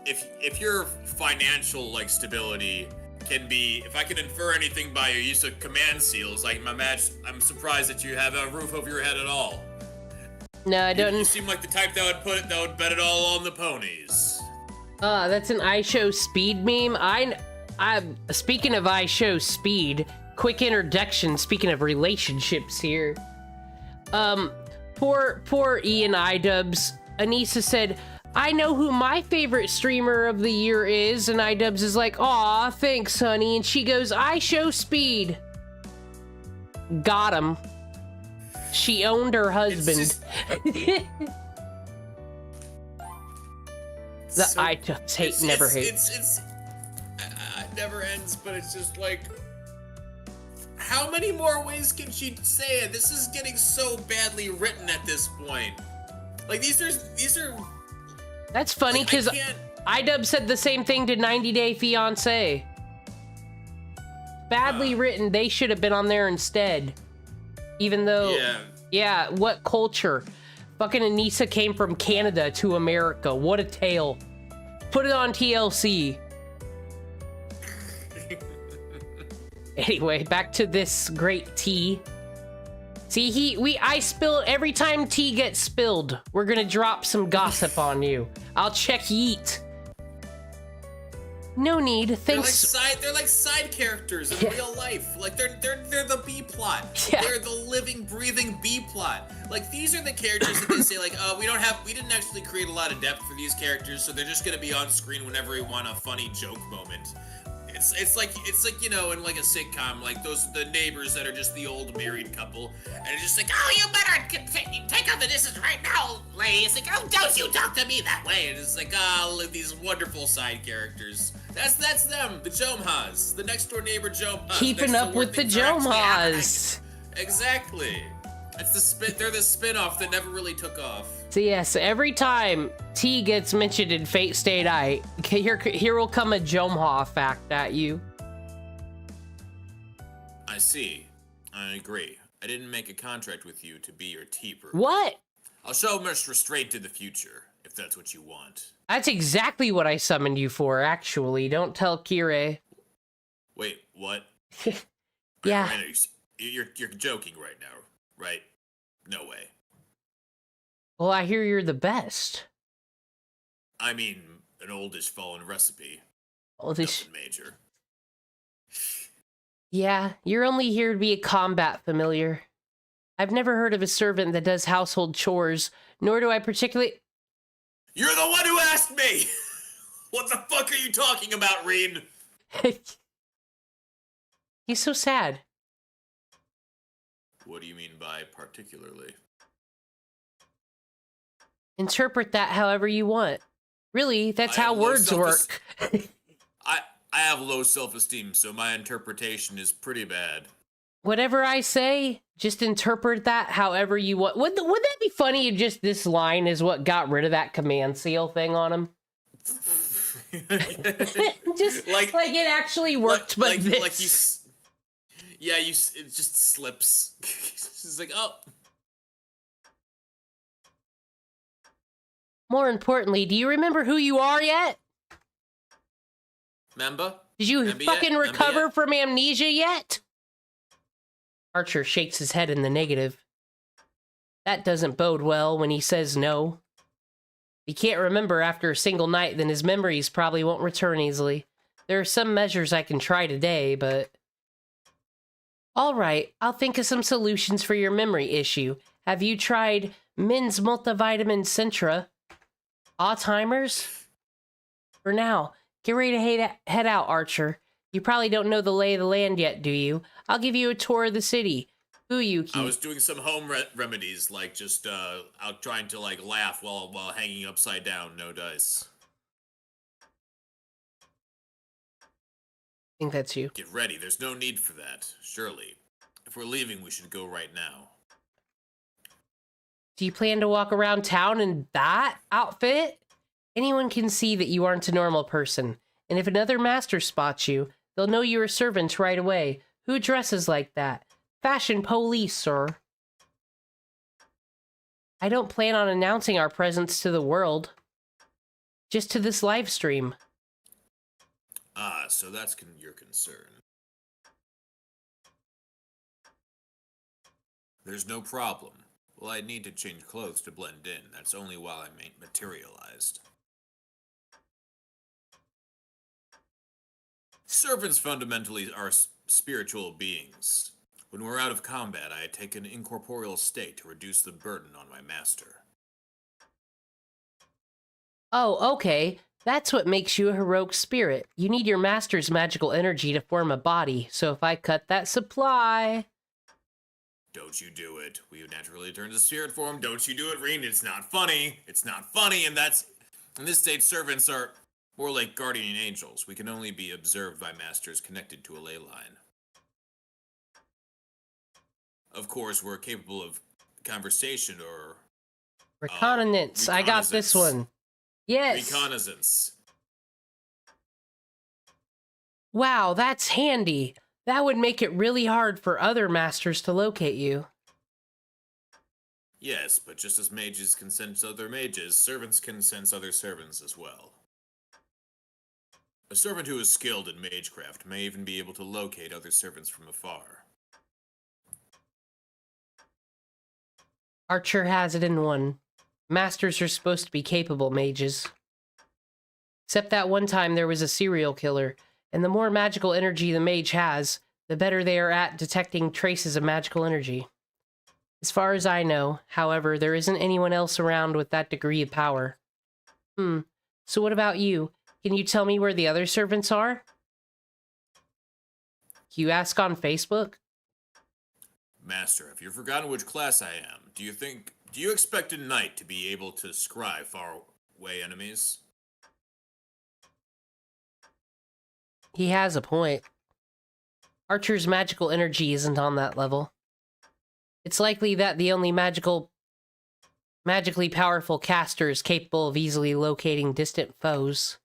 if your financial like stability can be, if I can infer anything by your use of command seals, I'm surprised that you have a roof over your head at all. No, I don't. You seem like the type that would bet it all on the ponies. That's an I Show Speed meme. I'm speaking of I Show Speed. Quick introduction. Speaking of relationships here. Poor Ian iDubbbz. Anissa said, I know who my favorite streamer of the year is, and iDubbbz is like, aw, thanks, honey. And she goes, I Show Speed. Got him. She owned her husband. The iDubbbz hate never hates. It never ends, but it's just like, how many more ways can she say it? This is getting so badly written at this point. Like, these are... That's funny, because iDubbbz said the same thing to 90 Day Fiancé. Badly written, they should have been on there instead. Even though... Yeah, what culture? Fucking Anissa came from Canada to America. What a tale. Put it on TLC. Anyway, back to this great tea. See, I spill every time tea gets spilled. We're gonna drop some gossip on you. I'll check yeet. No need. Thanks. They're like side characters in real life. Like they're the B plot. Yeah. They're the living, breathing B plot. Like these are the characters that they say like, we didn't actually create a lot of depth for these characters, so they're just gonna be on screen whenever we want a funny joke moment. It's like you know, in like a sitcom, like the neighbors that are just the old married couple, and it's just like, oh, you better take out the dishes right now, lady. It's like, oh, don't you talk to me that way. And it's like, oh, these wonderful side characters. That's them, the Jomhas, the next door neighbor Jomhas. Keeping up with the Jomhas. Exactly. They're the spin-off that never really took off. So yes, every time T gets mentioned in Fate Stay Night, here will come a Jomha fact at you. I see. I agree. I didn't make a contract with you to be your teeper. What? I'll show much restraint in the future, if that's what you want. That's exactly what I summoned you for, actually. Don't tell Kirei. Wait, what? Yeah. You're joking right now, right? No way. Well, I hear you're the best. I mean, an oldish fallen recipe. Oldish. Nothing major. Yeah, you're only here to be a combat familiar. I've never heard of a servant that does household chores, nor do I particularly... You're the one who asked me! What the fuck are you talking about, Reed? He's so sad. What do you mean by particularly? Interpret that however you want. Really, that's how words work. I have low self-esteem, so my interpretation is pretty bad. Whatever I say, just interpret that however you want. Would that be funny if just this line is what got rid of that command seal thing on him? Just like it actually worked, but this. It just slips. It's like, oh. More importantly, do you remember who you are yet? Member? Did you Member fucking yet? recover Member from amnesia yet? Archer shakes his head in the negative. That doesn't bode well when he says no. If he can't remember after a single night, then his memories probably won't return easily. There are some measures I can try today, but... Alright, I'll think of some solutions for your memory issue. Have you tried Men's Multivitamin Centra? Alzheimer's? For now, get ready to head out, Archer. You probably don't know the lay of the land yet, do you? I'll give you a tour of the city. Fuyuki. I was doing some home remedies, like just out trying to like laugh while hanging upside down, no dice. I think that's you. Get ready, there's no need for that, surely. If we're leaving, we should go right now. Do you plan to walk around town in that outfit? Anyone can see that you aren't a normal person. And if another master spots you, they'll know you're a servant right away. Who dresses like that? Fashion police, sir. I don't plan on announcing our presence to the world. Just to this live stream. Ah, so that's your concern. There's no problem. Well, I need to change clothes to blend in. That's only while I'm materialized. Servants fundamentally are spiritual beings. When we're out of combat, I take an incorporeal state to reduce the burden on my master. Oh, okay. That's what makes you a heroic spirit. You need your master's magical energy to form a body, so if I cut that supply... Don't you do it. We naturally turn to spirit form. Don't you do it, Reen. It's not funny. It's not funny, and that's... In this state, servants are more like guardian angels. We can only be observed by masters connected to a ley line. Of course, we're capable of conversation or... Reconnaissance. I got this one. Yes. Reconnaissance. Wow, that's handy. That would make it really hard for other masters to locate you. Yes, but just as mages can sense other mages, servants can sense other servants as well. A servant who is skilled in magecraft may even be able to locate other servants from afar. Archer has it in one. Masters are supposed to be capable mages. Except that one time there was a serial killer, and the more magical energy the mage has, the better they are at detecting traces of magical energy. As far as I know, however, there isn't anyone else around with that degree of power. So what about you? Can you tell me where the other servants are? You ask on Facebook? Master, have you forgotten which class I am? Do you expect a knight to be able to scry far-away enemies? He has a point. Archer's magical energy isn't on that level. It's likely that the only magically powerful caster is capable of easily locating distant foes.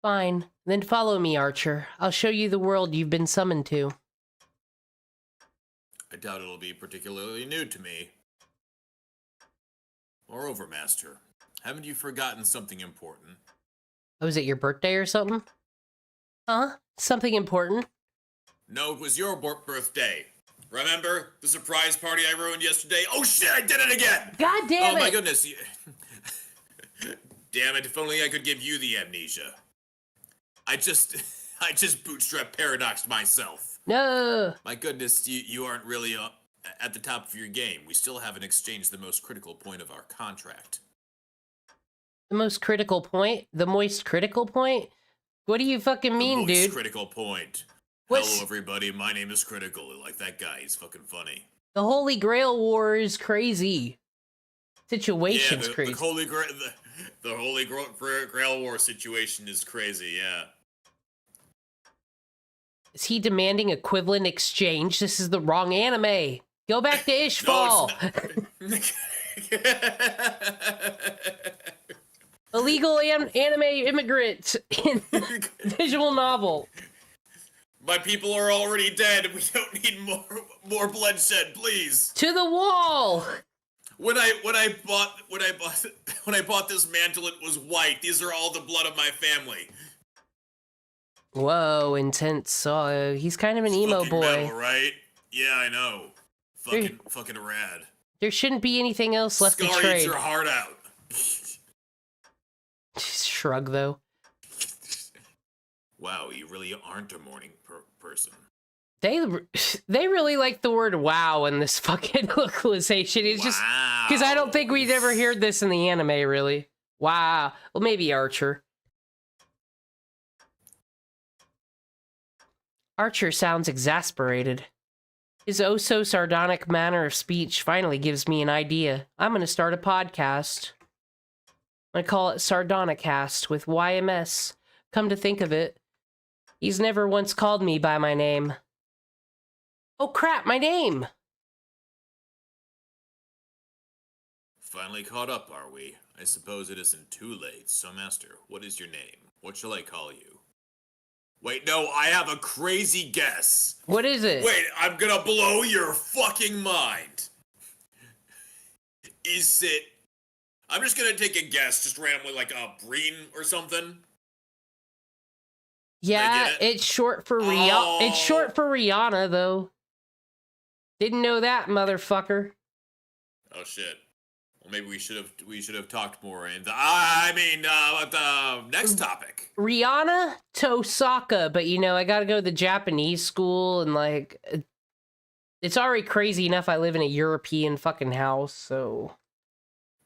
Fine, then follow me, Archer. I'll show you the world you've been summoned to. I doubt it'll be particularly new to me. Moreover, Master, haven't you forgotten something important? Oh, is it your birthday or something? Huh? Something important? No, it was your birthday. Remember the surprise party I ruined yesterday? Oh shit, I did it again! God damn it! Oh my goodness. Damn it, if only I could give you the amnesia. I just bootstrap paradoxed myself. No! My goodness, you aren't really at the top of your game. We still haven't exchanged the most critical point of our contract. The most critical point? The moist critical point? What do you fucking mean, the moist dude? Critical point. What's... Hello, everybody. My name is Critical. Like that guy. He's fucking funny. The Holy Grail War is crazy. Situation's crazy. The Holy Grail War situation is crazy, yeah. Is he demanding equivalent exchange? This is the wrong anime. Go back to Ishfall. Illegal anime immigrant in visual novel. My people are already dead. We don't need more bloodshed, please. To the wall. When I bought this mantle, it was white. These are all the blood of my family. Whoa, intense. So he's kind of an emo Fucking boy. metal, right? Yeah, I know. Fucking rad. There shouldn't be anything else left Scar to trade. eats your heart out. Shrug though. Wow, you really aren't a morning person. They really like the word "wow" in this fucking localization. It's just because I don't think we'd ever heard this in the anime, really. Wow. Well, maybe Archer. Archer sounds exasperated. His oh-so-sardonic manner of speech finally gives me an idea. I'm going to start a podcast. I call it Sardonicast with YMS. Come to think of it, he's never once called me by my name. Oh crap, my name! Finally caught up, are we? I suppose it isn't too late. So, Master, what is your name? What shall I call you? Wait, no, I have a crazy guess. What is it? Wait, I'm gonna blow your fucking mind. Is it... I'm just gonna take a guess, just randomly, like a Breen or something. Yeah, it's short for Rihanna. It's short for Rihanna, though. Didn't know that, motherfucker. Oh shit. Well, maybe we should have talked more in the the next topic. Rihanna Tosaka, but you know, I gotta go to the Japanese school, and like, it's already crazy enough I live in a European fucking house, so...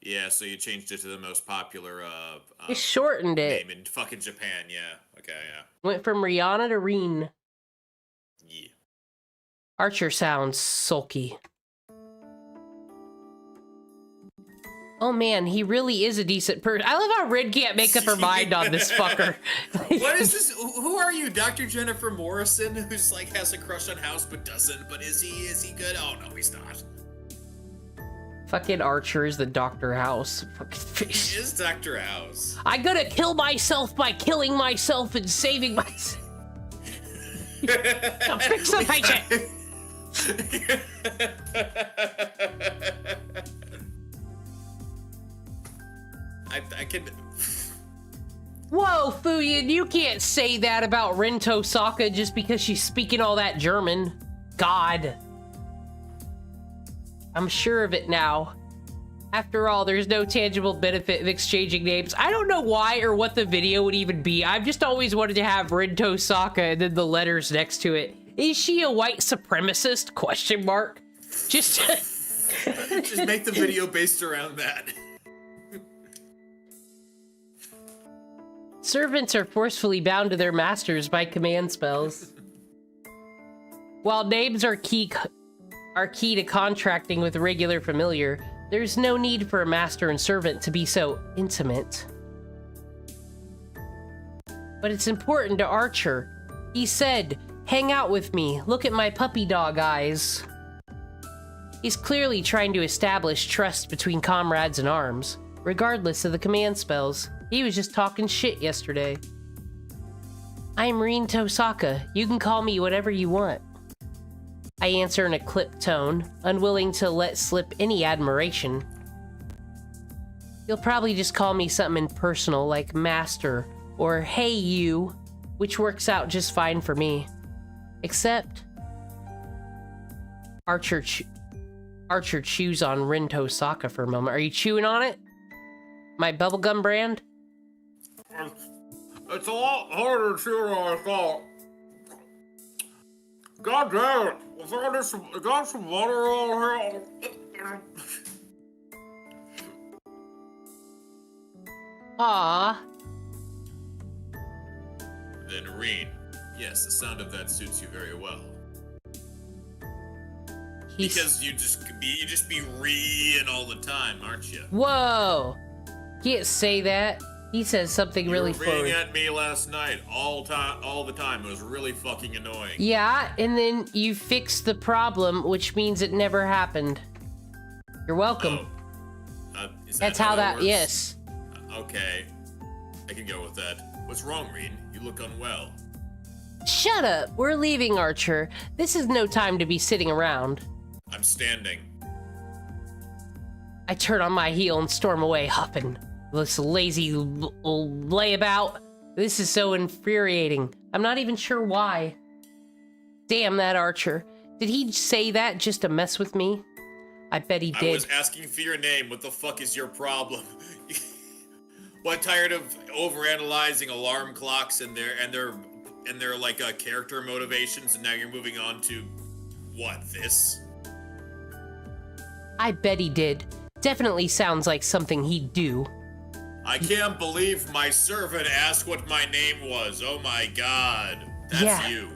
Yeah, so you changed it to the most popular, You shortened it. name in fucking Japan, yeah. Okay, yeah. Went from Rihanna to Reen. Yeah. Archer sounds sulky. Oh man, he really is a decent person. I love how Red can't make up her mind on this fucker. What is this? Who are you, Dr. Jennifer Morrison, who's like has a crush on House but doesn't? But is he good? Oh no, he's not. Fucking Archer is the Dr. House. Fucking He is Dr. House. I gotta kill myself by killing myself and saving myself. I'll fix the patient. I can. Whoa, Fuyin, you can't say that about Rin Tosaka just because she's speaking all that German. God. I'm sure of it now. After all, there's no tangible benefit of exchanging names. I don't know why or what the video would even be. I've just always wanted to have Rin Tosaka and then the letters next to it. Is she a white supremacist? Question mark. Just Just make the video based around that. Servants are forcefully bound to their masters by command spells. While names are key to contracting with regular familiar, there's no need for a master and servant to be so intimate. But it's important to Archer. He said, "Hang out with me, look at my puppy dog eyes." He's clearly trying to establish trust between comrades in arms, regardless of the command spells. He was just talking shit yesterday. I'm Rin Tosaka. You can call me whatever you want. I answer in a clipped tone, unwilling to let slip any admiration. You'll probably just call me something impersonal like Master or Hey You, which works out just fine for me. Except... Archer chews on Rin Tosaka for a moment. Are you chewing on it? My bubblegum brand? It's a lot harder to chew than I thought. God damn it! Got some butter on here. Aww. Then Reen. Yes, the sound of that suits you very well. Because you just be Reen all the time, aren't you? Whoa! Can't say that. He says something You really were being forward. at me last night all the time. It was really fucking annoying. Yeah, and then you fixed the problem, which means it never happened. You're welcome. Is That's how that, works? yes. Okay. I can go with that. What's wrong, Reed? You look unwell. Shut up. We're leaving, Archer. This is no time to be sitting around. I'm standing. I turn on my heel and storm away, huffing. This lazy layabout. This is so infuriating. I'm not even sure why. Damn that Archer. Did he say that just to mess with me? I bet he did. I was asking for your name. What the fuck is your problem? What, tired of overanalyzing alarm clocks and their like character motivations, and now you're moving on to what, this? I bet he did. Definitely sounds like something he'd do. I can't believe my servant asked what my name was. Oh my god. That's Yeah. you.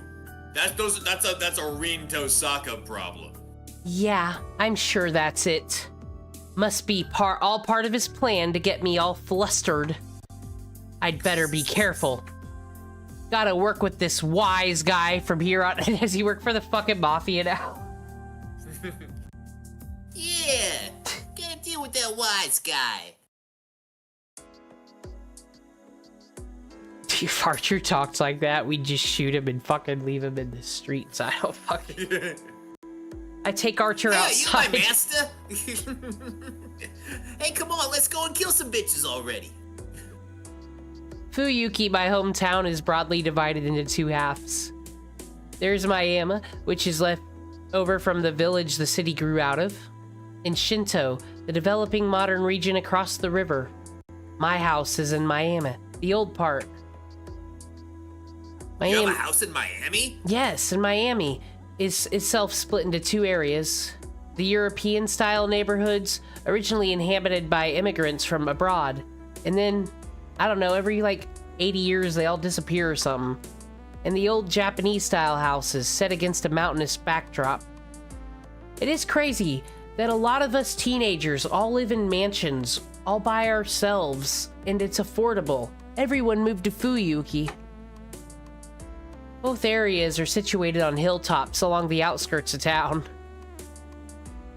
That's a Rin Tosaka problem. Yeah, I'm sure that's it. Must be all part of his plan to get me all flustered. I'd better be careful. Gotta work with this wise guy from here on. Does he work for the fucking mafia now? Yeah, gotta deal with that wise guy. If Archer talks like that, we just shoot him and fucking leave him in the streets. I don't fucking... I take Archer Hey, outside. you my master? Hey, come on, let's go and kill some bitches already. Fuyuki, my hometown, is broadly divided into two halves. There's Miami, which is left over from the village the city grew out of, and Shinto, the developing modern region across the river. My house is in Miami, the old part. You have a house in Miami? Yes, in Miami is itself split into two areas. The European-style neighborhoods, originally inhabited by immigrants from abroad. And then, I don't know, every like 80 years they all disappear or something. And the old Japanese-style houses set against a mountainous backdrop. It is crazy that a lot of us teenagers all live in mansions, all by ourselves, and it's affordable. Everyone moved to Fuyuki. Both areas are situated on hilltops along the outskirts of town.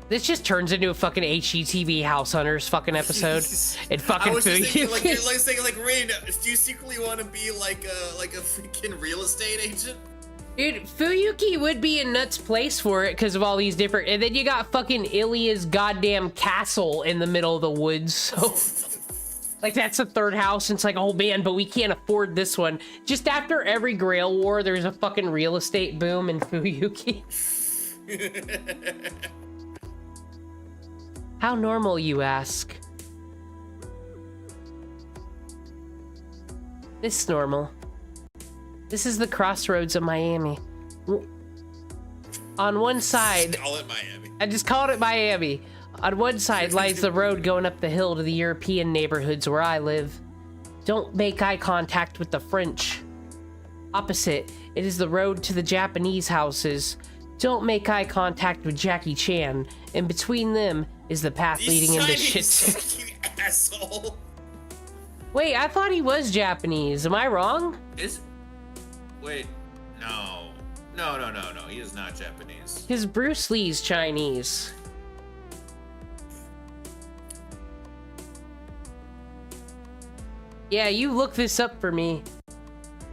This just turns into a fucking HGTV House Hunters fucking episode. It fucking I was just thinking, like, Fuyuki. you're like saying, like, Rain, do you secretly want to be like a freaking real estate agent? Dude, Fuyuki would be a nuts place for it because of all these different... And then you got fucking Ilya's goddamn castle in the middle of the woods, so... Like, that's the third house, and it's like, oh man, but we can't afford this one. Just after every Grail War, there's a fucking real estate boom in Fuyuki. How normal, you ask? This normal. This is the crossroads of Miami. On one side... Just call it Miami. I just called it Miami. On one side lies the road going up the hill to the European neighborhoods where I live. Don't make eye contact with the French. Opposite, it is the road to the Japanese houses. Don't make eye contact with Jackie Chan. And between them is the path leading into shit. You asshole. Wait, I thought he was Japanese. Am I wrong? Wait, no. He is not Japanese. Because Bruce Lee's Chinese. Yeah, you look this up for me.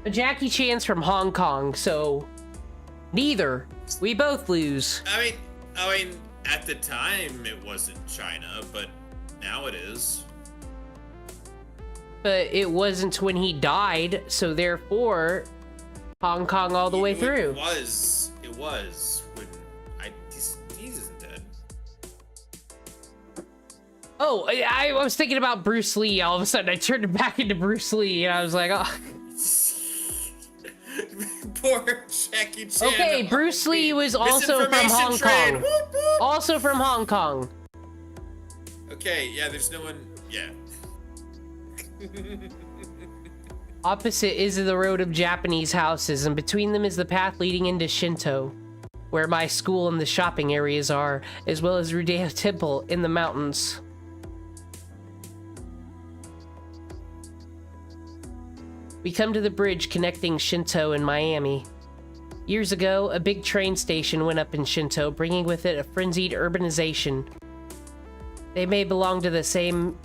But Jackie Chan's from Hong Kong, so neither. We both lose. I mean, at the time it wasn't China, but now it is. But it wasn't when he died, so therefore, Hong Kong all the way through. It was when he isn't dead. Oh, I was thinking about Bruce Lee. All of a sudden, I turned it back into Bruce Lee, and I was like, oh. Poor Jackie Chan. Okay, Bruce Lee was also from Hong Misinformation Kong. train. Whoop, whoop. Also from Hong Kong. Okay, yeah, there's no one. Yeah. Opposite is the road of Japanese houses, and between them is the path leading into Shinto, where my school and the shopping areas are, as well as Rudeo Temple in the mountains. We come to the bridge connecting Shinto and Miami. Years ago, a big train station went up in Shinto, bringing with it a frenzied urbanization. They may belong to the same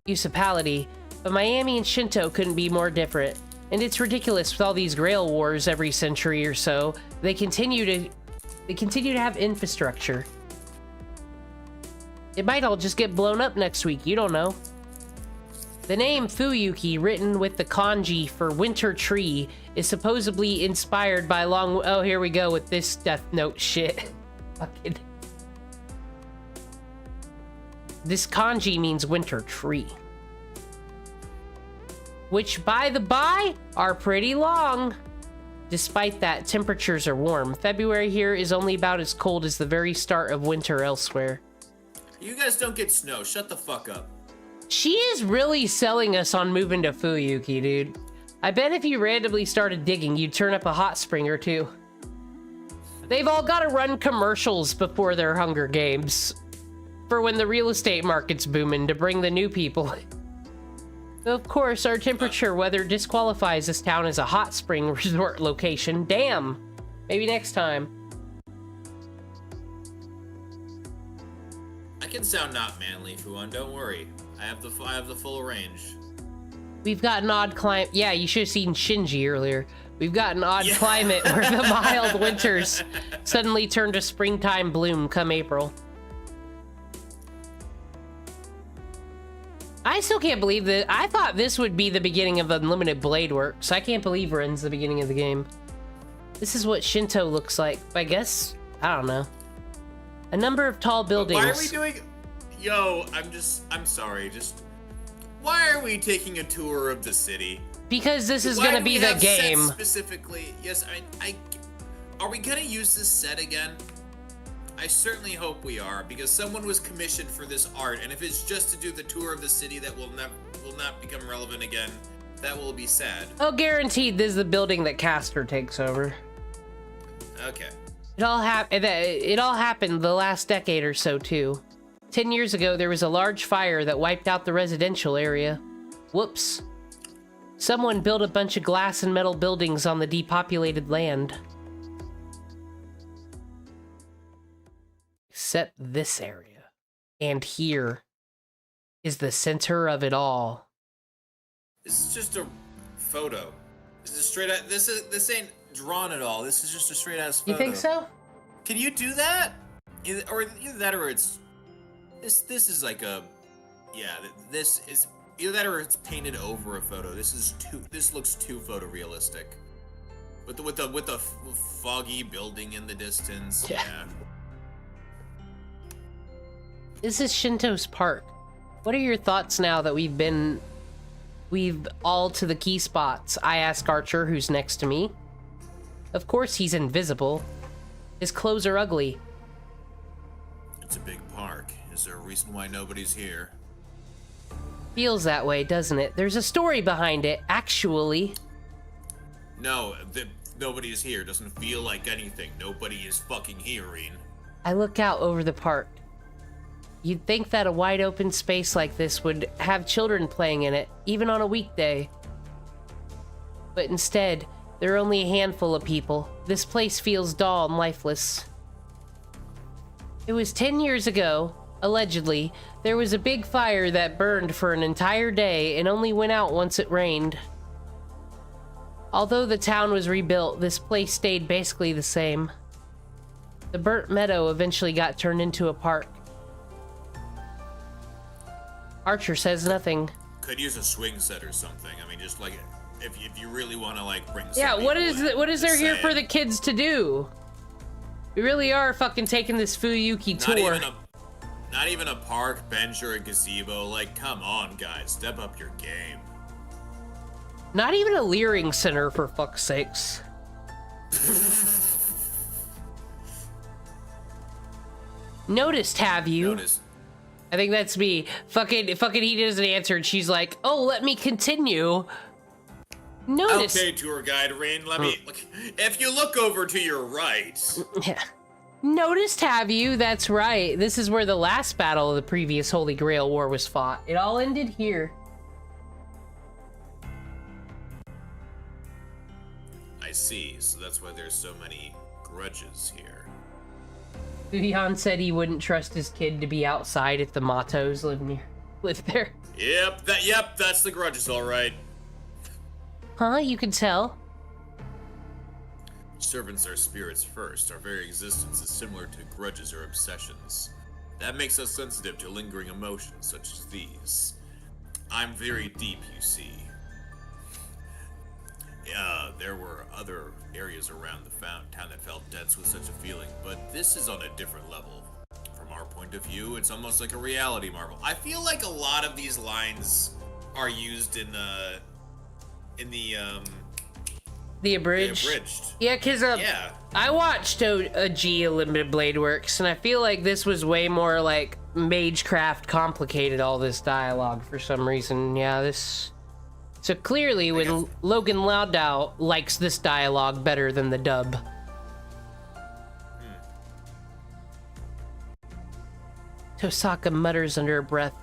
municipality, but Miami and Shinto couldn't be more different. And it's ridiculous with all these rail wars every century or so. They continue to have infrastructure. It might all just get blown up next week, you don't know. The name Fuyuki, written with the kanji for winter tree, is supposedly inspired by oh, here we go with this Death Note shit. Fucking. This kanji means winter tree. Which, by the by, are pretty long. Despite that, temperatures are warm. February here is only about as cold as the very start of winter elsewhere. You guys don't get snow. Shut the fuck up. She is really selling us on moving to Fuyuki, dude. I bet if you randomly started digging, you'd turn up a hot spring or two. They've all got to run commercials before their Hunger Games. For when the real estate market's booming to bring the new people. Of course, our temperature weather disqualifies this town as a hot spring resort location. Damn. Maybe next time. I can sound not manly, Fuan. Don't worry. I have the full range. We've got an odd climate. Yeah, you should have seen Shinji earlier. We've got an odd climate where the mild winters suddenly turn to springtime bloom come April. I still can't believe that. I thought this would be the beginning of Unlimited Blade Works. I can't believe Ren's the beginning of the game. This is what Shinto looks like. I guess, I don't know. A number of tall buildings. Why are we doing... Yo, I'm sorry, why are we taking a tour of the city? Because this is gonna be the game. Specifically, yes, are we gonna use this set again? I certainly hope we are, because someone was commissioned for this art, and if it's just to do the tour of the city that will not become relevant again, that will be sad. Oh, guaranteed this is the building that Castor takes over. Okay. It all happened the last decade or so, too. 10 years ago, there was a large fire that wiped out the residential area. Whoops. Someone built a bunch of glass and metal buildings on the depopulated land. Except this area. And here is the center of it all. This is just a photo. This is straight out. This ain't drawn at all. This is just a straight ass photo. You think so? Can you do that? Either that or it's this is like a this is either that or it's painted over a photo. This looks too photorealistic. With the foggy building in the distance. Yeah. This is Shinto's park. What are your thoughts now that we've all to the key spots? I ask Archer, who's next to me. Of course he's invisible. His clothes are ugly. It's a big park. Is there a reason why nobody's here? Feels that way, doesn't it? There's a story behind it, actually. No, nobody's here. Doesn't feel like anything. Nobody is fucking hearing. I look out over the park. You'd think that a wide open space like this would have children playing in it, even on a weekday. But instead, there are only a handful of people. This place feels dull and lifeless. It was 10 years ago, allegedly, there was a big fire that burned for an entire day and only went out once it rained. Although the town was rebuilt, this place stayed basically the same. The burnt meadow eventually got turned into a park. Archer says nothing. Could use a swing set or something. I mean, just like if you really want to like bring. Yeah, what is there here for the kids to do? We really are fucking taking this Fuyuki tour. Not even a park bench or a gazebo. Like, come on, guys, step up your game. Not even a Leering Center, for fuck's sakes. Noticed, have you? Noticed. I think that's me. Fucking he doesn't answer, and she's like, "Oh, let me continue." Notice. Okay, tour guide Rain. Let me look. If you look over to your right. Yeah. Noticed, have you? That's right. This is where the last battle of the previous Holy Grail War was fought. It all ended here. see, so that's why there's so many grudges here. Fuyan said he wouldn't trust his kid to be outside if the Matos lived there. Yep, that's the grudges, all right. Huh? You can tell. Servants are spirits first. Our very existence is similar to grudges or obsessions. That makes us sensitive to lingering emotions such as these. I'm very deep, you see. There were other areas around the town that felt dense with such a feeling, but this is on a different level. From our point of view, it's almost like a reality marvel. I feel like a lot of these lines are used in the abridged. The abridged. Yeah, because yeah. I watched OG Limited Blade Works, and I feel like this was way more like Magecraft complicated all this dialogue for some reason. Yeah, this. So clearly, when Logan Landau likes this dialogue better than the dub. Tosaka mutters under her breath.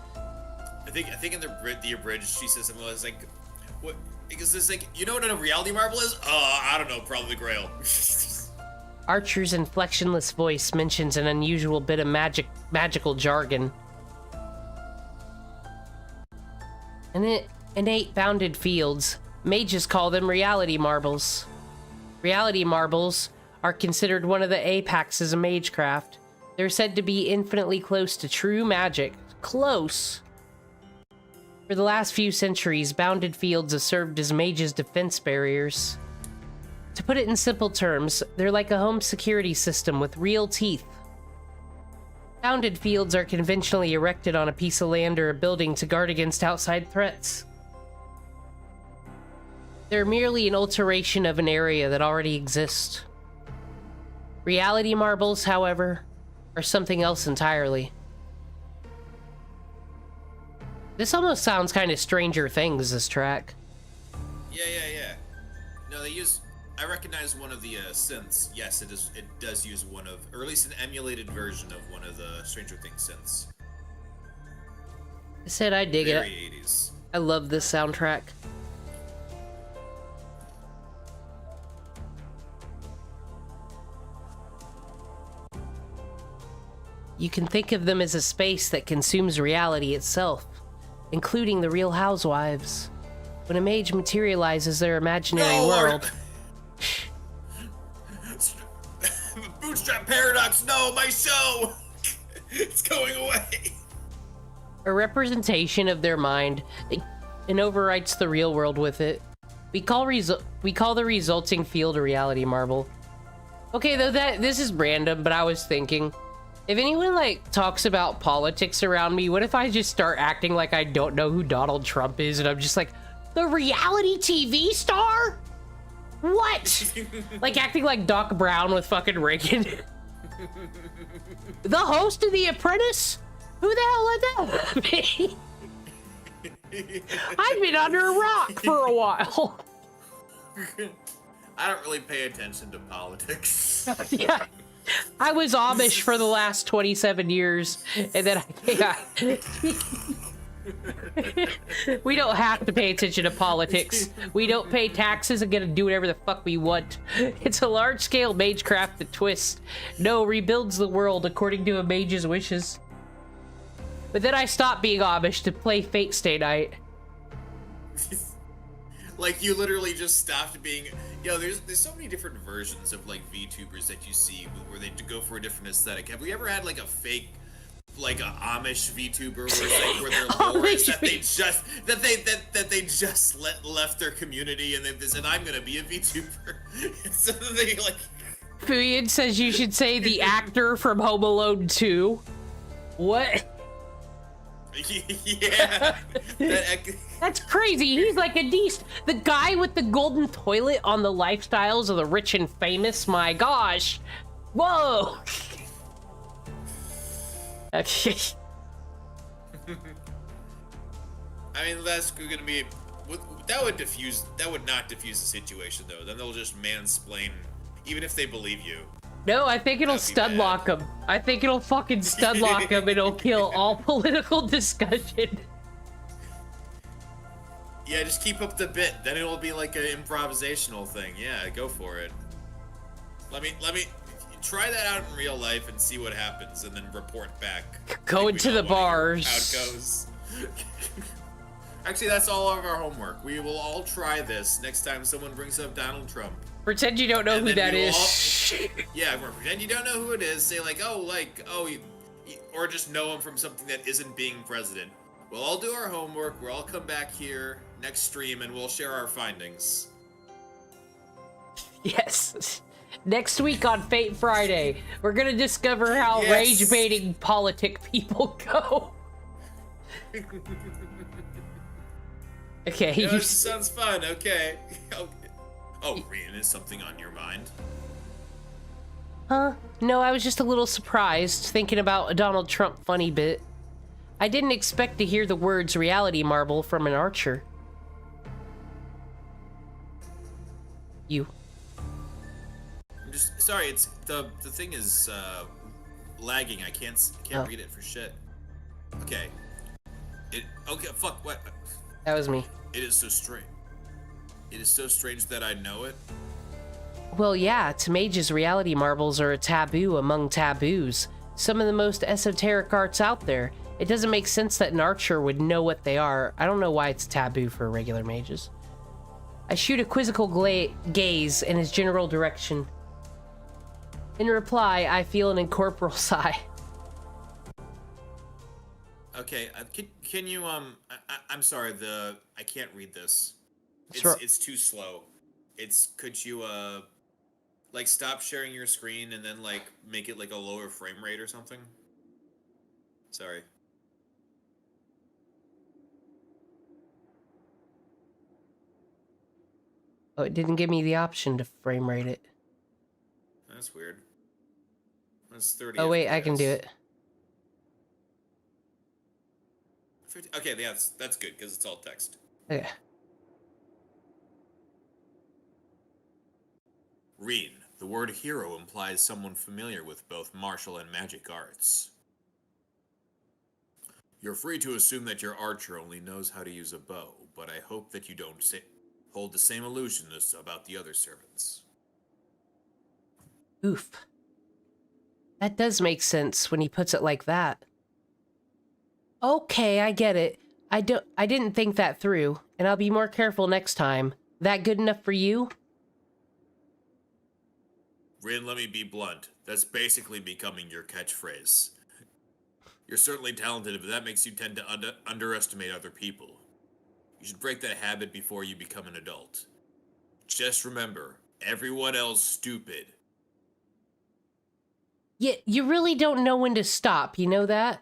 I think in the abridged, she says something like, "What?" Because it's like, you know what a reality marvel is? I don't know, probably the Grail. Archer's inflectionless voice mentions an unusual bit of magical jargon. Innate bounded fields. Mages call them reality marbles. Reality marbles are considered one of the apaxes of magecraft. They're said to be infinitely close to true magic. Close! For the last few centuries, bounded fields have served as mages' defense barriers. To put it in simple terms, they're like a home security system with real teeth. Bounded fields are conventionally erected on a piece of land or a building to guard against outside threats. They're merely an alteration of an area that already exists. Reality marbles, however, are something else entirely. This almost sounds kind of Stranger Things, this track. Yeah. No, they use... I recognize one of the synths. Yes, it does use one of... Or at least an emulated version of one of the Stranger Things synths. I said I dig Very it. 80s. I love this soundtrack. You can think of them as a space that consumes reality itself, including the Real Housewives. When a mage materializes their imaginary world... Bootstrap Paradox, no, my show! It's going away! A representation of their mind, and overwrites the real world with it. We call the resulting field a reality marble. Okay, though this is random, but I was thinking... If anyone, like, talks about politics around me, what if I just start acting like I don't know who Donald Trump is, and I'm just like, the reality TV star? What? Like, acting like Doc Brown with fucking Reagan. The host of The Apprentice? Who the hell let that be? I've been under a rock for a while. I don't really pay attention to politics. Yeah. I was Amish for the last 27 years, and then we don't have to pay attention to politics. We don't pay taxes and get to do whatever the fuck we want. It's a large-scale magecraft that twists. No, rebuilds the world according to a mage's wishes. But then I stopped being Amish to play Fate Stay Night. Like, you literally just stopped being... Yo, there's so many different versions of, like, VTubers that you see where they go for a different aesthetic. Have we ever had, like, a fake, like, a Amish VTuber where, it's like, where their lore is that they just left their community and they said, I'm gonna be a VTuber. So they, like... Fuyan says you should say the actor from Home Alone 2. What? Yeah. That's crazy. He's like the guy with the golden toilet on the lifestyles of the rich and famous. My gosh. Whoa. Okay. I mean, that's gonna be... That would not diffuse the situation, though. Then they'll just mansplain, even if they believe you. No, I think it'll stud lock him. I think it'll fucking stud lock him and it'll kill all political discussion. Yeah, just keep up the bit. Then it'll be like an improvisational thing. Yeah, go for it. Let me try that out in real life and see what happens, and then report back. Going to the How bars. it goes. Actually, that's all of our homework. We will all try this next time someone brings up Donald Trump. Pretend you don't know And who then that we will is. Yeah, pretend you don't know who it is. Say or just know him from something that isn't being president. We'll all do our homework. We'll all come back here next stream, and we'll share our findings. Yes. Next week on Fate Friday, we're gonna discover how Yes. rage-baiting politic people go. Okay. Yeah, this sounds fun. Okay. Oh, Rian, is something on your mind? Huh? No, I was just a little surprised, thinking about a Donald Trump funny bit. I didn't expect to hear the words reality marble from an archer. You. I'm just sorry. It's the thing is lagging. I can't read it for shit. Okay. Okay. Fuck. What? That was me. It is so strange. It is so strange that I know it. Well, yeah, to mages, reality marbles are a taboo among taboos. Some of the most esoteric arts out there. It doesn't make sense that an archer would know what they are. I don't know why it's taboo for regular mages. I shoot a quizzical gaze in his general direction. In reply, I feel an incorporeal sigh. Okay. Can you I'm sorry. I can't read this. It's too slow. Could you like stop sharing your screen and then like make it like a lower frame rate or something? Sorry. Oh, it didn't give me the option to frame rate it. That's weird. That's 30. Oh wait, I can do it. 50, okay, yeah, that's good because it's all text. Okay. Reen, the word hero implies someone familiar with both martial and magic arts. You're free to assume that your archer only knows how to use a bow, but I hope that you don't hold the same illusionness about the other servants. Oof. That does make sense when he puts it like that. Okay, I get it. I didn't think that through, and I'll be more careful next time. That good enough for you? Rin, let me be blunt. That's basically becoming your catchphrase. You're certainly talented, but that makes you tend to underestimate other people. You should break that habit before you become an adult. Just remember, everyone else stupid. Yeah, you really don't know when to stop, you know that?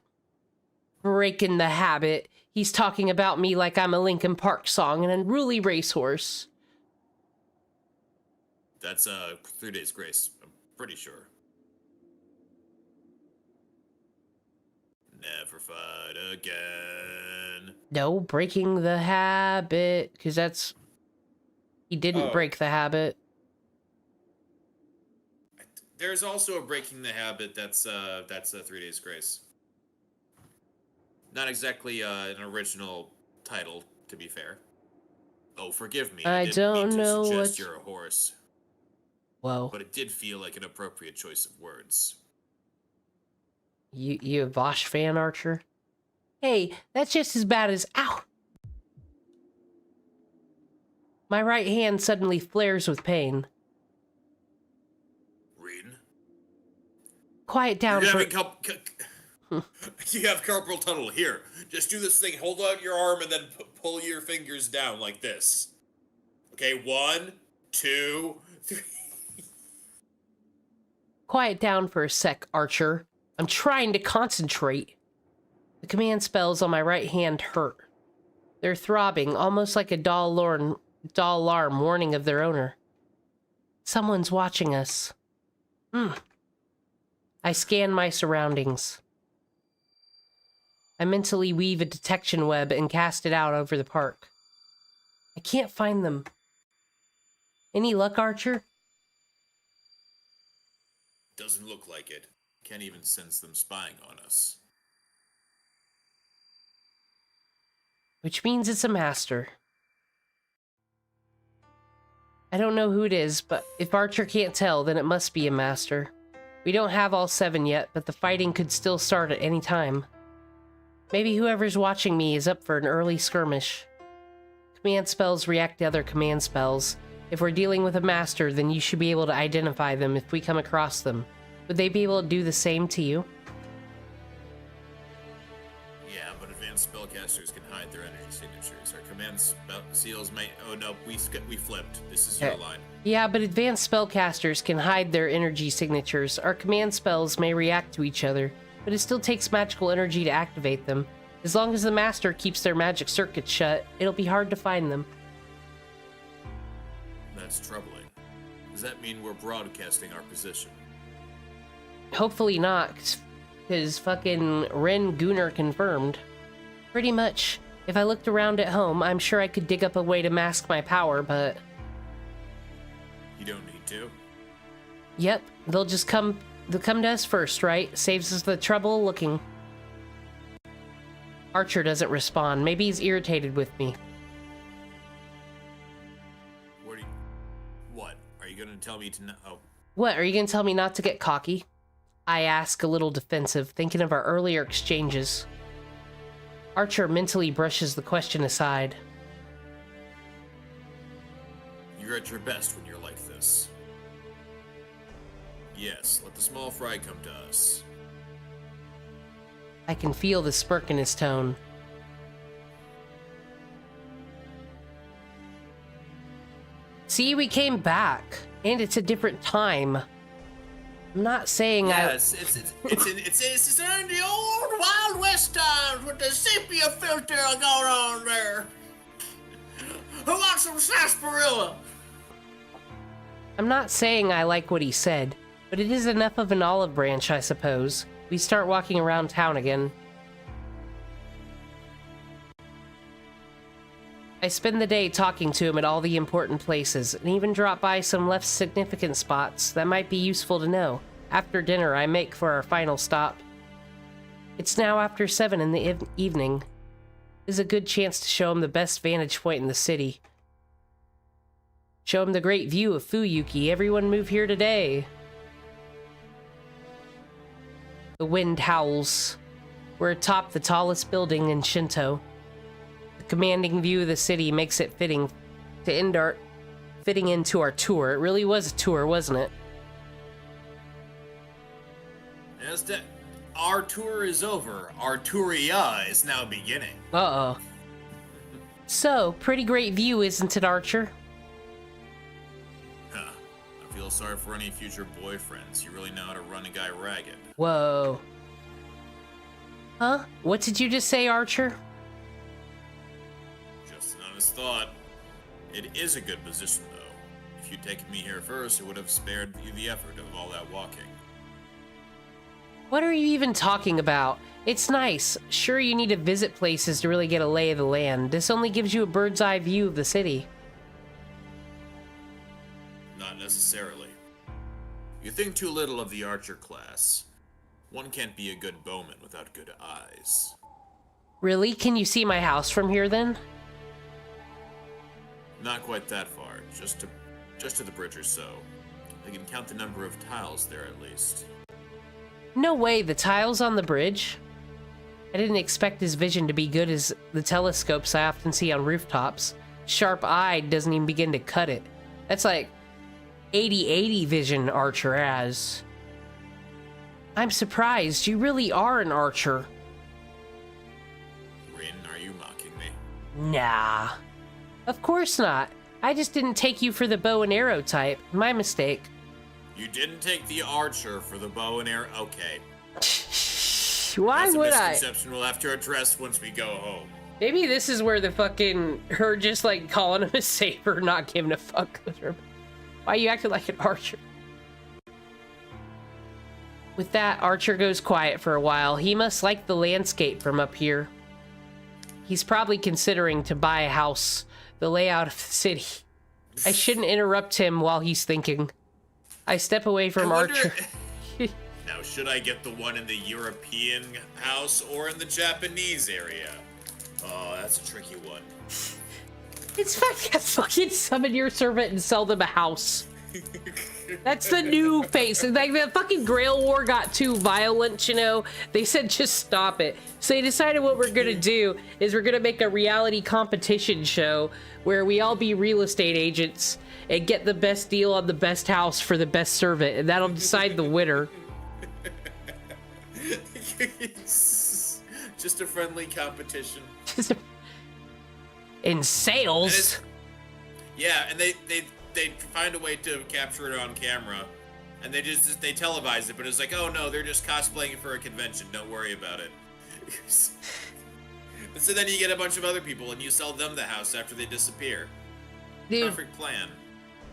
Breaking the habit. He's talking about me like I'm a Linkin Park song and an unruly racehorse. That's 3 Days Grace, I'm pretty sure. Never fight again. No, breaking the habit, because that's... He didn't break the habit. There's also a Breaking the Habit that's 3 Days Grace. Not exactly an original title, to be fair. Oh, forgive me. I didn't mean don't know to suggest what... you're a horse. Whoa. But it did feel like an appropriate choice of words. You a Vosh fan, Archer? Hey, that's just as bad as... Ow! My right hand suddenly flares with pain. Reen? Quiet down You're for... having You have carpal tunnel. Here, just do this thing. Hold out your arm and then pull your fingers down like this. Okay, 1, 2, 3... Quiet down for a sec, Archer. I'm trying to concentrate. The command spells on my right hand hurt. They're throbbing, almost like a dull alarm warning of their owner. Someone's watching us. I scan my surroundings. I mentally weave a detection web and cast it out over the park. I can't find them. Any luck, Archer? Doesn't look like it. Can't even sense them spying on us. Which means it's a master. I don't know who it is, but if Archer can't tell, then it must be a master. We don't have all 7 yet, but the fighting could still start at any time. Maybe whoever's watching me is up for an early skirmish. Command spells react to other command spells. If we're dealing with a master, then you should be able to identify them if we come across them. Would they be able to do the same to you? Yeah, but advanced spellcasters can hide their energy signatures. Our command seals may... Oh no, we flipped. This is your line. Yeah, but advanced spellcasters can hide their energy signatures. Our command spells may react to each other, but it still takes magical energy to activate them. As long as the master keeps their magic circuits shut, it'll be hard to find them. That's troubling. Does that mean we're broadcasting our position? Hopefully not, because fucking Ren Gunnar confirmed. Pretty much. If I looked around at home, I'm sure I could dig up a way to mask my power, but... You don't need to. Yep, they'll come to us first, right? Saves us the trouble looking. Archer doesn't respond. Maybe he's irritated with me. What? Are you gonna tell me to not... Oh. What, are you gonna tell me not to get cocky? I ask, a little defensive, thinking of our earlier exchanges. Archer mentally brushes the question aside. You're at your best when you're like this. Yes, let the small fry come to us. I can feel the smirk in his tone. See, we came back, and it's a different time. I'm not saying yes, it's in the old Wild West times with the sepia filter going on there. Who wants some sarsaparilla? I'm not saying I like what he said, but it is enough of an olive branch, I suppose. We start walking around town again. I spend the day talking to him at all the important places, and even drop by some less significant spots that might be useful to know. After dinner, I make for our final stop. It's now after 7 in the evening. This is a good chance to show him the best vantage point in the city. Show him the great view of Fuyuki. Everyone move here today. The wind howls. We're atop the tallest building in Shinto. The commanding view of the city makes it fitting into our tour. It really was a tour, wasn't it? As that our tour is over, our touria is now beginning. Uh-oh. So, pretty great view, isn't it, Archer? Huh. I feel sorry for any future boyfriends. You really know how to run a guy ragged. Whoa. Huh? What did you just say, Archer? Just an honest thought. It is a good position, though. If you'd taken me here first, it would have spared you the effort of all that walking. What are you even talking about? It's nice. Sure, you need to visit places to really get a lay of the land. This only gives you a bird's eye view of the city. Not necessarily. You think too little of the archer class. One can't be a good bowman without good eyes. Really? Can you see my house from here, then? Not quite that far. Just to the bridge or so. I can count the number of tiles there at least. No way, the tiles on the bridge? I didn't expect his vision to be good as the telescopes I often see on rooftops. Sharp-eyed doesn't even begin to cut it. That's like 80/80 vision Archer has. I'm surprised. You really are an archer. Rin, are you mocking me? Nah. Of course not. I just didn't take you for the bow and arrow type. My mistake. You didn't take the archer for the bow and arrow? Okay. Why That's would a I? misconception we'll have to address once we go home. Maybe this is where the fucking her just like calling him a saber, not giving a fuck. Why you acting like an archer? With that, Archer goes quiet for a while. He must like the landscape from up here. He's probably considering to buy a house, the layout of the city. I shouldn't interrupt him while he's thinking. I step away from Archer. Now, should I get the one in the European house or in the Japanese area? Oh, that's a tricky one. It's fucking summon your servant and sell them a house. That's the new face. Like, the fucking Grail War got too violent, you know? They said just stop it. So they decided what we're gonna do is we're gonna make a reality competition show where we all be real estate agents and get the best deal on the best house for the best servant, and that'll decide the winner. Just a friendly competition. In sales? Yeah, and they find a way to capture it on camera, and they televise it, but it's like, oh no, they're just cosplaying for a convention. Don't worry about it. So then you get a bunch of other people, and you sell them the house after they disappear. Dude. Perfect plan.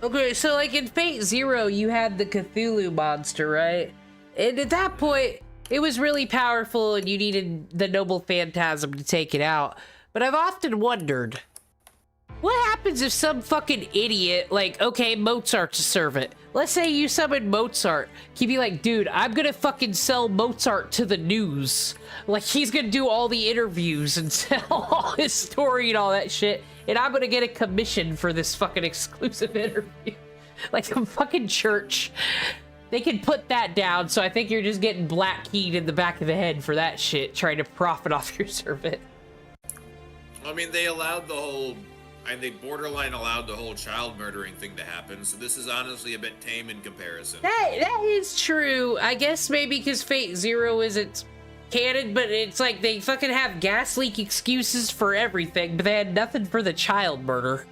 Okay, so like in Fate Zero, you had the Cthulhu monster, right? And at that point, it was really powerful, and you needed the Noble Phantasm to take it out. But I've often wondered, what happens if some fucking idiot, like, okay, Mozart's a servant. Let's say you summon Mozart. He'd be like, dude, I'm gonna fucking sell Mozart to the news. Like, he's gonna do all the interviews and tell all his story and all that shit. And I'm gonna get a commission for this fucking exclusive interview. Like the fucking church. They can put that down, so I think you're just getting black keyed in the back of the head for that shit, trying to profit off your servant. I mean, they allowed the whole... And they borderline allowed the whole child murdering thing to happen, so this is honestly a bit tame in comparison. That is true. I guess maybe because Fate Zero isn't canon, but it's like they fucking have gas leak excuses for everything, but they had nothing for the child murder.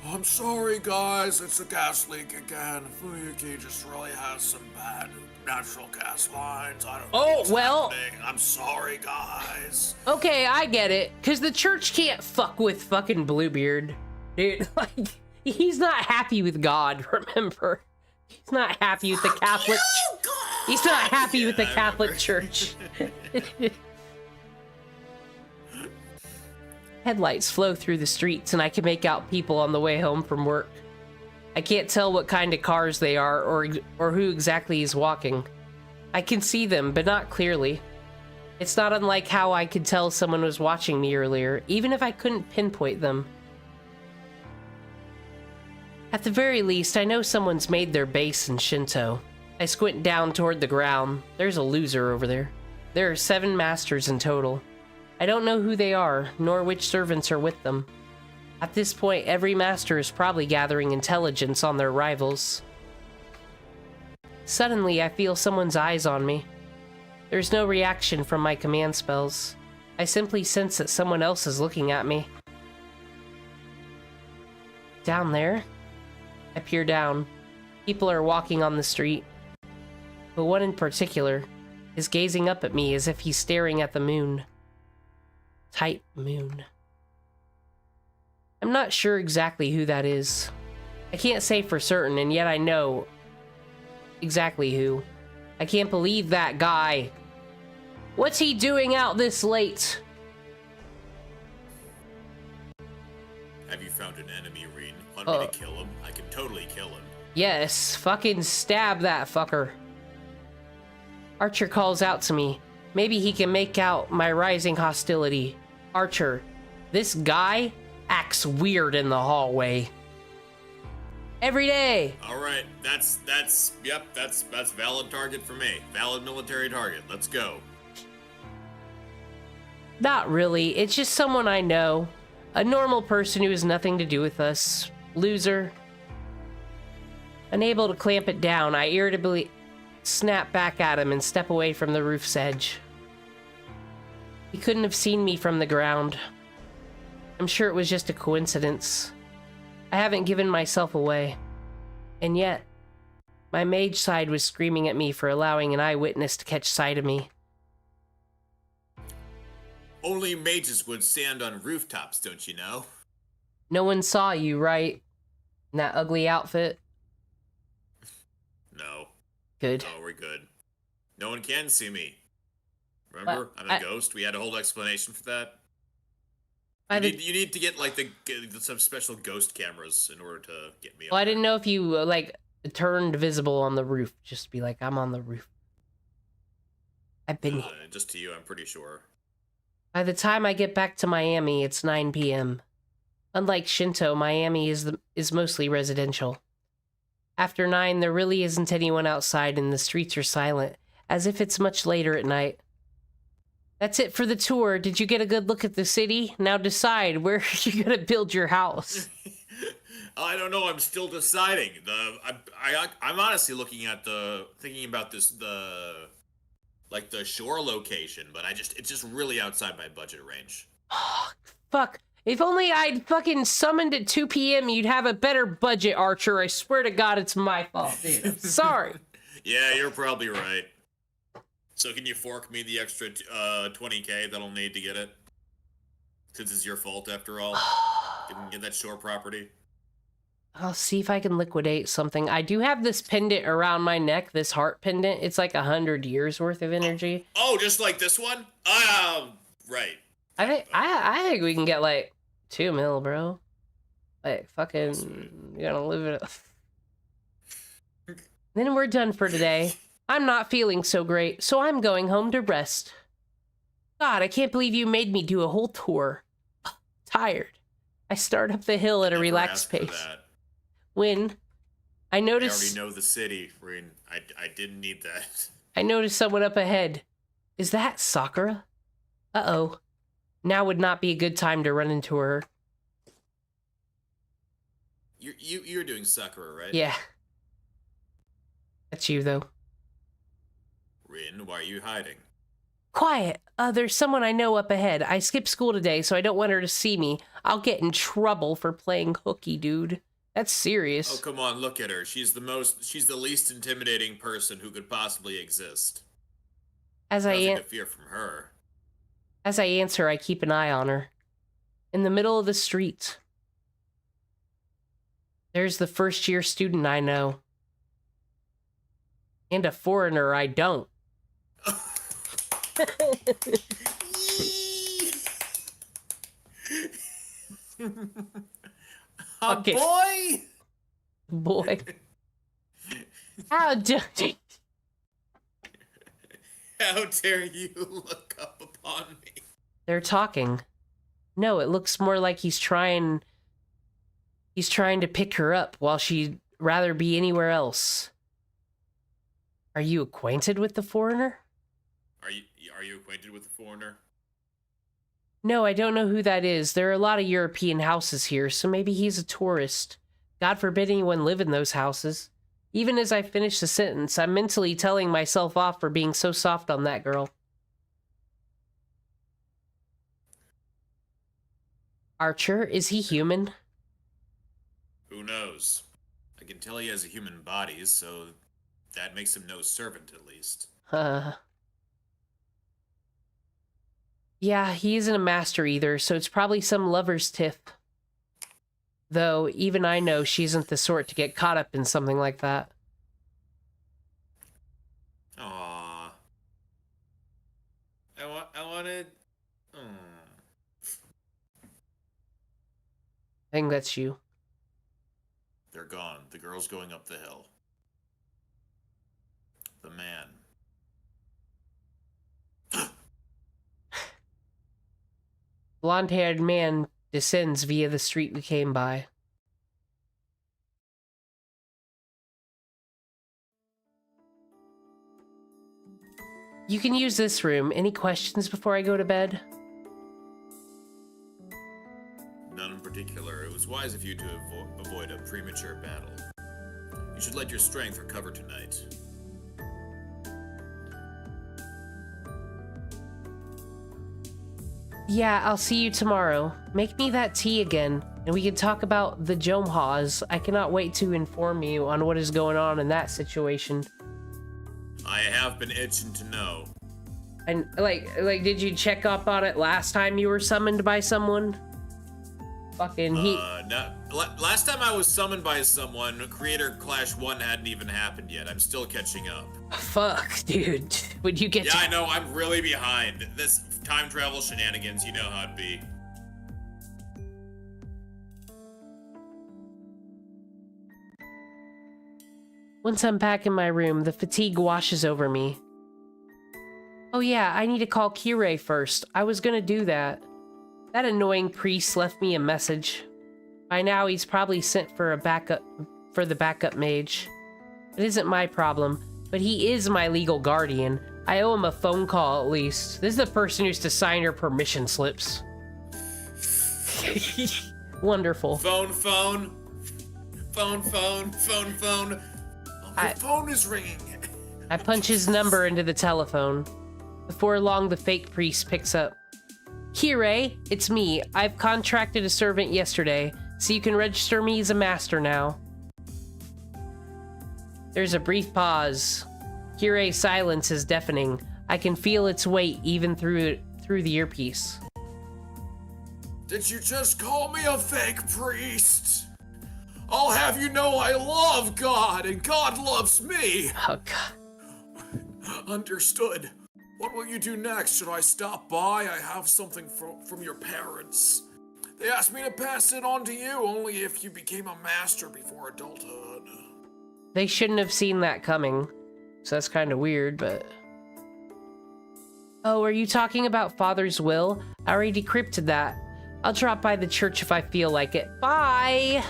I'm sorry, guys. It's a gas leak again. Fuyuki just really has some bad natural gas lines. I don't know what's happening. I'm sorry, guys. Okay, I get it. Because the church can't fuck with fucking Bluebeard. Dude, like, he's not happy with God, remember? He's not happy with the Catholic... He's not happy with the Catholic Church. Headlights flow through the streets, and I can make out people on the way home from work. I can't tell what kind of cars they are or who exactly is walking. I can see them, but not clearly. It's not unlike how I could tell someone was watching me earlier, even if I couldn't pinpoint them. At the very least, I know someone's made their base in Shinto. I squint down toward the ground. There's a loser over there. There are 7 masters in total. I don't know who they are, nor which servants are with them. At this point, every master is probably gathering intelligence on their rivals. Suddenly, I feel someone's eyes on me. There's no reaction from my command spells. I simply sense that someone else is looking at me. Down there? I peer down. People are walking on the street. But one in particular is gazing up at me as if he's staring at the moon. Tight moon. I'm not sure exactly who that is. I can't say for certain, and yet I know exactly who. I can't believe that guy. What's he doing out this late? Have you found an enemy, Reen? Want me to kill him? I can totally kill him. Yes, fucking stab that fucker. Archer calls out to me. Maybe he can make out my rising hostility. Archer, this guy acts weird in the hallway. Every day. All right, that's valid target for me. Valid military target. Let's go. Not really. It's just someone I know. A normal person who has nothing to do with us. Loser. Unable to clamp it down, I irritably snap back at him and step away from the roof's edge. He couldn't have seen me from the ground. I'm sure it was just a coincidence. I haven't given myself away. And yet, my mage side was screaming at me for allowing an eyewitness to catch sight of me. Only mages would stand on rooftops, don't you know? No one saw you, right? In that ugly outfit? No. Good. No, we're good. No one can see me. Remember? I'm a ghost. We had a whole explanation for that. You need to get like some special ghost cameras in order to get me. Well, I didn't know if you like turned visible on the roof. Just be like, I'm on the roof. I've been just to you, I'm pretty sure. By the time I get back to Miami, it's 9 p.m. Unlike Shinto, Miami is mostly residential. After 9, there really isn't anyone outside and the streets are silent, as if it's much later at night. That's it for the tour. Did you get a good look at the city? Now decide, where are you gonna build your house? I don't know. I'm still deciding. I'm honestly thinking about the shore location, but it's just really outside my budget range. Fuck. If only I'd fucking summoned at 2 p.m., you'd have a better budget, Archer. I swear to God, it's my fault, dude. I'm sorry. Yeah, you're probably right. So can you fork me the extra $20K that I'll need to get it? Since it's your fault after all. You can get that shore property. I'll see if I can liquidate something. I do have this pendant around my neck, this heart pendant. It's like 100 years worth of energy. Oh, just like this one? Right. I think we can get like 2 mil, bro. Like fucking, you're gonna live it. Then we're done for today. I'm not feeling so great, so I'm going home to rest. God, I can't believe you made me do a whole tour. Tired. I start up the hill at a relaxed pace. When I notice... I already know the city, Rin. I didn't need that. I notice someone up ahead. Is that Sakura? Uh-oh. Now would not be a good time to run into her. You're doing Sakura, right? Yeah. That's you, though. Rin, why are you hiding? Quiet. There's someone I know up ahead. I skipped school today, so I don't want her to see me. I'll get in trouble for playing hooky, dude. That's serious. Oh, come on, look at her. She's the least intimidating person who could possibly exist. Nothing to fear from her. As I answer, I keep an eye on her. In the middle of the street, there's the first-year student I know. And a foreigner I don't. Okay. Boy. How dare you look up upon me? They're talking. No, it looks more like he's trying to pick her up while she'd rather be anywhere else. Are you acquainted with the foreigner? Are you acquainted with the foreigner? No, I don't know who that is. There are a lot of European houses here, so maybe he's a tourist. God forbid anyone live in those houses. Even as I finish the sentence, I'm mentally telling myself off for being so soft on that girl. Archer, is he human? Who knows? I can tell he has a human body, so that makes him no servant, at least. Yeah, he isn't a master either, so it's probably some lover's tiff. Though, even I know she isn't the sort to get caught up in something like that. Aww. I wanted... I think that's you. They're gone. The girl's going up the hill. The man. Blonde-haired man descends via the street we came by. You can use this room. Any questions before I go to bed? None in particular. It was wise of you to avoid a premature battle. You should let your strength recover tonight. Yeah, I'll see you tomorrow. Make me that tea again, and we can talk about the Jomhaws. I cannot wait to inform you on what is going on in that situation. I have been itching to know. And, like, did you check up on it last time you were summoned by someone? Fucking no. Last time I was summoned by someone, Creator Clash 1 hadn't even happened yet. I'm still catching up. Fuck, dude. Would you get Yeah, I know, I'm really behind. This time travel shenanigans, you know how it'd be. Once I'm back in my room, the fatigue washes over me. Oh yeah, I need to call Kirei first. I was gonna do that. That annoying priest left me a message. By now, he's probably sent for the backup mage. It isn't my problem, but he is my legal guardian. I owe him a phone call at least. This is the person who's to sign your permission slips. Wonderful. Phone. Oh, my phone is ringing. I punch his number into the telephone. Before long, the fake priest picks up. Kirei, it's me. I've contracted a servant yesterday, so you can register me as a master now. There's a brief pause. Kirei's silence is deafening. I can feel its weight even through the earpiece. Did you just call me a fake priest? I'll have you know I love God, and God loves me. Oh, God. Understood. What will you do next? Should I stop by? I have something from your parents. They asked me to pass it on to you only if you became a master before adulthood. They shouldn't have seen that coming. So that's kind of weird, but... Oh, are you talking about Father's will? I already decrypted that. I'll drop by the church if I feel like it. Bye!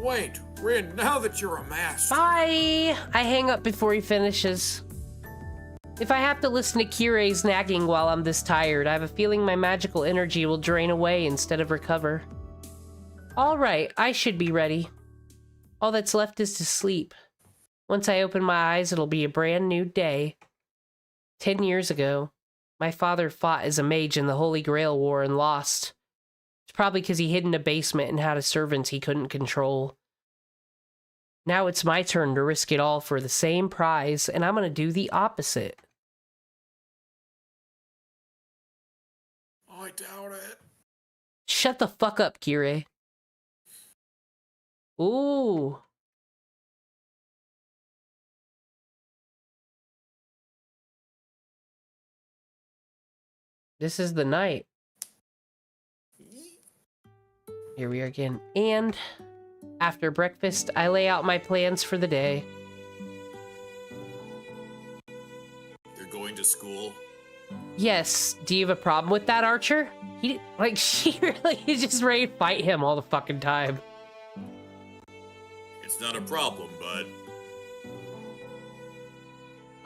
Wait, Rin, now that you're a master... Bye! I hang up before he finishes. If I have to listen to Kirei's nagging while I'm this tired, I have a feeling my magical energy will drain away instead of recover. Alright, I should be ready. All that's left is to sleep. Once I open my eyes, it'll be a brand new day. 10 years ago, my father fought as a mage in the Holy Grail War and lost. It's probably because he hid in a basement and had a servant he couldn't control. Now it's my turn to risk it all for the same prize, and I'm gonna do the opposite. I doubt it. Shut the fuck up, Kirei. Ooh. This is the night. Here we are again. And after breakfast, I lay out my plans for the day. You're going to school? Yes. Do you have a problem with that, Archer? She really is just ready to fight him all the fucking time. It's not a problem, but...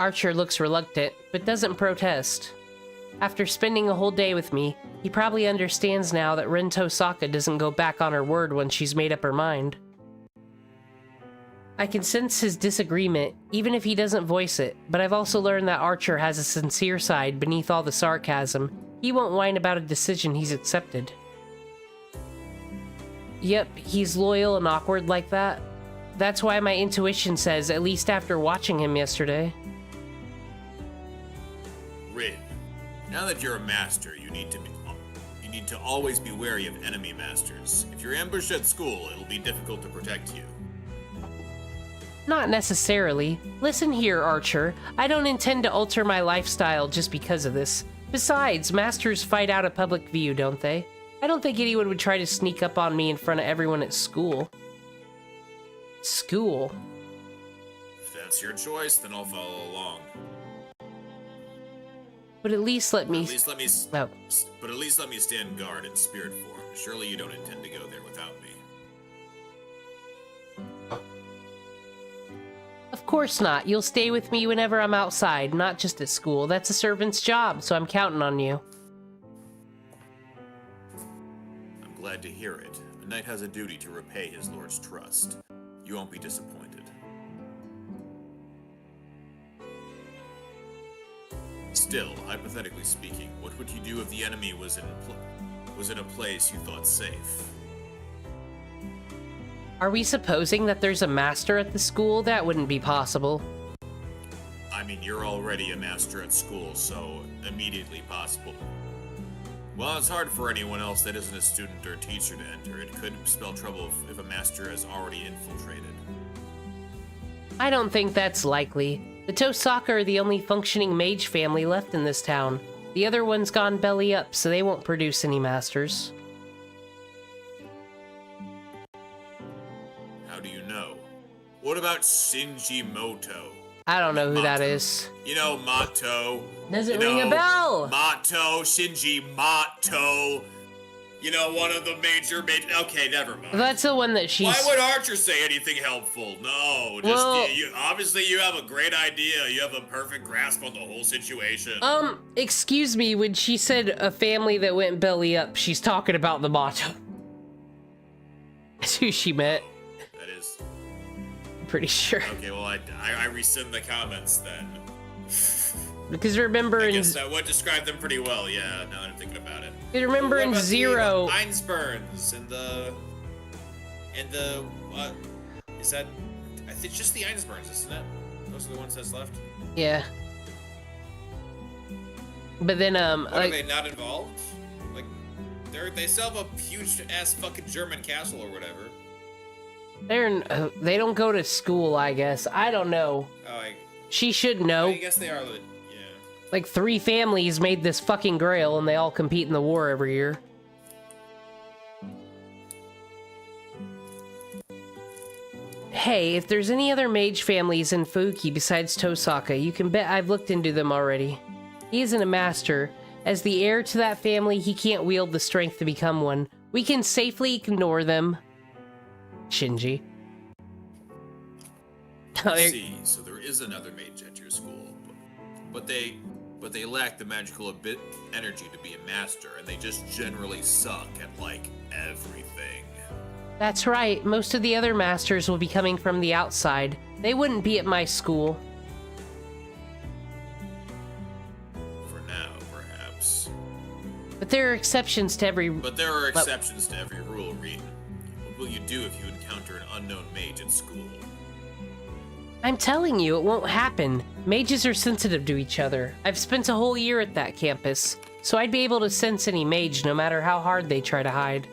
Archer looks reluctant, but doesn't protest. After spending a whole day with me, he probably understands now that Rin Tosaka doesn't go back on her word when she's made up her mind. I can sense his disagreement, even if he doesn't voice it, but I've also learned that Archer has a sincere side beneath all the sarcasm. He won't whine about a decision he's accepted. Yep, he's loyal and awkward like that. That's why my intuition says, at least after watching him yesterday. Rin, now that you're a master, you need to always be wary of enemy masters. If you're ambushed at school, it'll be difficult to protect you. Not necessarily. Listen here, Archer. I don't intend to alter my lifestyle just because of this. Besides, masters fight out of public view, don't they? I don't think anyone would try to sneak up on me in front of everyone at school. School? If that's your choice, then I'll follow along. But at least let me... But at least let me stand guard in spirit form. Surely you don't intend to go there without me. Of course not. You'll stay with me whenever I'm outside, not just at school. That's a servant's job, so I'm counting on you. I'm glad to hear it. A knight has a duty to repay his lord's trust. You won't be disappointed. Still, hypothetically speaking, what would you do if the enemy was in a place you thought safe? Are we supposing that there's a master at the school? That wouldn't be possible. I mean, you're already a master at school, so immediately possible. Well, it's hard for anyone else that isn't a student or teacher to enter. It could spell trouble if a master has already infiltrated. I don't think that's likely. The Tosaka are the only functioning mage family left in this town. The other one's gone belly up, so they won't produce any masters. How do you know? What about Shinji Moto? I don't know who that Mato. is. You know Mato. Doesn't ring a bell! Mato, Shinji Mato. You know, one of the major. Okay, never mind. That's the one that she's. Why would Archer say anything helpful? No, just Well- obviously you have a great idea. You have a perfect grasp on the whole situation. Excuse me, when she said a family that went belly up, she's talking about the motto. That's who she meant. That is. I'm pretty sure. Okay, well, I rescind the comments then. Because remember I in guess that would describe them pretty well, yeah, now that I'm thinking about it. remember What in about Zero. The Einsburns and the what is that? I think it's just the Einsburns, isn't it? Those are the ones that's left. Yeah. But then What, are like they not involved? Like they still have a huge ass fucking German castle or whatever. they don't go to school, I guess. I don't know. Oh, She should know. I guess they are. Yeah. Like 3 families made this fucking grail and they all compete in the war every year. Hey, if there's any other mage families in Fuki besides Tosaka, you can bet I've looked into them already. He isn't a master. As the heir to that family, he can't wield the strength to become one. We can safely ignore them. Shinji. I see. So there is another mage at your school, but they lack the magical energy to be a master, and they just generally suck at like everything. That's right. Most of the other masters will be coming from the outside. They wouldn't be at my school. For now, perhaps. But there are exceptions to every... But there are exceptions to every rule, Reed. What will you do if you encounter an unknown mage at school? I'm telling you, it won't happen. Mages are sensitive to each other. I've spent a whole year at that campus, so I'd be able to sense any mage no matter how hard they try to hide.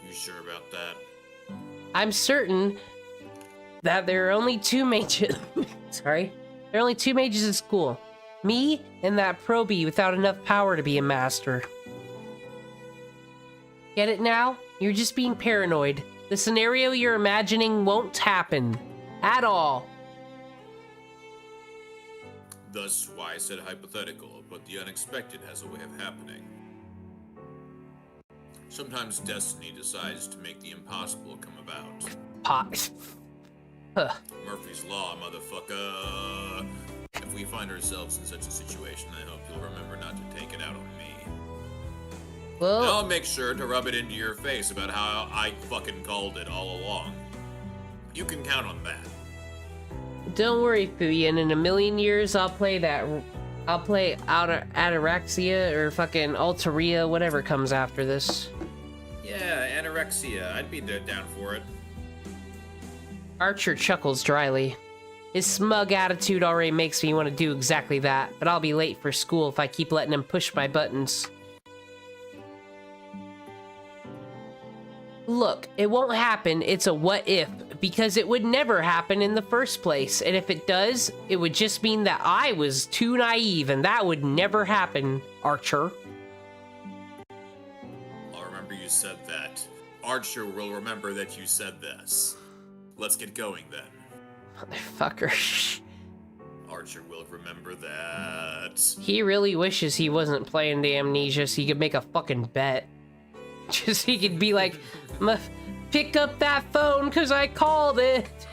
You sure about that? I'm certain that there are only 2 mages... Sorry. There are only 2 mages at school. Me and that probie without enough power to be a master. Get it now? You're just being paranoid. The scenario you're imagining won't happen. At all. Thus why I said hypothetical, but the unexpected has a way of happening. Sometimes destiny decides to make the impossible come about. Pot. Huh. Murphy's Law, motherfucker. If we find ourselves in such a situation, I hope you'll remember not to take it out on me. Well, I'll make sure to rub it into your face about how I fucking called it all along. You can count on that. don't worry, Fuyan. In a million years, I'll play Ataraxia or fucking Altaria, whatever comes after this. Yeah, anorexia. I'd be down for it. Archer chuckles dryly. His smug attitude already makes me want to do exactly that, but I'll be late for school if I keep letting him push my buttons. Look, it won't happen, it's a what if, because it would never happen in the first place, and if it does, it would just mean that I was too naive, and that would never happen, Archer. I'll remember you said that. Archer will remember that you said this. Let's get going then. Motherfucker. Archer will remember that. He really wishes he wasn't playing the Amnesia so he could make a fucking bet. Just he could be like, pick up that phone because I called it.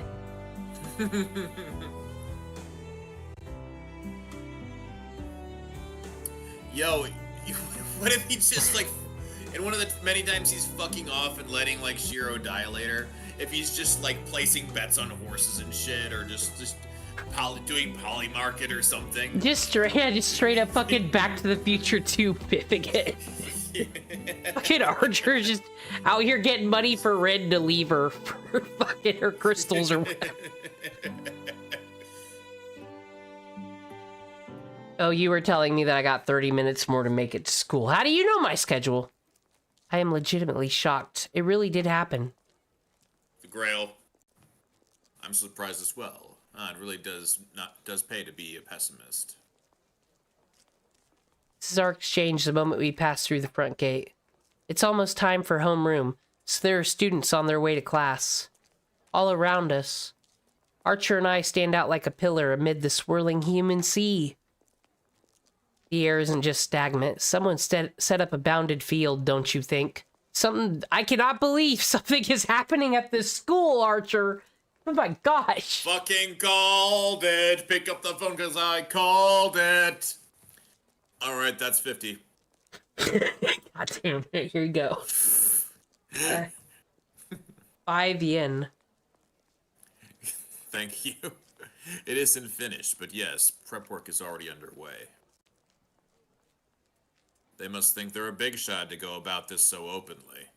Yo, what if he just like, in one of the many times he's fucking off and letting like Shiro die later, if he's just like placing bets on horses and shit, or just doing polymarket or something. Just straight up fucking Back to the Future 2 biffing it. Fucking Archer's just out here getting money for Red to leave her for fucking her crystals or whatever. Oh, you were telling me that I got 30 minutes more to make it to school. How do you know my schedule? I am legitimately shocked. It really did happen. The Grail. I'm surprised as well. It really does pay to be a pessimist. This is our exchange the moment we pass through the front gate. It's almost time for homeroom, so there are students on their way to class. All around us, Archer and I stand out like a pillar amid the swirling human sea. The air isn't just stagnant. Someone set up a bounded field, don't you think? I cannot believe something is happening at this school, Archer. Oh my gosh. Fucking called it. Pick up the phone because I called it. All right, that's 50. God damn it. Here you go. 5 yen. Thank you. It isn't finished, but yes, prep work is already underway. They must think they're a big shot to go about this so openly.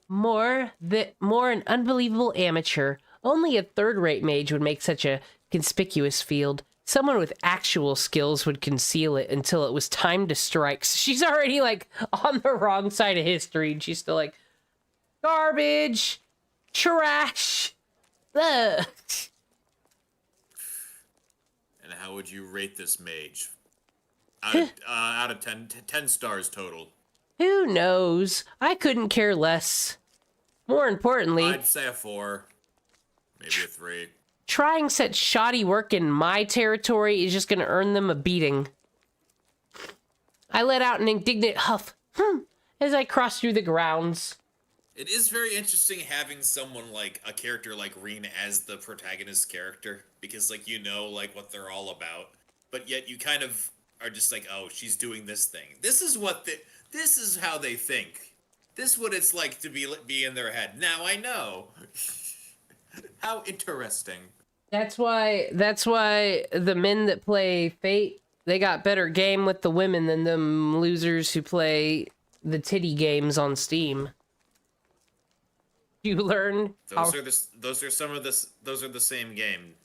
More an unbelievable amateur. Only a third-rate mage would make such a conspicuous field. Someone with actual skills would conceal it until it was time to strike. So she's already, like, on the wrong side of history, and she's still like, garbage, trash, ugh. And how would you rate this mage? Out of 10 stars total. Who knows? I couldn't care less. More importantly, I'd say a 4. Maybe a 3. trying such shoddy work in my territory is just going to earn them a beating. I let out an indignant huff as I crossed through the grounds. It is very interesting having someone like a character like Reen as the protagonist character, because like you know like what they're all about, but yet you kind of are just like, oh, she's doing this thing. This is how they think. This is what it's like to be in their head. Now I know. How interesting. That's why the men that play Fate, they got better game with the women than them losers who play the titty games on Steam. You learn Those are the same game.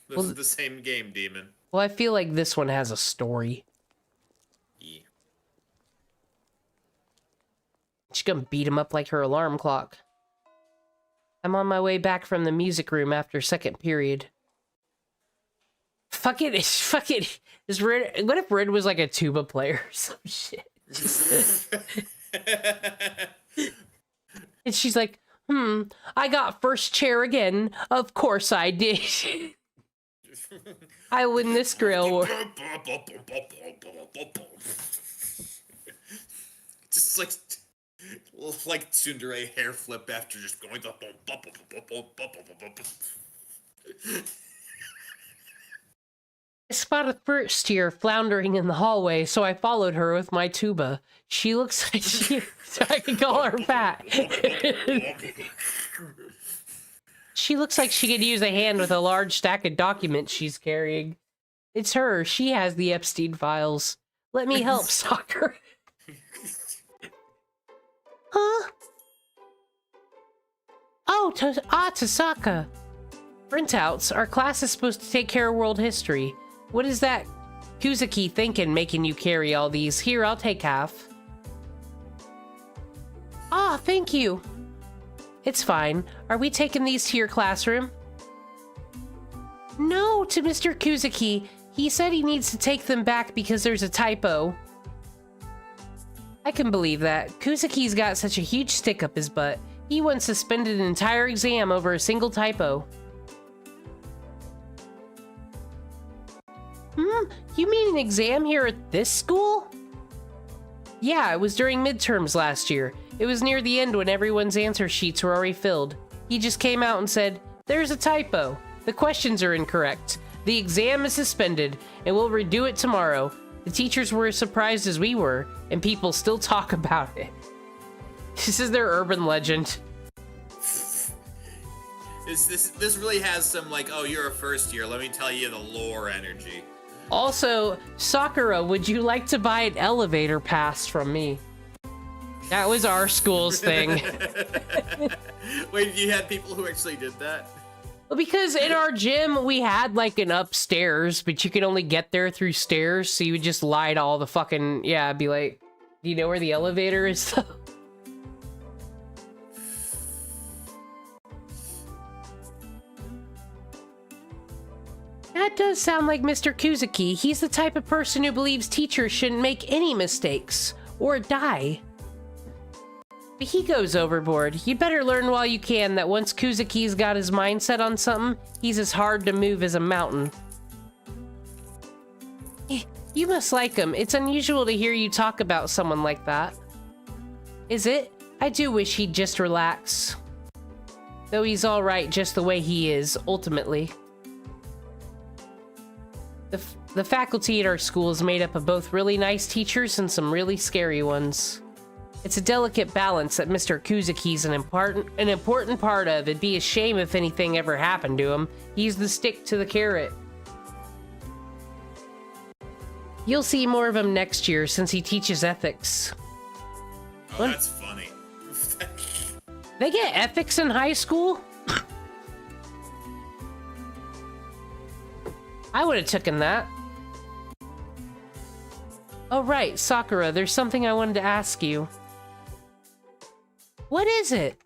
Those are the same game, Demon. Well, I feel like this one has a story. Yeah. She's gonna beat him up like her alarm clock. I'm on my way back from the music room after second period. Fuck it. Is Red, what if Red was like a tuba player or some shit? And she's like, I got first chair again. Of course I did. I win this grill war. Just like tsundere hair flip after just going the I spotted first year floundering in the hallway, so I followed her with my tuba. She looks like so I can call her fat. She looks like she could use a hand with a large stack of documents she's carrying. It's her. She has the Epstein files. Let me help, Soccer. Huh? Oh, Tasaka. Printouts. Our class is supposed to take care of world history. What is that Kuzuki thinking making you carry all these? Here, I'll take half. Ah, thank you. It's fine. Are we taking these to your classroom? No, to Mr. Kuzuki. He said he needs to take them back because there's a typo. I can believe that. Kuzuki's got such a huge stick up his butt. He once suspended an entire exam over a single typo. You mean an exam here at this school? Yeah, it was during midterms last year. It was near the end when everyone's answer sheets were already filled. He just came out and said, "There's a typo. The questions are incorrect. The exam is suspended, and we'll redo it tomorrow." The teachers were as surprised as we were, and people still talk about it. This is their urban legend. This really has some like, oh, you're a first year, let me tell you the lore energy. Also, Sakura, would you like to buy an elevator pass from me? That was our school's thing. Wait, you had people who actually did that? Well, because in our gym, we had like an upstairs, but you could only get there through stairs, so you would just lie to all the fucking, yeah, be like, do you know where the elevator is? That does sound like Mr. Kuzuki. He's the type of person who believes teachers shouldn't make any mistakes, or die. But he goes overboard. You'd better learn while you can that once Kuzuki's got his mindset on something, he's as hard to move as a mountain. You must like him. It's unusual to hear you talk about someone like that. Is it? I do wish he'd just relax. Though he's alright just the way he is, ultimately. The faculty at our school is made up of both really nice teachers and some really scary ones. It's a delicate balance that Mr. Kuzuki's an important part of. It'd be a shame if anything ever happened to him. He's the stick to the carrot. You'll see more of him next year since he teaches ethics. Oh, What? that's funny. They get ethics in high school? I would have taken that. Oh right, Sakura, there's something I wanted to ask you. What is it?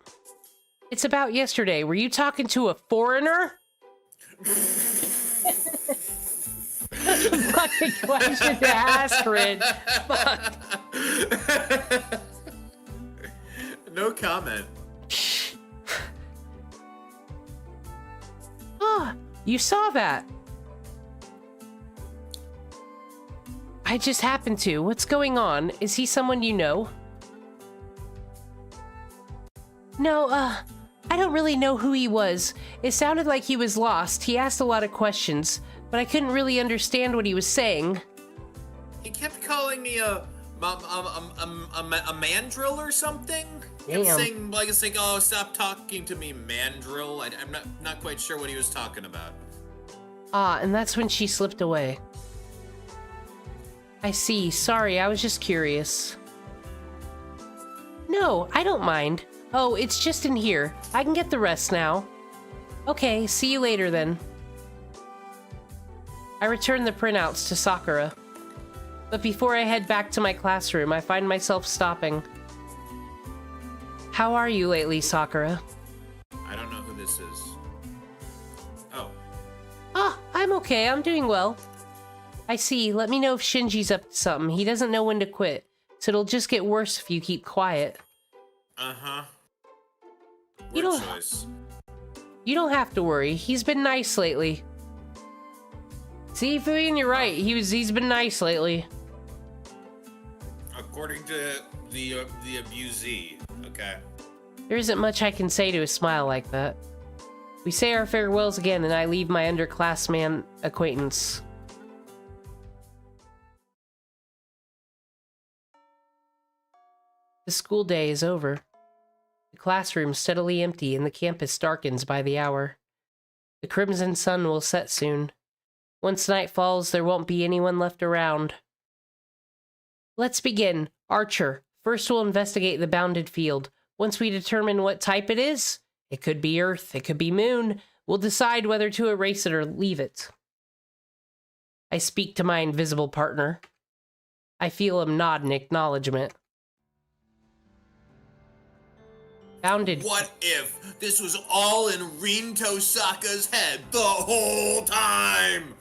It's about yesterday. Were you talking to a foreigner? Fucking question to ask, Rin. Fuck. No comment. Ah, you saw that. I just happened to. What's going on? Is he someone you know? No, I don't really know who he was. It sounded like he was lost. He asked a lot of questions, but I couldn't really understand what he was saying. He kept calling me a mandrill or something. Damn. Kept saying like oh, stop talking to me, mandrill. I'm not quite sure what he was talking about. Ah, and that's when she slipped away. I see. Sorry, I was just curious. No, I don't mind. Oh, it's just in here. I can get the rest now. Okay, see you later then. I return the printouts to Sakura. But before I head back to my classroom, I find myself stopping. How are you lately, Sakura? I don't know who this is. Oh, Ah, I'm okay. I'm doing well. I see. Let me know if Shinji's up to something. He doesn't know when to quit, so it'll just get worse if you keep quiet. uh-huh. You Word don't- choice. You don't have to worry. He's been nice lately. See, Fuyin, you're right. He's been nice lately. According to the abusee. Okay. There isn't much I can say to a smile like that. We say our farewells again, and I leave my underclassman acquaintance. The school day is over. The classroom steadily empty, and the campus darkens by the hour. The crimson sun will set soon. Once night falls, there won't be anyone left around. Let's begin. Archer, first we'll investigate the bounded field. Once we determine what type it is, it could be Earth, it could be Moon, we'll decide whether to erase it or leave it. I speak to my invisible partner. I feel him nod in acknowledgement. Bounded. What if this was all in Rin Tosaka's head the whole time?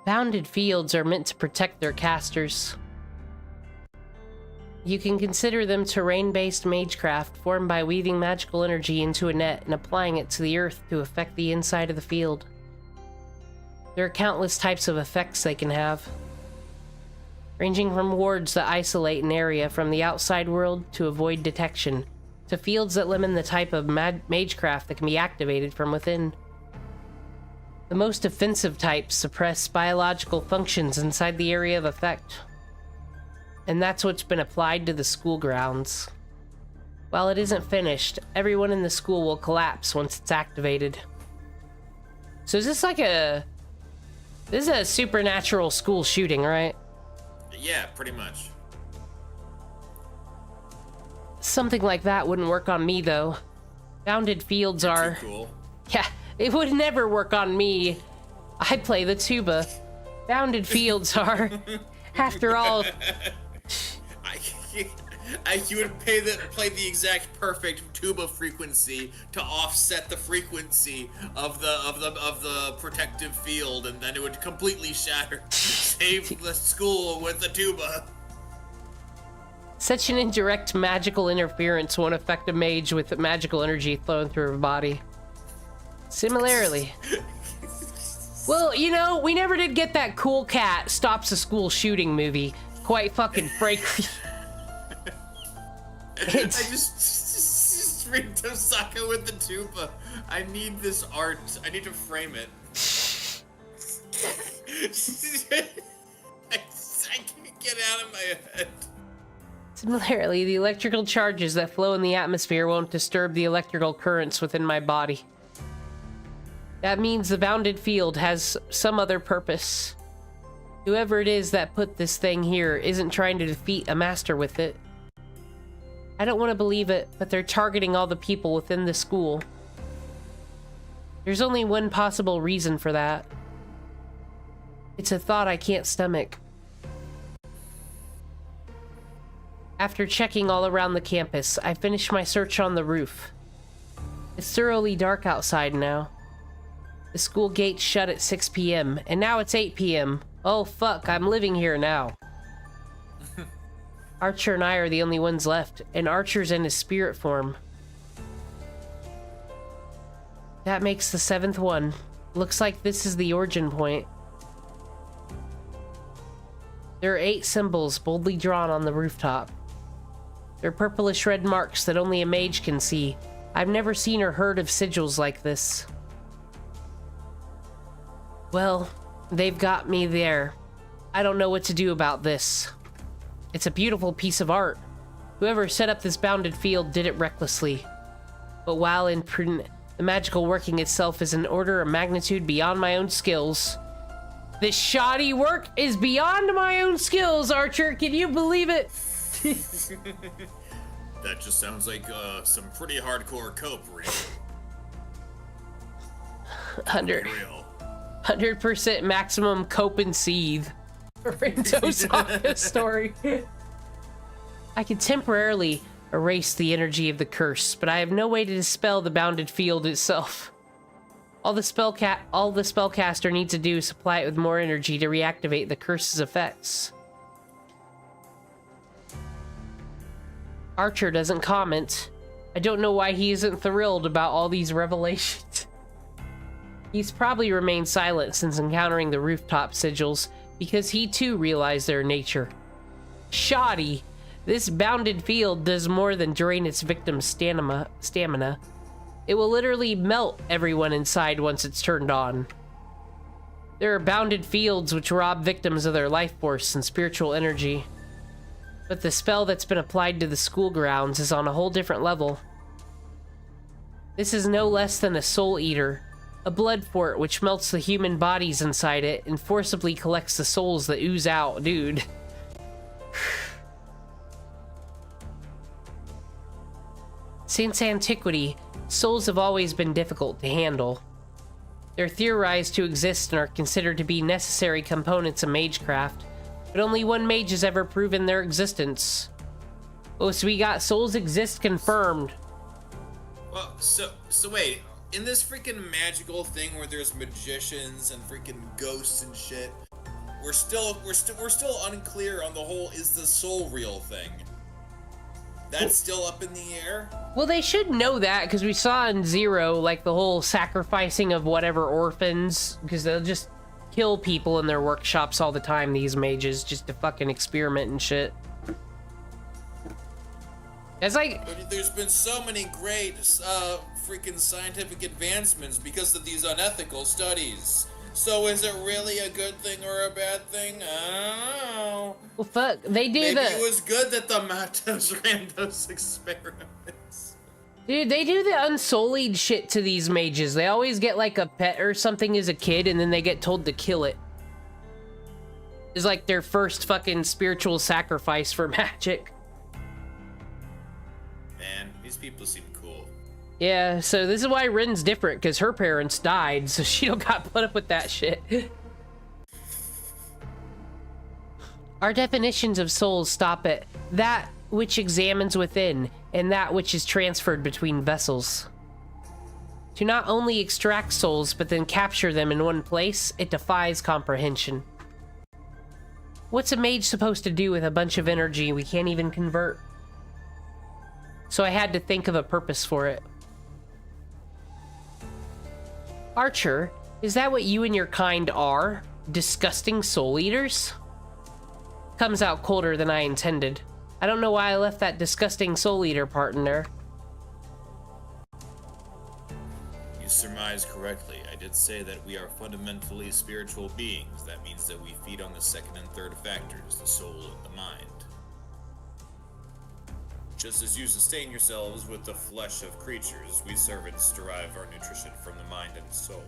Bounded fields are meant to protect their casters. You can consider them terrain-based magecraft formed by weaving magical energy into a net and applying it to the earth to affect the inside of the field. There are countless types of effects they can have, ranging from wards that isolate an area from the outside world to avoid detection, to fields that limit the type of magecraft that can be activated from within. The most offensive types suppress biological functions inside the area of effect. And that's what's been applied to the school grounds. While it isn't finished, everyone in the school will collapse once it's activated. So is this like a... This is a supernatural school shooting, right? Yeah, pretty much. Something like that wouldn't work on me, though. Bounded fields are... Too cool. Yeah, it would never work on me. I play the tuba. Bounded fields are... After all... You would play the exact perfect tuba frequency to offset the frequency of the protective field, and then it would completely shatter. Save the school with the tuba. Such an indirect magical interference won't affect a mage with magical energy flowing through her body. Similarly, Well, you know, we never did get that cool cat stops a school shooting movie. Quite fucking frankly. I just read Tosaka with the tuba. I need this art. I need to frame it. I can't get out of my head. Similarly, the electrical charges that flow in the atmosphere won't disturb the electrical currents within my body. That means the bounded field has some other purpose. Whoever it is that put this thing here isn't trying to defeat a master with it. I don't want to believe it, but they're targeting all the people within the school. There's only one possible reason for that. It's a thought I can't stomach. After checking all around the campus, I finished my search on the roof. It's thoroughly dark outside now. The school gates shut at 6 p.m., and now it's 8 p.m. Oh fuck, I'm living here now. Archer and I are the only ones left, and Archer's in his spirit form. That makes the 7th one. Looks like this is the origin point. There are 8 symbols boldly drawn on the rooftop. They're purplish red marks that only a mage can see. I've never seen or heard of sigils like this. Well, they've got me there. I don't know what to do about this. It's a beautiful piece of art. Whoever set up this bounded field did it recklessly. But while imprudent, the magical working itself is an order of magnitude beyond my own skills. This shoddy work is beyond my own skills, Archer. Can you believe it? That just sounds like some pretty hardcore cope, real. 100% maximum cope and seethe. Tosaka story. I can temporarily erase the energy of the curse, but I have no way to dispel the bounded field itself. All the spellcaster needs to do is supply it with more energy to reactivate the curse's effects. Archer doesn't comment. I don't know why he isn't thrilled about all these revelations. He's probably remained silent since encountering the rooftop sigils, because he too realized their nature. Shoddy, this bounded field does more than drain its victim's stamina. It will literally melt everyone inside once it's turned on. There are bounded fields which rob victims of their life force and spiritual energy. But the spell that's been applied to the school grounds is on a whole different level. This is no less than a soul eater, a blood fort which melts the human bodies inside it and forcibly collects the souls that ooze out, dude. Since antiquity, souls have always been difficult to handle. They're theorized to exist and are considered to be necessary components of magecraft, but only one mage has ever proven their existence. Oh, so we got souls exist confirmed. Well, so wait, in this freaking magical thing where there's magicians and freaking ghosts and shit, we're still unclear on the whole is the soul real thing. That's still up in the air? Well, they should know that, because we saw in Zero, like, the whole sacrificing of whatever orphans, because they'll just kill people in their workshops all the time, these mages, just to fucking experiment and shit. It's like... But there's been so many great, freaking scientific advancements because of these unethical studies. So is it really a good thing or a bad thing? I don't know. Well, fuck, they do Maybe the... it was good that the Matos ran those experiments. Dude, they do the unsullied shit to these mages. They always get, like, a pet or something as a kid, and then they get told to kill it. It's like their first fucking spiritual sacrifice for magic. Man, these people seem cool. Yeah, so this is why Rin's different, because her parents died, so she don't got put up with that shit. Our definitions of souls stop at that which examines within, and that which is transferred between vessels. To not only extract souls, but then capture them in one place, it defies comprehension. What's a mage supposed to do with a bunch of energy we can't even convert? So I had to think of a purpose for it. Archer, Is that what you and your kind are? Disgusting soul eaters? Comes out colder than I intended. I don't know why I left that disgusting soul eater part in there. You surmise correctly. I did say that we are fundamentally spiritual beings. That means that we feed on the second and third factors, the soul and the mind. Just as you sustain yourselves with the flesh of creatures, we servants derive our nutrition from the mind and soul.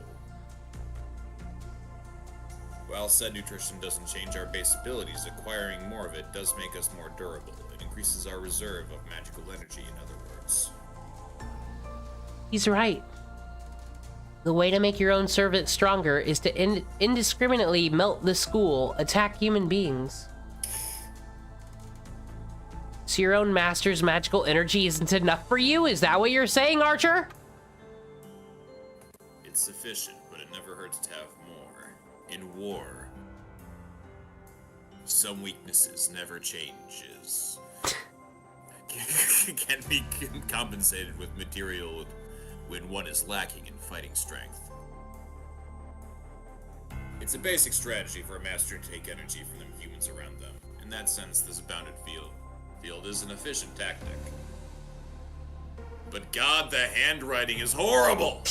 While said nutrition doesn't change our base abilities, acquiring more of it does make us more durable. It increases our reserve of magical energy, in other words. He's right. The way to make your own servant stronger is to indiscriminately melt the school, attack human beings. So your own master's magical energy isn't enough for you? Is that what you're saying, Archer? It's sufficient, but it never hurts to have more. In war, some weaknesses never changes. Can be compensated with material when one is lacking in fighting strength. It's a basic strategy for a master to take energy from the humans around them. In that sense, this bounded field is an efficient tactic. But God, the handwriting is horrible!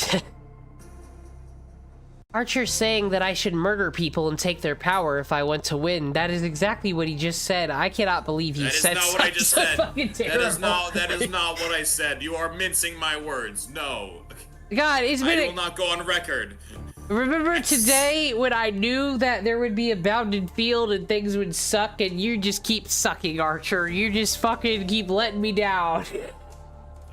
Archer's saying that I should murder people and take their power if I want to win. That is exactly what he just said. I cannot believe he said That is not what I just said. That is not what I said. You are mincing my words. No. God, it's been I will not go on record. Remember today when I knew that there would be a bounded field and things would suck and you just keep sucking, Archer. You just fucking keep letting me down.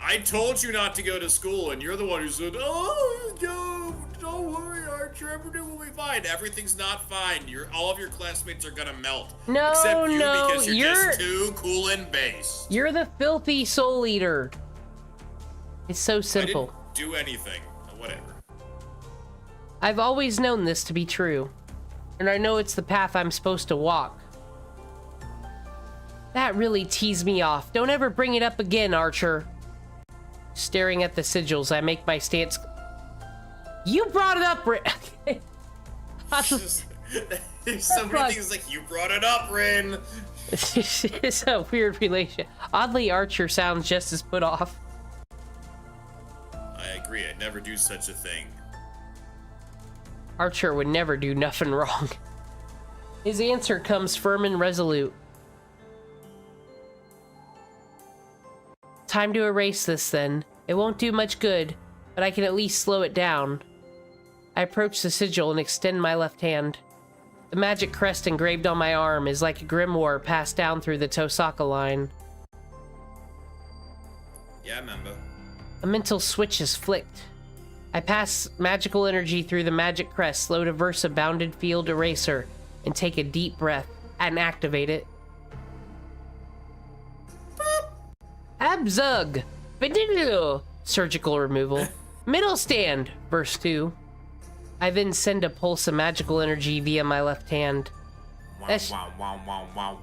I told you not to go to school and you're the one who said, oh, no, don't worry, Archer, everything will be fine. Everything's not fine. All of your classmates are gonna melt. No, except you no, because you're just too cool and base. You're the filthy soul eater. It's so simple. I didn't do anything. Whatever. I've always known this to be true, and I know it's the path I'm supposed to walk. That really teased me off. Don't ever bring it up again, Archer. Staring at the sigils, I make my stance. You brought it up, Rin. There's so many things like, you brought it up, Rin. It's a weird relation. Oddly, Archer sounds just as put off. I agree, I'd never do such a thing. Archer would never do nothing wrong. His answer comes firm and resolute. Time to erase this then. It won't do much good, but I can at least slow it down. I approach the sigil and extend my left hand. The magic crest engraved on my arm is like a grimoire passed down through the Tosaka line. Yeah, I remember. A mental switch is flicked. I pass magical energy through the magic crest, slow to verse a bounded field eraser, and take a deep breath and activate it. Abzug! Badillo! Surgical removal. Middle stand! Verse 2. I then send a pulse of magical energy via my left hand. Wow.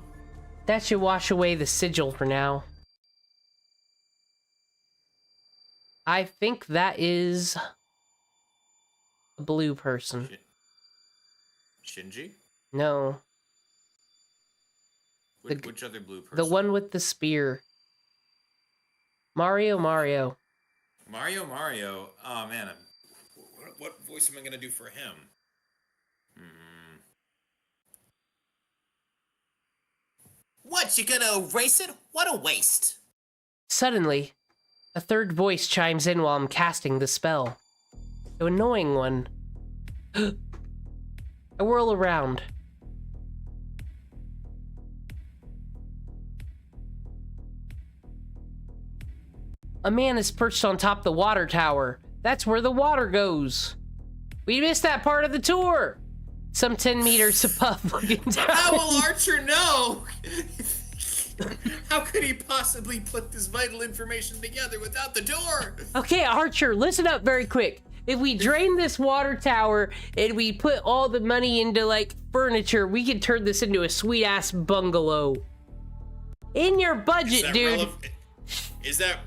That should wash away the sigil for now. I think that is a blue person. Shinji? No. Which other blue person? The one with the spear. Mario. Mario. Oh man, what voice am I gonna do for him? What, you gonna erase it? What a waste. Suddenly, a third voice chimes in while I'm casting the spell. An annoying one. I whirl around. A man is perched on top of the water tower. That's where the water goes. We missed that part of the tour. Some 10 meters above, looking down. How will Archer know? How could he possibly put this vital information together without the door? Okay, Archer, listen up very quick. If we drain this water tower and we put all the money into, like, furniture, we could turn this into a sweet-ass bungalow. In your budget, dude. Is that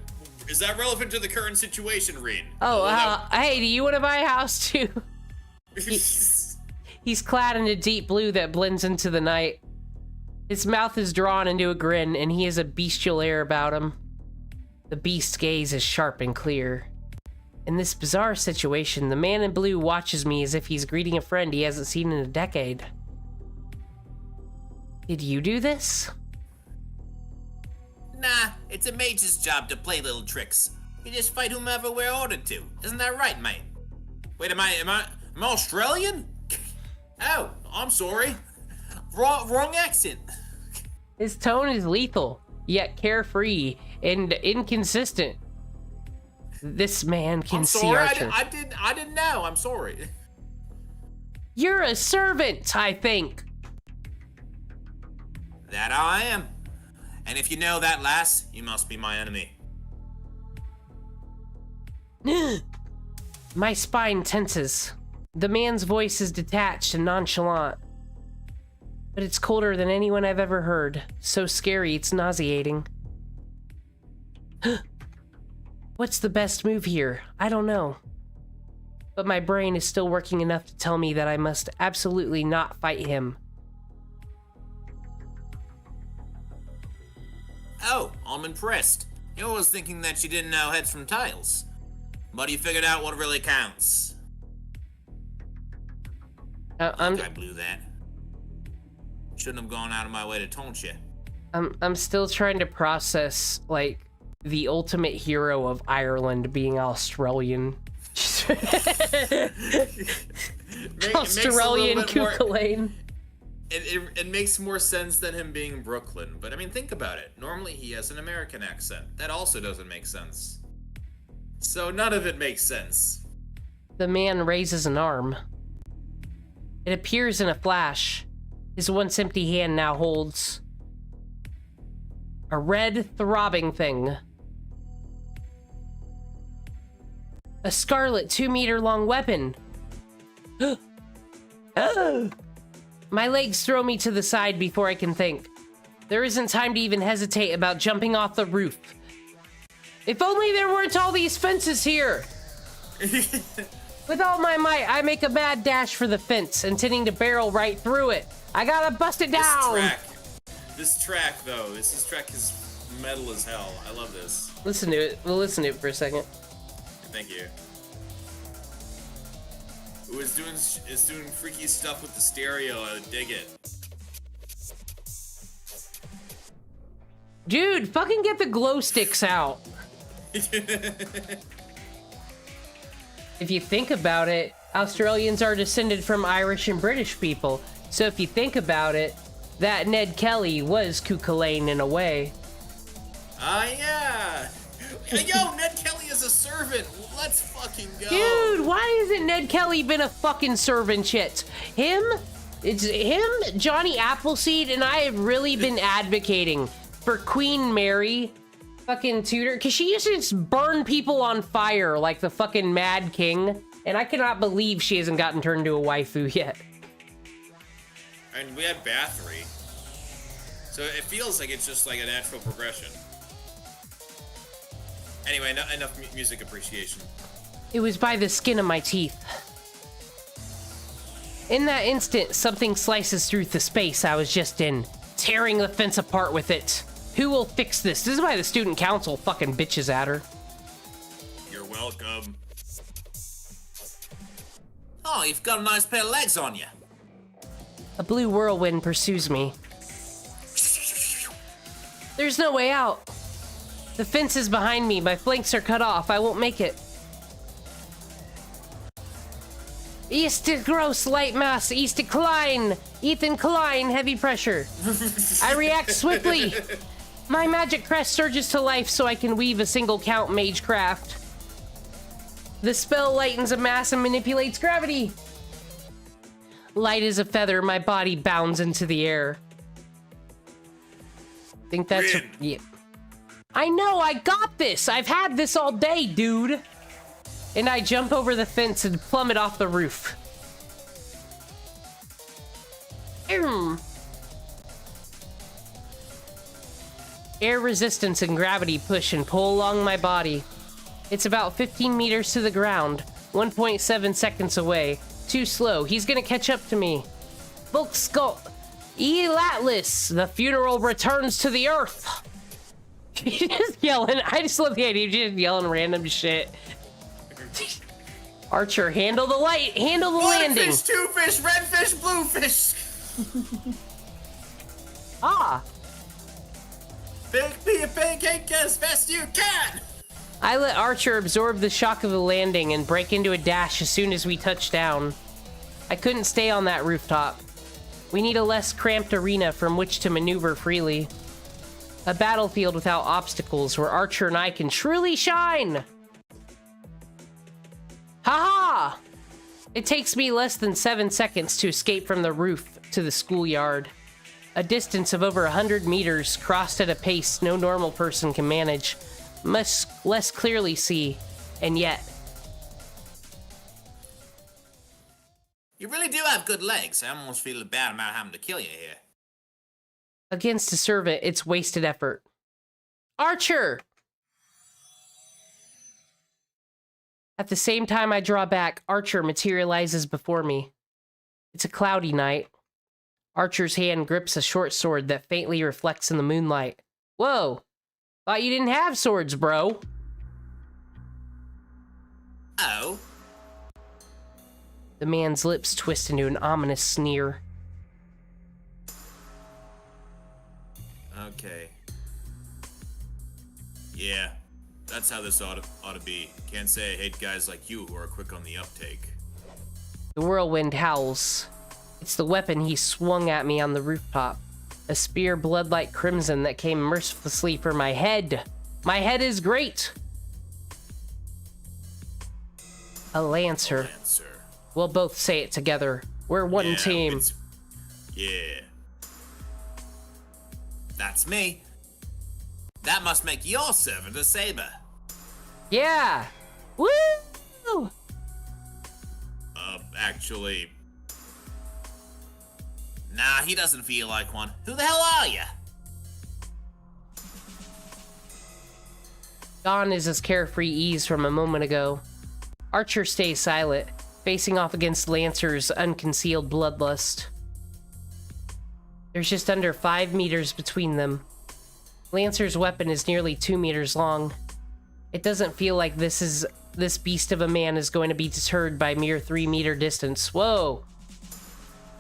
relevant to the current situation, Reed? Oh, hey, do you want to buy a house, too? He's clad in a deep blue that blends into the night. His mouth is drawn into a grin, and he has a bestial air about him. The beast's gaze is sharp and clear. In this bizarre situation, the man in blue watches me as if he's greeting a friend he hasn't seen in a decade. Did you do this? Nah, it's a mage's job to play little tricks. We just fight whomever we're ordered to. Isn't that right, mate? Wait, am I Australian? Oh, I'm sorry. Wrong accent. His tone is lethal, yet carefree and inconsistent. This man can I'm see sorry. Archer. I didn't know. I'm sorry. You're a servant, I think. That I am. And if you know that, lass, you must be my enemy. My spine tenses. The man's voice is detached and nonchalant. But it's colder than anyone I've ever heard. So scary, it's nauseating. What's the best move here? I don't know. But my brain is still working enough to tell me that I must absolutely not fight him. Oh, I'm impressed. I was thinking that you didn't know heads from tails. But you figured out what really counts. I blew that. Shouldn't have gone out of my way to taunt you. I'm still trying to process, like, the ultimate hero of Ireland being Australian. Australian Cuchulainn. It makes more sense than him being Brooklyn. But I mean, think about it. Normally he has an American accent. That also doesn't make sense. So none of it makes sense. The man raises an arm. It appears in a flash. His once empty hand now holds a red, throbbing thing. A scarlet 2-meter-long weapon. My legs throw me to the side before I can think. There isn't time to even hesitate about jumping off the roof. If only there weren't all these fences here! With all my might, I make a mad dash for the fence, intending to barrel right through it. I gotta bust it down! This track is metal as hell. I love this. Listen to it. We'll listen to it for a second. Thank you. Ooh, it's doing freaky stuff with the stereo. I dig it. Dude, fucking get the glow sticks out. If you think about it, Australians are descended from Irish and British people. So if you think about it, that Ned Kelly was Cuchulainn in a way. Yeah. Yo, Ned Kelly is a servant. Let's fucking go. Dude, why hasn't Ned Kelly been a fucking servant yet? It's him, Johnny Appleseed, and I have really been advocating for Queen Mary fucking Tudor, because she used to just burn people on fire like the fucking Mad King, and I cannot believe she hasn't gotten turned into a waifu yet. And we had Bathory. So it feels like it's just like a natural progression. Anyway, enough music appreciation. It was by the skin of my teeth. In that instant, something slices through the space I was just in, tearing the fence apart with it. Who will fix this? This is why the student council fucking bitches at her. You're welcome. Oh, you've got a nice pair of legs on you. A blue whirlwind pursues me. There's no way out. The fence is behind me. My flanks are cut off. I won't make it. East to gross light mass. East to Klein. Ethan Klein, heavy pressure. I react swiftly. My magic crest surges to life so I can weave a single count mage craft. The spell lightens a mass and manipulates gravity. Light as a feather, my body bounds into the air. Think that's... Yeah. I know, I got this! I've had this all day, dude! And I jump over the fence and plummet off the roof. Air resistance and gravity push and pull along my body. It's about 15 meters to the ground, 1.7 seconds away, Too slow. He's gonna catch up to me. Volk Skull. Elatlis, the funeral returns to the earth. He's just yelling. I just love the idea of just yelling random shit. Archer, handle the light. Handle the landing. One fish, two fish, red fish, blue fish. Ah. Bake me a pancake as fast as you can. I let Archer absorb the shock of the landing and break into a dash as soon as we touch down. I couldn't stay on that rooftop. We need a less cramped arena from which to maneuver freely. A battlefield without obstacles where Archer and I can truly shine! Haha! It takes me less than 7 seconds to escape from the roof to the schoolyard. A distance of over 100 meters crossed at a pace no normal person can manage. Much less clearly see, and yet. You really do have good legs. I almost feel bad about having to kill you here. Against a servant, it's wasted effort. Archer! At the same time I draw back, Archer materializes before me. It's a cloudy night. Archer's hand grips a short sword that faintly reflects in the moonlight. Whoa! Thought you didn't have swords, bro. Oh? The man's lips twist into an ominous sneer. Okay. Yeah, that's how this ought to be. Can't say I hate guys like you who are quick on the uptake. The whirlwind howls. It's the weapon he swung at me on the rooftop. A spear blood like crimson that came mercilessly for my head. My head is great! A lancer. Lancer. We'll both say it together. We're one team. Yeah. That's me. That must make your servant a saber. Yeah! Woo! Actually, Nah, he doesn't feel like one. Who the hell are you? Gone is his carefree ease from a moment ago. Archer stays silent, facing off against Lancer's unconcealed bloodlust. There's just under 5 meters between them. Lancer's weapon is nearly 2 meters long. It doesn't feel like this beast of a man is going to be deterred by mere 3-meter distance. Whoa!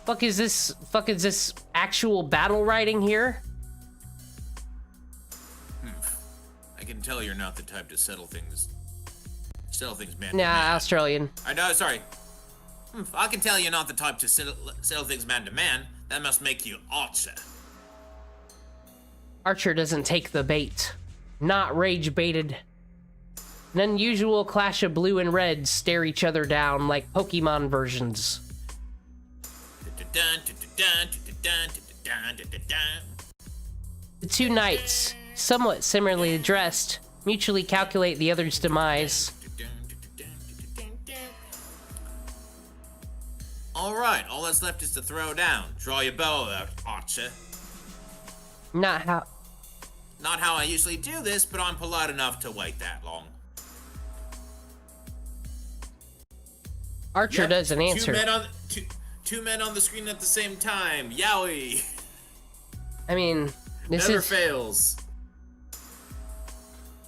Fuck is this actual battle riding here? I can tell you're not the type to settle things man. Nah, Australian. I know, sorry. I can tell you're not the type to settle things man to man. That must make you Archer. Archer doesn't take the bait. Not rage baited. An unusual clash of blue and red stare each other down like Pokemon versions. The two knights, somewhat similarly dressed, mutually calculate the other's demise. Alright, all that's left is to throw down. Draw your bow out, Archer. Not how... Not how I usually do this, but I'm polite enough to wait that long. Archer doesn't answer. Two men on the screen at the same time. Yowie. I mean, this Never is... fails.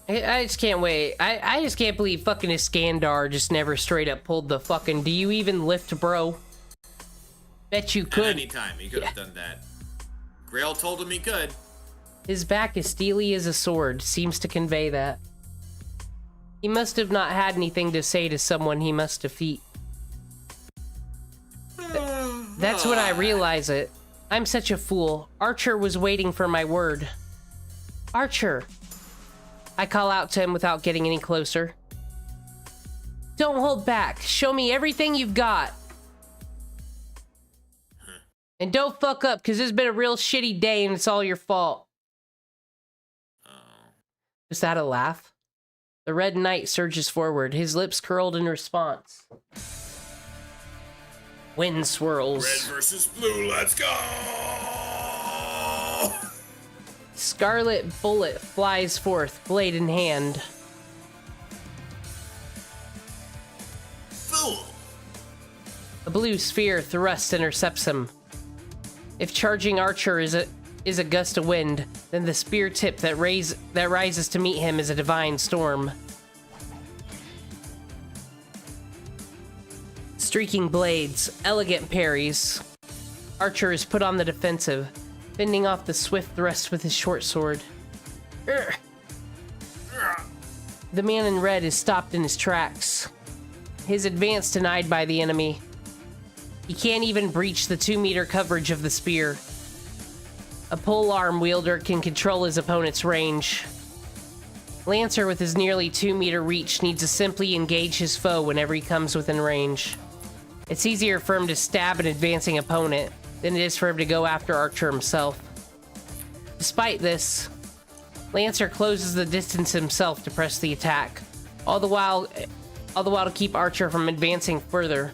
I just can't wait. I just can't believe fucking Iskandar just never straight up pulled the fucking, do you even lift, bro? Bet you could. At any time, he could have done that. Grail told him he could. His back is steely as a sword, seems to convey that. He must have not had anything to say to someone he must defeat. That's when I realize it. I'm such a fool. Archer was waiting for my word. Archer! I call out to him without getting any closer. Don't hold back. Show me everything you've got. And don't fuck up, because it's been a real shitty day and it's all your fault. Was that a laugh? The Red Knight surges forward, his lips curled in response. Wind swirls. Red versus blue, let's go! Scarlet bullet flies forth, blade in hand. Fool! A blue sphere thrust intercepts him. If charging archer is a gust of wind, then the spear tip that rises to meet him is a divine storm. Streaking blades, elegant parries. Archer is put on the defensive, fending off the swift thrust with his short sword. Urgh. The man in red is stopped in his tracks. His advance denied by the enemy. He can't even breach the 2-meter coverage of the spear. A polearm wielder can control his opponent's range. Lancer with his nearly 2-meter reach needs to simply engage his foe whenever he comes within range. It's easier for him to stab an advancing opponent than it is for him to go after Archer himself. Despite this, Lancer closes the distance himself to press the attack, all the while to keep Archer from advancing further.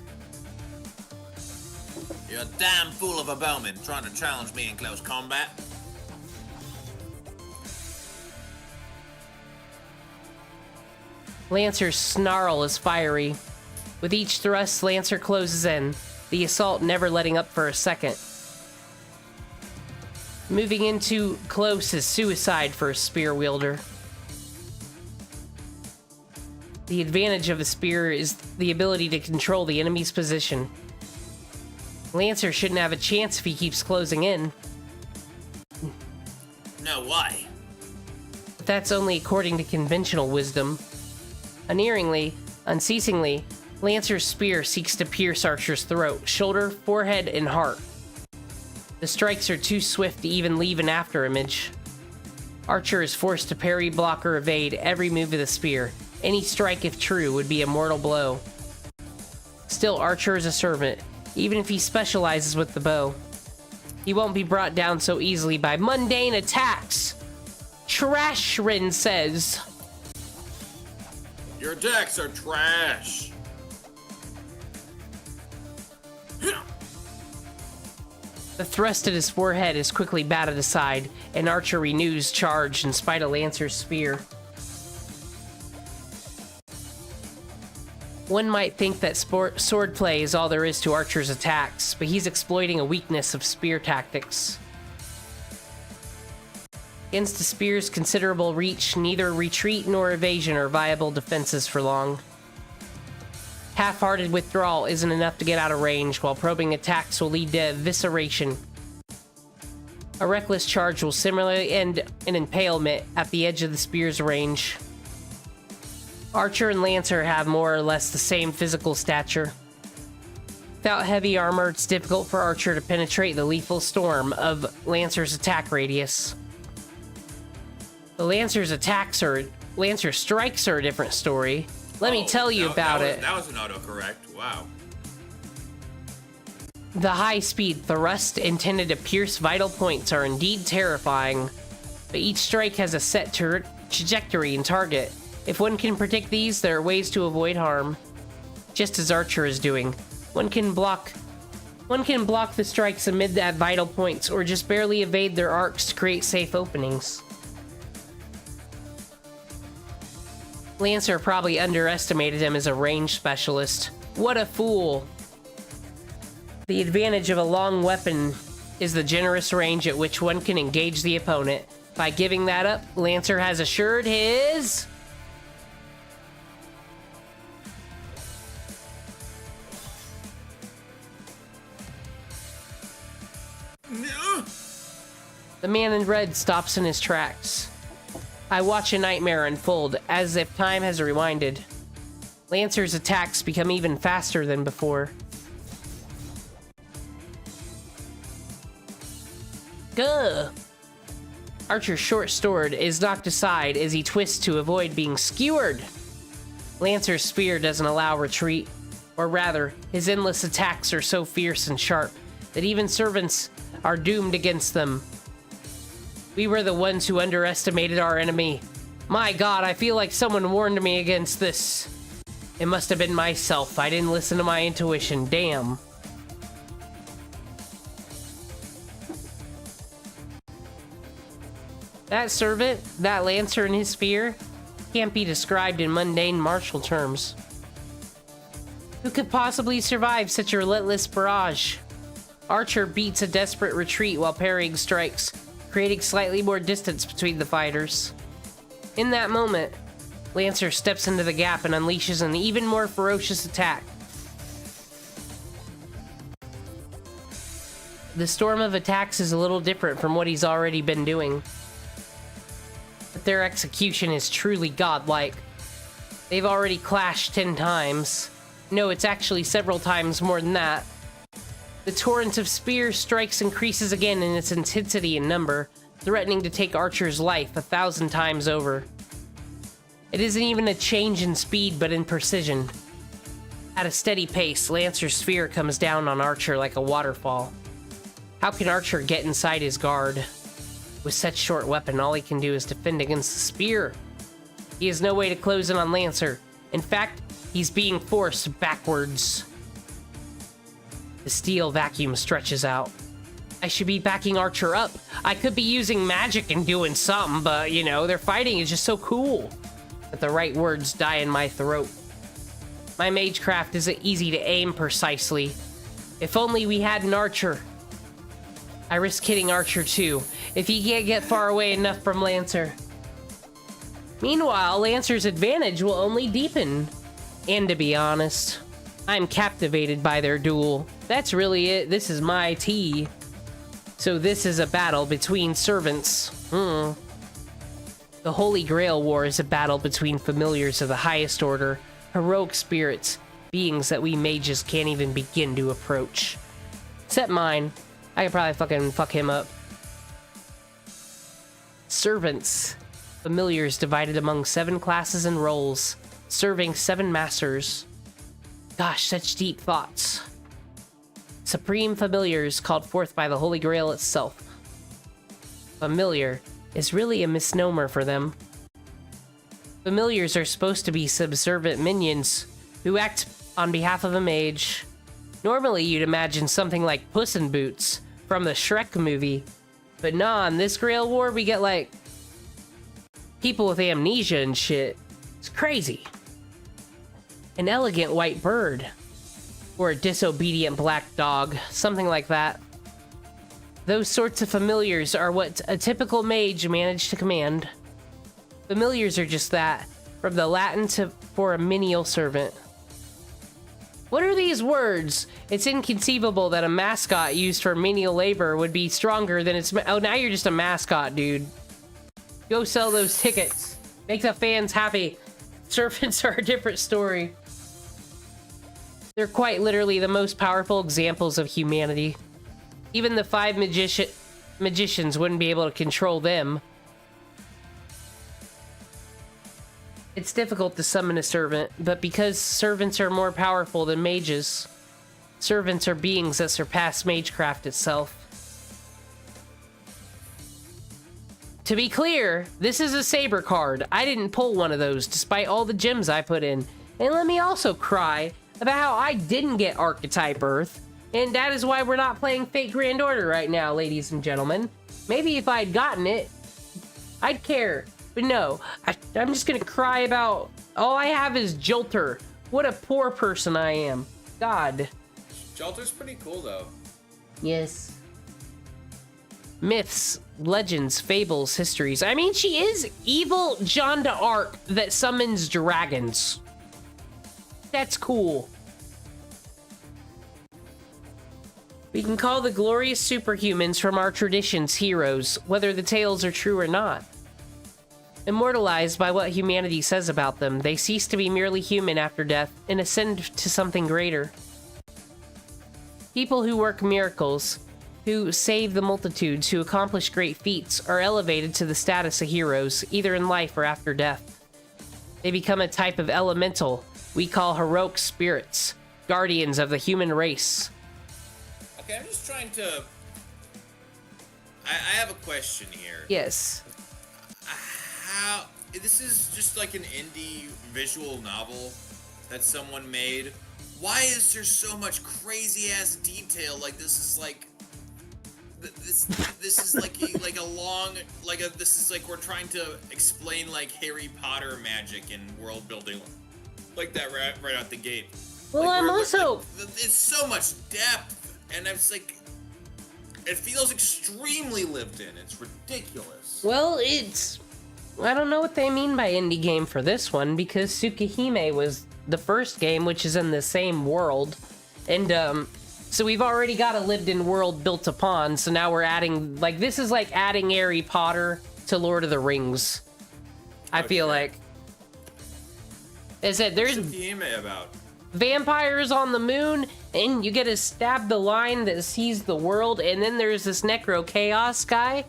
You're a damn fool of a bowman trying to challenge me in close combat. Lancer's snarl is fiery. With each thrust, Lancer closes in, the assault never letting up for a second. Moving in too close is suicide for a spear wielder. The advantage of a spear is the ability to control the enemy's position. Lancer shouldn't have a chance if he keeps closing in. No, why? But that's only according to conventional wisdom. Unerringly, unceasingly, Lancer's spear seeks to pierce Archer's throat, shoulder, forehead, and heart. The strikes are too swift to even leave an afterimage. Archer is forced to parry, block, or evade every move of the spear. Any strike, if true, would be a mortal blow. Still, Archer is a servant, even if he specializes with the bow. He won't be brought down so easily by mundane attacks. Trashrin says. Your attacks are trash. The thrust at his forehead is quickly batted aside, and Archer renews charge in spite of Lancer's spear. One might think that swordplay is all there is to Archer's attacks, but he's exploiting a weakness of spear tactics. Against a spear's considerable reach, neither retreat nor evasion are viable defenses for long. Half-hearted withdrawal isn't enough to get out of range, while probing attacks will lead to evisceration. A reckless charge will similarly end in impalement at the edge of the spear's range. Archer and Lancer have more or less the same physical stature. Without heavy armor, it's difficult for Archer to penetrate the lethal storm of Lancer's attack radius. The Lancer's strikes are a different story. Let me tell you about it. That was an autocorrect. Wow. The high-speed thrust intended to pierce vital points are indeed terrifying, but each strike has a set trajectory and target. If one can predict these, there are ways to avoid harm. Just as Archer is doing. One can block the strikes amid at vital points, or just barely evade their arcs to create safe openings. Lancer probably underestimated him as a range specialist. What a fool! The advantage of a long weapon is the generous range at which one can engage the opponent. By giving that up, Lancer has assured his... The man in red stops in his tracks. I watch a nightmare unfold, as if time has rewinded. Lancer's attacks become even faster than before. Gah! Archer's short sword is knocked aside as he twists to avoid being skewered. Lancer's spear doesn't allow retreat, or rather, his endless attacks are so fierce and sharp that even servants are doomed against them. We were the ones who underestimated our enemy. My God, I feel like someone warned me against this. It must have been myself. I didn't listen to my intuition. Damn. That servant, that Lancer and his spear, can't be described in mundane martial terms. Who could possibly survive such a relentless barrage? Archer beats a desperate retreat while parrying strikes, creating slightly more distance between the fighters. In that moment, Lancer steps into the gap and unleashes an even more ferocious attack. The storm of attacks is a little different from what he's already been doing, but their execution is truly godlike. They've already clashed 10 times. No, it's actually several times more than that. The torrent of spear strikes increases again in its intensity and number, threatening to take Archer's life 1,000 times over. It isn't even a change in speed, but in precision. At a steady pace, Lancer's spear comes down on Archer like a waterfall. How can Archer get inside his guard? With such short weapon, all he can do is defend against the spear. He has no way to close in on Lancer. In fact, he's being forced backwards. The steel vacuum stretches out. I should be backing Archer up. I could be using magic and doing something, but, you know, their fighting is just so cool. But the right words die in my throat. My magecraft isn't easy to aim precisely. If only we had an Archer. I risk hitting Archer too, if he can't get far away enough from Lancer. Meanwhile, Lancer's advantage will only deepen. And to be honest, I'm captivated by their duel. That's really it. This is my tea. So this is a battle between servants. The Holy Grail War is a battle between familiars of the highest order, heroic spirits, beings that we mages can't even begin to approach. Except mine. I could probably fucking fuck him up. Servants. Familiars divided among 7 classes and roles, serving 7 masters. Gosh, such deep thoughts. Supreme familiars called forth by the Holy Grail itself. Familiar is really a misnomer for them. Familiars are supposed to be subservient minions who act on behalf of a mage. Normally, you'd imagine something like Puss in Boots from the Shrek movie, but nah, in this Grail War, we get like people with amnesia and shit. It's crazy. An elegant white bird, or a disobedient black dog, something like that. Those sorts of familiars are what a typical mage managed to command. Familiars are just that, from the Latin for a menial servant. What are these words? It's inconceivable that a mascot used for menial labor would be stronger than its... Oh, now you're just a mascot, dude. Go sell those tickets. Make the fans happy. Servants are a different story. They're quite literally the most powerful examples of humanity. Even the 5 magicians wouldn't be able to control them. It's difficult to summon a servant, but because servants are more powerful than mages, servants are beings that surpass magecraft itself. To be clear, this is a saber card. I didn't pull one of those despite all the gems I put in. And let me also cry about how I didn't get Archetype Earth, and that is why we're not playing Fate Grand Order right now, ladies and gentlemen. Maybe if I'd gotten it, I'd care. But no, I'm just gonna cry about all I have is Jolter. What a poor person I am. God. Jolter's pretty cool, though. Yes. Myths, legends, fables, histories. I mean, she is evil Jeanne d'Arc that summons dragons. That's cool. We can call the glorious superhumans from our traditions heroes, whether the tales are true or not. Immortalized by what humanity says about them, they cease to be merely human after death and ascend to something greater. People who work miracles, who save the multitudes, who accomplish great feats, are elevated to the status of heroes, either in life or after death. They become a type of elemental we call heroic spirits, guardians of the human race. Okay, I'm just trying to... I have a question here. Yes. How... This is just like an indie visual novel that someone made. Why is there so much crazy-ass detail? Like, this is like... This is like a long... This is like we're trying to explain, like, Harry Potter magic and world building. Like that right out the gate. Well, Like, I'm we're, also... it's so much depth, and it's like, it feels extremely lived in. It's ridiculous. Well, it's... I don't know what they mean by indie game for this one, because Tsukihime was the first game, which is in the same world. And, so we've already got a lived-in world built upon, so now we're adding... Like, this is like adding Harry Potter to Lord of the Rings. I feel like... Is it there's What's Tsukihime about? vampires on the moon, and you get to stab the line that sees the world, and then there's this Necro Chaos guy,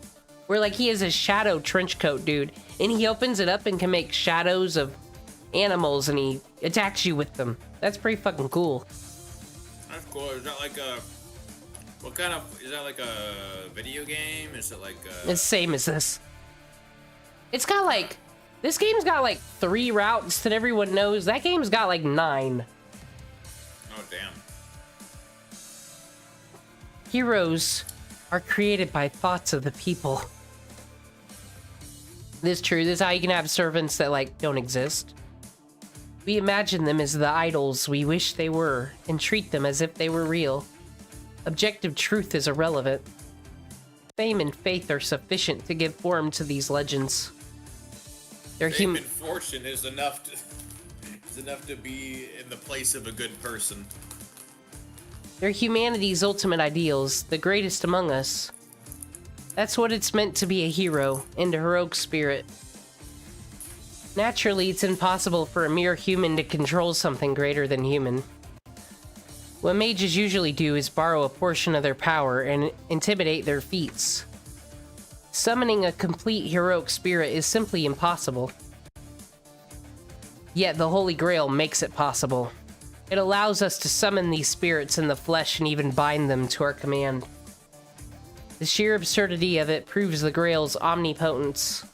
where, like, he has a shadow trench coat, dude, and he opens it up and can make shadows of animals, and he attacks you with them. That's pretty fucking cool. That's cool. Is that like a... What kind of... Is that like a video game? Is it like a... It's the same as this. It's got, like... This game's got, like, 3 routes that everyone knows. That game's got, like, 9. Oh, damn. Heroes are created by thoughts of the people. This is true. This is how you can have servants that, like, don't exist. We imagine them as the idols we wish they were, and treat them as if they were real. Objective truth is irrelevant. Fame and faith are sufficient to give form to these legends. They're Fame and fortune is enough to be in the place of a good person. They're humanity's ultimate ideals, the greatest among us. That's what it's meant to be a hero, and a heroic spirit. Naturally, it's impossible for a mere human to control something greater than human. What mages usually do is borrow a portion of their power and intimidate their feats. Summoning a complete heroic spirit is simply impossible. Yet the Holy Grail makes it possible. It allows us to summon these spirits in the flesh and even bind them to our command. The sheer absurdity of it proves the Grail's omnipotence.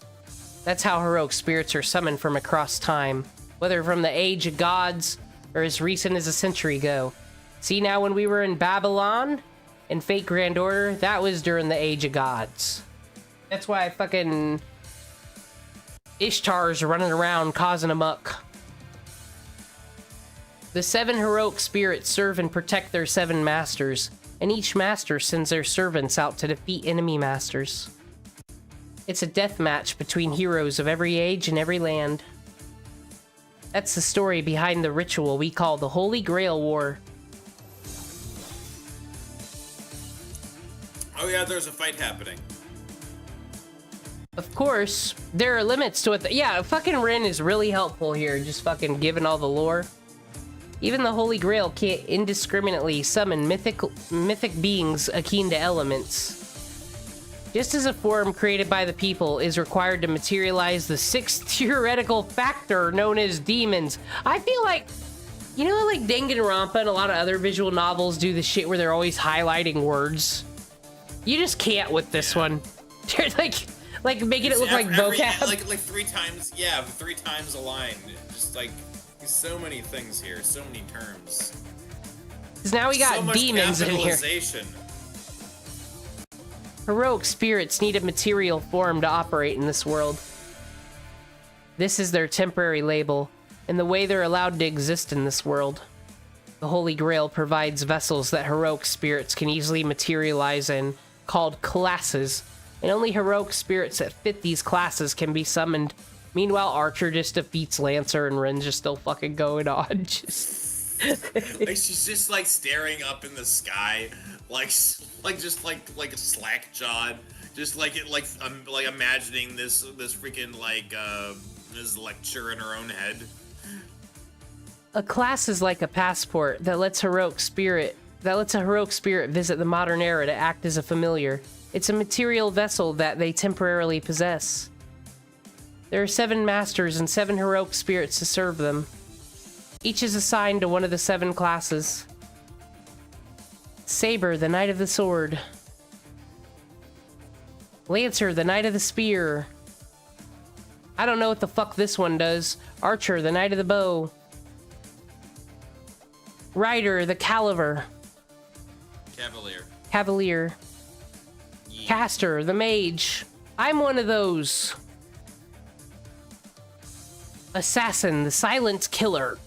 That's how heroic spirits are summoned from across time, whether from the age of gods or as recent as a century ago. See, now when we were in Babylon and Fate Grand Order, that was during the age of gods. That's why fucking Ishtar's running around causing a muck. The 7 heroic spirits serve and protect their 7 masters, and each master sends their servants out to defeat enemy masters. It's a death match between heroes of every age and every land. That's the story behind the ritual we call the Holy Grail War. Oh yeah, there's a fight happening. Of course, there are limits to it. Yeah, fucking Rin is really helpful here, just fucking giving all the lore. Even the Holy Grail can't indiscriminately summon mythic beings akin to elements. Just as a form created by the people is required to materialize the 6th theoretical factor known as demons. I feel like, you know, like Danganronpa and a lot of other visual novels do the shit where they're always highlighting words. You just can't with this one. They're like making it look like vocab. Like 3 times, yeah, 3 times a line. Just like, so many things here, so many terms. Because now we got so much demons in here. capitalization. Heroic spirits need a material form to operate in this world. This is their temporary label, and the way they're allowed to exist in this world. The Holy Grail provides vessels that heroic spirits can easily materialize in, called classes, and only heroic spirits that fit these classes can be summoned. Meanwhile, Archer just defeats Lancer, and Ren's just still fucking going on. Just... Like, she's just like staring up in the sky, like a slack jawed, just like imagining this freaking this lecture in her own head. A class is like a passport that lets a heroic spirit visit the modern era to act as a familiar. It's a material vessel that they temporarily possess. There are 7 masters and 7 heroic spirits to serve them. Each is assigned to one of the 7 classes. Saber, the Knight of the Sword. Lancer, the Knight of the Spear. I don't know what the fuck this one does. Archer, the Knight of the Bow. Rider, the Caliver. Cavalier. Yeah. Caster, the Mage. I'm one of those. Assassin, the Silent Killer.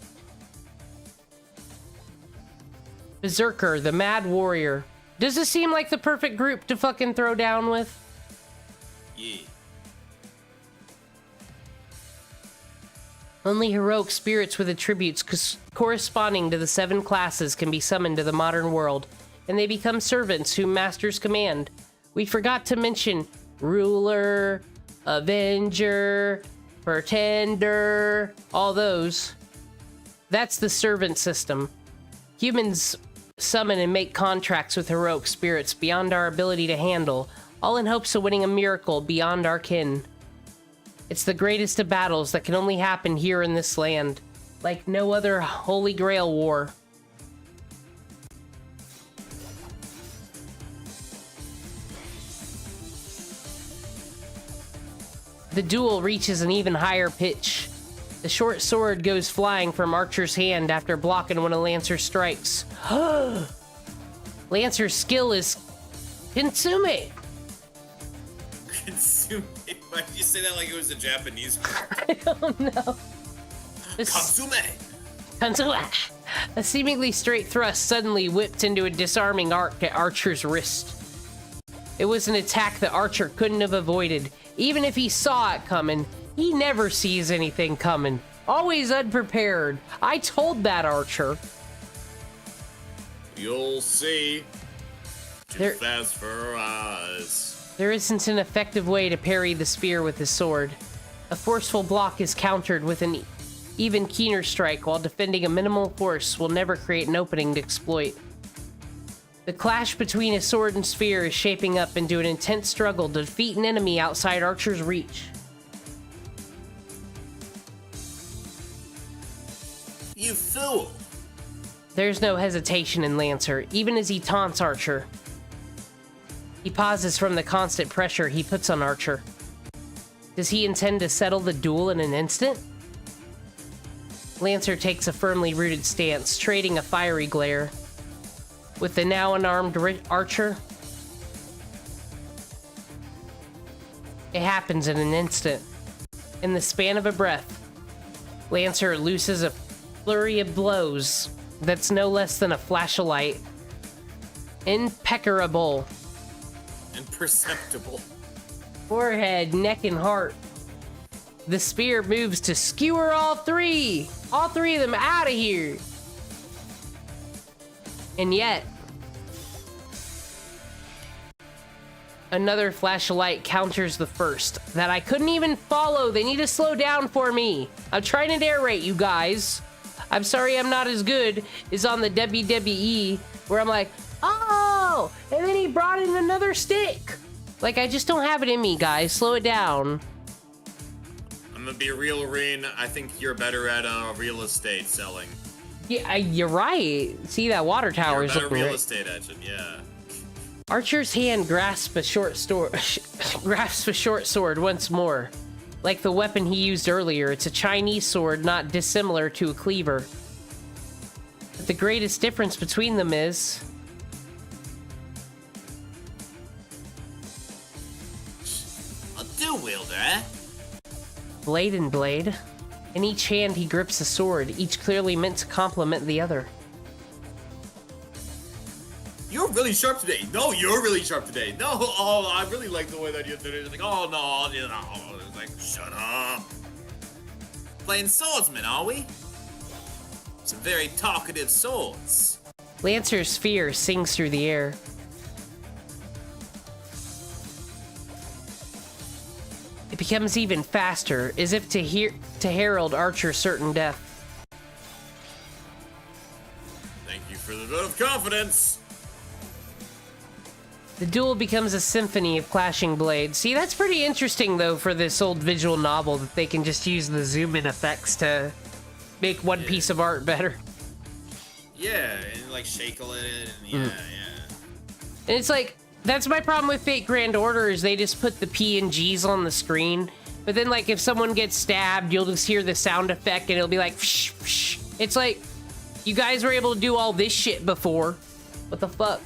Berserker, the Mad Warrior. Does this seem like the perfect group to fucking throw down with? Yeah. Only heroic spirits with attributes corresponding to the 7 classes can be summoned to the modern world, and they become servants whom masters command. We forgot to mention Ruler, Avenger, Pretender, all those. That's the servant system. Humans summon and make contracts with heroic spirits beyond our ability to handle, all in hopes of winning a miracle beyond our kin. It's the greatest of battles that can only happen here in this land, like no other Holy Grail war. The duel reaches an even higher pitch. The short sword goes flying from Archer's hand after blocking one of Lancer's strikes. Lancer's skill is Consume! Consume. Why did you say that like it was a Japanese word? I don't know. Consume. Consume! A seemingly straight thrust suddenly whipped into a disarming arc at Archer's wrist. It was an attack that Archer couldn't have avoided. Even if he saw it coming, he never sees anything coming. Always unprepared. I told that, Archer. You'll see. Too There- fast for our eyes. There isn't an effective way to parry the spear with his sword. A forceful block is countered with an even keener strike, while defending a minimal force will never create an opening to exploit. The clash between his sword and spear is shaping up into an intense struggle to defeat an enemy outside Archer's reach. You fool. There's no hesitation in Lancer, even as he taunts Archer. He pauses from the constant pressure he puts on Archer. Does he intend to settle the duel in an instant? Lancer takes a firmly rooted stance, trading a fiery glare. With the now unarmed Archer, it happens in an instant. In the span of a breath, Lancer looses a flurry of blows that's no less than a flash of light. Impeccable. Imperceptible. Forehead, neck, and heart. The spear moves to skewer all three. All three of them out of here. And yet, another flash of light counters the first. That I couldn't even follow. They need to slow down for me. I'm trying to narrate, you guys. I'm sorry I'm not as good as on the WWE, where I'm like, oh, and then he brought in another stick. Like, I just don't have it in me, guys. Slow it down. I'm gonna be real, Reen. I think you're better at real estate selling. Yeah, you're right. See, that water tower You're a is better looking real right. estate agent, yeah. Archer's hand grasps a short sword once more. Like the weapon he used earlier, it's a Chinese sword not dissimilar to a cleaver. But the greatest difference between them is A dual wielder, eh? blade and blade. In each hand he grips a sword, each clearly meant to complement the other. You're really sharp today. No, you're really sharp today. No, oh, I really like the way that you did it. It's like, oh no, you know, it's like, shut up. Playing swordsman, are we? Some very talkative swords. Lancer's spear sings through the air. It becomes even faster, as if to herald Archer's certain death. Thank you for the vote of confidence. The duel becomes a symphony of clashing blades. See, that's pretty interesting, though, for this old visual novel, that they can just use the zoom-in effects to make one piece of art better. Yeah, and like shake it, and yeah. And it's like, that's my problem with Fate Grand Order, is they just put the PNGs on the screen. But then, like, if someone gets stabbed, you'll just hear the sound effect, and it'll be like, psh, psh. It's like, you guys were able to do all this shit before. What the fuck?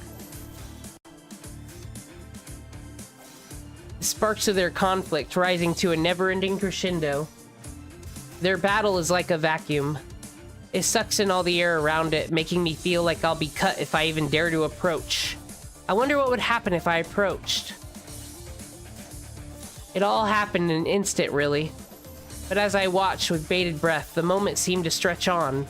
The sparks of their conflict rising to a never-ending crescendo. Their battle is like a vacuum. It sucks in all the air around it, making me feel like I'll be cut if I even dare to approach. I wonder what would happen if I approached. It all happened in an instant, really. But as I watched with bated breath, the moment seemed to stretch on.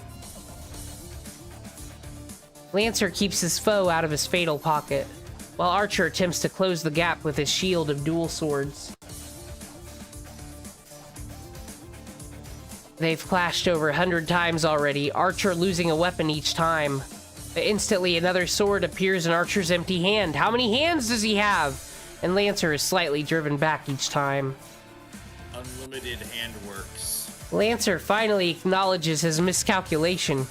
Lancer keeps his foe out of his fatal pocket, while Archer attempts to close the gap with his shield of dual swords. They've clashed over 100 times already, Archer losing a weapon each time. But instantly, another sword appears in Archer's empty hand. How many hands does he have? And Lancer is slightly driven back each time. Unlimited handworks. Lancer finally acknowledges his miscalculation.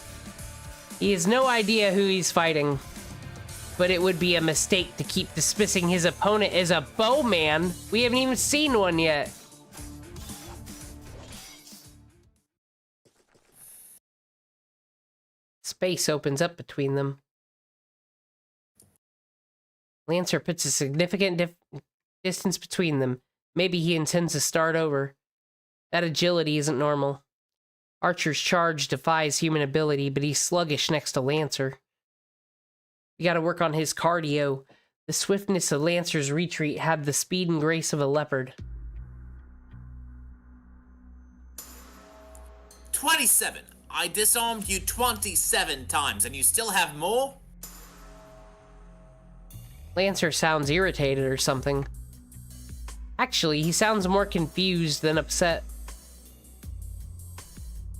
He has no idea who he's fighting. But it would be a mistake to keep dismissing his opponent as a bowman. We haven't even seen one yet. Space opens up between them. Lancer puts a significant distance between them. Maybe he intends to start over. That agility isn't normal. Archer's charge defies human ability, but he's sluggish next to Lancer. You gotta work on his cardio. The swiftness of Lancer's retreat had the speed and grace of a leopard. 27. I disarmed you 27 times, and you still have more? Lancer sounds irritated or something. Actually, he sounds more confused than upset.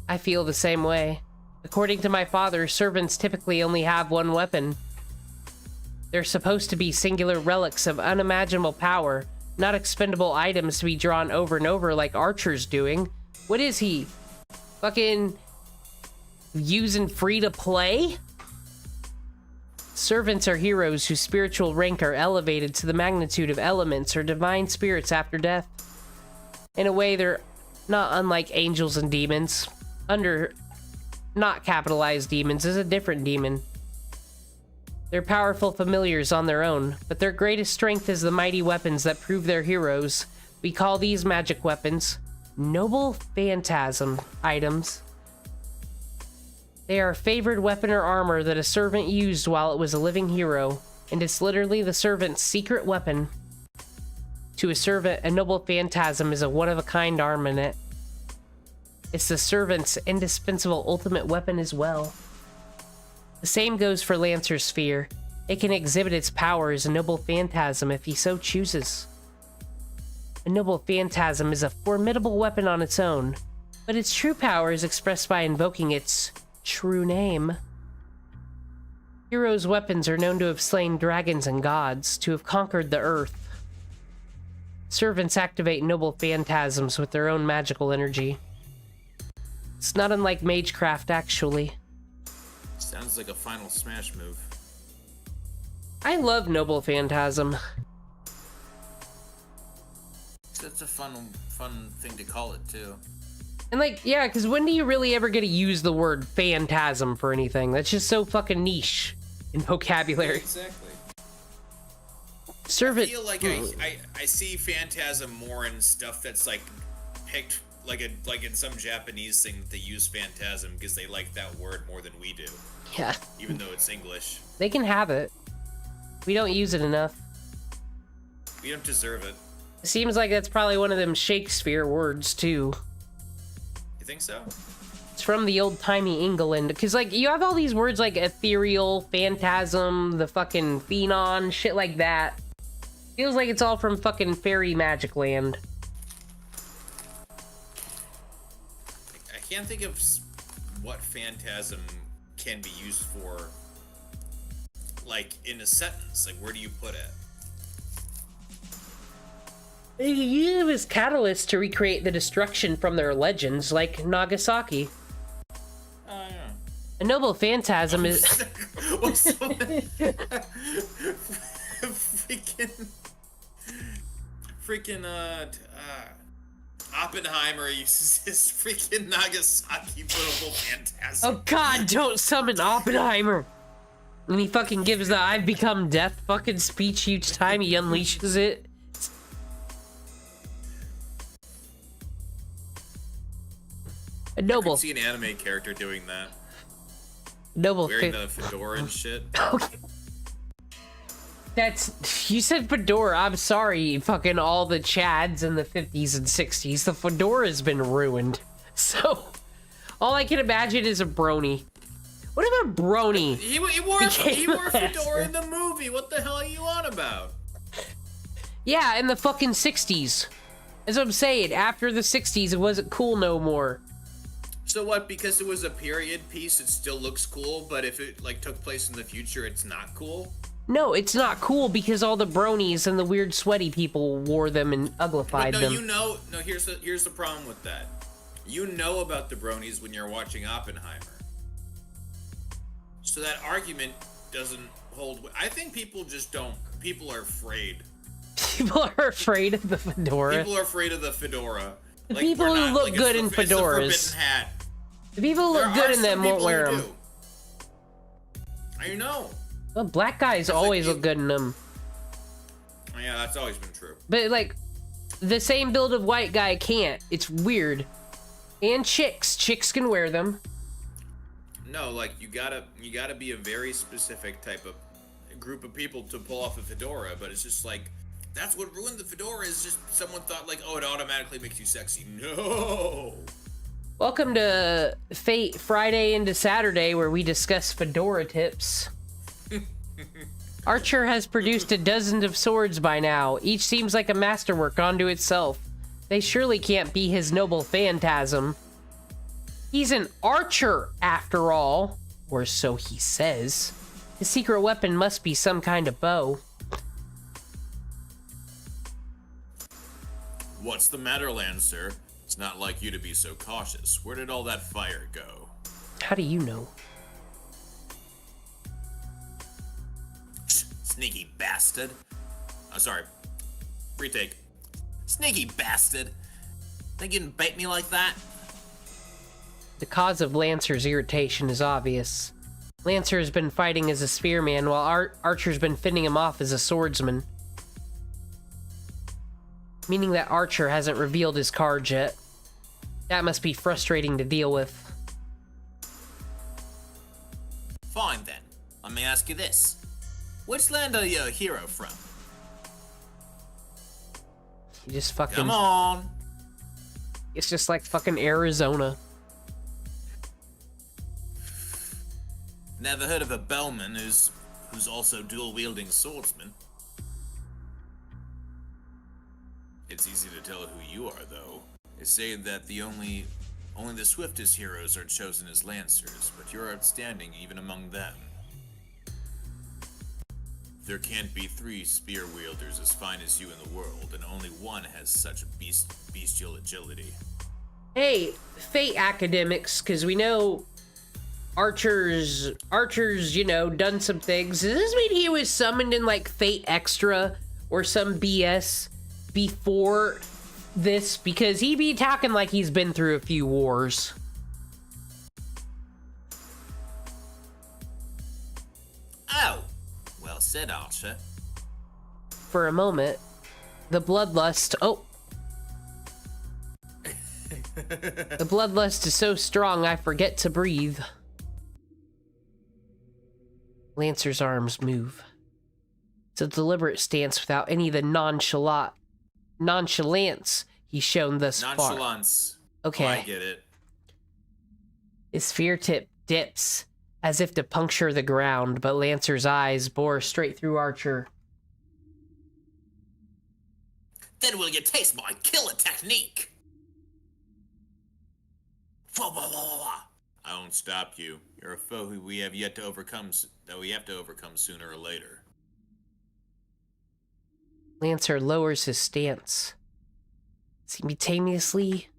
I feel the same way. According to my father, servants typically only have one weapon. They're supposed to be singular relics of unimaginable power, not expendable items to be drawn over and over like Archer's doing. What is he? Fucking using free to play? Servants are heroes whose spiritual rank are elevated to the magnitude of elements or divine spirits after death. In a way, they're not unlike angels and demons. Not capitalized demons is a different demon. They're powerful familiars on their own, but their greatest strength is the mighty weapons that prove they're heroes. We call these magic weapons noble phantasm items. They are a favored weapon or armor that a servant used while it was a living hero, and it's literally the servant's secret weapon. To a servant, a noble phantasm is a one-of-a-kind armament. It's the servant's indispensable ultimate weapon as well. The same goes for Lancer's Sphere. It can exhibit its power as a noble phantasm if he so chooses. A noble phantasm is a formidable weapon on its own, but its true power is expressed by invoking its true name. Heroes' weapons are known to have slain dragons and gods, to have conquered the earth. Servants activate noble phantasms with their own magical energy. It's not unlike magecraft, actually. Sounds like a Final Smash move. I love Noble Phantasm. That's a fun thing to call it, too. And like, yeah, because when do you really ever get to use the word phantasm for anything? That's just so fucking niche in vocabulary. Exactly. Servant. I feel like I see phantasm more in stuff that's like picked like in some Japanese thing that they use phantasm because they like that word more than we do. Yeah. Even though it's English. They can have it. We don't use it enough. We don't deserve it. It seems like that's probably one of them Shakespeare words, too. You think so? It's from the old-timey England. Because, like, you have all these words like ethereal, phantasm, the fucking phenon, shit like that. Feels like it's all from fucking fairy magic land. I can't think of what phantasm can be used for, like, in a sentence. Like, where do you put it? They use it as catalyst to recreate the destruction from their legends, like Nagasaki. Oh, yeah. A noble phantasm is... freaking Oppenheimer uses his freaking Nagasaki noble phantasm. Oh god, don't summon Oppenheimer! And he fucking gives the I've become death fucking speech each time he unleashes it. A noble. I could see an anime character doing that. Noble wearing fa- the fedora and shit. Okay. That's, you said fedora. I'm sorry, fucking all the Chads in the 50s and 60s. The fedora's been ruined. So, all I can imagine is a brony. What if a brony? He wore became a fedora Lancer? in the movie. What the hell are you on about? Yeah, in the fucking 60s. As I'm saying, after the 60s, it wasn't cool no more. So what? Because it was a period piece, it still looks cool. But if it like took place in the future, it's not cool. No, it's not cool because all the bronies and the weird sweaty people wore them and uglified But no, them. you know. No, here's the problem with that. You know about the bronies when you're watching Oppenheimer. So that argument doesn't hold. I think people just don't. People are afraid. People are afraid of the fedora. People are afraid of the fedora. The people we're who not- look like, good in it's the fedoras. forbidden hat. The people who There look good are in them some won't people wear who them. do. I know. Well, black guys always look good in them. Oh, yeah, that's always been true. But, like, the same build of white guy can't. It's weird. And chicks. Chicks can wear them. No, like you gotta be a very specific type of group of people to pull off a fedora. But it's just like that's what ruined the fedora. Is just someone thought like, oh, it automatically makes you sexy. No. Welcome to Fate Friday into Saturday, where we discuss fedora tips. Archer has produced a dozen of swords by now. Each seems like a masterwork unto itself. They surely can't be his noble phantasm. He's an archer, after all. Or so he says. His secret weapon must be some kind of bow. What's the matter, Lancer? It's not like you to be so cautious. Where did all that fire go? How do you know? Sneaky bastard. Oh, sorry. Retake. Sneaky bastard. Think you can bait me like that? The cause of Lancer's irritation is obvious. Lancer has been fighting as a spearman, while Archer's been fending him off as a swordsman. Meaning that Archer hasn't revealed his cards yet. That must be frustrating to deal with. Fine then. Let me ask you this. Which land are you a hero from? You just fucking... Come on. It's just like fucking Arizona. Never heard of a bellman who's also dual-wielding swordsman. It's easy to tell who you are, though. They say that only the swiftest heroes are chosen as Lancers, but you're outstanding even among them. There can't be 3 spear wielders as fine as you in the world, and only one has such bestial agility. Hey, Fate academics, because we know Archer's, you know, done some things. Does this mean he was summoned in, like, Fate Extra or some BS before this? Because he be talking like he's been through a few wars. Oh. Well said, Archer. For a moment, the bloodlust... Oh! The bloodlust is so strong I forget to breathe. Lancer's arms move. It's a deliberate stance without any of the nonchalance he's shown thus far. Nonchalance. Okay. Oh, I get it. His spear tip dips as if to puncture the ground, but Lancer's eyes bore straight through Archer. Then will you taste my killer technique? Wah, wah, wah, wah. I won't stop you. You're a foe who we have to overcome sooner or later. Lancer lowers his stance. Simultaneously,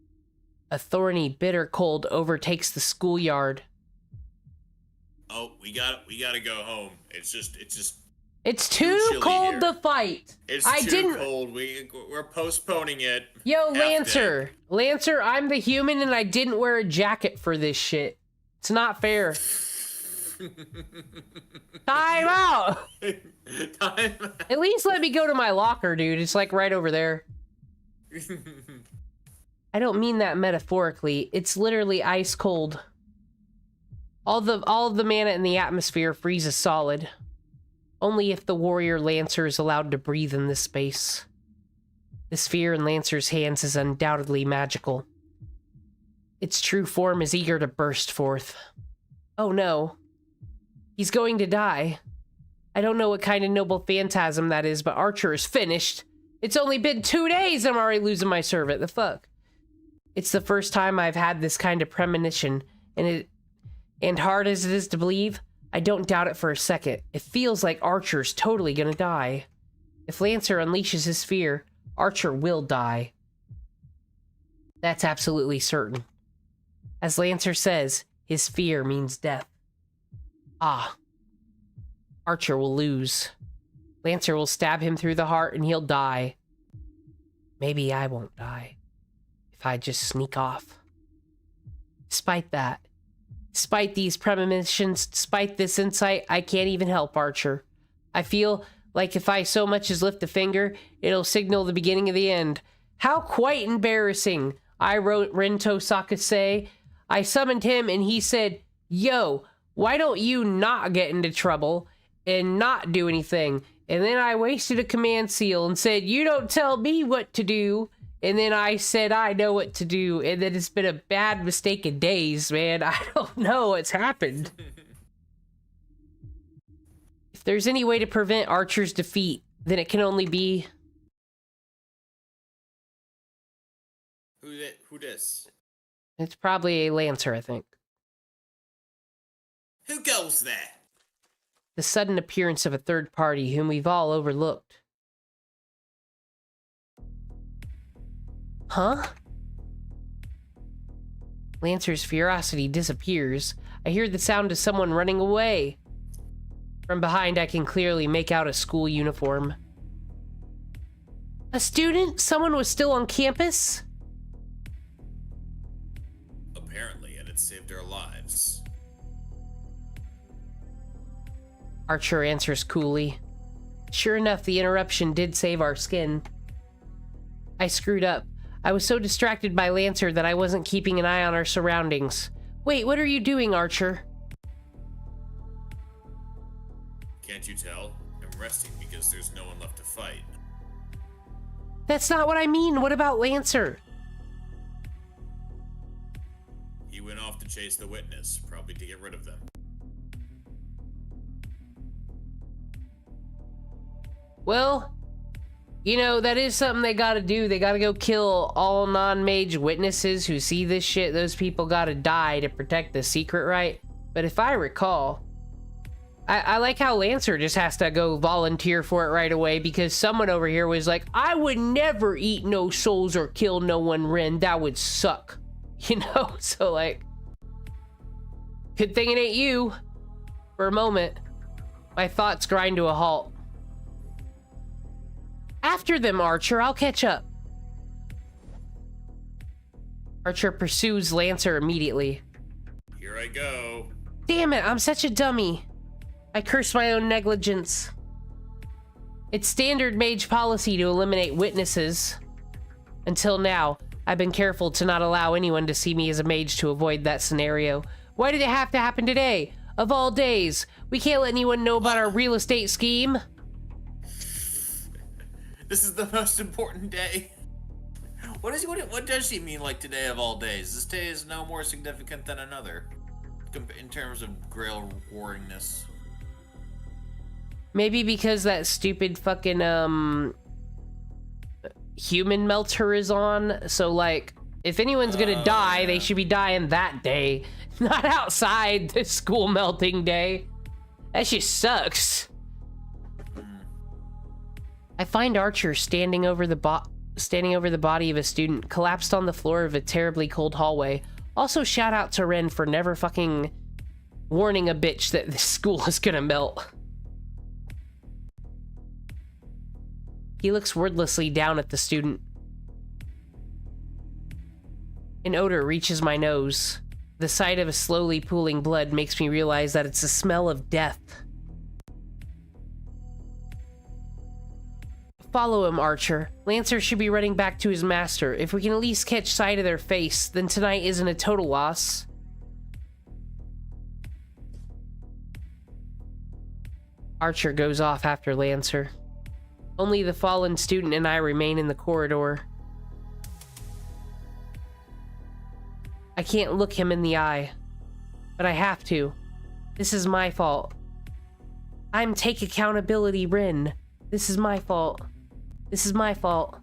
a thorny, bitter cold overtakes the schoolyard. Oh, we gotta go home. It's just It's Too too chilly cold here. to fight. it's I too didn't. cold. We're postponing it. Yo, F Lancer. Lancer, I'm the human and I didn't wear a jacket for this shit. It's not fair. Time out. Time. At least let me go to my locker, dude. It's like right over there. I don't mean that metaphorically. It's literally ice cold. All of the mana in the atmosphere freezes solid. Only if the warrior Lancer is allowed to breathe in this space. The sphere in Lancer's hands is undoubtedly magical. Its true form is eager to burst forth. Oh no. He's going to die. I don't know what kind of noble phantasm that is, but Archer is finished. It's only been 2 days and I'm already losing my servant. The fuck? It's the first time I've had this kind of premonition, and hard as it is to believe, I don't doubt it for a second. It feels like Archer's totally gonna die. If Lancer unleashes his fear, Archer will die. That's absolutely certain. As Lancer says, his fear means death. Ah. Archer will lose. Lancer will stab him through the heart and he'll die. Maybe I won't die. If I just sneak off. Despite that, despite these premonitions, despite this insight, I can't even help Archer. I feel like if I so much as lift a finger, it'll signal the beginning of the end. How quite embarrassing. I wrote Rento Sakase. I summoned him and he said, "Yo, why don't you not get into trouble and not do anything?" And then I wasted a command seal and said, "You don't tell me what to do." And then I said, "I know what to do." And then it's been a bad mistake of days, man. I don't know what's happened. If there's any way to prevent Archer's defeat, then it can only be... Who this? It's probably a Lancer, I think. Who goes there? The sudden appearance of a third party whom we've all overlooked. Huh? Lancer's ferocity disappears. I hear the sound of someone running away. From behind, I can clearly make out a school uniform. A student? Someone was still on campus? Apparently, and it saved our lives. Archer answers coolly. Sure enough, the interruption did save our skin. I screwed up. I was so distracted by Lancer that I wasn't keeping an eye on our surroundings. Wait, what are you doing, Archer? Can't you tell? I'm resting because there's no one left to fight. That's not what I mean. What about Lancer? He went off to chase the witness, probably to get rid of them. Well, you know, that is something they gotta do. They gotta go kill all non-mage witnesses who see this shit. Those people gotta die to protect the secret, right? But if I recall, I like how Lancer just has to go volunteer for it right away because someone over here was like, "I would never eat no souls or kill no one, Ren. That would suck." You know? So, like, good thing it ain't you. For a moment, my thoughts grind to a halt. After them, Archer. I'll catch up. Archer pursues Lancer immediately. Here I go. Damn it, I'm such a dummy. I curse my own negligence. It's standard mage policy to eliminate witnesses. Until now, I've been careful to not allow anyone to see me as a mage to avoid that scenario. Why did it have to happen today? Of all days, we can't let anyone know about our real estate scheme. This is the most important day. What does she mean, like, today of all days? This day is no more significant than another. In terms of Grail warringness. Maybe because that stupid fucking, human melter is on. So, like, if anyone's gonna die, yeah. they should be dying that day. Not outside the school melting day. That shit sucks. I find Archer standing over the body of a student collapsed on the floor of a terribly cold hallway. Also, shout out to Ren for never fucking warning a bitch that this school is gonna melt. He looks wordlessly down at the student. An odor reaches my nose. The sight of a slowly pooling blood makes me realize that it's the smell of death. Follow him, Archer. Lancer should be running back to his master. If we can at least catch sight of their face, then tonight isn't a total loss. Archer goes off after Lancer. Only the fallen student and I remain in the corridor. I can't look him in the eye, but I have to. This is my fault. I'm take accountability, Rin. This is my fault. This is my fault.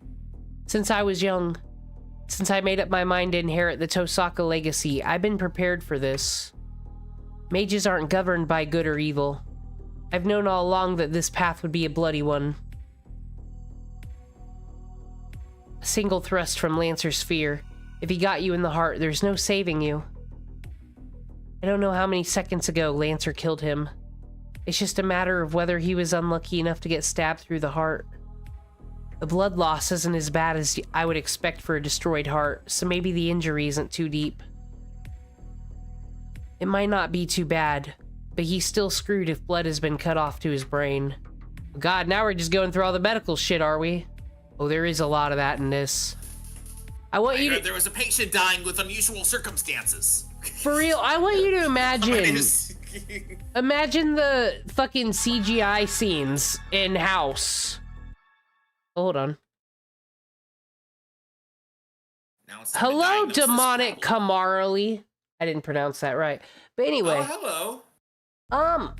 Since I was young, since I made up my mind to inherit the Tosaka legacy, I've been prepared for this. Mages aren't governed by good or evil. I've known all along that this path would be a bloody one. A single thrust from Lancer's spear. If he got you in the heart, there's no saving you. I don't know how many seconds ago Lancer killed him. It's just a matter of whether he was unlucky enough to get stabbed through the heart. The blood loss isn't as bad as I would expect for a destroyed heart, so maybe the injury isn't too deep. It might not be too bad, but he's still screwed if blood has been cut off to his brain. God, now we're just going through all the medical shit, are we? Oh, there is a lot of that in this. I want you to... There was a patient dying with unusual circumstances. For real, I want you to imagine... Imagine the fucking CGI scenes in House. Hold on. Now it's Hello, demonic Camarly. I didn't pronounce that right. But anyway. Oh, hello.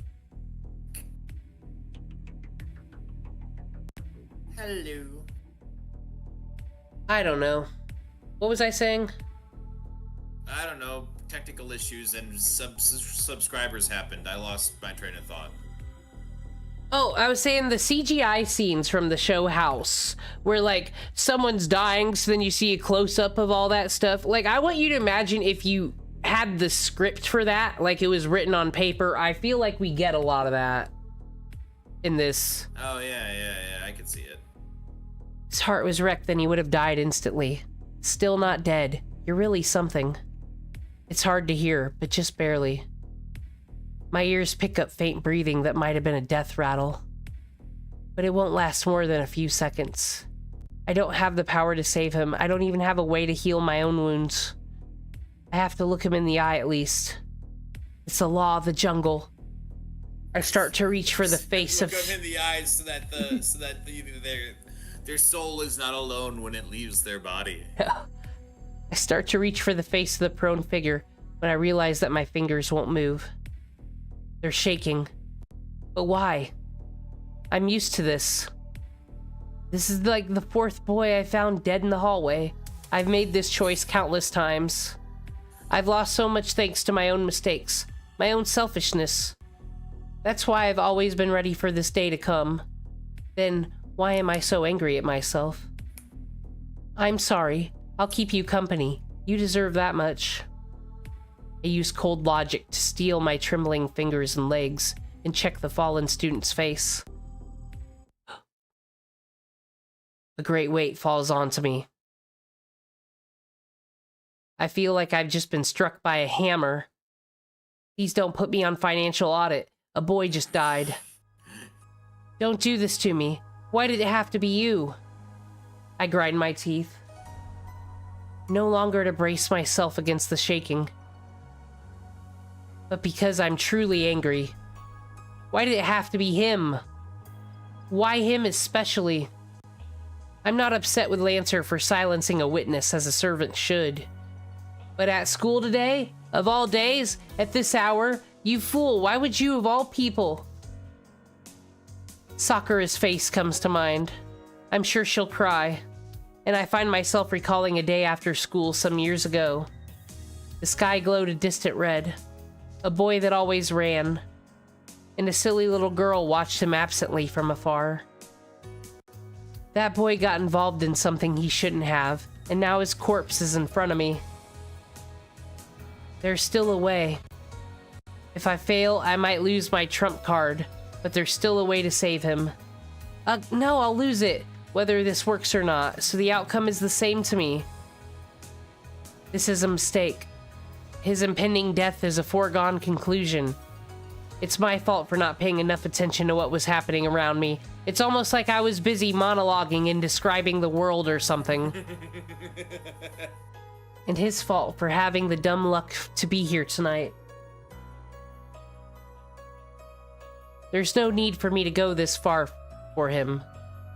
Hello. I don't know. What was I saying? I don't know. Technical issues and subscribers happened. I lost my train of thought. Oh, I was saying the CGI scenes from the show House, where like someone's dying, so then you see a close-up of all that stuff. Like, I want you to imagine if you had the script for that, like it was written on paper. I feel like we get a lot of that in this. Oh, yeah, I can see it. His heart was wrecked, then he would have died instantly. Still not dead. You're really something. It's hard to hear, but just barely. My ears pick up faint breathing that might have been a death rattle. But it won't last more than a few seconds. I don't have the power to save him. I don't even have a way to heal my own wounds. I have to look him in the eye at least. It's the law of the jungle. I start to reach for the face of... Look him in the eyes so that their soul is not alone when it leaves their body. I start to reach for the face of the prone figure when I realize that my fingers won't move. They're shaking. But why? I'm used to this. This is like the fourth boy I found dead in the hallway. I've made this choice countless times. I've lost so much thanks to my own mistakes, my own selfishness. That's why I've always been ready for this day to come. Then, why am I so angry at myself? I'm sorry. I'll keep you company. You deserve that much. I use cold logic to steel my trembling fingers and legs and check the fallen student's face. A great weight falls onto me. I feel like I've just been struck by a hammer. Please don't put me on financial audit. A boy just died. Don't do this to me. Why did it have to be you? I grind my teeth. No longer to brace myself against the shaking, but because I'm truly angry. Why did it have to be him? Why him especially? I'm not upset with Lancer for silencing a witness as a servant should. But at school today, of all days, at this hour, you fool, why would you of all people? Sakura's face comes to mind. I'm sure she'll cry. And I find myself recalling a day after school some years ago. The sky glowed a distant red. A boy that always ran. And a silly little girl watched him absently from afar. That boy got involved in something he shouldn't have, and now his corpse is in front of me. There's still a way. If I fail, I might lose my trump card, but there's still a way to save him. No, I'll lose it, whether this works or not, so the outcome is the same to me. This is a mistake. His impending death is a foregone conclusion. It's my fault for not paying enough attention to what was happening around me. It's almost like I was busy monologuing and describing the world or something. And his fault for having the dumb luck to be here tonight. There's no need for me to go this far for him.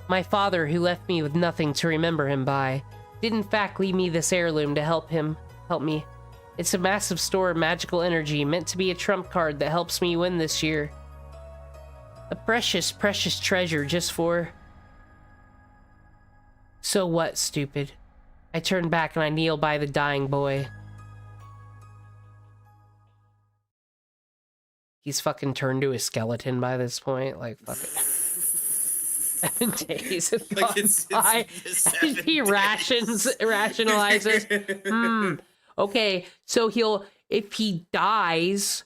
My father, who left me with nothing to remember him by, did in fact leave me this heirloom to help me. It's a massive store of magical energy meant to be a trump card that helps me win this year. A precious, precious treasure just for... So what, stupid? I turn back and I kneel by the dying boy. He's fucking turned to a skeleton by this point. Like, fuck it. 7 days have gone by. He rationalizes. Okay, so if he dies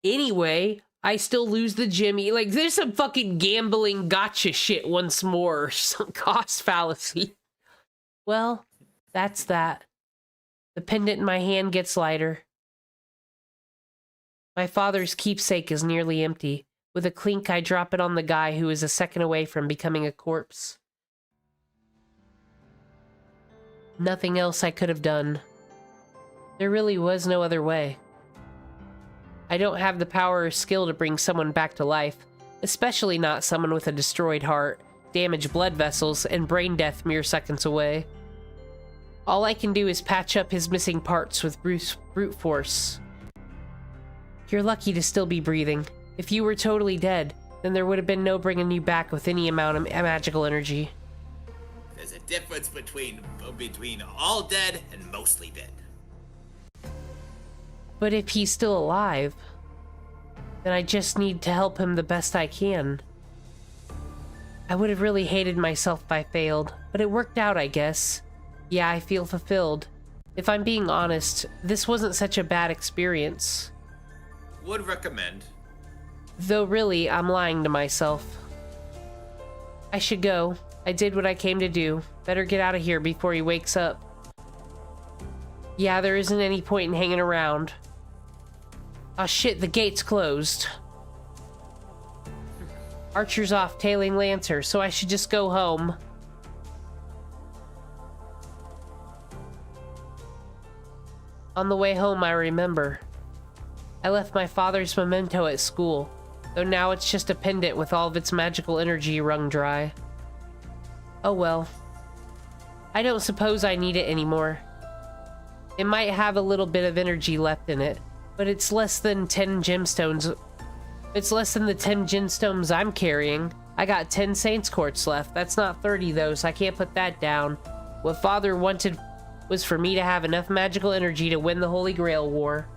anyway, I still lose the Jimmy. Like, there's some fucking gambling gotcha shit once more. Some cost fallacy. Well, that's that. The pendant in my hand gets lighter. My father's keepsake is nearly empty. With a clink, I drop it on the guy who is a second away from becoming a corpse. Nothing else I could have done. There really was no other way. I don't have the power or skill to bring someone back to life, especially not someone with a destroyed heart, damaged blood vessels, and brain death mere seconds away. All I can do is patch up his missing parts with brute force. You're lucky to still be breathing. If you were totally dead, then there would have been no bringing you back with any amount of magical energy. There's a difference between all dead and mostly dead. But if he's still alive, then I just need to help him the best I can. I would have really hated myself if I failed, but it worked out, I guess. Yeah, I feel fulfilled. If I'm being honest, this wasn't such a bad experience. Would recommend. Though really, I'm lying to myself. I should go. I did what I came to do. Better get out of here before he wakes up. Yeah, there isn't any point in hanging around. Oh shit, the gate's closed. Archer's off tailing Lancer, so I should just go home. On the way home, I remember. I left my father's memento at school, though now it's just a pendant with all of its magical energy wrung dry. Oh well. I don't suppose I need it anymore. It might have a little bit of energy left in it, but it's less than 10 gemstones. It's less than the 10 gemstones I'm carrying. I got 10 Saints Quartz left. That's not 30 though, so I can't put that down. What Father wanted was for me to have enough magical energy to win the Holy Grail War.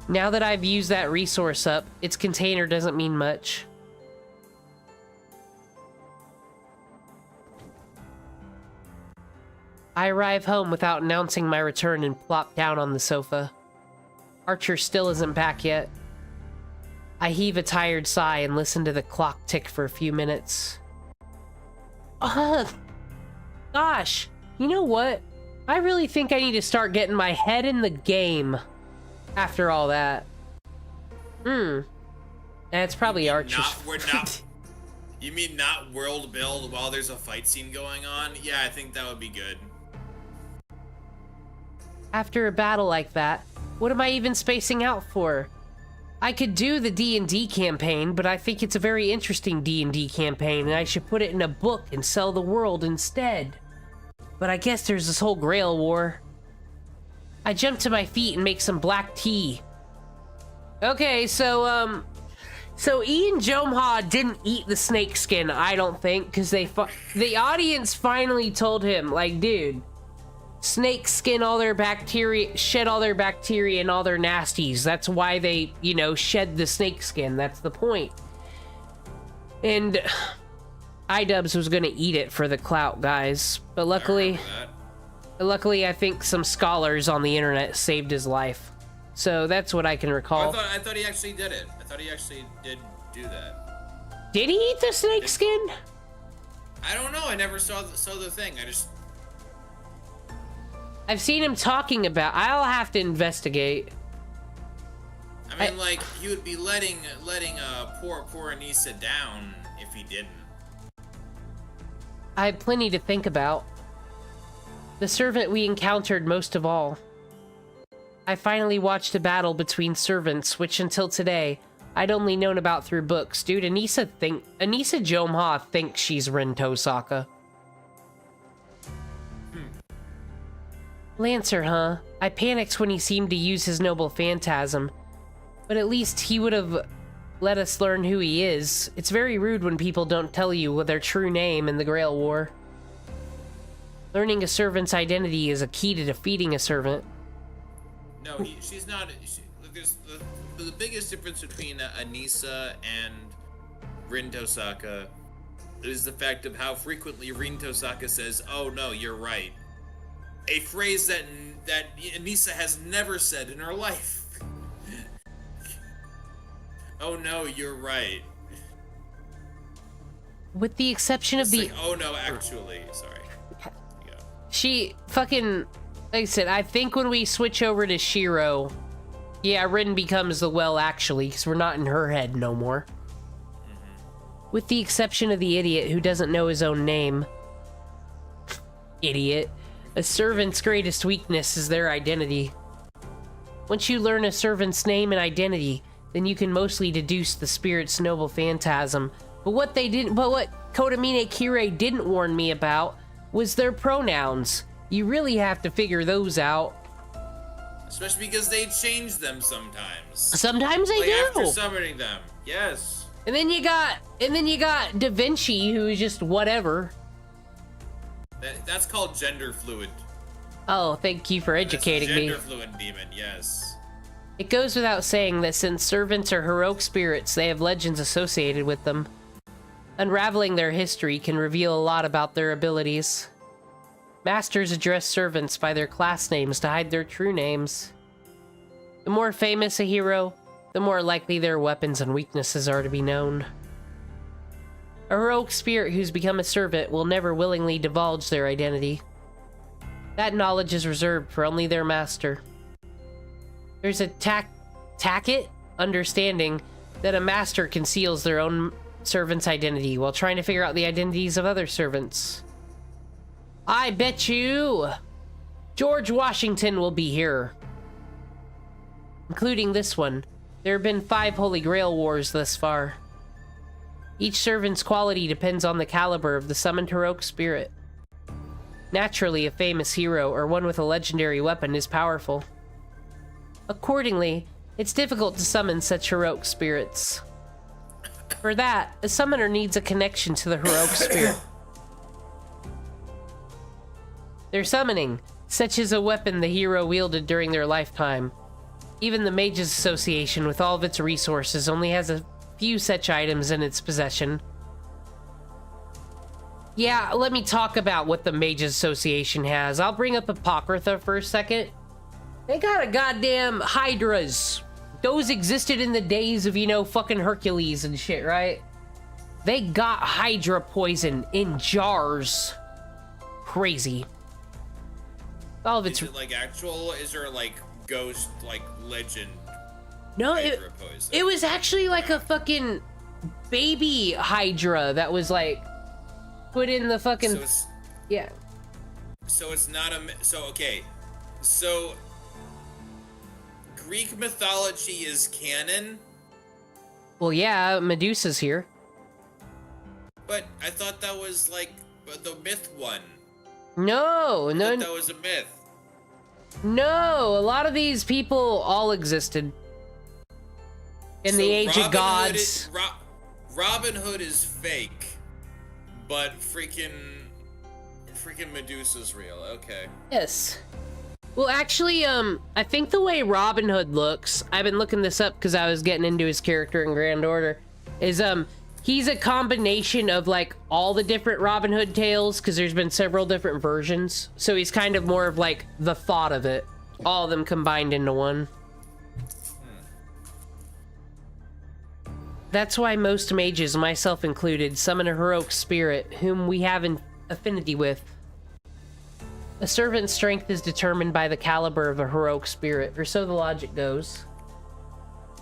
Now that I've used that resource up, its container doesn't mean much. I arrive home without announcing my return and plop down on the sofa. Archer still isn't back yet. I heave a tired sigh and listen to the clock tick for a few minutes. Gosh, you know what? I really think I need to start getting my head in the game after all that. That's probably Archer's. You mean not world build while there's a fight scene going on? Yeah, I think that would be good. After a battle like that, what am I even spacing out for? I could do the D&D campaign, but I think it's a very interesting D&D campaign, and I should put it in a book and sell the world instead. But I guess there's this whole Grail War. I jump to my feet and make some black tea. Okay, so Ian Jomha didn't eat the snake skin, I don't think, because the audience finally told him, like, dude, snakes skin all their bacteria, shed all their bacteria and all their nasties. That's why they, shed the snake skin. That's the point. And iDubbbz was gonna eat it for the clout, guys. But luckily, I think some scholars on the internet saved his life. So that's what I can recall. I thought he actually did it. I thought he actually did do that. Did he eat the snake skin? I don't know. I never saw the thing. I've seen him talking about. I'll have to investigate. I mean, like, he would be letting poor Anissa down if he didn't. I have plenty to think about. The servant we encountered most of all. I finally watched a battle between servants, which until today, I'd only known about through books. Dude, Anissa Jomha thinks she's Rin Tosaka. Lancer, huh? I panicked when he seemed to use his noble phantasm. But at least he would have let us learn who he is. It's very rude when people don't tell you their true name in the Grail War. Learning a servant's identity is a key to defeating a servant. No, she's not. There's the biggest difference between Anissa and Rin Tosaka is the fact of how frequently Rin Tosaka says, "Oh no, you're right." A phrase that Anissa has never said in her life. Oh no, you're right. With the exception of the... Like, oh no, actually, sorry. Yeah. She fucking... Like I said, I think when we switch over to Shiro, yeah, Rin becomes the well actually, because we're not in her head no more. With the exception of the idiot who doesn't know his own name. Idiot. A servant's greatest weakness is their identity. Once you learn a servant's name and identity, then you can mostly deduce the spirit's noble phantasm. But what Kotomine Kirei didn't warn me about was their pronouns. You really have to figure those out. Especially because they change them sometimes. Sometimes they do. After summoning them, yes. And then you got Da Vinci, who is just whatever. That's called gender fluid. Oh, thank you for educating me. Gender fluid demon, yes. It goes without saying that since servants are heroic spirits, they have legends associated with them. Unraveling their history can reveal a lot about their abilities. Masters address servants by their class names to hide their true names. The more famous a hero, the more likely their weapons and weaknesses are to be known. A heroic spirit who's become a servant will never willingly divulge their identity. That knowledge is reserved for only their master. There's a tacit understanding that a master conceals their own servant's identity while trying to figure out the identities of other servants. I bet you George Washington will be here. Including this one. There have been 5 Holy Grail Wars thus far. Each servant's quality depends on the caliber of the summoned heroic spirit. Naturally, a famous hero or one with a legendary weapon is powerful. Accordingly, it's difficult to summon such heroic spirits. For that, a summoner needs a connection to the heroic spirit. Their summoning, such as a weapon the hero wielded during their lifetime. Even the Mages Association, with all of its resources, only has a few such items in its possession. Yeah, let me talk about what the Mages Association has. I'll bring up Apocrypha for a second. They got a goddamn Hydras. Those existed in the days of, you know, fucking Hercules and shit, right? They got Hydra poison in jars. Crazy. All of it's... Is it like actual, is there like ghost, like legend? No, Hydra poison? it was actually like a fucking baby Hydra that was like put in the fucking... So it's, yeah. So it's not a... So, okay. So... Greek mythology is canon? Well, yeah, Medusa's here. But I thought that was like the myth one. No, I no, thought that was a myth. no. A lot of these people all existed in the Age of Gods. Robin Hood is fake, but freaking Medusa's real. Okay. Yes. Well, actually, I think the way Robin Hood looks, I've been looking this up because I was getting into his character in Grand Order, is, he's a combination of, like, all the different Robin Hood tales, because there's been several different versions, so he's kind of more of, like, the thought of it. All of them combined into one. That's why most mages, myself included, summon a heroic spirit, whom we have an affinity with. A servant's strength is determined by the caliber of a heroic spirit, or so the logic goes.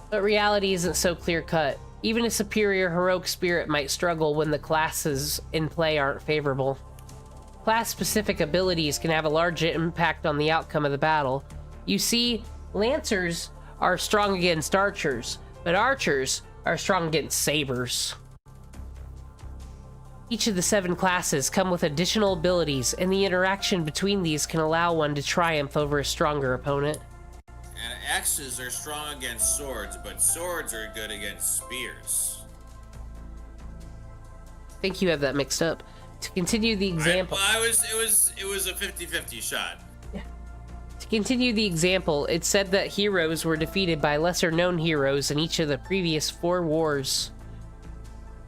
But reality isn't so clear-cut. Even a superior heroic spirit might struggle when the classes in play aren't favorable. Class-specific abilities can have a large impact on the outcome of the battle. You see, Lancers are strong against archers, but archers are strong against sabers. Each of the 7 classes come with additional abilities, and the interaction between these can allow one to triumph over a stronger opponent. And axes are strong against swords, but swords are good against spears. I think you have that mixed up. To continue the example... Well, it was a 50-50 shot. To continue the example, it said that heroes were defeated by lesser-known heroes in each of the previous 4 wars.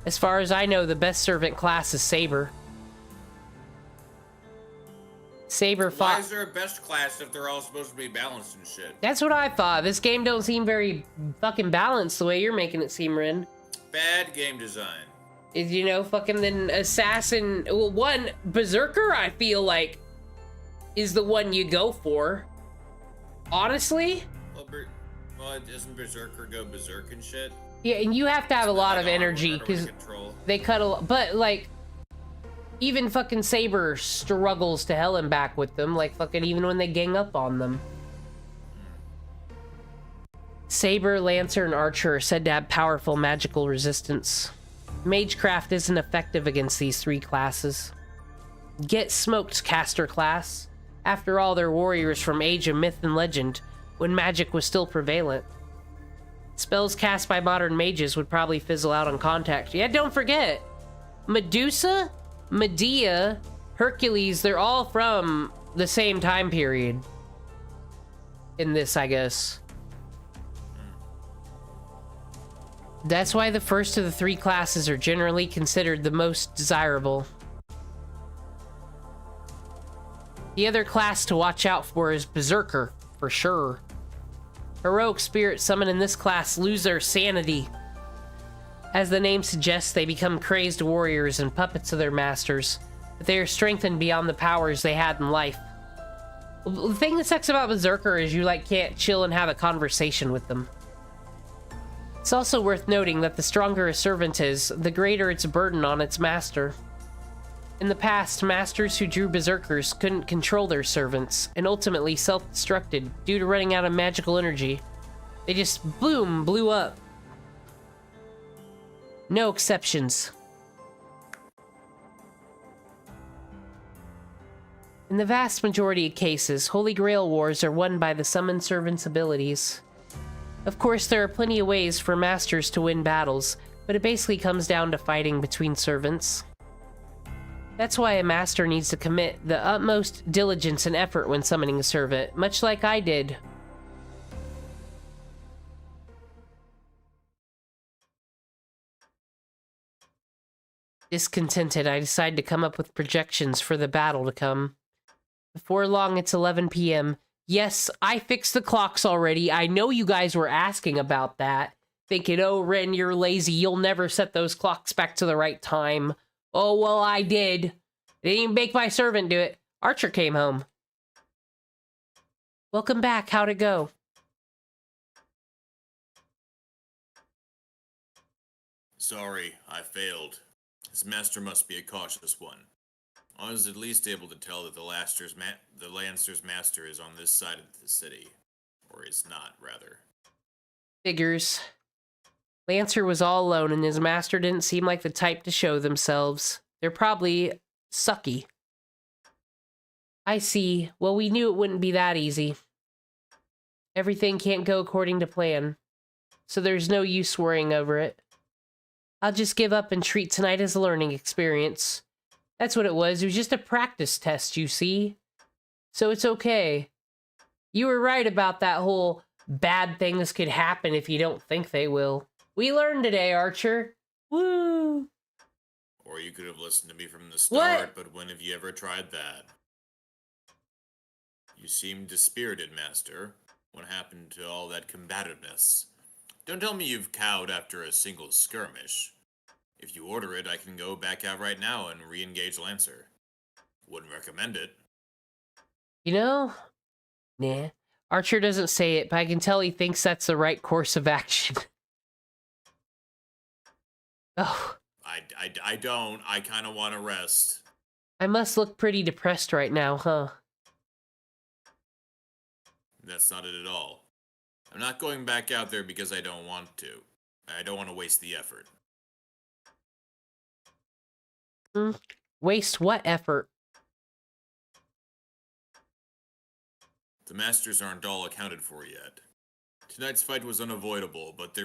As far as I know, the best servant class is Saber. Saber fought... Why is there a best class if they're all supposed to be balanced and shit? That's what I thought. This game don't seem very fucking balanced the way you're making it seem, Rin. Bad game design. Is, you know, fucking then Assassin... Well, one, Berserker, I feel like, is the one you go for. Honestly? Well, doesn't Berserker go berserk and shit? Yeah, and you have to have a lot of energy, because they cut a lot. But, like, even fucking Saber struggles to hell and back with them, like, fucking even when they gang up on them. Saber, Lancer, and Archer are said to have powerful magical resistance. Magecraft isn't effective against these 3 classes. Get smoked, Caster class. After all, they're warriors from Age of Myth and Legend, when magic was still prevalent. Spells cast by modern mages would probably fizzle out on contact. Yeah, don't forget, Medusa, Medea, Hercules, they're all from the same time period. In this, I guess. That's why the first of the 3 classes are generally considered the most desirable. The other class to watch out for is Berserker, for sure. Heroic spirits summoned in this class lose their sanity. As the name suggests, they become crazed warriors and puppets of their masters, but they are strengthened beyond the powers they had in life. The thing that sucks about Berserker is you, like, can't chill and have a conversation with them. It's also worth noting that the stronger a servant is, the greater its burden on its master. In the past, masters who drew berserkers couldn't control their servants, and ultimately self-destructed due to running out of magical energy. They just, boom, blew up. No exceptions. In the vast majority of cases, Holy Grail wars are won by the summoned servant's abilities. Of course, there are plenty of ways for masters to win battles, but it basically comes down to fighting between servants. That's why a master needs to commit the utmost diligence and effort when summoning a servant, much like I did. Discontented, I decide to come up with projections for the battle to come. Before long, it's 11 p.m. Yes, I fixed the clocks already. I know you guys were asking about that. Thinking, oh, Ren, you're lazy. You'll never set those clocks back to the right time. Oh, well, I did. I didn't even make my servant do it. Archer came home. Welcome back. How'd it go? Sorry, I failed. His master must be a cautious one. I was at least able to tell that the Lancer's master is on this side of the city. Or is not, rather. Figures. Lancer was all alone, and his master didn't seem like the type to show themselves. They're probably sucky. I see. Well, we knew it wouldn't be that easy. Everything can't go according to plan, so there's no use worrying over it. I'll just give up and treat tonight as a learning experience. That's what it was. It was just a practice test, you see? So it's okay. You were right about that whole bad things could happen if you don't think they will. We learned today, Archer. Woo! Or you could have listened to me from the start, What? but when have you ever tried that? You seem dispirited, Master. What happened to all that combativeness? Don't tell me you've cowed after a single skirmish. If you order it, I can go back out right now and re-engage Lancer. Wouldn't recommend it. You know? Nah. Archer doesn't say it, but I can tell he thinks that's the right course of action. Oh. I don't. I kind of want to rest. I must look pretty depressed right now, huh? That's not it at all. I'm not going back out there because I don't want to. I don't want to waste the effort. Waste what effort? The masters aren't all accounted for yet. Tonight's fight was unavoidable, but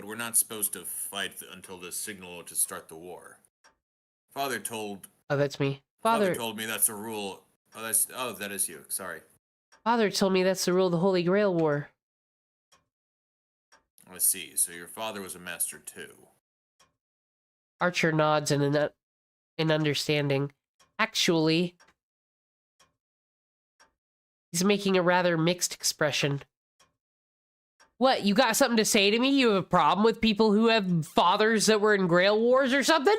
we're not supposed to fight until the signal to start the war. Father told Oh, that's me. Father told me that's a rule. That is you. Sorry. Father told me that's the rule of the Holy Grail War. I see. So your father was a master too. Archer nods in understanding. Actually, he's making a rather mixed expression. What, you got something to say to me? You have a problem with people who have fathers that were in Grail Wars or something?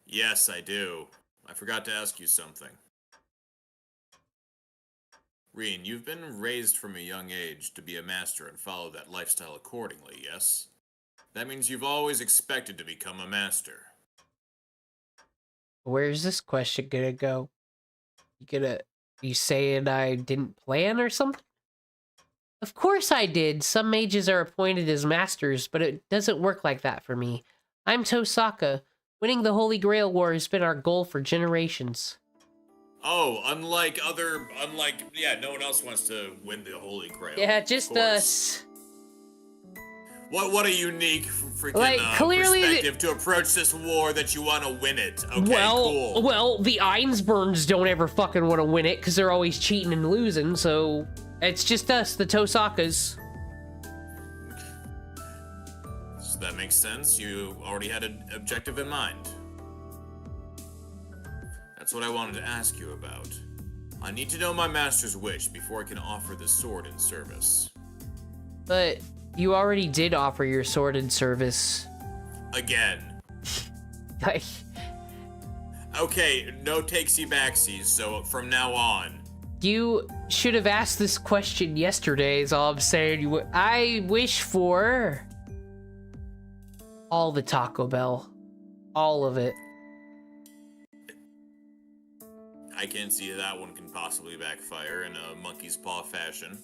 Yes, I do. I forgot to ask you something. Reen, you've been raised from a young age to be a master and follow that lifestyle accordingly, yes? That means you've always expected to become a master. Where's this question gonna go? You saying I didn't plan or something? Of course I did. Some mages are appointed as masters, but it doesn't work like that for me. I'm Tosaka. Winning the Holy Grail War has been our goal for generations. Oh, no one else wants to win the Holy Grail. Yeah, just us. What a unique freaking clearly perspective to approach this war that you want to win it. Okay, cool. Well, the Einsburns don't ever fucking want to win it because they're always cheating and losing, so it's just us, the Tosakas. So that makes sense. You already had an objective in mind. That's what I wanted to ask you about. I need to know my master's wish before I can offer the sword in service. But you already did offer your sword in service. Again. Like, okay, no takesy-backsies, so from now on. you should have asked this question yesterday, is all I'm saying. I wish for all the Taco Bell. All of it. I can't see that one can possibly backfire in a monkey's paw fashion.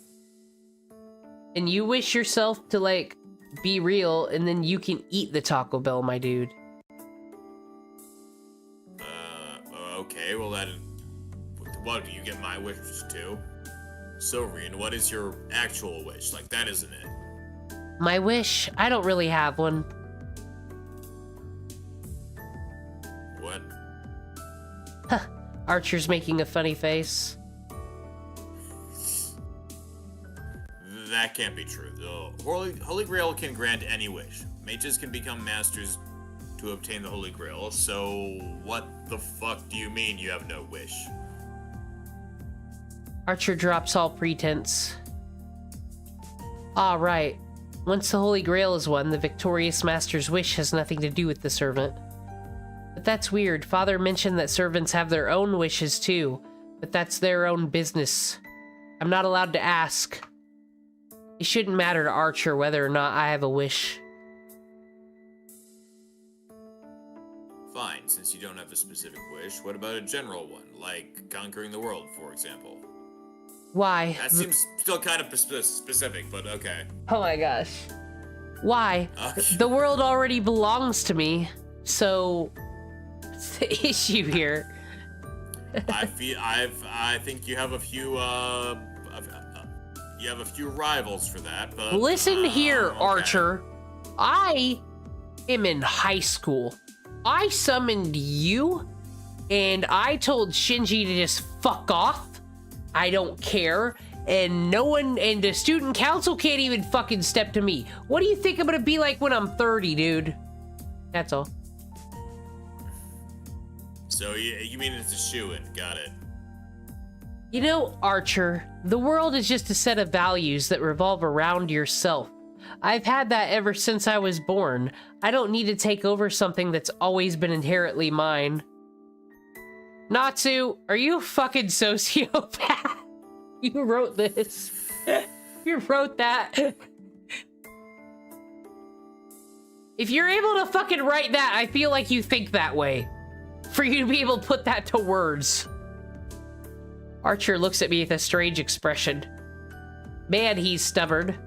And you wish yourself to, like, be real, and then you can eat the Taco Bell, my dude. Okay, well what, do you get my wishes too? So, Reen, what is your actual wish? Like, that isn't it. My wish? I don't really have one. What? Archer's making a funny face. That can't be true. The Holy Grail can grant any wish. Mages can become masters to obtain the Holy Grail, so what the fuck do you mean you have no wish? Archer drops all pretense. Ah, right. Once the Holy Grail is won, the victorious master's wish has nothing to do with the servant. But that's weird. Father mentioned that servants have their own wishes too, but that's their own business. I'm not allowed to ask. It shouldn't matter to Archer whether or not I have a wish. Fine, since you don't have a specific wish, what about a general one, like conquering the world, for example? Why? That seems still kind of specific, but okay. Oh my gosh. Why? Okay. The world already belongs to me, so what's the issue here? I think you have a few rivals for that, but Listen here, okay. Archer. I am in high school. I summoned you, and I told Shinji to just fuck off. I don't care. And no one, and the student council can't even fucking step to me. What do you think I'm gonna be like when I'm 30, dude? That's all. So you mean it's a shoo-in, got it. You know, Archer, the world is just a set of values that revolve around yourself. I've had that ever since I was born. I don't need to take over something that's always been inherently mine. Natsu, are you a fucking sociopath? You wrote this. You wrote that. If you're able to fucking write that, I feel like you think that way. For you to be able to put that to words. Archer looks at me with a strange expression. Man, he's stubborn.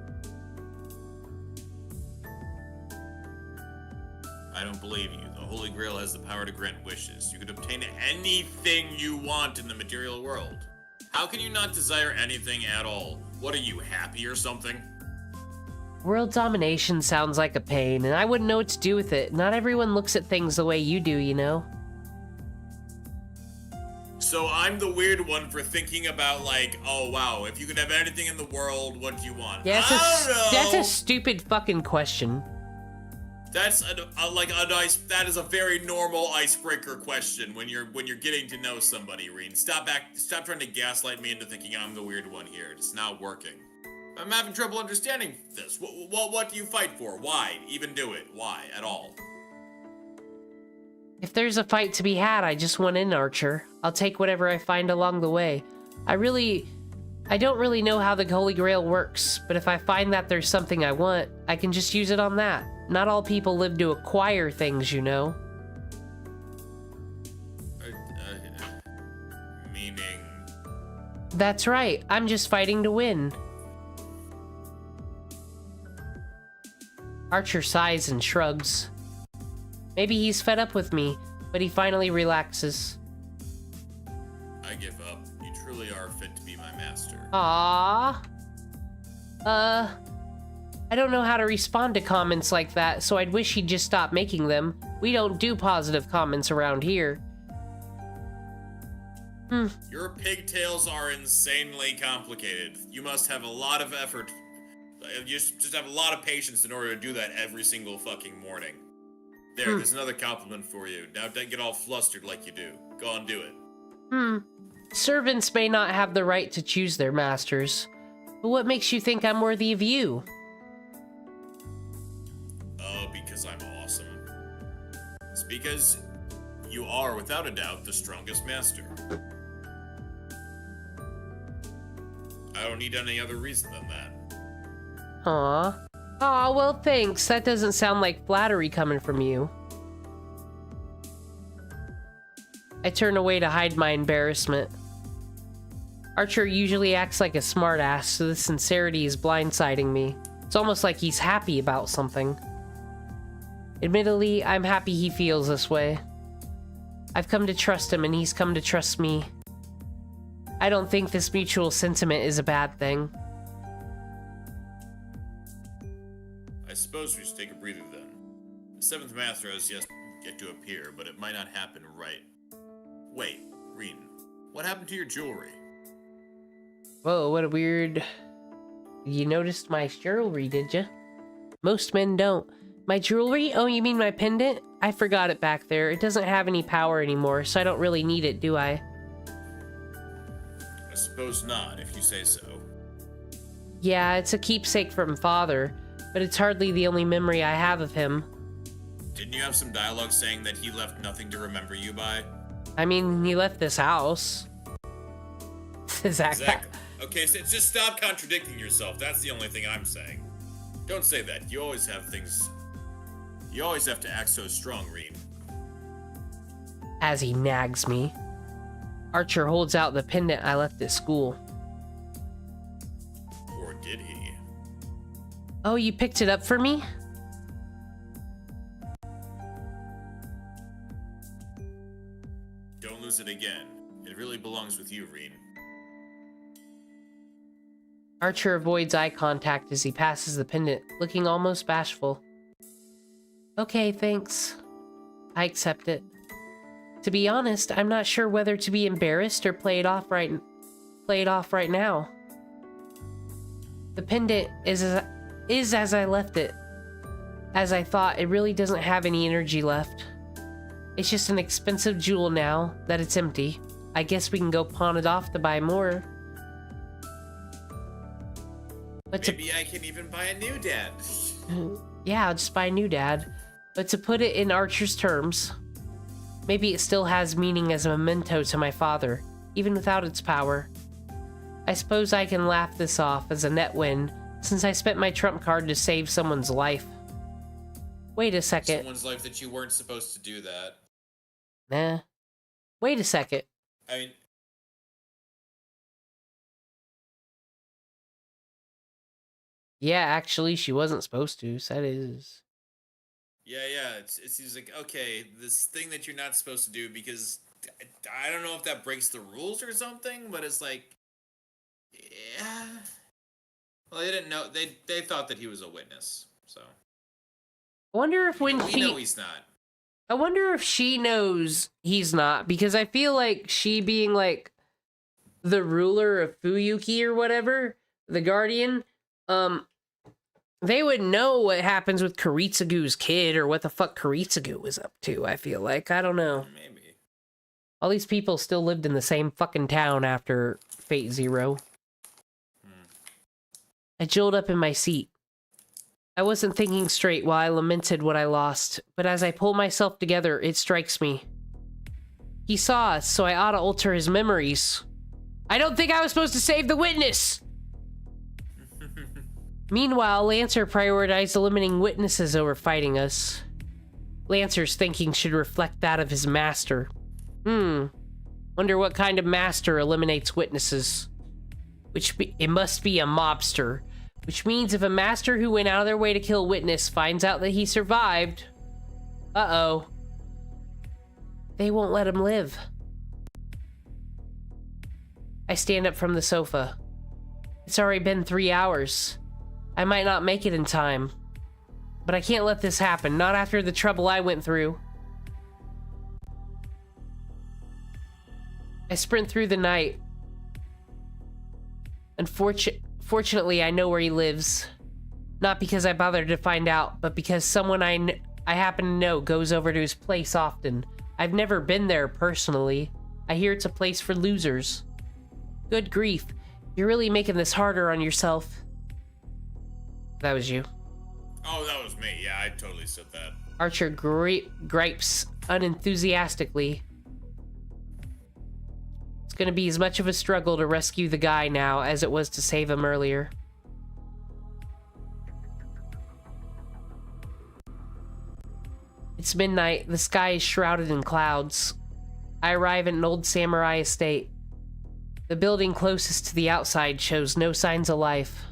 I don't believe you. The Holy Grail has the power to grant wishes. You could obtain anything you want in the material world. How can you not desire anything at all? What are you, happy or something? World domination sounds like a pain, and I wouldn't know what to do with it. Not everyone looks at things the way you do, you know? So I'm the weird one for thinking about, like, oh wow, if you could have anything in the world, what do you want? Yeah, I don't know. that's a stupid fucking question. That's that is a very normal icebreaker question when you're getting to know somebody, Reen. Stop trying to gaslight me into thinking I'm the weird one here. It's not working. I'm having trouble understanding this. What do you fight for? Why even do it? Why at all? If there's a fight to be had, I just want in, Archer. I'll take whatever I find along the way. I don't really know how the Holy Grail works, but if I find that there's something I want, I can just use it on that. Not all people live to acquire things, you know. Meaning? That's right. I'm just fighting to win. Archer sighs and shrugs. Maybe he's fed up with me, but he finally relaxes. I give up. You truly are fit to be my master. Aww. I don't know how to respond to comments like that, so I'd wish he'd just stop making them. We don't do positive comments around here. Your pigtails are insanely complicated. You must have a lot of effort. You just have a lot of patience in order to do that every single fucking morning. There's another compliment for you. Now don't get all flustered like you do. Go on, do it. Servants may not have the right to choose their masters, but what makes you think I'm worthy of you? Because I'm awesome. It's because you are, without a doubt, the strongest master. I don't need any other reason than that. Aw. Aw, well thanks. That doesn't sound like flattery coming from you. I turn away to hide my embarrassment. Archer usually acts like a smartass, so the sincerity is blindsiding me. It's almost like he's happy about something. Admittedly, I'm happy he feels this way. I've come to trust him and he's come to trust me. I don't think this mutual sentiment is a bad thing. I suppose we should take a breather then. The seventh master has yet to appear, but it might not happen right. Wait, Reen, what happened to your jewelry? Whoa, what a weird... You noticed my jewelry, did you? Most men don't. My jewelry? Oh, you mean my pendant? I forgot it back there. It doesn't have any power anymore, so I don't really need it, do I? I suppose not, if you say so. Yeah, it's a keepsake from Father, but it's hardly the only memory I have of him. Didn't you have some dialogue saying that he left nothing to remember you by? I mean, he left this house. Exactly. Okay, so just stop contradicting yourself. That's the only thing I'm saying. Don't say that. You always have things... You always have to act so strong, Reen. As he nags me. Archer holds out the pendant I left at school. Or did he? Oh, you picked it up for me? Don't lose it again. It really belongs with you, Reen. Archer avoids eye contact as he passes the pendant, looking almost bashful. Okay, thanks. I accept it. To be honest, I'm not sure whether to be embarrassed or play it off right now. The pendant is as I left it. As I thought, it really doesn't have any energy left. It's just an expensive jewel now that it's empty. I guess we can go pawn it off to buy more. But Maybe I can even buy a new dad. Yeah, I'll just buy a new dad. But to put it in Archer's terms, maybe it still has meaning as a memento to my father, even without its power. I suppose I can laugh this off as a net win, since I spent my trump card to save someone's life. Wait a second. Someone's life that you weren't supposed to do that. Nah. Wait a second. I mean... Yeah, actually, she wasn't supposed to, so that is... Yeah. It's he's like, okay, this thing that you're not supposed to do because I don't know if that breaks the rules or something, but it's like, yeah. Well, they didn't know. They thought that he was a witness, so I wonder if when we know he's not. I wonder if she knows he's not, because I feel like she being like the ruler of Fuyuki or whatever, the guardian, they would know what happens with Kuritsugu's kid or what the fuck Kuritsugu was up to, I feel like. I don't know. Maybe. All these people still lived in the same fucking town after Fate Zero. I jolted up in my seat. I wasn't thinking straight while I lamented what I lost, but as I pull myself together, it strikes me. He saw us, so I ought to alter his memories. I don't think I was supposed to save the witness! Meanwhile, Lancer prioritized eliminating witnesses over fighting us. Lancer's thinking should reflect that of his master. Wonder what kind of master eliminates witnesses. It must be a mobster. Which means if a master who went out of their way to kill a witness finds out that he survived... Uh-oh. They won't let him live. I stand up from the sofa. It's already been 3 hours. I might not make it in time. But I can't let this happen, not after the trouble I went through. I sprint through the night. Fortunately, I know where he lives. Not because I bothered to find out, but because someone I happen to know goes over to his place often. I've never been there personally. I hear it's a place for losers. Good grief. You're really making this harder on yourself. That was you. Oh, that was me. Yeah, I totally said that. Archer gripes unenthusiastically. It's gonna be as much of a struggle to rescue the guy now as it was to save him earlier. It's midnight. The sky is shrouded in clouds. I arrive at an old samurai estate. The building closest to the outside shows no signs of life.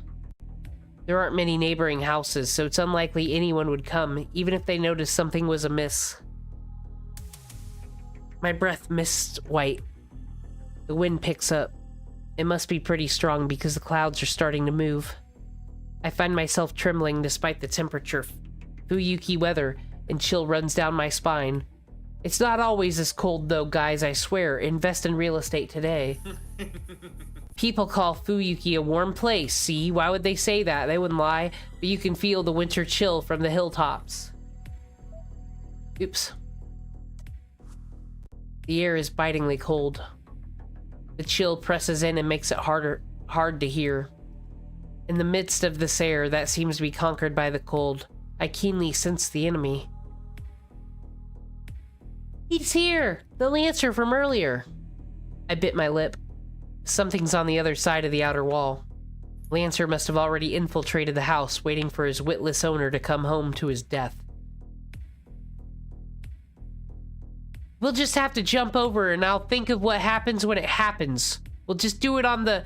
There aren't many neighboring houses, so it's unlikely anyone would come, even if they noticed something was amiss. My breath mists white. The wind picks up. It must be pretty strong because the clouds are starting to move. I find myself trembling despite the temperature. Fuyuki weather, and chill runs down my spine. It's not always this cold though, guys, I swear. Invest in real estate today. People call Fuyuki a warm place, see? Why would they say that? They wouldn't lie, but you can feel the winter chill from the hilltops. Oops. The air is bitingly cold. The chill presses in and makes it hard to hear. In the midst of this air that seems to be conquered by the cold, I keenly sense the enemy. He's here! The Lancer from earlier! I bit my lip. Something's on the other side of the outer wall. Lancer must have already infiltrated the house, waiting for his witless owner to come home to his death. We'll just have to jump over and I'll think of what happens when it happens. We'll do it on the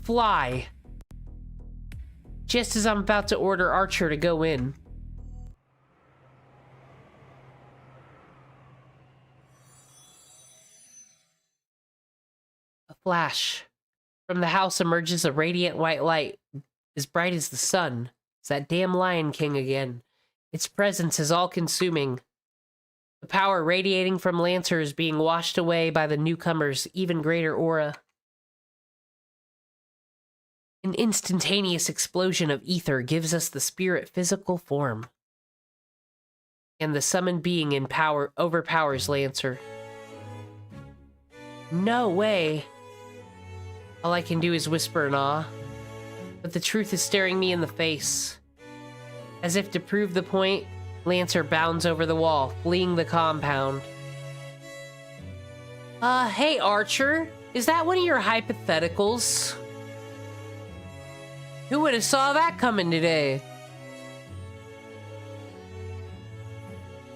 fly. Just as I'm about to order Archer to go in. A flash. From the house emerges a radiant white light, as bright as the sun. It's that damn Lion King again. Its presence is all-consuming. The power radiating from Lancer is being washed away by the newcomer's even greater aura. An instantaneous explosion of ether gives us the spirit physical form. And the summoned being in power overpowers Lancer. No way! All I can do is whisper in awe. But the truth is staring me in the face. As if to prove the point, Lancer bounds over the wall, fleeing the compound. Hey Archer, is that one of your hypotheticals? Who would have saw that coming today?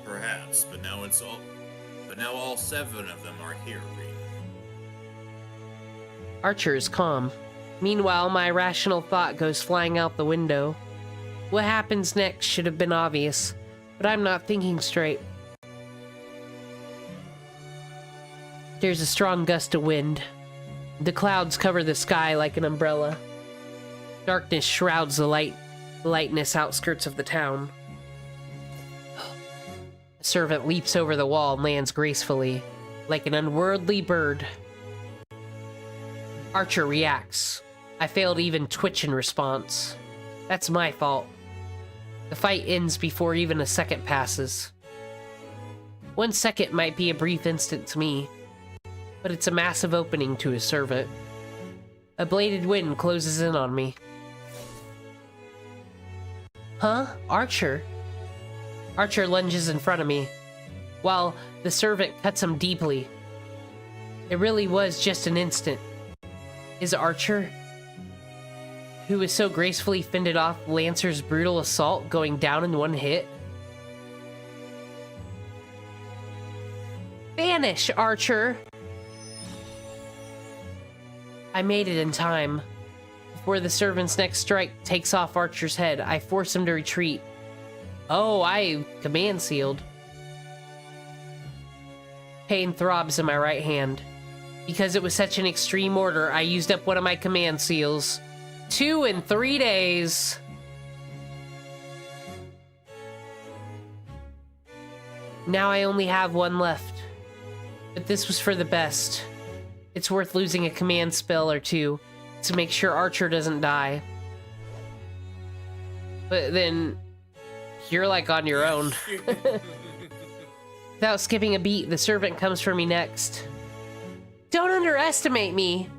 Perhaps, but now all 7 of them are here, Reed. Archer is calm. Meanwhile, my rational thought goes flying out the window. What happens next should have been obvious. But I'm not thinking straight. There's a strong gust of wind. The clouds cover the sky like an umbrella. Darkness shrouds the lightness outskirts of the town. A servant leaps over the wall and lands gracefully, like an unworldly bird. Archer reacts. I fail to even twitch in response. That's my fault. The fight ends before even a second passes. 1 second might be a brief instant to me, but it's a massive opening to a servant. A bladed wind closes in on me. Huh? Archer? Archer lunges in front of me, while the servant cuts him deeply. It really was just an instant. Is Archer, who was so gracefully fended off Lancer's brutal assault, going down in one hit? Vanish, Archer! I made it in time. Before the servant's next strike takes off Archer's head, I force him to retreat. Oh, I command sealed. Pain throbs in my right hand. Because it was such an extreme order, I used up one of my command seals. 2 in 3 days. Now I only have one left. But this was for the best. It's worth losing a command spell or two to make sure Archer doesn't die. But then, you're like on your own. Without skipping a beat, the servant comes for me next. Don't underestimate me.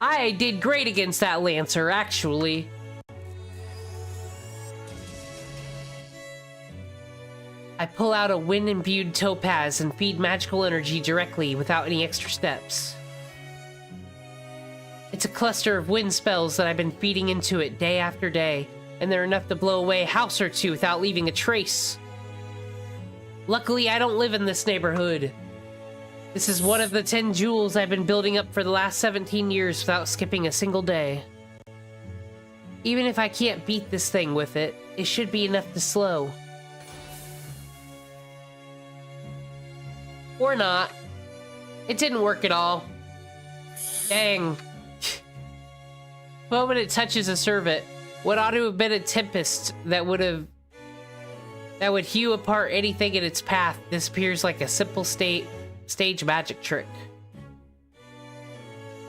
I did great against that Lancer, actually. I pull out a wind-imbued topaz and feed magical energy directly without any extra steps. It's a cluster of wind spells that I've been feeding into it day after day, and they're enough to blow away a house or two without leaving a trace. Luckily, I don't live in this neighborhood. This is one of the 10 jewels I've been building up for the last 17 years without skipping a single day. Even if I can't beat this thing with it, it should be enough to slow. Or not. It didn't work at all. Dang. The moment it touches a servant, what ought to have been a tempest that would hew apart anything in its path disappears like a simple stage magic trick.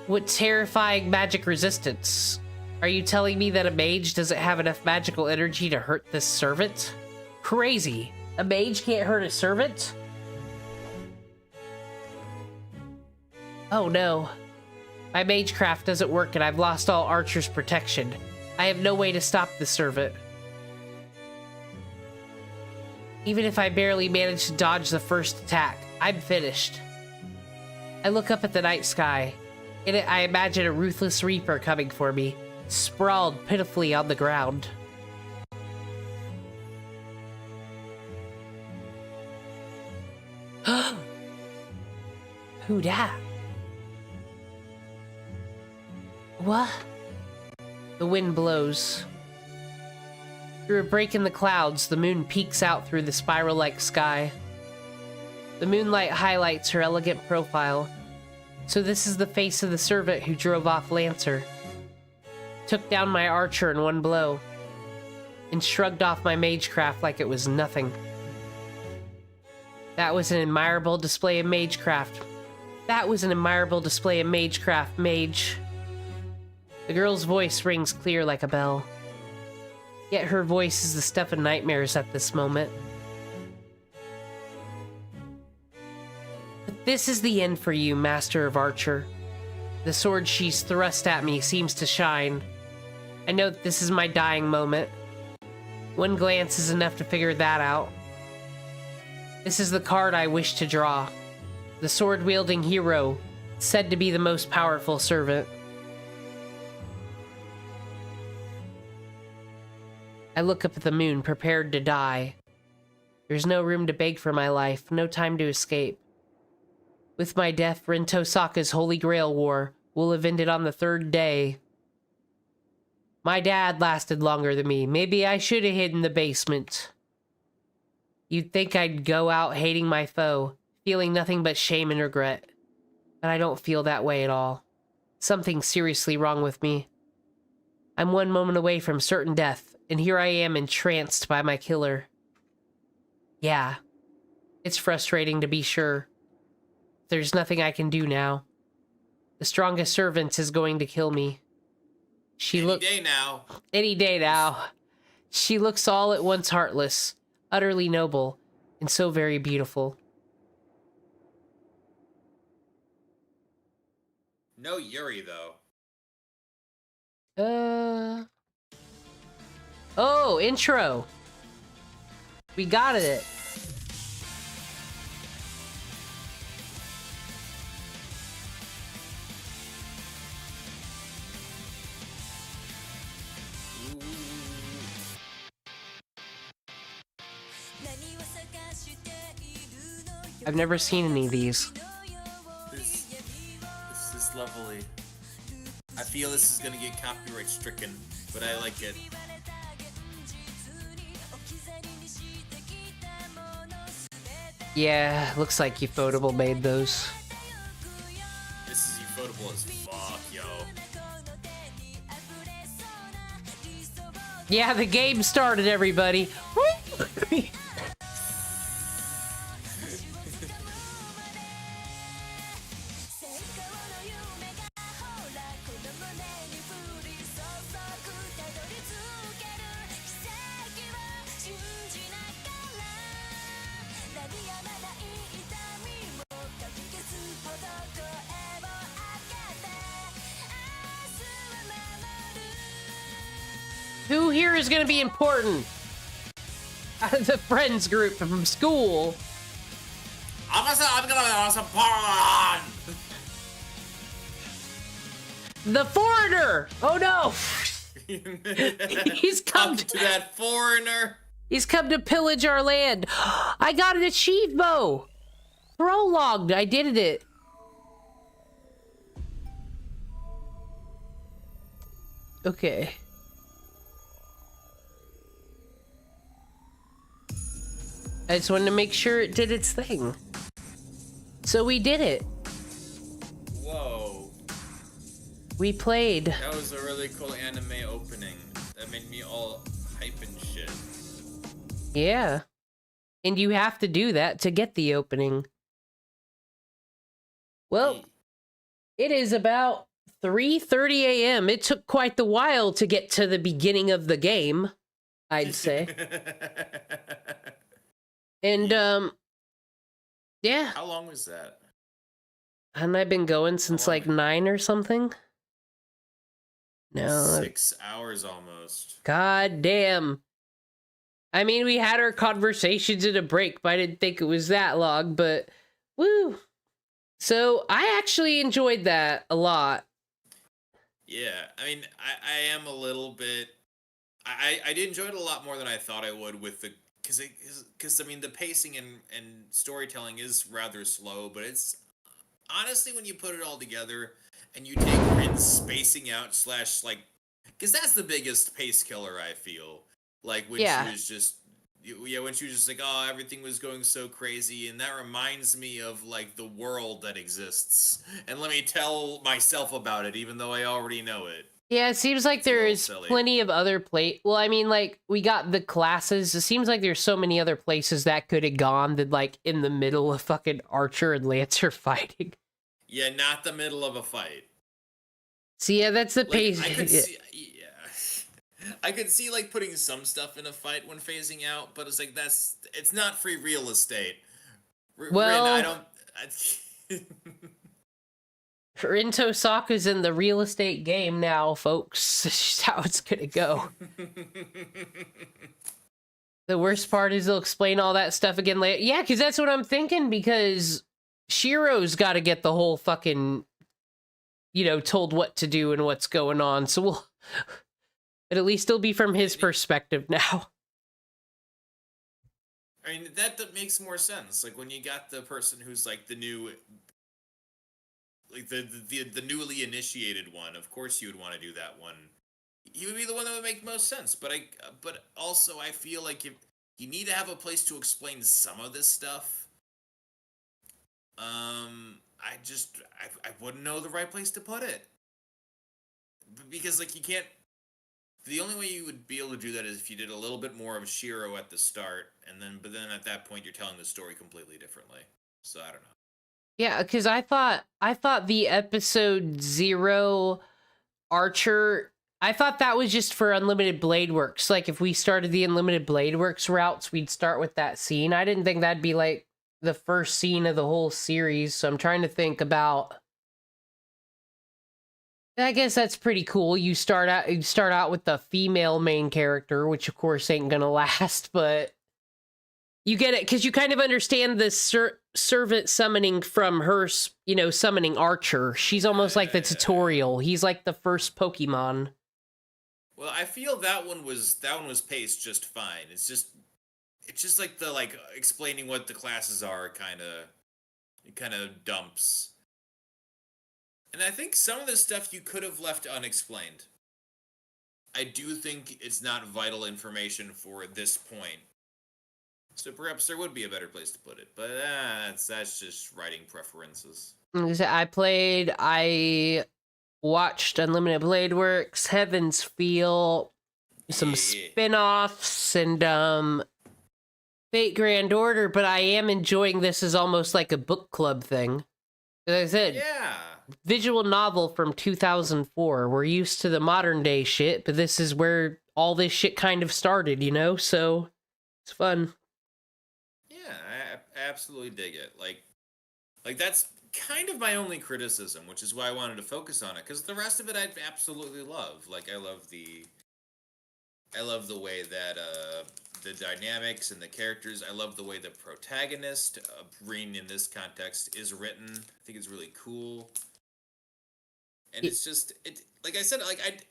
What terrifying magic resistance? Are you telling me that a mage doesn't have enough magical energy to hurt this servant? Crazy. A mage can't hurt a servant? Oh no. My magecraft doesn't work and I've lost all Archer's protection. I have no way to stop the servant. Even if I barely manage to dodge the first attack, I'm finished. I look up at the night sky. In it, I imagine a ruthless reaper coming for me, sprawled pitifully on the ground. Who dat? What? The wind blows. Through a break in the clouds, the moon peeks out through the spiral-like sky. The moonlight highlights her elegant profile. So this is the face of the servant who drove off Lancer. Took down my archer in one blow. And shrugged off my magecraft like it was nothing. That was an admirable display of magecraft. That was an admirable display of magecraft, mage. The girl's voice rings clear like a bell. Yet her voice is the stuff of nightmares at this moment. But this is the end for you, Master of Archer. The sword she's thrust at me seems to shine. I know that this is my dying moment. One glance is enough to figure that out. This is the card I wish to draw. The sword-wielding hero, said to be the most powerful servant. I look up at the moon, prepared to die. There's no room to beg for my life, no time to escape. With my death, Rento Saka's Holy Grail War will have ended on the 3rd day. My dad lasted longer than me. Maybe I should have hid in the basement. You'd think I'd go out hating my foe, feeling nothing but shame and regret. But I don't feel that way at all. Something's seriously wrong with me. I'm one moment away from certain death, and here I am entranced by my killer. Yeah, it's frustrating to be sure. There's nothing I can do now. The strongest servant is going to kill me. Any day now. Any day now. She looks all at once heartless, utterly noble, and so very beautiful. No Yuri, though. Oh, intro. We got it. I've never seen any of these. This is lovely. I feel this is gonna get copyright stricken, but I like it. Yeah, looks like Ufotable made those. This is ufotable as fuck, yo. Yeah, the game started, everybody. Woo! Who here is going to be important? Out of the friends group from school. I'm gonna support. The foreigner! Oh no! He's come to that foreigner. He's come to pillage our land. I got an achievement. Prologue. I did it. Okay. I just wanted to make sure it did its thing. So we did it. Whoa. We played. That was a really cool anime opening. That made me all hype and shit. Yeah. And you have to do that to get the opening. Well, it is about 3:30 a.m. It took quite the while to get to the beginning of the game, I'd say. And, yeah. How long was that? Hadn't I been going since like 9 or something? No. 6 hours almost. God damn. I mean, we had our conversations in a break, but I didn't think it was that long, but woo. So I actually enjoyed that a lot. Yeah, I mean, I am a little bit. I did enjoy it a lot more than I thought I would with the because I mean the pacing and storytelling is rather slow, but it's honestly when you put it all together and you take Rin's spacing out slash like because that's the biggest pace killer I feel like when she was just when she was just like oh everything was going so crazy and that reminds me of like the world that exists and let me tell myself about it even though I already know it. Yeah, it seems like there's plenty of other well, I mean, like, we got the classes. It seems like there's so many other places that could have gone than, like, in the middle of fucking Archer and Lancer fighting. Yeah, not the middle of a fight. So, yeah, that's the pace. I could see, I could see, like, putting some stuff in a fight when phasing out, but it's like, it's not free real estate. Well, Rin, I don't... Rinto Saka's in the real estate game now, folks. This is how it's gonna go. The worst part is they'll explain all that stuff again later. Yeah, because that's what I'm thinking, because Shiro's got to get the whole fucking, you know, told what to do and what's going on. So we'll... But at least it'll be from his perspective now. I mean, that makes more sense. Like, when you got the person who's, like, the new... Like, the newly initiated one, of course you would want to do that one. He would be the one that would make most sense. But also, I feel like you need to have a place to explain some of this stuff. I wouldn't know the right place to put it. Because, like, you can't... The only way you would be able to do that is if you did a little bit more of Shiro at the start, but then at that point you're telling the story completely differently. So, I don't know. Yeah, because I thought the episode 0 Archer, I thought that was just for Unlimited Blade Works. Like, if we started the Unlimited Blade Works routes, we'd start with that scene. I didn't think that'd be, like, the first scene of the whole series, so I'm trying to think about... I guess that's pretty cool. You start out with the female main character, which of course ain't gonna last, but you get it because you kind of understand the servant summoning from her, summoning Archer. She's almost like the tutorial. He's like the first Pokemon. Well, I feel that one was paced just fine. It's just like the explaining what the classes are kind of dumps. And I think some of this stuff you could have left unexplained. I do think it's not vital information for this point. So perhaps there would be a better place to put it. But that's just writing preferences. I watched Unlimited Blade Works, Heaven's Feel, some spin-offs, and Fate Grand Order, but I am enjoying this as almost like a book club thing. As I said, Yeah. Visual novel from 2004. We're used to the modern day shit, but this is where all this shit kind of started, so it's fun. Yeah, I absolutely dig it. Like that's kind of my only criticism, which is why I wanted to focus on it, because the rest of it I absolutely love. Like, I love the way that the dynamics and the characters. I love the way the protagonist, Breen in this context, is written. I think it's really cool. And it's just, like I said,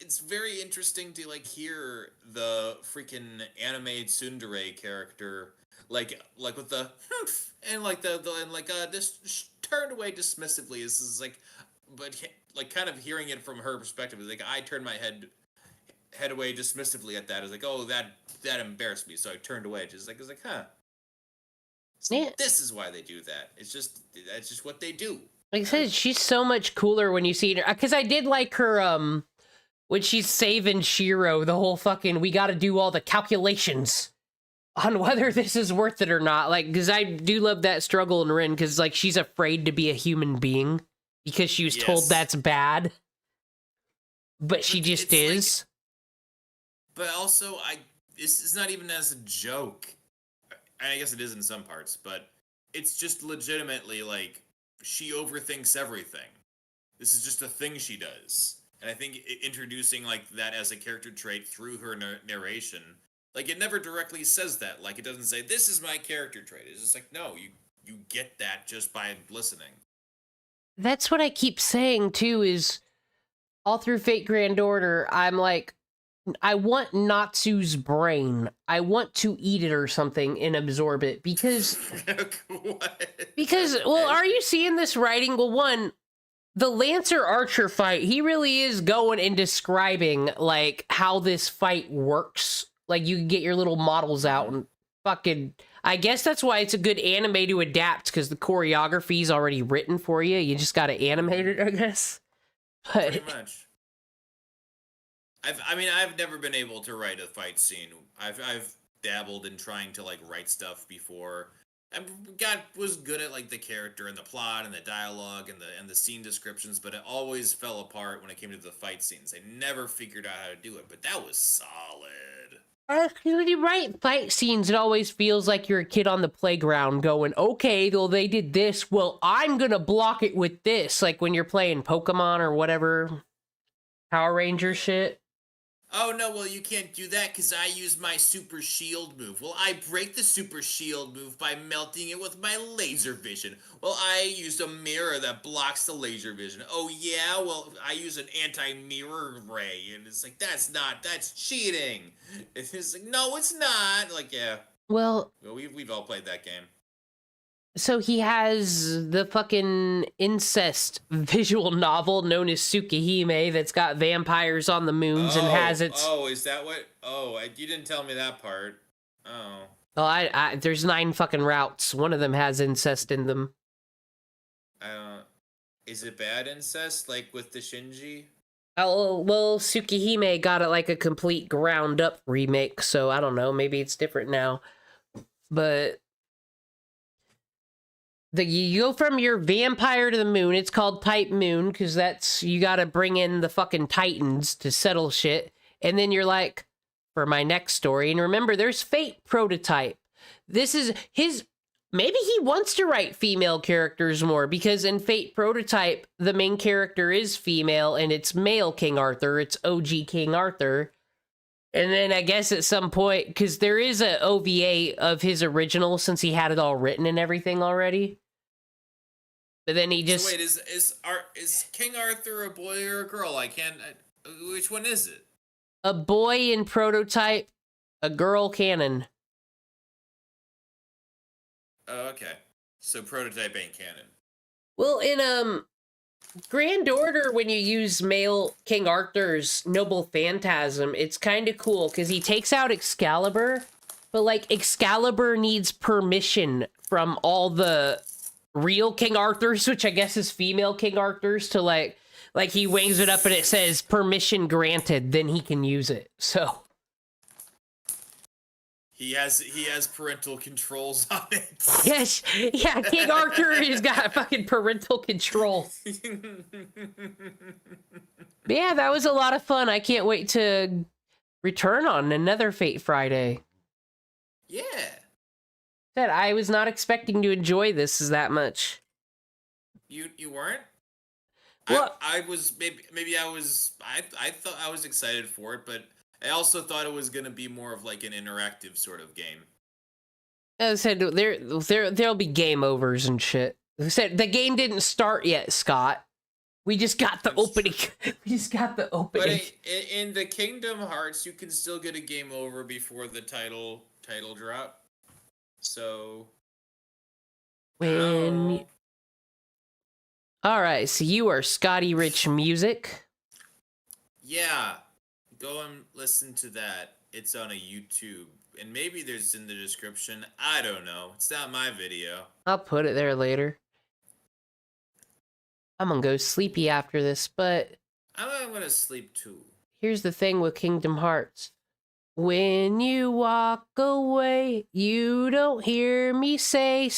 it's very interesting to hear the freaking anime tsundere character, like with the and this turned away dismissively. Is like, but kind of hearing it from her perspective is like, I turned my head away dismissively at that. It's like, oh, that embarrassed me, so I turned away. It's like, huh. Yeah. This is why they do that. That's just what they do. Like I said, she's so much cooler when you see her. Because I did like her, when she's saving Shiro, the whole fucking, we gotta do all the calculations on whether this is worth it or not. Like, because I do love that struggle in Rin, because, she's afraid to be a human being, because she was told that's bad. But she just is. But also, it's not even as a joke. I guess it is in some parts, but it's just legitimately, she overthinks everything. This is just a thing she does. And I think introducing, that as a character trait through her narration, it never directly says that. It doesn't say, this is my character trait. It's just no, you get that just by listening. That's what I keep saying, too, is all through Fate Grand Order, I'm like, I want Natsu's brain. I want to eat it or something and absorb it, because... What? Because, well, are you seeing this writing? Well, one, the Lancer-Archer fight, he really is going and describing, how this fight works. You can get your little models out and fucking... I guess that's why it's a good anime to adapt, because the choreography's already written for you. You just gotta animate it, I guess. But... Pretty much. I've never been able to write a fight scene. I've dabbled in trying to write stuff before. I was good at the character and the plot and the dialogue and the scene descriptions, but it always fell apart when it came to the fight scenes. I never figured out how to do it, but that was solid. When you write fight scenes, it always feels like you're a kid on the playground going, okay, well, they did this, well, I'm gonna block it with this. Like when you're playing Pokemon or whatever, Power Ranger shit. Oh, no, well, you can't do that because I use my super shield move. Well, I break the super shield move by melting it with my laser vision. Well, I use a mirror that blocks the laser vision. Oh, yeah? Well, I use an anti-mirror ray. And it's like, that's cheating. It's like, no, it's not. Yeah. Well, we've all played that game. So he has the fucking incest visual novel known as Tsukihime that's got vampires on the moons and has its... Oh, is that what... Oh, you didn't tell me that part. Oh. Oh, there's 9 fucking routes. One of them has incest in them. Is it bad incest, like with the Shinji? Oh, well, Tsukihime got it like a complete ground up remake, so I don't know, maybe it's different now. But you go from your vampire to the moon. It's called Pipe Moon because that's, you gotta bring in the fucking titans to settle shit. And then you're like, for my next story, and remember, there's Fate Prototype. This is his, maybe he wants to write female characters more, because in Fate Prototype, the main character is female, and it's male King Arthur. It's OG King Arthur. And then I guess at some point, because there is a OVA of his original, since he had it all written and everything already. But then he just... So wait, is King Arthur a boy or a girl? Which one is it? A boy in Prototype, a girl canon. Oh, okay. So Prototype ain't canon. Well, in Grand Order, when you use male King Arthur's Noble Phantasm, it's kind of cool because he takes out Excalibur, but like Excalibur needs permission from all the real King Arthurs, which I guess is female King Arthurs, to like he wings it up and it says permission granted, then he can use it. So he has parental controls on it. yes, yeah, King Arthur has got fucking parental control. But yeah, that was a lot of fun. I can't wait to return on another Fate Friday. Yeah. That I was not expecting to enjoy this as that much. You weren't? Well, I was maybe I thought I was excited for it, but I also thought it was gonna be more of like an interactive sort of game. as I said, there'll be game overs and shit. I said the game didn't start yet, Scott. We just got the opening. We just got the opening. But in the Kingdom Hearts, you can still get a game over before the title drop. So when all right, so you are Scotty Rich Music. Yeah, go and listen to that. It's on a YouTube, and maybe there's in the description. I don't know. It's not my video. I'll put it there later. I'm gonna go sleepy after this, but I'm gonna sleep too. here's the thing with Kingdom Hearts. When you walk away, you don't hear me say